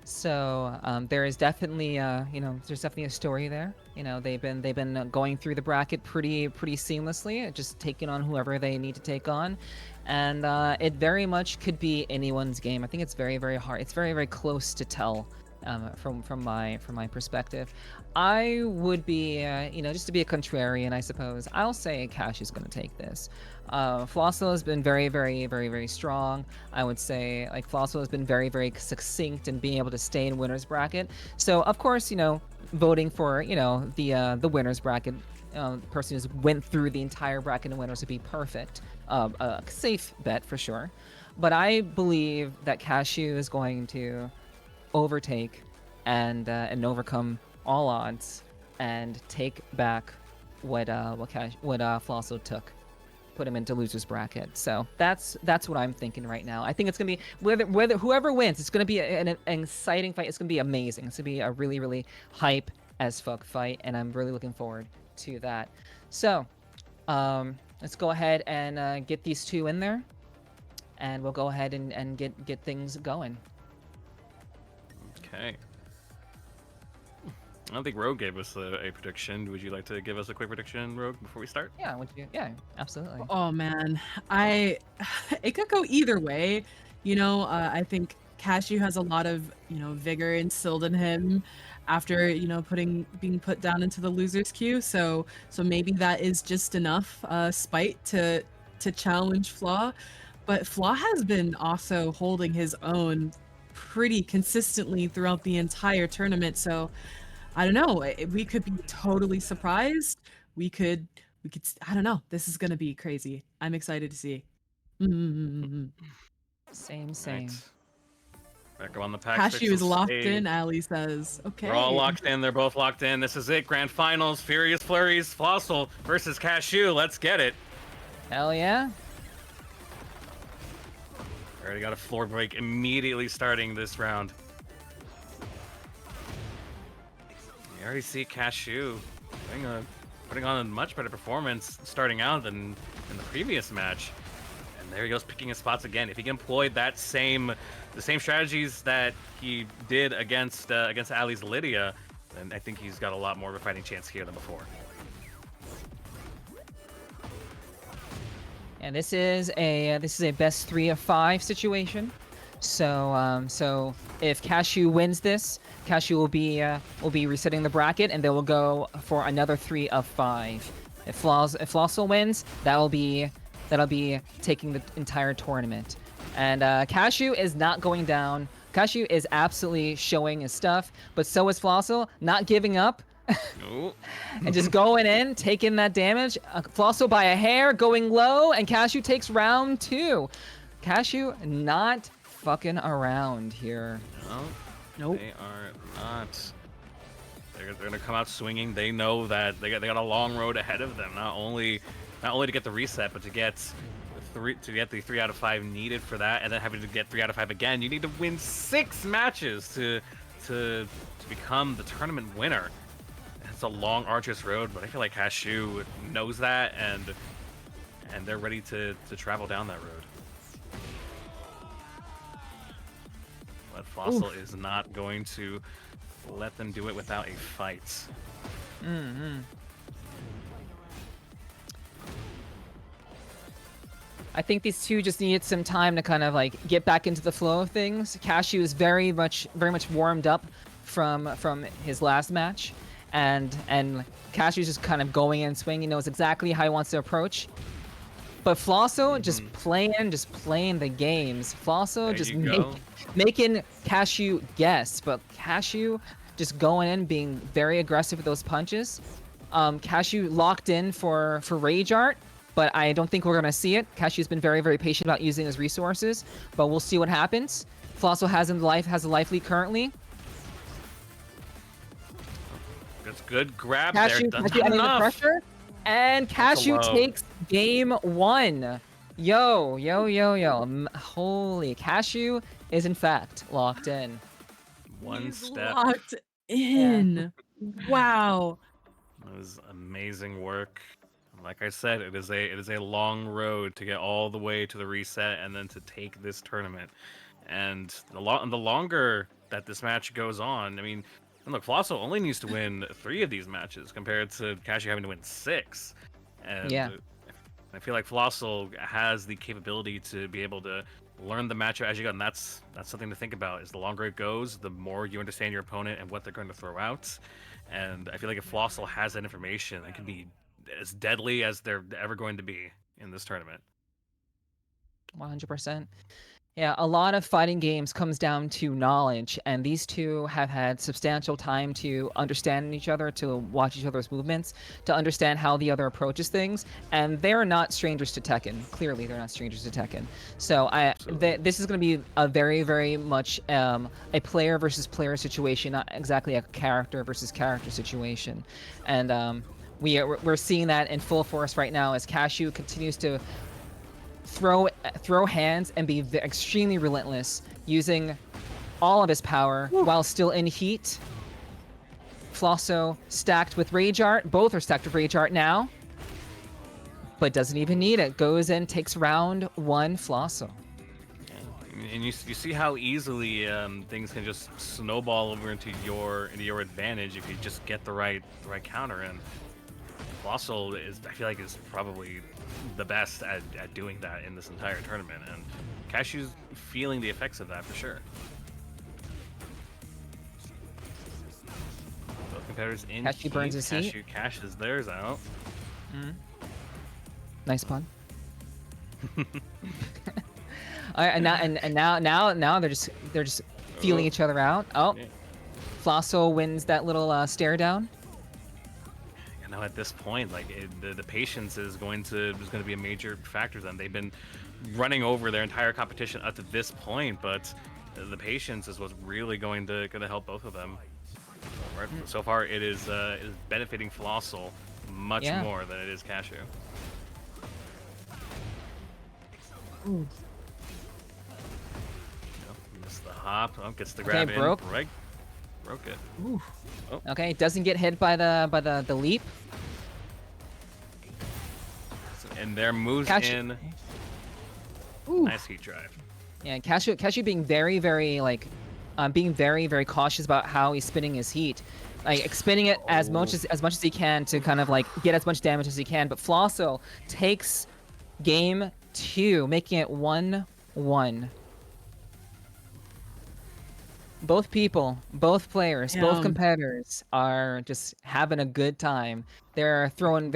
so there is definitely, you know, there's definitely a story there. You know, they've been going through the bracket pretty seamlessly, just taking on whoever they need to take on, and it very much could be anyone's game. I think it's very hard. It's very close to tell. From my perspective, I would be, you know, just to be a contrarian, I suppose. I'll say Cash is going to take this. Flossel has been very strong. I would say like Flossel has been very succinct in being able to stay in winners bracket. So of course, you know, voting for, you know, the winners bracket, person who's went through the entire bracket and winners would be perfect. A safe bet for sure. But I believe that Cashew is going to overtake and overcome all odds and take back what Flosso took, put him into losers bracket. So that's what I'm thinking right now. I think it's gonna be whether whoever wins, it's gonna be an exciting fight. It's gonna be amazing. It's gonna be a really hype as fuck fight, and I'm really looking forward to that. So let's go ahead and get these two in there, and we'll go ahead and get things going. Okay. I don't think Rogue gave us a prediction. Would you like to give us a quick prediction, Rogue, before we start? Yeah, would you? Yeah, absolutely. Oh man, it could go either way. You know, I think Cashew has a lot of, you know, vigor instilled in him after, you know, being put down into the losers queue. So maybe that is just enough spite to challenge Flaw. But Flaw has been also holding his own pretty consistently throughout the entire tournament. So I don't know. We could be totally surprised. We could. I don't know. This is gonna be crazy. I'm excited to see. Mm-hmm. Same. Right. Back on the pack. Cashew is locked in. Stage. Ali says. Okay. We're all locked in. They're both locked in. This is it. Grand Finals. Furious Flurries. Flossel versus Cashew. Let's get it. Hell yeah. Already got a floor break immediately starting this round. You already see Cashew putting on a much better performance starting out than in the previous match. And there he goes, picking his spots again. If he can employ the same strategies that he did against Ali's Lydia, then I think he's got a lot more of a fighting chance here than before. And this is a best 3 of 5 situation. So if Cashew wins this, Cashew will be resetting the bracket, and they will go for another 3 of 5. If Flossel wins, that'll be taking the entire tournament. And Cashew is not going down. Cashew is absolutely showing his stuff, but so is Flossel, not giving up. And just going in, taking that damage. Flossel by a hair, going low, and Cashew takes round 2. Cashew not fucking around here. No, Nope. they are not. They're gonna come out swinging. They know that they got a long road ahead of them. Not only to get the reset, but to get the 3 out of 5 needed for that, and then having to get 3 out of 5 again. You need to win 6 matches to become the tournament winner. It's a long, arduous road, but I feel like Cashew knows that, and they're ready to travel down that road. But Flossel is not going to let them do it without a fight. Mm-hmm. I think these two just needed some time to kind of like get back into the flow of things. Cashew is very much warmed up from his last match, and Cashew's just kind of going in swinging. He knows exactly how he wants to approach. But Flosso just playing the games. Flosso just making Cashew guess, but Cashew just going in, being very aggressive with those punches. Cashew locked in for Rage Art, but I don't think we're gonna see it. Cashew's been very, very patient about using his resources, but we'll see what happens. Flosso has a life lead currently. That's good grab Cashew there. under the pressure, and Cashew takes game 1. Yo. Holy, Cashew is in fact locked in. One He's step. locked in. Yeah. Wow. That was amazing work. Like I said, it is a long road to get all the way to the reset and then to take this tournament. And the longer that this match goes on, I mean, and look, Flosso only needs to win 3 of these matches compared to Cashew having to win 6. And yeah. I feel like Flossel has the capability to be able to learn the matchup as you go, and that's something to think about. Is the longer it goes, the more you understand your opponent and what they're going to throw out. And I feel like if Flossel has that information, it can be as deadly as they're ever going to be in this tournament. 100%. Yeah, a lot of fighting games comes down to knowledge, and these two have had substantial time to understand each other, to watch each other's movements, to understand how the other approaches things, and they're not strangers to Tekken. Clearly, they're not strangers to Tekken. So this is going to be a very, very much a player versus player situation, not exactly a character versus character situation. And we're seeing that in full force right now as Cashew continues to throw hands and be extremely relentless, using all of his power while still in heat. Flosso stacked with Rage Art. Both are stacked with Rage Art now, but doesn't even need it. Goes in, takes round 1, Flosso. And you see how easily things can just snowball over into your advantage if you just get the right counter in. Flossel I feel like is probably the best at doing that in this entire tournament, and Cashew's feeling the effects of that for sure. Both competitors in Cashew burns his heat. Cashew cashes theirs out. Nice pun. All right, and now they're just feeling each other out. Oh, yeah. Flosso wins that little stare down. At this point, like the patience is going to be a major factor. Then they've been running over their entire competition up to this point, but the patience is what's really going to help both of them. So far, it is benefiting Flossel much more than it is Cashew. Ooh. Missed the hop. Gets the grab in. Broke it. Ooh. Oh. Okay, doesn't get hit by the leap. And there moves Cashew. in Ooh. Nice heat drive. Yeah, Cashew being very, very like, being very, very cautious about how he's spinning his heat, like spinning it as much as he can to kind of like get as much damage as he can. But Flosso takes game 2, making it 1-1. Both people, both players, both Damn. competitors are just having a good time. They're throwing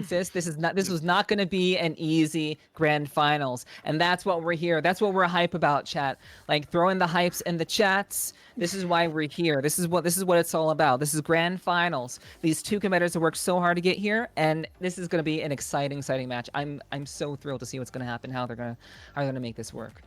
fists. This was not going to be an easy grand finals, and that's what we're here. That's what we're hype about, chat. Like throwing the hypes in the chats. This is why we're here. This is what it's all about. This is grand finals. These two competitors have worked so hard to get here, and this is going to be an exciting match. I'm so thrilled to see what's going to happen, how they're gonna make this work.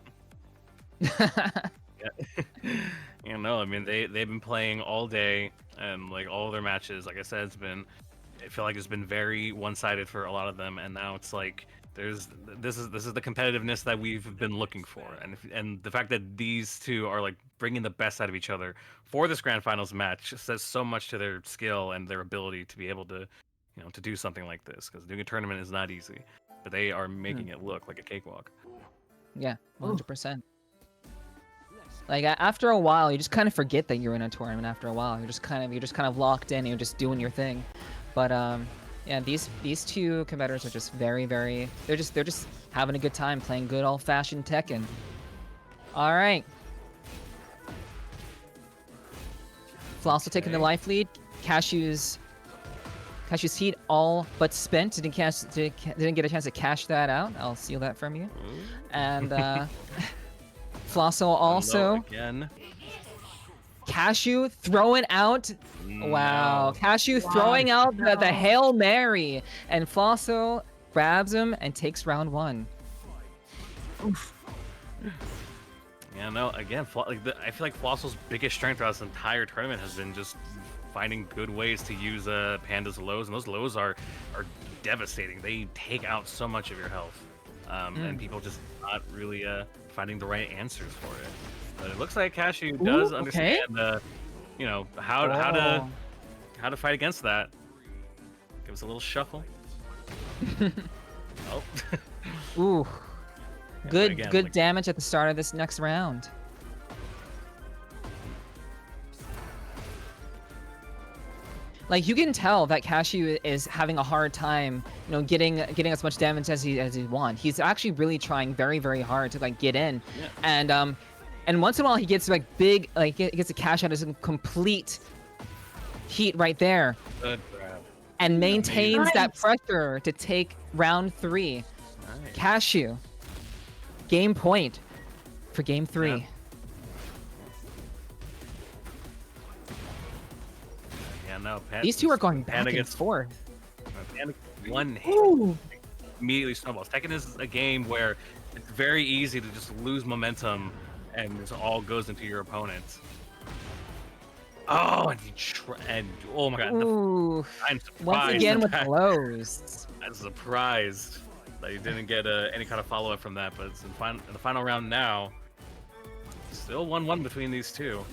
You know, I mean, they've been playing all day, and like all their matches, like I said, I feel like it's been very one-sided for a lot of them, and now it's like this is the competitiveness that we've been looking for, and the fact that these two are like bringing the best out of each other for this grand finals match says so much to their skill and their ability to be able to, you know, to do something like this, because doing a tournament is not easy, but they are making it look like a cakewalk. Yeah, 100%. Like after a while, you just kind of forget that you're in a tournament. After a while, you're just kind of locked in. And you're just doing your thing. But yeah, these two competitors are just very, very. They're just having a good time playing good old-fashioned Tekken. All right. Flosso taking the life lead. Cashew's heat all but spent. Didn't get a chance to cash that out. I'll steal that from you. And Flosso also. Again. Cashew throwing out. Wow. Cashew throwing out the Hail Mary. And Flosso grabs him and takes round 1. Oof. Yeah, no, again, I feel like Flossel's biggest strength throughout this entire tournament has been just finding good ways to use Panda's lows, and those lows are devastating. They take out so much of your health, and people just not really finding the right answers for it. But it looks like Cashew does understand, you know, how to fight against that. Give us a little shuffle. Oh. Ooh. Good again, good like, damage at the start of this next round. Like you can tell that Cashew is having a hard time, you know, getting as much damage as he wants. He's actually really trying very, very hard to like get in, and once in a while he gets like big, like gets a cash out of some complete heat right there, good grab. and maintains Nice. that pressure to take round 3. Nice. Cashew, game point for game 3. Yeah. Yeah, no. These two are going back Panda and gets forth. Panda one hit Ooh. immediately snowballs. Tekken is a game where it's very easy to just lose momentum and it all goes into your opponent. Oh, and oh my god! Ooh. I'm surprised. Once again with that, blows. I'm surprised that you didn't get any kind of follow up from that. But it's in the final round now. Still 1-1 between these two.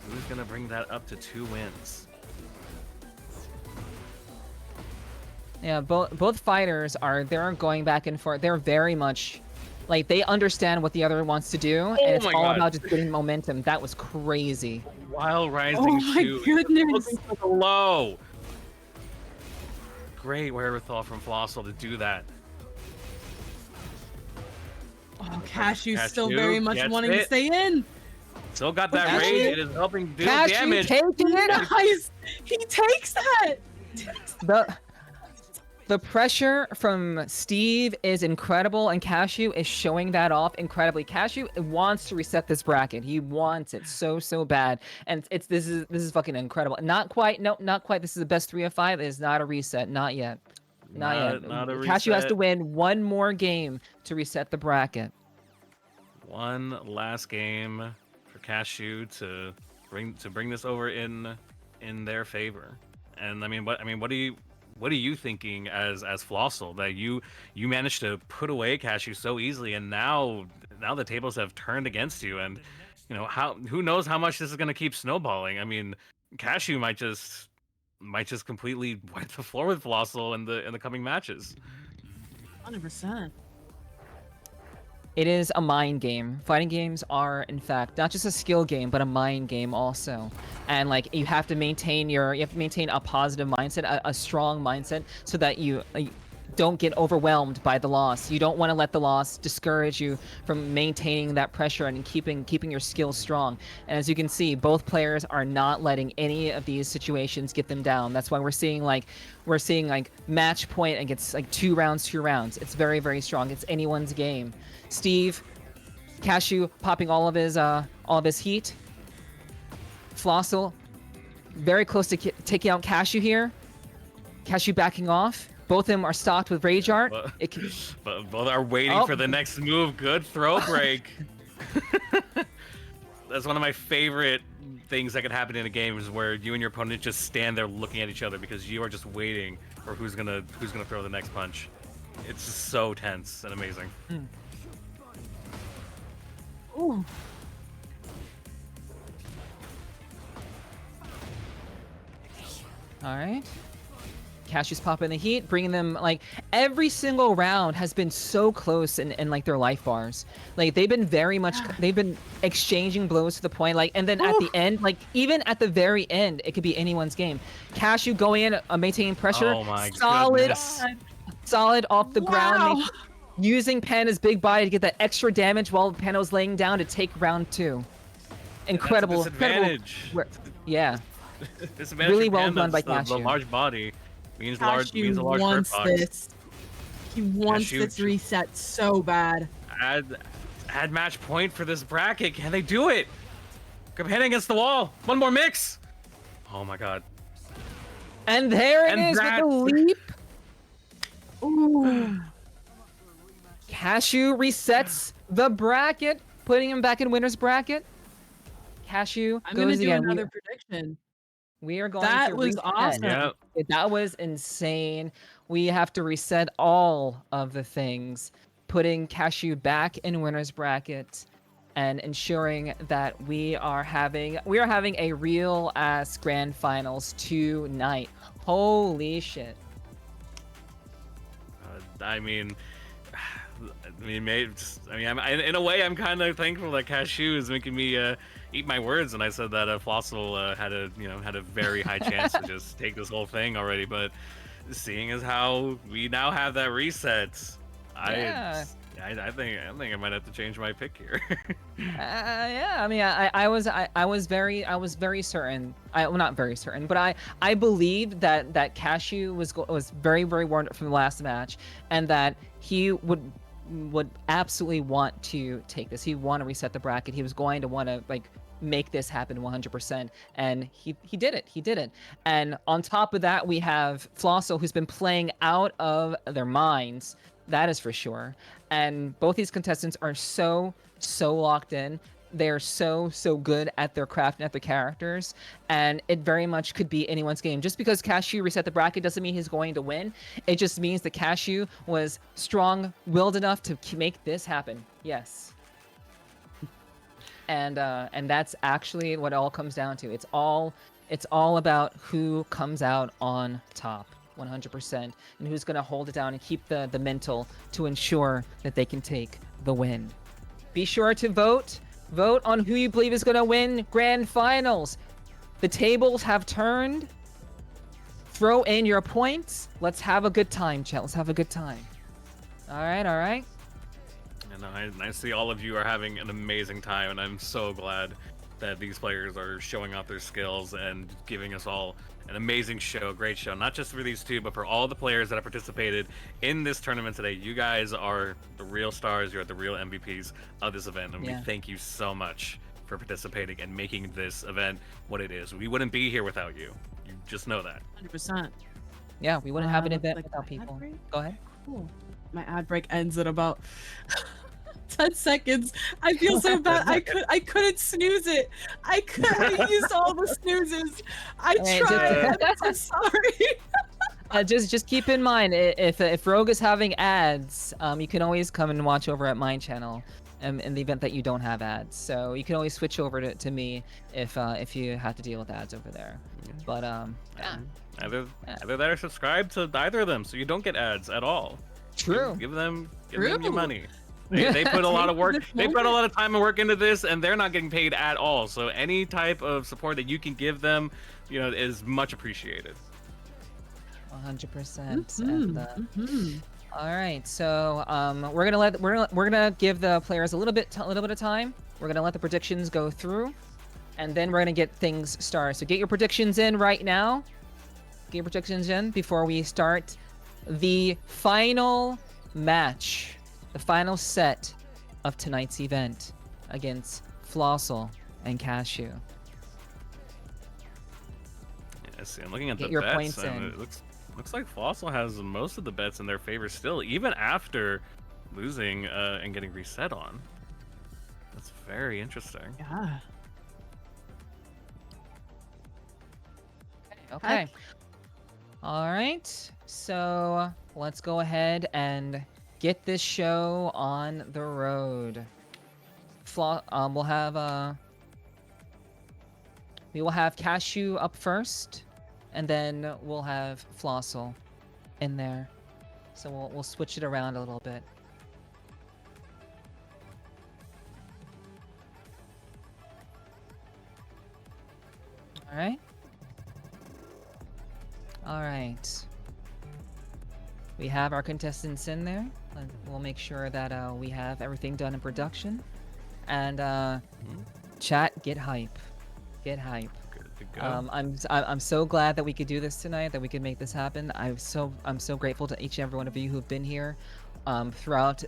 Who's gonna bring that up to 2 wins? Yeah, both fighters they're going back and forth. They're very much like they understand what the other wants to do, and it's my all God. about just getting momentum. That was crazy. While rising Oh my to goodness. looking for the low. Great wherewithal from Flossel to do that. Oh, Cashew's still Cashew very much gets wanting to it. stay in. Still got that Cashew- rage. It is helping do Cashew damage. taking it. Nice. He takes that. The pressure from Steve is incredible, and Cashew is showing that off incredibly. Cashew wants to reset this bracket. He wants it so bad, and this is fucking incredible. Not quite. No, not quite. This is the best 3 of 5. It is not a reset. Not yet. Not yet. Not a Cashew has reset. to win one more game to reset the bracket. One last game for Cashew to bring this over in their favor. And what are you thinking as Flossel, that you managed to put away Cashew so easily, and now the tables have turned against you, and you know who knows how much this is going to keep snowballing. I mean, Cashew might just completely wipe the floor with Flossel in the coming matches. 100%. It is a mind game. Fighting games are, in fact, not just a skill game, but a mind game also. And like you have to maintain a positive mindset, a strong mindset, so that you don't get overwhelmed by the loss. You don't want to let the loss discourage you from maintaining that pressure and keeping your skills strong. And as you can see, both players are not letting any of these situations get them down. That's why we're seeing like match point and gets like 2 rounds. It's very, very strong. It's anyone's game. Steve, Cashew popping all of his heat. Flossel, very close to taking out Cashew here. Cashew backing off. Both of them are stocked with Rage Art. But both are waiting for the next move. Good throw break. That's one of my favorite things that could happen in a game, is where you and your opponent just stand there looking at each other because you are just waiting for who's gonna throw the next punch. It's just so tense and amazing. Ooh. All right. Cashew's popping the heat, bringing them, like, every single round has been so close in like their life bars. Like they've been exchanging blows to the point, like, and then at the end, like even at the very end, it could be anyone's game. Cashew going in, maintaining pressure. Oh my goodness. Solid off the ground, using Panda's big body to get that extra damage while Panda was laying down to take round 2. Incredible. Yeah. Really well done by Cashew. The large body means a large wants hurt box. this. He wants this reset so bad. Add match point for this bracket. Can they do it? Come heading against the wall. One more mix. Oh my god. And there it is with the leap. Ooh. Cashew resets the bracket, putting him back in winner's bracket. Cashew I'm goes gonna do again. another prediction. We are going That to was reset. awesome. Yep. That was insane. We have to reset all of the things, putting Cashew back in winner's bracket and ensuring that we are having a real ass grand finals tonight. Holy shit. In a way, I'm kind of thankful that Cashew is making me eat my words, and I said that Flossel had a very high chance to just take this whole thing already. But seeing as how we now have that reset, I think I might have to change my pick here. Yeah, I mean, I was very certain. Well, not very certain, but I believed that Cashew was very, very warmed up from the last match, and that he would absolutely want to take this. He want to reset the bracket. He was going to want to like make this happen 100%, and he did it. He did it. And on top of that, we have Flossel, who's been playing out of their minds. That is for sure. And both these contestants are so locked in. They're so good at their craft and at their characters, and it very much could be anyone's game. Just because Cashew reset the bracket doesn't mean he's going to win. It just means that Cashew was strong-willed enough to make this happen. Yes. And that's actually what it all comes down to. It's all about who comes out on top. 100%, and who's going to hold it down and keep the mental to ensure that they can take the win. Be sure to vote on who you believe is going to win grand finals. The tables have turned. Throw in your points. Let's have a good time, chat. Let's have a good time. All right. And I see all of you are having an amazing time, and I'm so glad that these players are showing off their skills and giving us all an amazing show, great show, not just for these two, but for all the players that have participated in this tournament today. You guys are the real stars. You're the real MVPs of this event, and we thank you so much for participating and making this event what it is. We wouldn't be here without you. You just know that. 100%. Yeah, we wouldn't have an event without people. Go ahead. Cool. My ad break ends in about 10 seconds. I feel so bad. I couldn't snooze it. I used all the snoozes. I tried. I'm so sorry. Just keep in mind, if Rogue is having ads, you can always come and watch over at my channel in the event that you don't have ads. So you can always switch over to me if you have to deal with ads over there. But yeah. Either that or subscribe to either of them so you don't get ads at all. True. Give them your money. They put a lot of work. This They put a moment. lot of time and work into this, and they're not getting paid at all. So any type of support that you can give them, is much appreciated. 100%. Mhm, And mhm. all right, so we're gonna give the players a little bit of time. We're gonna let the predictions go through, and then we're gonna get things started. So get your predictions in right now. Get your predictions in before we start the final match, the final set of tonight's event against Flossel and Cashew. Yeah, see, I'm looking at Get the your bets, points and in. it looks like Fossil has most of the bets in their favor still, even after losing and getting reset on. That's very interesting. Yeah. Okay. All right. So let's go ahead and get this show on the road. We will have Cashew up first, and then we'll have Flossel in there. So we'll switch it around a little bit. All right. All right. We have our contestants in there. We'll make sure that we have everything done in production. And chat, get hype. Get hype. Good to go. I'm so glad that we could do this tonight, that we could make this happen. I'm so grateful to each and every one of you who've been here throughout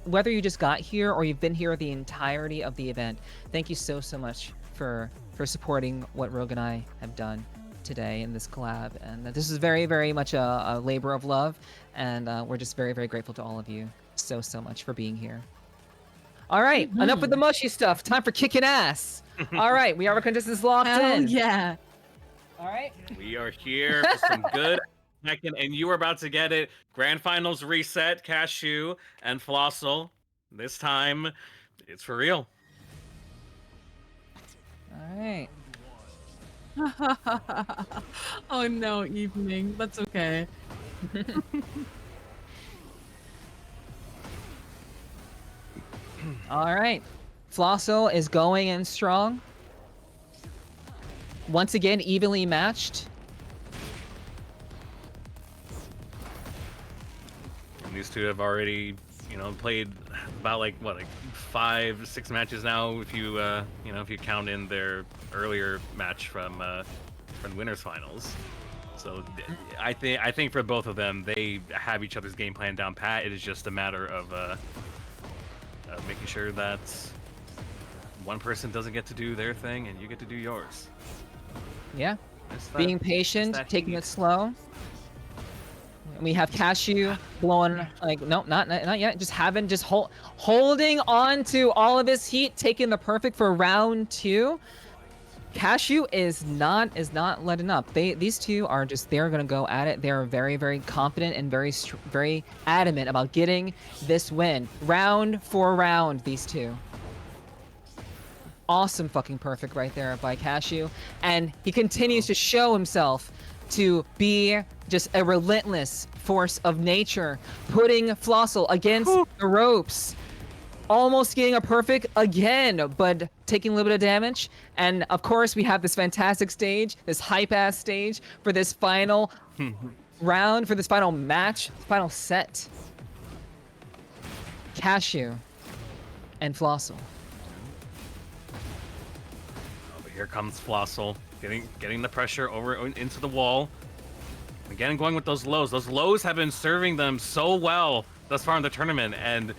whether you just got here or you've been here the entirety of the event. Thank you so much for supporting what Rogue and I have done today in this collab, and this is very, very much a labor of love, and we're just very, very grateful to all of you so much for being here. All right, enough with the mushy stuff. Time for kicking ass. All right, we have our contestants locked Hell in. yeah. All right. We are here for some good Tekken, and you are about to get it. Grand Finals reset, Cashew and Flossel. This time, it's for real. All right. Oh no, evening. That's okay. All right. Flossel is going in strong. Once again, evenly matched. And these two have already, played about like 5-6 matches now. If you if you count in their earlier match from winners finals. So I think for both of them, they have each other's game plan down pat. It is just a matter of making sure that one person doesn't get to do their thing and you get to do yours. Yeah. It's Being patient, taking it slow. We have Cashew blowing no, not yet. Just holding on to all of his heat, taking the perfect for round 2. Cashew is not letting up. These two are they're gonna go at it. They're very, very confident and very adamant about getting this win, round for round. These two. Awesome fucking perfect right there by Cashew, and he continues to show himself to be just a relentless force of nature, putting Flossel against the ropes. Almost getting a perfect again, but taking a little bit of damage. And of course, we have this fantastic stage, this hype-ass stage for this final round, for this final match, final set. Cashew and Flossel. Oh, but here comes Flossel, getting the pressure over into the wall. Again, going with those lows. Those lows have been serving them so well thus far in the tournament, and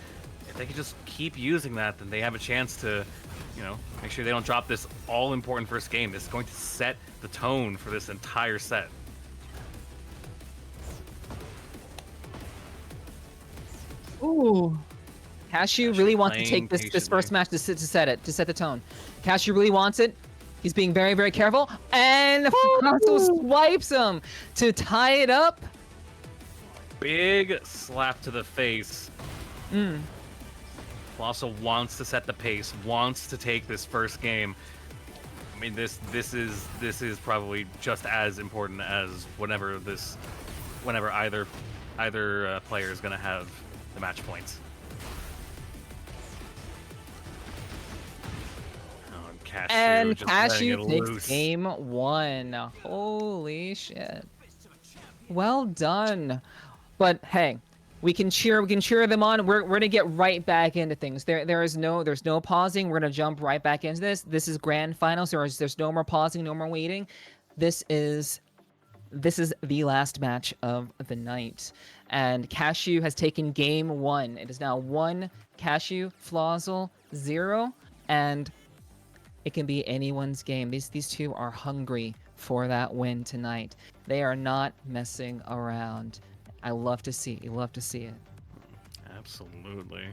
if they can just keep using that, then they have a chance to, make sure they don't drop this all-important first game. This is going to set the tone for this entire set. Ooh. Cashew really wants to take this first match to set the tone. Cashew really wants it. He's being very, very careful, and Flossel swipes him to tie it up. Big slap to the face. Flossel wants to set the pace, wants to take this first game. I mean, this is probably just as important as whenever either player is gonna have the match points. Cashew And just letting Cashew it takes loose. game 1. Holy shit. Well done. But hey, we can cheer them on. We're gonna get right back into things. There's no pausing. We're gonna jump right back into this. This is grand finals. There's no more pausing, no more waiting. This is the last match of the night. And Cashew has taken game 1. It is now 1 Cashew, Flozzle 0, and it can be anyone's game. These two are hungry for that win tonight. They are not messing around. I love to see it. Absolutely.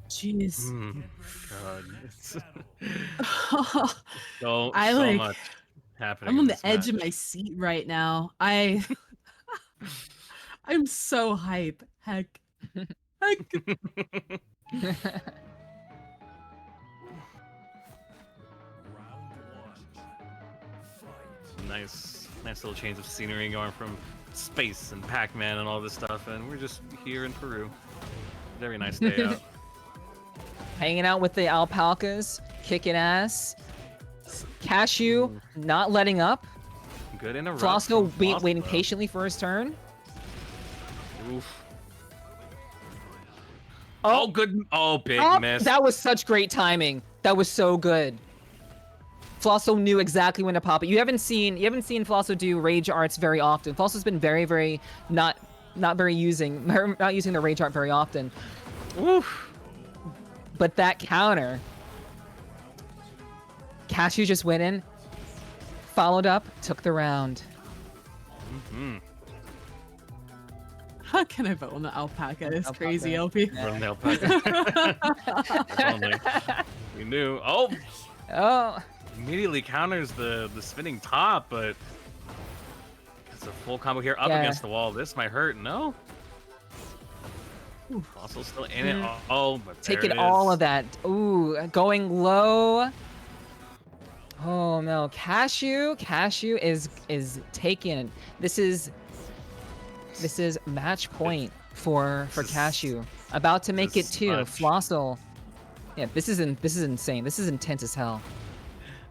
Jeez. God, it's I so like. much happening. I'm in on this the edge of match. my seat right now. I'm so hype. Heck. Nice little change of scenery going from space and Pac-Man and all this stuff, and we're just here in Peru. Very nice day out. Hanging out with the alpacas, kicking ass. Cashew not letting up. Good in a Flosso waiting patiently for his turn. Oof. Oh, good. Oh, big miss. That was such great timing. That was so good. Flosso knew exactly when to pop it. You haven't seen Flosso do rage arts very often. Flosso's been very not using the rage art very often. Oof. But that counter, Cashew just went in, followed up, took the round. How can I vote on the alpaca? It's crazy, LP. From the alpaca. If only we knew. Oh, immediately counters the spinning top, but it's a full combo here up against the wall. This might hurt. No. Also still in it. Oh, but taking all of that. Ooh, going low. Oh no, Cashew is taken. This is match point for Cashew. About to make it too. Flossel. Yeah, this is insane. This is intense as hell.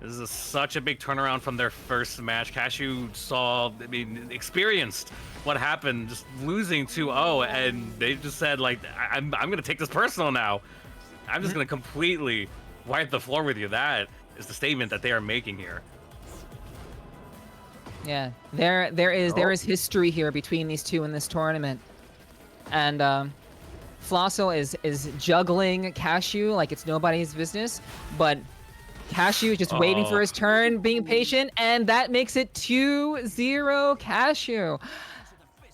This is such a big turnaround from their first match. Cashew experienced what happened, just losing 2-0, and they just said, like, I'm gonna take this personal now. I'm just gonna completely wipe the floor with you. That is the statement that they are making here. Yeah, there is history here between these two in this tournament, and Flosso is juggling Cashew like it's nobody's business, but Cashew just waiting for his turn, being patient, and that makes it 2-0 Cashew.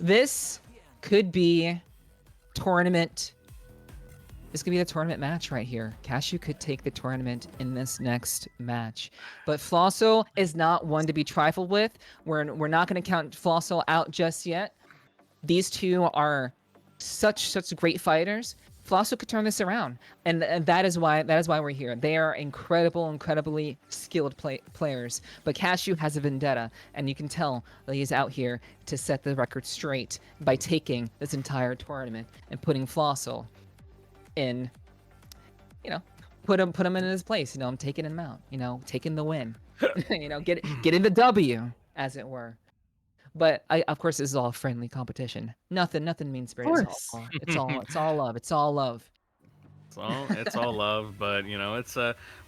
This could be tournament. This could be the tournament match right here. Cashew could take the tournament in this next match. But Flosso is not one to be trifled with. We're not going to count Flosso out just yet. These two are such great fighters. Flosso could turn this around, and that is why we're here. They are incredibly skilled players. But Cashew has a vendetta, and you can tell that he's out here to set the record straight by taking this entire tournament and putting Flosso in, put him in his place. I'm taking him out. Taking the win. Getting the W, as it were. But of course, this is all friendly competition. Nothing mean spirited. It's all love. It's all love. It's all love. But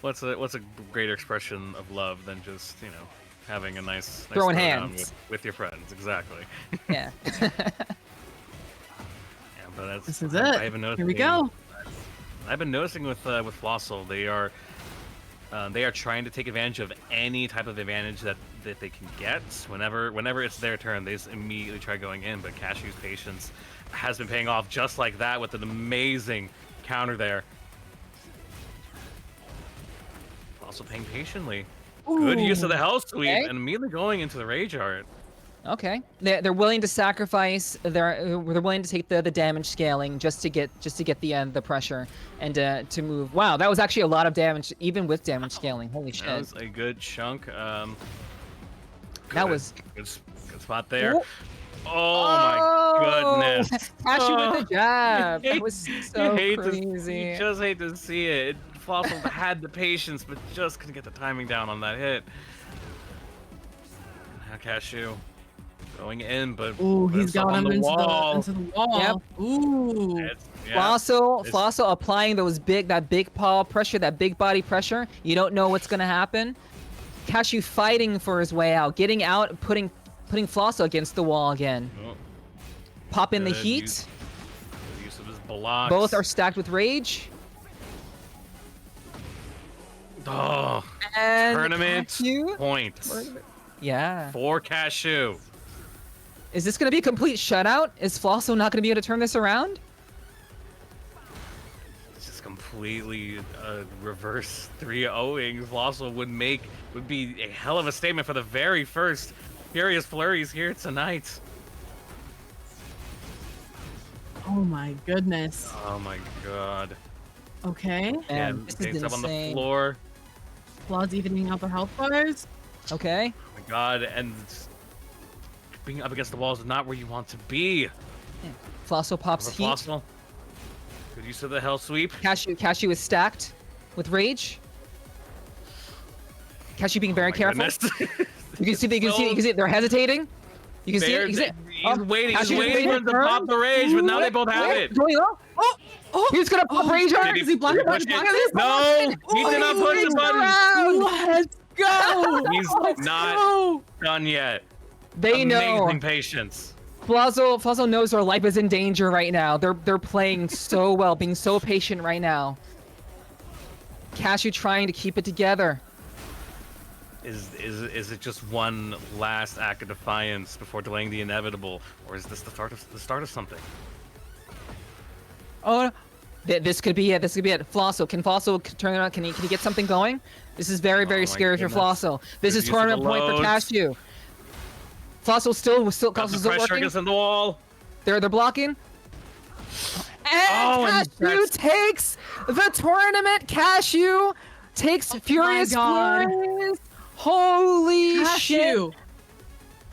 what's a greater expression of love than just having a nice throwing hands with your friends? Exactly. Yeah. But this is it. Here we go. I've been noticing with Flossel, they are trying to take advantage of any type of advantage that they can get. Whenever it's their turn, they just immediately try going in. But Cashew's patience has been paying off just like that with an amazing counter there. Also paying patiently. Ooh. Good use of the Hell Sweep and immediately going into the Rage Art. Okay, they're willing to sacrifice. They're willing to take the damage scaling just to get the pressure and to move. Wow, that was actually a lot of damage, even with damage scaling. Holy shit! That was a good chunk. That was good spot there. Oh my goodness! Cashew with the jab. That was so crazy. You just hate to see it. Fossil had the patience, but just couldn't get the timing down on that hit. Now Cashew going in, but Ooh, put he's himself got on him the wall. into the wall. Ooh. Yeah. Flosso applying that big paw pressure, that big body pressure. You don't know what's gonna happen. Cashew fighting for his way out, getting out, putting Flosso against the wall again. Oh, Pop in the good heat. use of his blocks. Both are stacked with rage. Oh, And tournament Cashew. points Yeah. for Cashew. Is this gonna be a complete shutout? Is Flosso not gonna be able to turn this around? It's just completely reverse 3-0ing. Flossel would be a hell of a statement for the very first Furious Flurries here tonight. Oh my goodness. Oh my god. Okay. Man, And this is James up on the insane. floor. Claws evening out the health bars. Okay. Oh my god, and being up against the walls is not where you want to be. Flosso pops Over heat. Flossel. Good use of the hell sweep. Cashew is stacked with rage. Cashew being very Oh my careful. goodness. You can see they're hesitating. You can see it. You can see it. He's waiting. He's Cashew waiting for him to pop the rage, but now they both have it. Going on. Oh, He's gonna pop rage on. Did he Is he blocking push it? it? No, he did not push the button. Let's go. He's Let's not go. done yet. They know. Amazing patience. Flosso knows their life is in danger right now. They're playing so well, being so patient right now. Cashew trying to keep it together. Is it just one last act of defiance before delaying the inevitable, or is this the start of something? Oh, this could be it. This could be it. Flosso, can Flosso turn around? Can he get something going? This is very my scary for goodness. Flosso. This is Good use of the tournament point for loads. Cashew. Flosso still Got the Flosso's still pressure working. against the wall. They're blocking. Oh, And and Cashew that's- takes the tournament. Cashew takes Furious God. Flurries. Holy shit.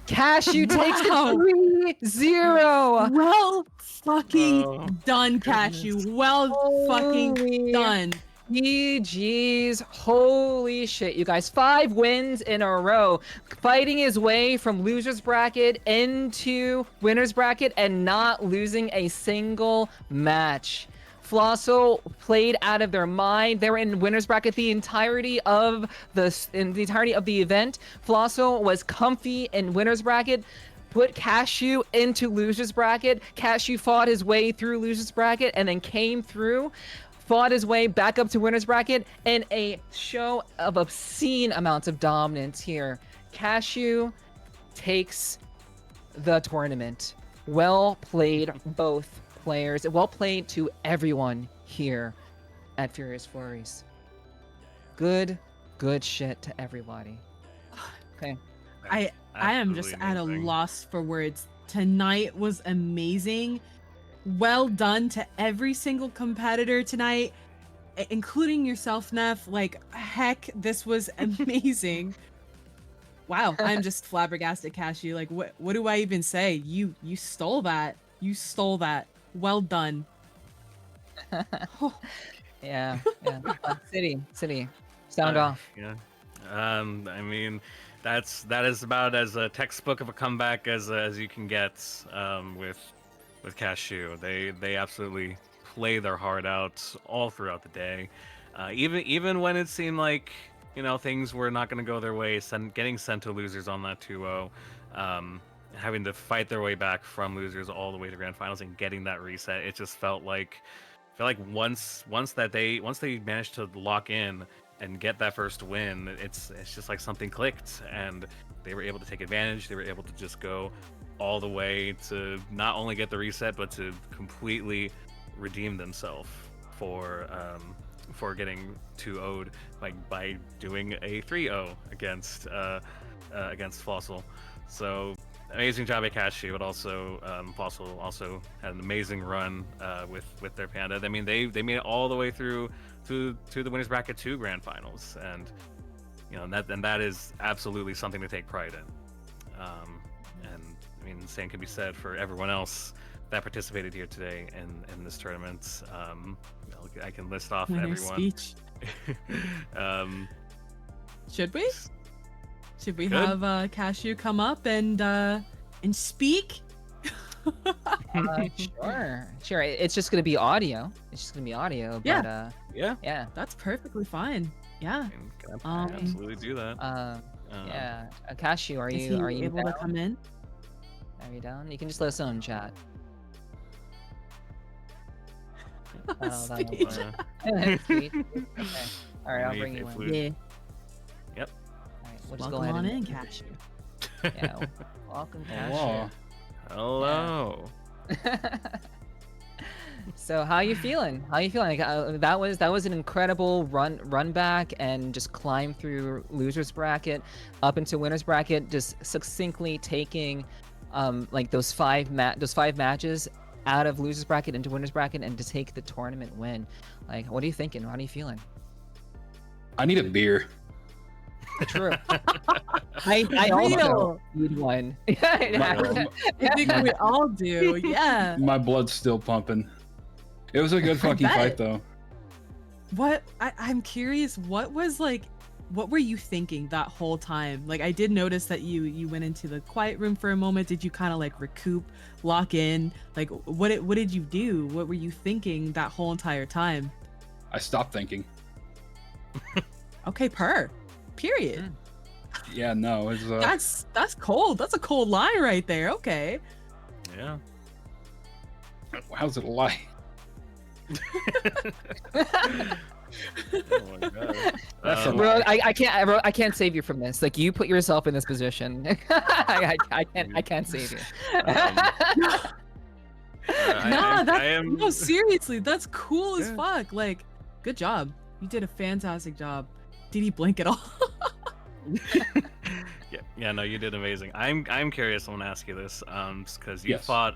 Cashew. Cashew takes Wow. it 3-0. Well fucking Oh, done, Cashew. Well fucking Holy done. GG's. Holy shit, you guys. 5 wins in a row. Fighting his way from loser's bracket into winner's bracket and not losing a single match. Flosso played out of their mind. They were in winner's bracket the entirety of the event. Flosso was comfy in winner's bracket. Put Cashew into loser's bracket. Cashew fought his way through loser's bracket and then came through, fought his way back up to winner's bracket, in a show of obscene amounts of dominance here. Cashew takes the tournament. Well played, both players. Well played to everyone here at Furious Flurries. Good shit to everybody. Okay. I am just Absolutely at a amazing. loss for words. Tonight was amazing. Well done to every single competitor tonight, including yourself, Neff. Like, heck, this was amazing. Wow, I'm just flabbergasted, Cashew. Like, what do I even say? You stole that. You stole that. Well done. Yeah. City. Sound off. Yeah. I mean, that is about as a textbook of a comeback as you can get with Cashew. They absolutely play their heart out all throughout the day, even when it seemed like things were not going to go their way. Getting sent to losers on that 2-0, having to fight their way back from losers all the way to grand finals and getting that reset. It just felt like once they managed to lock in and get that first win, it's just like something clicked, and they were able to take advantage. They were able to just go all the way to not only get the reset, but to completely redeem themselves for getting 2-0'd by doing a 3-0 against Fossil. So amazing job at Cashew, but also Fossil also had an amazing run with their Panda. I mean, they made it all the way through to the winners bracket 2 grand finals, and that is absolutely something to take pride in. And I mean, the same can be said for everyone else that participated here today in this tournament. I can list off Winner's everyone. speech. um, Should we? Should we Good. have Cashew come up and speak? Sure. It's just gonna be audio. It's just gonna be audio. Yeah. But yeah, yeah. That's perfectly fine. Yeah. can Um, absolutely do that. Yeah. Cashew, are Is you he able down? to come in? Are you down? You can just let us know in chat. Speech. Sweet. Okay. All right, I'll Maybe bring you if in. we- Yeah. Yep. All right, we'll just go Welcome ahead on and in, Cashew. yeah. Welcome, Hello. Hello. Cashew. So how you feeling? How you feeling? Like, that was an incredible run back and just climb through losers bracket up into winners bracket, just succinctly taking like those five matches out of losers bracket into winners bracket and to take the tournament win. Like, what are you thinking? How are you feeling? I need a beer. True. I also Real. need one. My, I think we all do. Yeah. my blood's still pumping. It was a good fucking bet. fight, though. What I'm curious, what were you thinking that whole time? Like, I did notice that you went into the quiet room for a moment. Did you kind of like recoup, lock in? Like, what did you do? What were you thinking that whole entire time? I stopped thinking. Okay, period. Yeah, no, it's That's cold. That's a cold line right there. Okay. Yeah. how's it a lie? Oh my god. That's a Bro, I can't save you from this. Like, you put yourself in this position. I can't save you. No, seriously, that's cool as Yeah. fuck. Like, good job. You did a fantastic job. Did he blink at all? Yeah, no, you did amazing. I'm curious. I want to ask you this, because you Yes. fought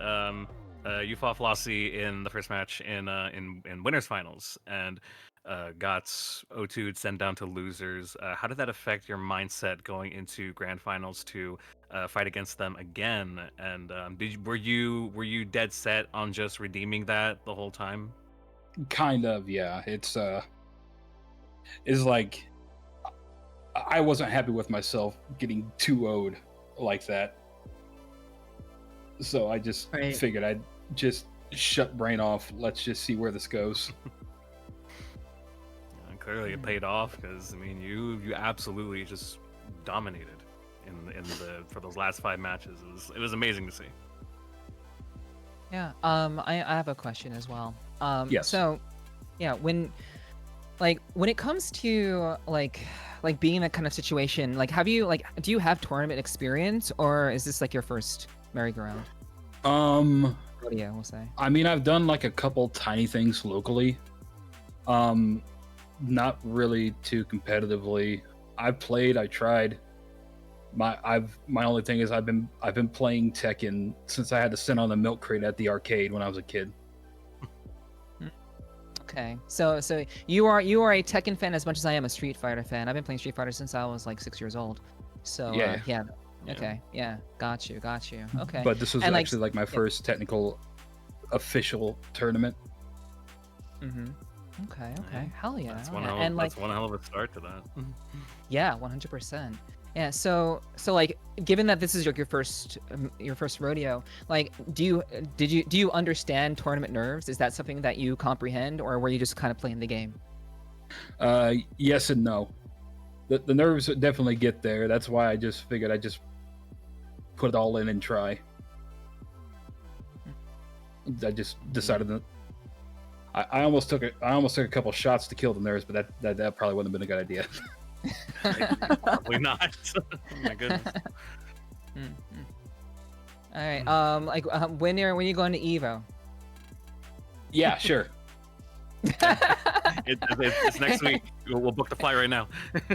Flossie in the first match in winners finals and got O2'd sent down to losers. How did that affect your mindset going into grand finals to fight against them again? And were you dead set on just redeeming that the whole time? Kind of, yeah. It's like I wasn't happy with myself getting 2-0'd like that. So I just Right. figured I'd just shut brain off. Let's just see where this goes. Clearly, it paid off because I mean, you absolutely just dominated in the for those last 5 matches. It was amazing to see. Yeah. I have a question as well. Yes. So, yeah, when it comes to like being in that kind of situation, like, do you have tournament experience, or is this like your first merry-go-round rodeo, we'll say? I mean, I've done like a couple tiny things locally. Not really too competitively. I tried. My only thing is I've been playing Tekken since I had to sit on the milk crate at the arcade when I was a kid. Okay. So you are a Tekken fan as much as I am a Street Fighter fan. I've been playing Street Fighter since I was like 6 years old. So Yeah. yeah. Yeah. Okay. Yeah. Got you. Okay. But this was And, like, actually like my first technical official tournament. Mm-hmm. Okay. Yeah. Hell yeah. That's hell one yeah. hell, And like, that's one hell of a start to that. yeah, 100%. Yeah. So like, given that this is your first rodeo, like, do you understand tournament nerves? Is that something that you comprehend, or were you just kind of playing the game? Yes and no. The nerves definitely get there. That's why I just figured I'd just put it all in and try. I just decided that I almost took a couple shots to kill the nerves, but that probably wouldn't have been a good idea. Probably not. Oh my goodness. All right. When you going to Evo? Yeah, sure. It's next week. We'll book the flight right now.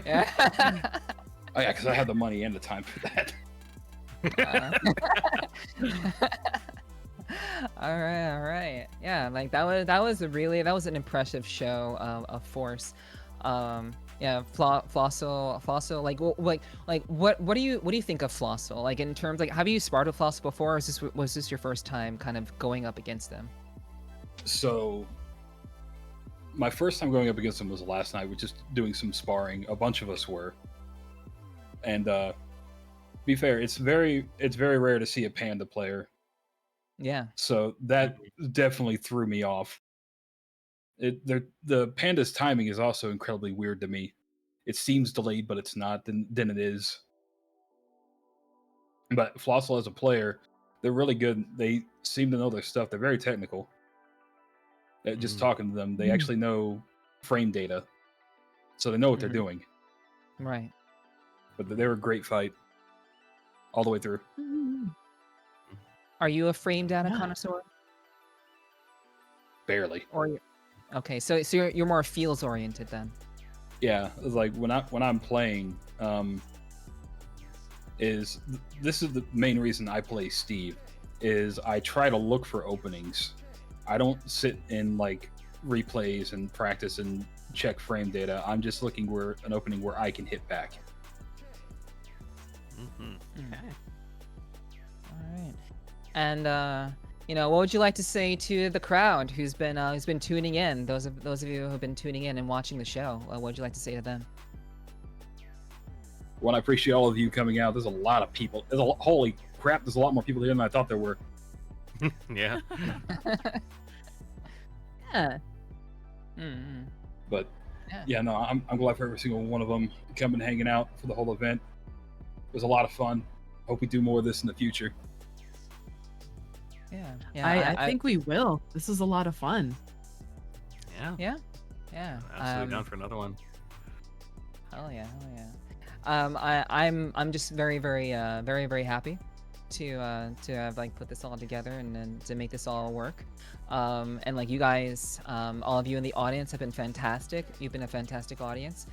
Yeah. Oh yeah, because I have the money and the time for that. All right. Yeah, like that was an impressive show of force. Yeah, Flossel. Like what do you think of Flossel? Like, in terms, like, have you sparred with Flossel before, or was this your first time kind of going up against them? So my first time going up against him was last night. We're just doing some sparring. A bunch of us were, and be fair, it's very rare to see a panda player. Yeah. So that definitely threw me off. The panda's timing is also incredibly weird to me. It seems delayed, but it's not. Then it is. But Flossel as a player, they're really good. They seem to know their stuff. They're very technical. Just talking to them, they actually know frame data, so they know what they're doing. Right. But they were a great fight all the way through. Are you a frame data Yeah. connoisseur? Barely. Or okay, so you're more feels oriented then. Yeah, it's like when I'm playing, this is the main reason I play Steve, is I try to look for openings. I don't sit in like replays and practice and check frame data. I'm just looking where an opening where I can hit back. Okay. All right. And what would you like to say to the crowd who's been tuning in? Those of you who've been tuning in and watching the show. What would you like to say to them? Well, I appreciate all of you coming out. There's a lot of people. Holy crap! There's a lot more people here than I thought there were. Yeah. Yeah. Mm-hmm. But Yeah. yeah, no, I'm glad for every single one of them coming, hanging out for the whole event. It was a lot of fun. Hope we do more of this in the future. Yeah. I think we will. This is a lot of fun. Yeah. Yeah. Absolutely down for another one. Hell yeah. I'm just very very happy to have like put this all together and to make this all work. And like you guys, all of you in the audience have been fantastic. You've been a fantastic audience.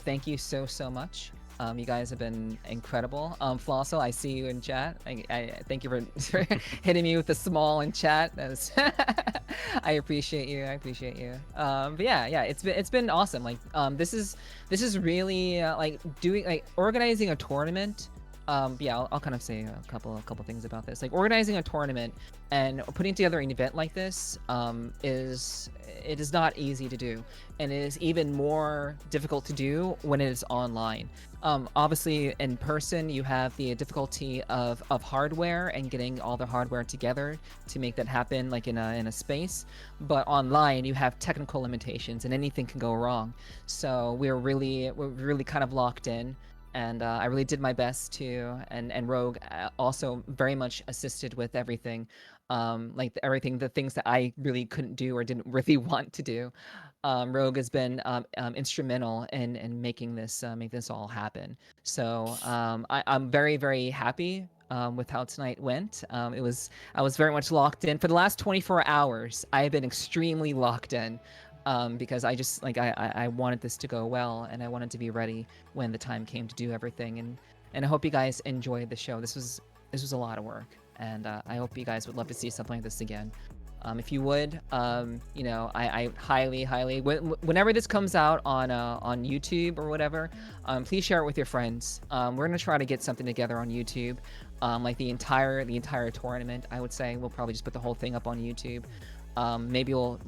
Thank you so much. You guys have been incredible. Flosso, I see you in chat. I thank you for hitting me with the small in chat. I appreciate you. But yeah, it's been awesome. Like this is really like organizing a tournament. Yeah, I'll kind of say a couple things about this. Like organizing a tournament and putting together an event like this is not easy to do, and it is even more difficult to do when it is online. Obviously, in person, you have the difficulty of hardware and getting all the hardware together to make that happen, like in a space. But online, you have technical limitations, and anything can go wrong. So we're really kind of locked in. And I really did my best to, and Rogue also very much assisted with everything, the things that I really couldn't do or didn't really want to do. Rogue has been instrumental in making this all happen. So I'm very happy with how tonight went. I was very much locked in for the last 24 hours. I have been extremely locked in. Because I just I wanted this to go well, and I wanted to be ready when the time came to do everything, and I hope you guys enjoyed the show. This was a lot of work, and I hope you guys would love to see something like this again. If you would, I highly whenever this comes out on YouTube or whatever, please share it with your friends. We're gonna try to get something together on YouTube, like the entire tournament. I would say we'll probably just put the whole thing up on YouTube. Maybe we'll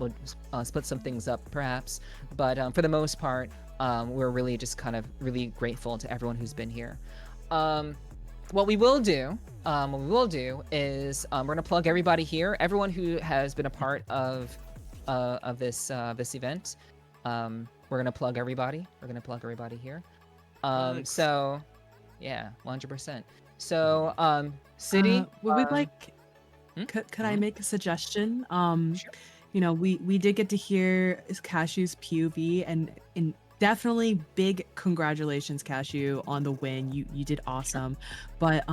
split some things up perhaps, but for the most part, we're really just kind of really grateful to everyone who's been here. What we will do is we're gonna plug everybody here, everyone who has been a part of this event. We're gonna plug everybody. We're gonna plug everybody here. Thanks. So yeah, 100%. So City, would we like? Hmm? Could I make a suggestion? Sure. We did get to hear Cashew's POV, and definitely big congratulations, Cashew, on the win. You did awesome. But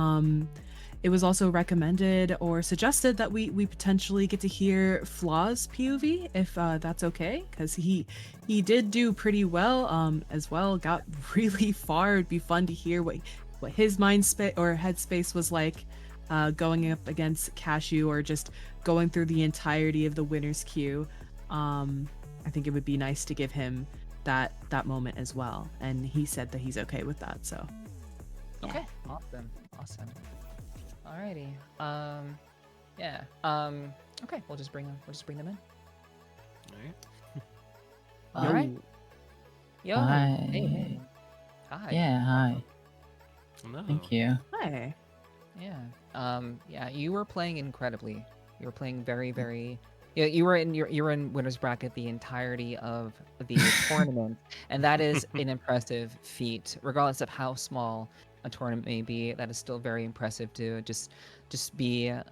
it was also recommended or suggested that we potentially get to hear Flaw's POV, if that's okay, because he did do pretty well as well. Got really far. It'd be fun to hear what his mind space or headspace was like. Going up against Cashew, or just going through the entirety of the winner's queue. I think it would be nice to give him that moment as well, and he said that he's okay with that. So Okay. Awesome. Alrighty. Yeah. Okay. We'll just bring them in. All right. Yo. All right. Yo. Hi. Hey. Hi. Yeah, hi. No. Thank you. Hi. Yeah. Yeah, you were playing incredibly. You were playing very. Yeah, you were in winners bracket the entirety of the tournament, and that is an impressive feat, regardless of how small a tournament may be. That is still very impressive to just be a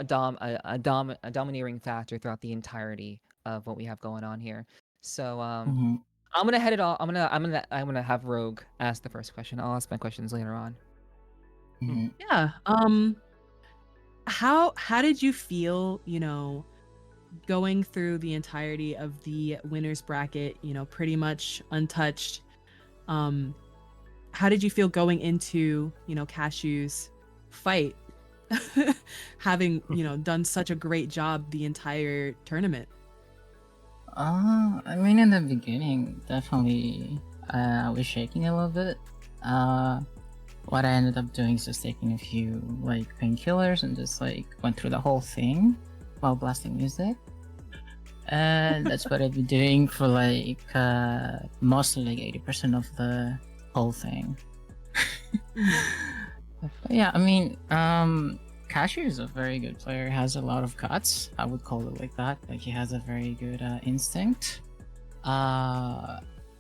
domineering factor throughout the entirety of what we have going on here. So hmm I'm gonna head it all. I'm gonna have Rogue ask the first question. I'll ask my questions later on. hmm Yeah. How did you feel, going through the entirety of the winners bracket, pretty much untouched? Um, how did you feel going into, Cashew's fight, having, done such a great job the entire tournament? I mean, in the beginning, definitely, I was shaking a little bit. Uh, what I ended up doing is just taking a few, like, painkillers and just, like, went through the whole thing while blasting music. And that's what I've been doing for, like, mostly, like, 80% of the whole thing. But yeah, I mean, Cashew is a very good player. Has a lot of guts. I would call it like that. Like he has a very good instinct.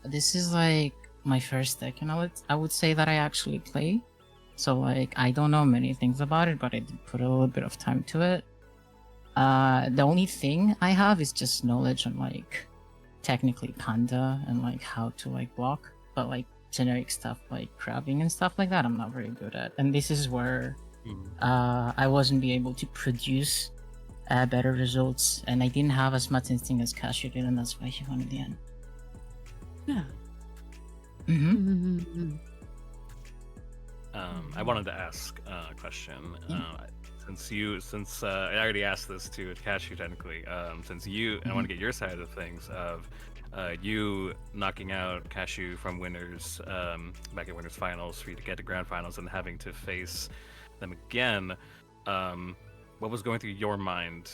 This is like my first Tekken. I would say that I actually play. So like I don't know many things about it, but I did put a little bit of time to it. The only thing I have is just knowledge on like technically panda and like how to like block, but like generic stuff like crabbing and stuff like that I'm not very good at, and this is where I wasn't be able to produce better results, and I didn't have as much instinct as Cashew did, and that's why he won in the end. Yeah. Mm-hmm. I wanted to ask a question. Since I already asked this to Cashew technically, since you, I want to get your side of things of you knocking out Cashew from winners back at winners finals for you to get to grand finals and having to face them again. What was going through your mind,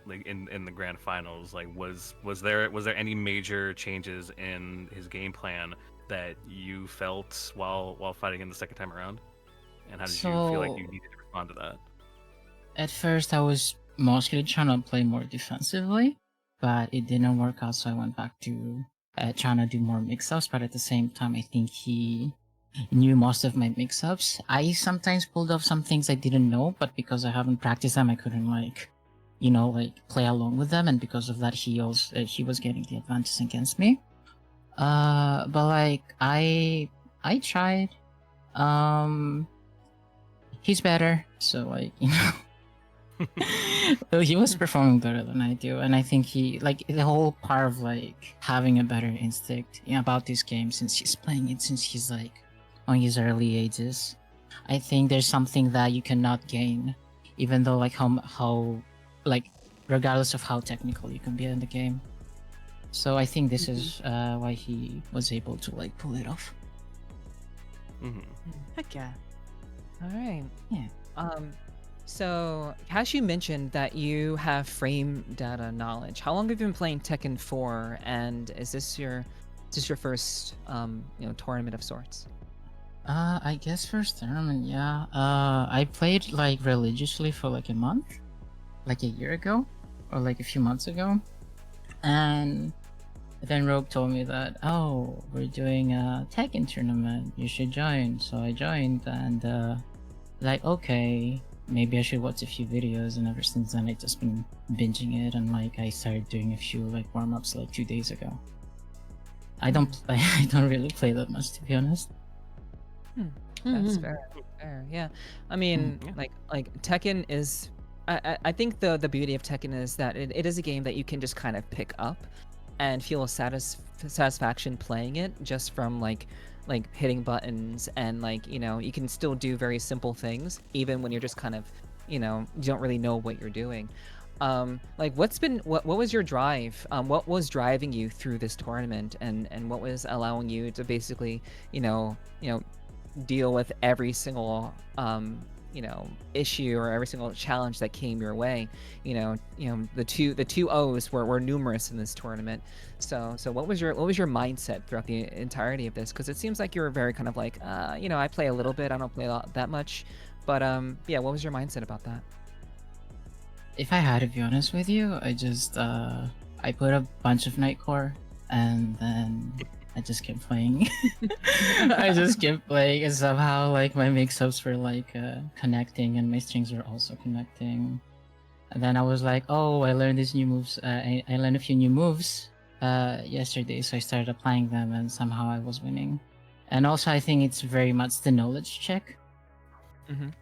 like in the grand finals? Like, was there any major changes in his game plan that you felt while fighting in the second time around? And how did you feel like you needed to respond to that? At first, I was mostly trying to play more defensively, but it didn't work out, so I went back to trying to do more mix-ups, but at the same time, I think he knew most of my mix-ups. I sometimes pulled off some things I didn't know, but because I haven't practiced them, I couldn't play along with them, and because of that, he was getting the advantage against me. But like I tried. He's better, so like well, he was performing better than I do, and I think he like the whole part of like having a better instinct about this game since he's playing it since he's like on his early ages. I think there's something that you cannot gain, even though like how like regardless of how technical you can be in the game. So I think this is why he was able to like pull it off. Heck yeah. All right. Yeah. So Cashew mentioned that you have frame data knowledge. How long have you been playing Tekken 4, and is this your first tournament of sorts? I guess first tournament, yeah. I played like religiously for like a month, like a year ago, or like a few months ago, and then Rogue told me that, oh, we're doing a Tekken tournament, you should join. So I joined, and like, okay, maybe I should watch a few videos, and ever since then I just been binging it, and like I started doing a few like warm-ups like 2 days ago. I don't really play that much, to be honest. That's fair. Yeah. I mean, Yeah. like Tekken is. I think the beauty of Tekken is that it is a game that you can just kind of pick up and feel a satisfaction playing it just from like hitting buttons, and like you can still do very simple things even when you're just kind of you don't really know what you're doing. Like what was your drive? What was driving you through this tournament, and what was allowing you to basically deal with every single issue or every single challenge that came your way. The two O's were numerous in this tournament. So what was your mindset throughout the entirety of this? Because it seems like you were very kind of like, I play a little bit, I don't play that much, but yeah, what was your mindset about that? If I had to be honest with you, I just I put a bunch of Nightcore and then I just kept playing. I just kept playing, and somehow like my mix-ups were like connecting, and my strings were also connecting. And then I was like, oh, I learned these new moves. I learned a few new moves yesterday, so I started applying them, and somehow I was winning. And also, I think it's very much the knowledge check,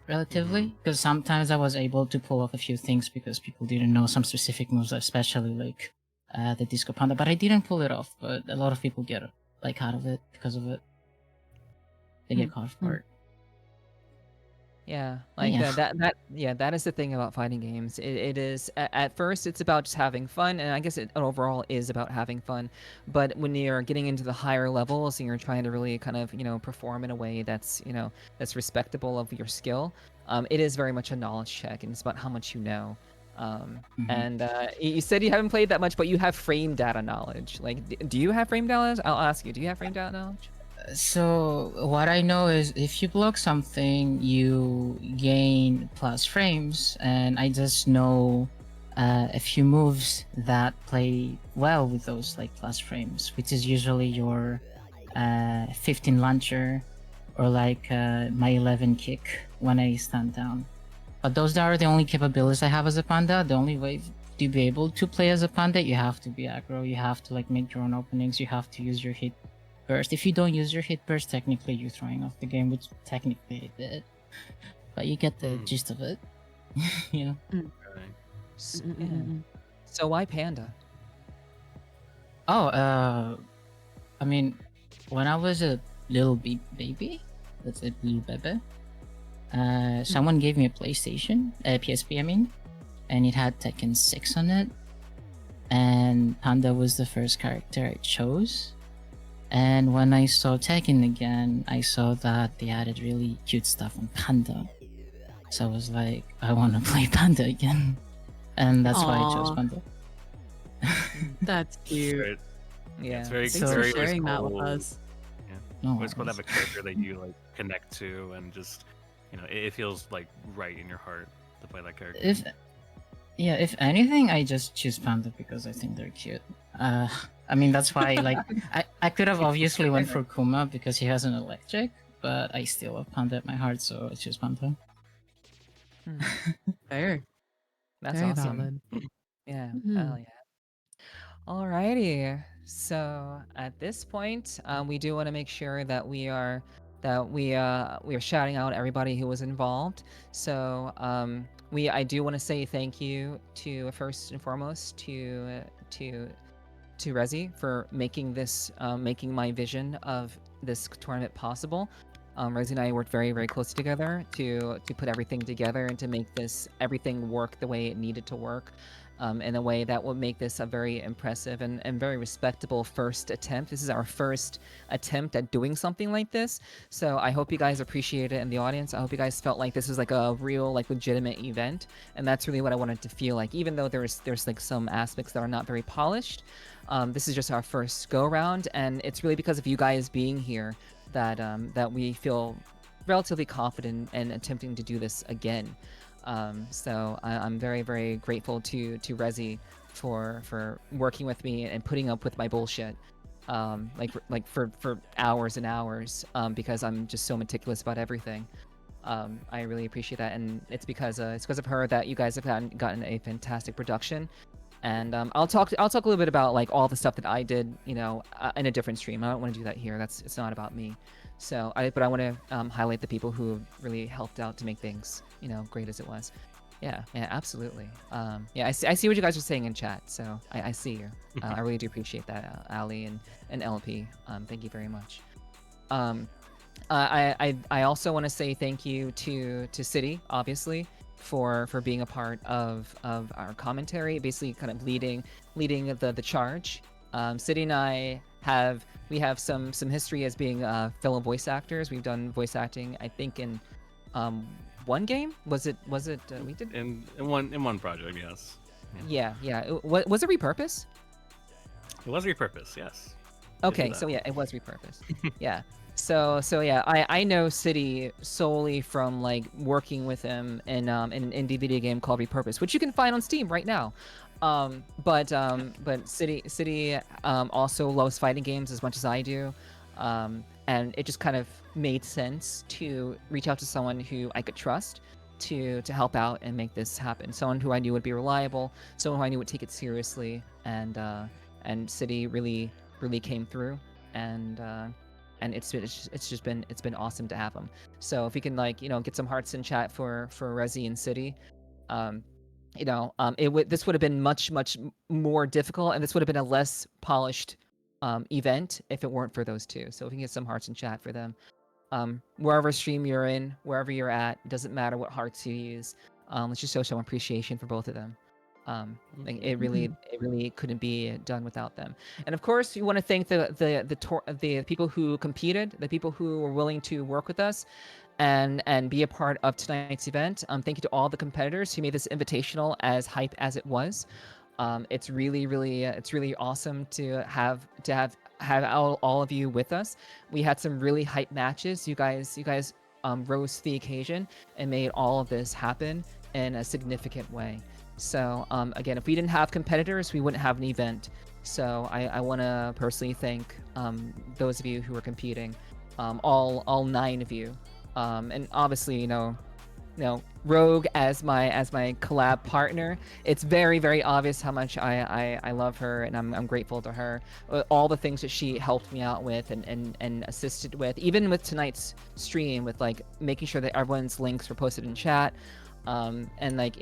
relatively, because sometimes I was able to pull off a few things because people didn't know some specific moves, especially like the Disco Panda, but I didn't pull it off. But a lot of people get like out of it because of it. They get caught off guard. Yeah, But like yeah. that is the thing about fighting games. It is at first it's about just having fun, and I guess it overall is about having fun. But when you're getting into the higher levels and you're trying to really kind of perform in a way that's that's respectable of your skill, it is very much a knowledge check, and it's about how much you know. And you said you haven't played that much, but you have frame data knowledge. Like, do you have frame data? I'll ask you. Do you have frame data knowledge? So what I know is if you block something, you gain plus frames, and I just know a few moves that play well with those like plus frames, which is usually your 15 launcher or like my 11 kick when I stand down. But those are the only capabilities I have as a panda. The only way to be able to play as a panda, you have to be aggro. You have to like make your own openings. You have to use your hit burst. If you don't use your hit burst, technically you're throwing off the game, which technically I did. But you get the gist of it. you know? So why panda? Oh, I mean, when I was a little baby, that's a little bebe, someone gave me a PlayStation, PSP, I mean, and it had Tekken 6 on it. And Panda was the first character I chose. And when I saw Tekken again, I saw that they added really cute stuff on Panda. So I was like, I want to play Panda again. And that's why I chose Aw. Panda. That's cute. Yeah. It's very, Thanks for very sharing that cool. with us. No It's cool to worries. have a character that you like connect to, and just it feels like right in your heart to play that character. If anything, I just choose Panda because I think they're cute. I mean, that's why, like, I could have obviously went for Kuma because he has an electric, but I still have Panda at my heart, so I choose Panda. Fair. That's Very awesome. valid. Yeah. Mhm. Hell yeah. Alrighty. So at this point, we do want to make sure that we are shouting out everybody who was involved. So I do want to say thank you to first and foremost to Rezi for making making my vision of this tournament possible. Rezi and I worked very, very closely together to put everything together and to make everything work the way it needed to work, in a way that will make this a very impressive and very respectable first attempt. This is our first attempt at doing something like this, so I hope you guys appreciate it in the audience. I hope you guys felt like this was like a real, like, legitimate event, and that's really what I wanted to feel like. Even though there's like some aspects that are not very polished, this is just our first go around, and it's really because of you guys being here that we feel relatively confident in attempting to do this again. So I'm very, very grateful to Rezi for working with me and putting up with my bullshit, like for hours and hours, because I'm just so meticulous about everything. I really appreciate that, and it's because of her that you guys have gotten a fantastic production. And I'll talk a little bit about like all the stuff that I did, in a different stream. I don't want to do that here. It's not about me. So but I want to highlight the people who really helped out to make things, great as it was. Yeah, absolutely. Yeah, I see what you guys are saying in chat. So I see you. I really do appreciate that, Ali and LP. Thank you very much. I also want to say thank you to City, obviously, for being a part of our commentary, basically kind of leading the charge. City and I have some history as being fellow voice actors. We've done voice acting, I think, in one game? Was it we did? In one project, yes. Yeah. Was it repurposed? It was repurposed, yes. Did do Okay, that. so yeah, it was repurposed. Yeah. So yeah, I know City solely from like working with him in an indie video game called Repurpose, which you can find on Steam right now. But City also loves fighting games as much as I do. And it just kind of made sense to reach out to someone who I could trust to help out and make this happen. Someone who I knew would be reliable, someone who I knew would take it seriously, and City really came through, and it's just been awesome to have him. So if we can like get some hearts in chat for Resi and City, this would have been much more difficult, and this would have been a less polished event if it weren't for those two. So if we can get some hearts in chat for them, wherever stream you're in, wherever you're at, doesn't matter what hearts you use. Let's just show some appreciation for both of them. Like it really couldn't be done without them. And of course, we want to thank the people who competed, the people who were willing to work with us, and be a part of tonight's event. Thank you to all the competitors who made this invitational as hype as it was. It's really awesome to have all of you with us. We had some really hype matches. You guys rose to the occasion and made all of this happen in a significant way. So again, if we didn't have competitors, we wouldn't have an event. So I want to personally thank those of you who were competing, all 9 of you, and obviously Rogue as my collab partner. It's very obvious how much I love her, and I'm grateful to her. All the things that she helped me out with and assisted with, even with tonight's stream, with like making sure that everyone's links were posted in chat. And like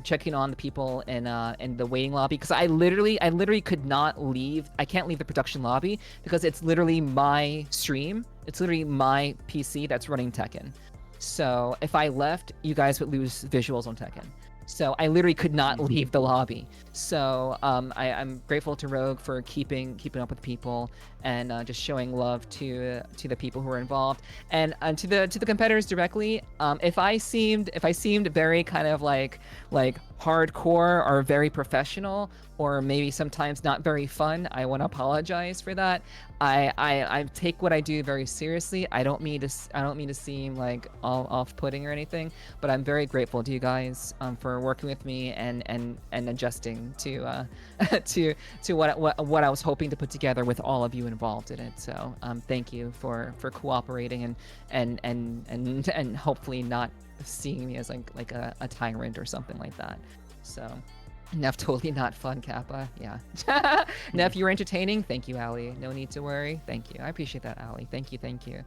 checking on the people in the waiting lobby, because I literally could not leave. I can't leave the production lobby because it's literally my stream. It's literally my PC that's running Tekken. So if I left, you guys would lose visuals on Tekken. So I literally could not leave the lobby. So I'm grateful to Rogue for keeping up with people and just showing love to the people who are involved, and to the competitors directly. If I seemed very kind of like hardcore or very professional, or maybe sometimes not very fun, I want to apologize for that. I take what I do very seriously. I don't mean to seem like all off-putting or anything, but I'm very grateful to you guys for working with me and adjusting to to what I was hoping to put together with all of you involved in it. So thank you for cooperating and hopefully not seeing me as like a tyrant or something like that. So Neff, totally not fun, Kappa. Yeah. Neff, you were entertaining. Thank you, Ali. No need to worry. Thank you. I appreciate that, Ali. Thank you.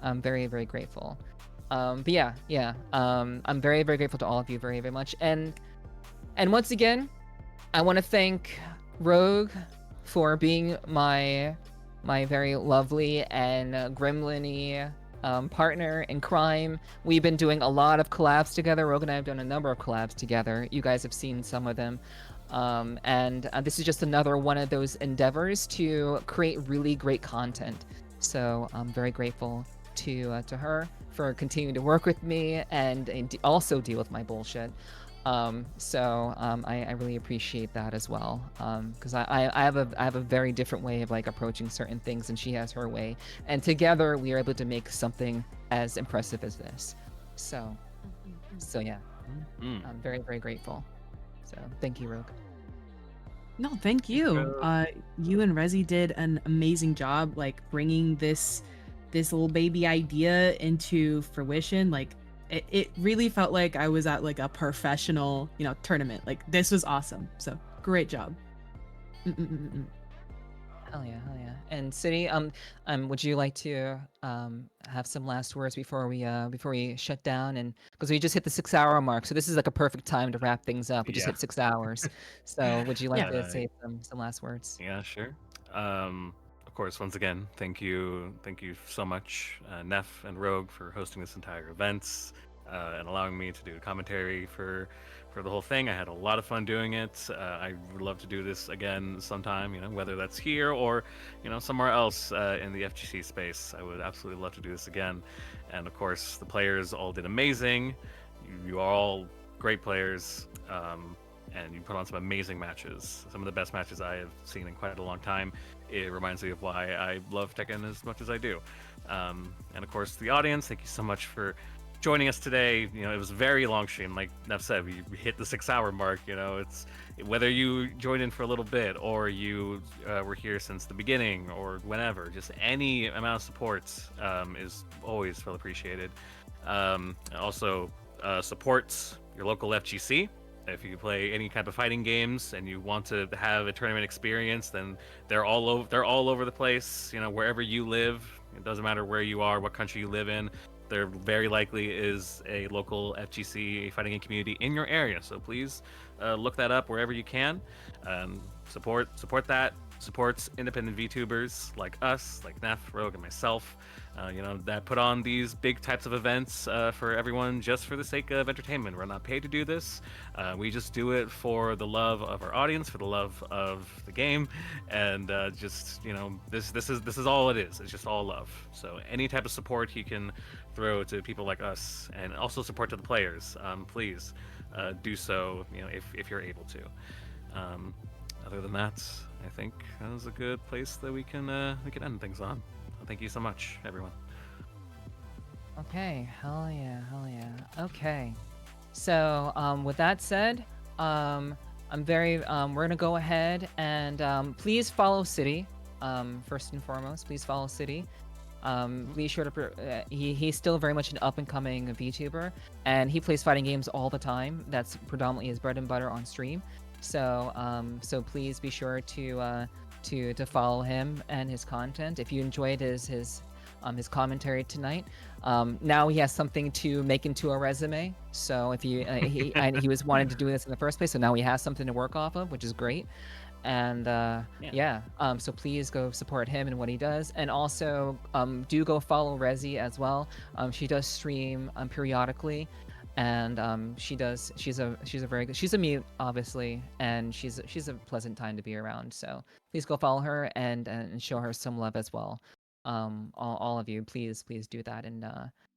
I'm very grateful. But yeah. I'm very grateful to all of you very much. And once again, I want to thank Rogue for being my very lovely and gremlin-y partner in crime. We've been doing a lot of collabs together. Rogue and I have done a number of collabs together. You guys have seen some of them. And this is just another one of those endeavors to create really great content. So I'm very grateful to her for continuing to work with me and also deal with my bullshit. I really appreciate that as well, because I have a very different way of like approaching certain things, and she has her way, and together we are able to make something as impressive as this. So yeah, I'm very grateful. So thank you, Rogue. No, thank you. You and Rezi did an amazing job, like bringing this little baby idea into fruition. Like it really felt like I was at like a professional, tournament. Like this was awesome. So great job. Hell yeah. And City, would you like to have some last words before we shut down? And because we just hit the 6-hour mark, so this is like a perfect time to wrap things up. We just hit 6 hours. So would you like to say some last words? Yeah, sure. Of course, once again, thank you so much, Neff and Rogue, for hosting this entire event and allowing me to do commentary for the whole thing. I had a lot of fun doing it. I would love to do this again sometime, whether that's here or, somewhere else in the FGC space. I would absolutely love to do this again. And of course, the players all did amazing. you are all great players, and you put on some amazing matches. Some of the best matches I have seen in quite a long time. It reminds me of why I love Tekken as much as I do. And of course, the audience, thank you so much for joining us today. You know, it was a very long stream. Like Nev said, we hit the 6-hour mark. You know, it's whether you joined in for a little bit or you were here since the beginning or whenever, just any amount of support is always well appreciated. Also, support your local FGC. If you play any type of fighting games and you want to have a tournament experience, then they're all over the place. You know, wherever you live, it doesn't matter where you are, what country you live in. There very likely is a local FGC fighting game community in your area. So please look that up wherever you can. Support that. Supports independent VTubers like us, like Neff, Rogue, and myself. You know, that put on these big types of events for everyone just for the sake of entertainment. We're not paid to do this. We just do it for the love of our audience, for the love of the game, and just, you know, this is all it is. It's just all love. So any type of support you can throw to people like us, and also support to the players, please do so. You know, if you're able to. Other than that, I think that was a good place that we can end things on. Thank you so much, everyone. Okay, hell yeah. Okay, so with that said, we're gonna go ahead and please follow City. First and foremost, please follow City. Please sure to he's still very much an up and coming VTuber, and he plays fighting games all the time. That's predominantly his bread and butter on stream. So please be sure to follow him and his content. If you enjoyed his commentary tonight, now he has something to make into a resume. So if you he was wanting to do this in the first place, so now he has something to work off of, which is great. And so please go support him and what he does, and also do go follow Rezi as well. She does stream periodically. And she's a very good, she's a mute obviously, and she's a pleasant time to be around. So please go follow her and show her some love as well. All of you, please do that,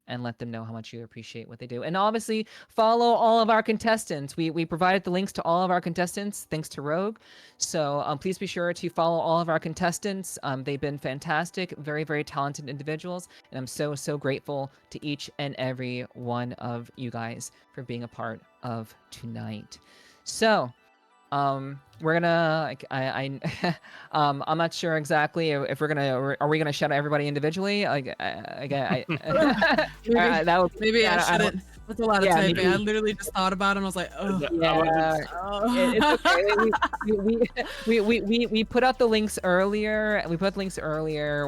and let them know how much you appreciate what they do. And obviously follow all of our contestants. We provided the links to all of our contestants thanks to Rogue. So please be sure to follow all of our contestants. They've been fantastic, very, very talented individuals. And I'm so grateful to each and every one of you guys for being a part of tonight. So we're gonna I'm not sure exactly if are we gonna shout out everybody individually? That would Maybe I shouldn't. That's a lot of typing. maybe. I literally just thought about it and I was like, oh. Yeah, it's okay. We put out the links earlier.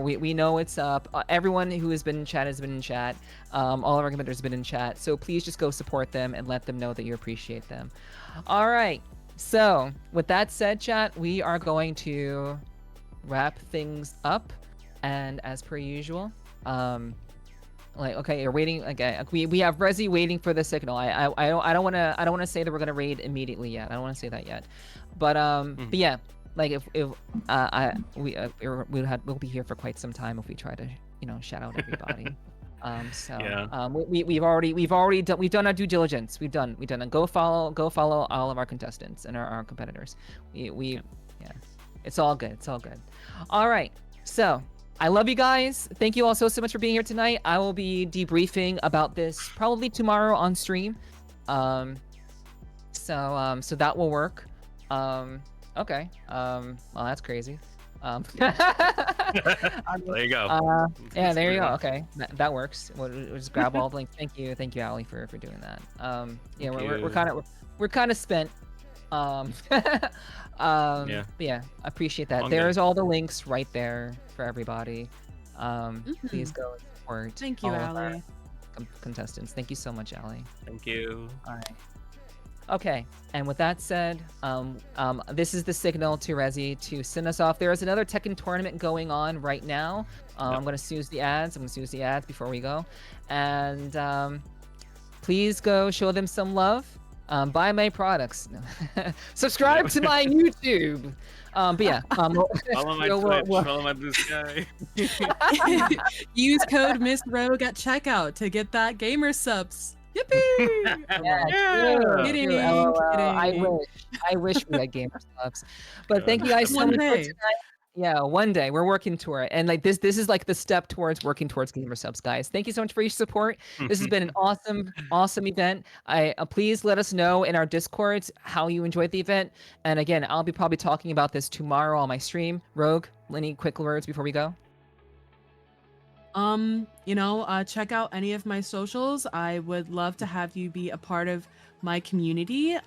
We know it's up. Everyone who has been in chat has been in chat. All of our commenters have been in chat. So please just go support them and let them know that you appreciate them. All right. So with that said, chat, we are going to wrap things up, and as per usual, okay, you're waiting. Okay, we have Rezi waiting for the signal. I don't want to say that we're gonna raid immediately yet. I don't want to say that yet, but yeah, like if we'll be here for quite some time if we try to shout out everybody. We've done our due diligence. We've done it. Go follow all of our contestants and our competitors. Yeah, it's all good. All right, so I love you guys. Thank you all so much for being here tonight. I will be debriefing about this probably tomorrow on stream. So that will work. Okay. Well, that's crazy. There you go. Yeah, there you go. Okay, that works. We'll just grab all the links. Thank you, Ali, for doing that. Yeah, we're kind of spent. Yeah. But yeah, I appreciate that. There's all the links right there for everybody. Please go support. Thank you, Ali. Contestants. Thank you so much, Ali. Thank you. All right. Okay, and with that said, this is the signal to Rezi to send us off. There is another Tekken tournament going on right now. I'm going to snooze the ads. Before we go. And please go show them some love. Buy my products. Subscribe to my YouTube. But yeah. Follow my Twitch. Follow my Blue Sky. Use code Miss Rogue at checkout to get that gamer subs. Yippee! True, Kidding, LOL. kidding. I wish we had gamer subs. But thank you guys so One much for day. tonight. Yeah, one day we're working toward it, and like this is like the step towards working towards gamer subs, guys. Thank you so much for your support. This has been an awesome event. I please let us know in our Discords how you enjoyed the event. And again, I'll be probably talking about this tomorrow on my stream. Rogue, any quick words before we go? Check out any of my socials. I would love to have you be a part of my community.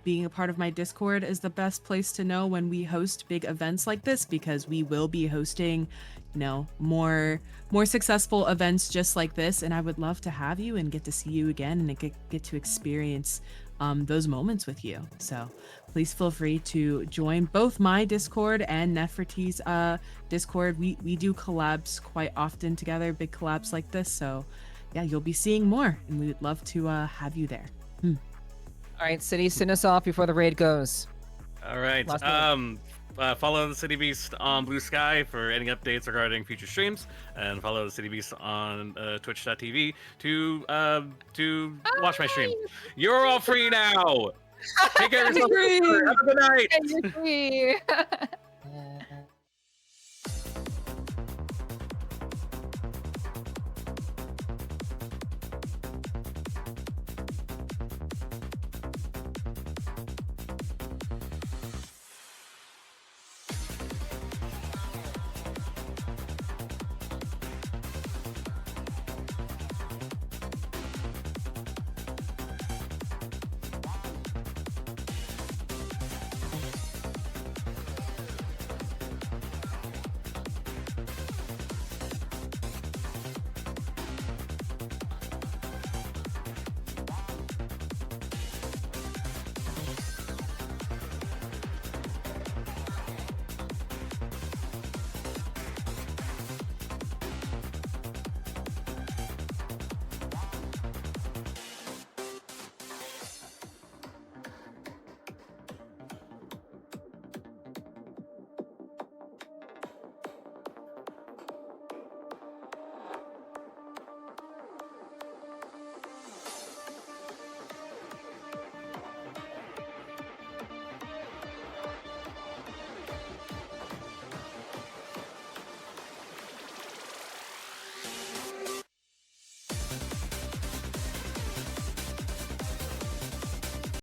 Being a part of my Discord is the best place to know when we host big events like this, because we will be hosting, more successful events just like this, and I would love to have you and get to see you again and get to experience those moments with you. So please feel free to join both my Discord and Nefertiti's Discord. We do collabs quite often together, big collabs like this. So yeah, you'll be seeing more, and we would love to have you there. All right, City, send us off before the raid goes. All right. Last Follow the City Beast on Blue Sky for any updates regarding future streams, and follow the City Beast on Twitch.tv to watch my stream. You're all free now. Take care of yourself. Free. Have a good night. And you're free.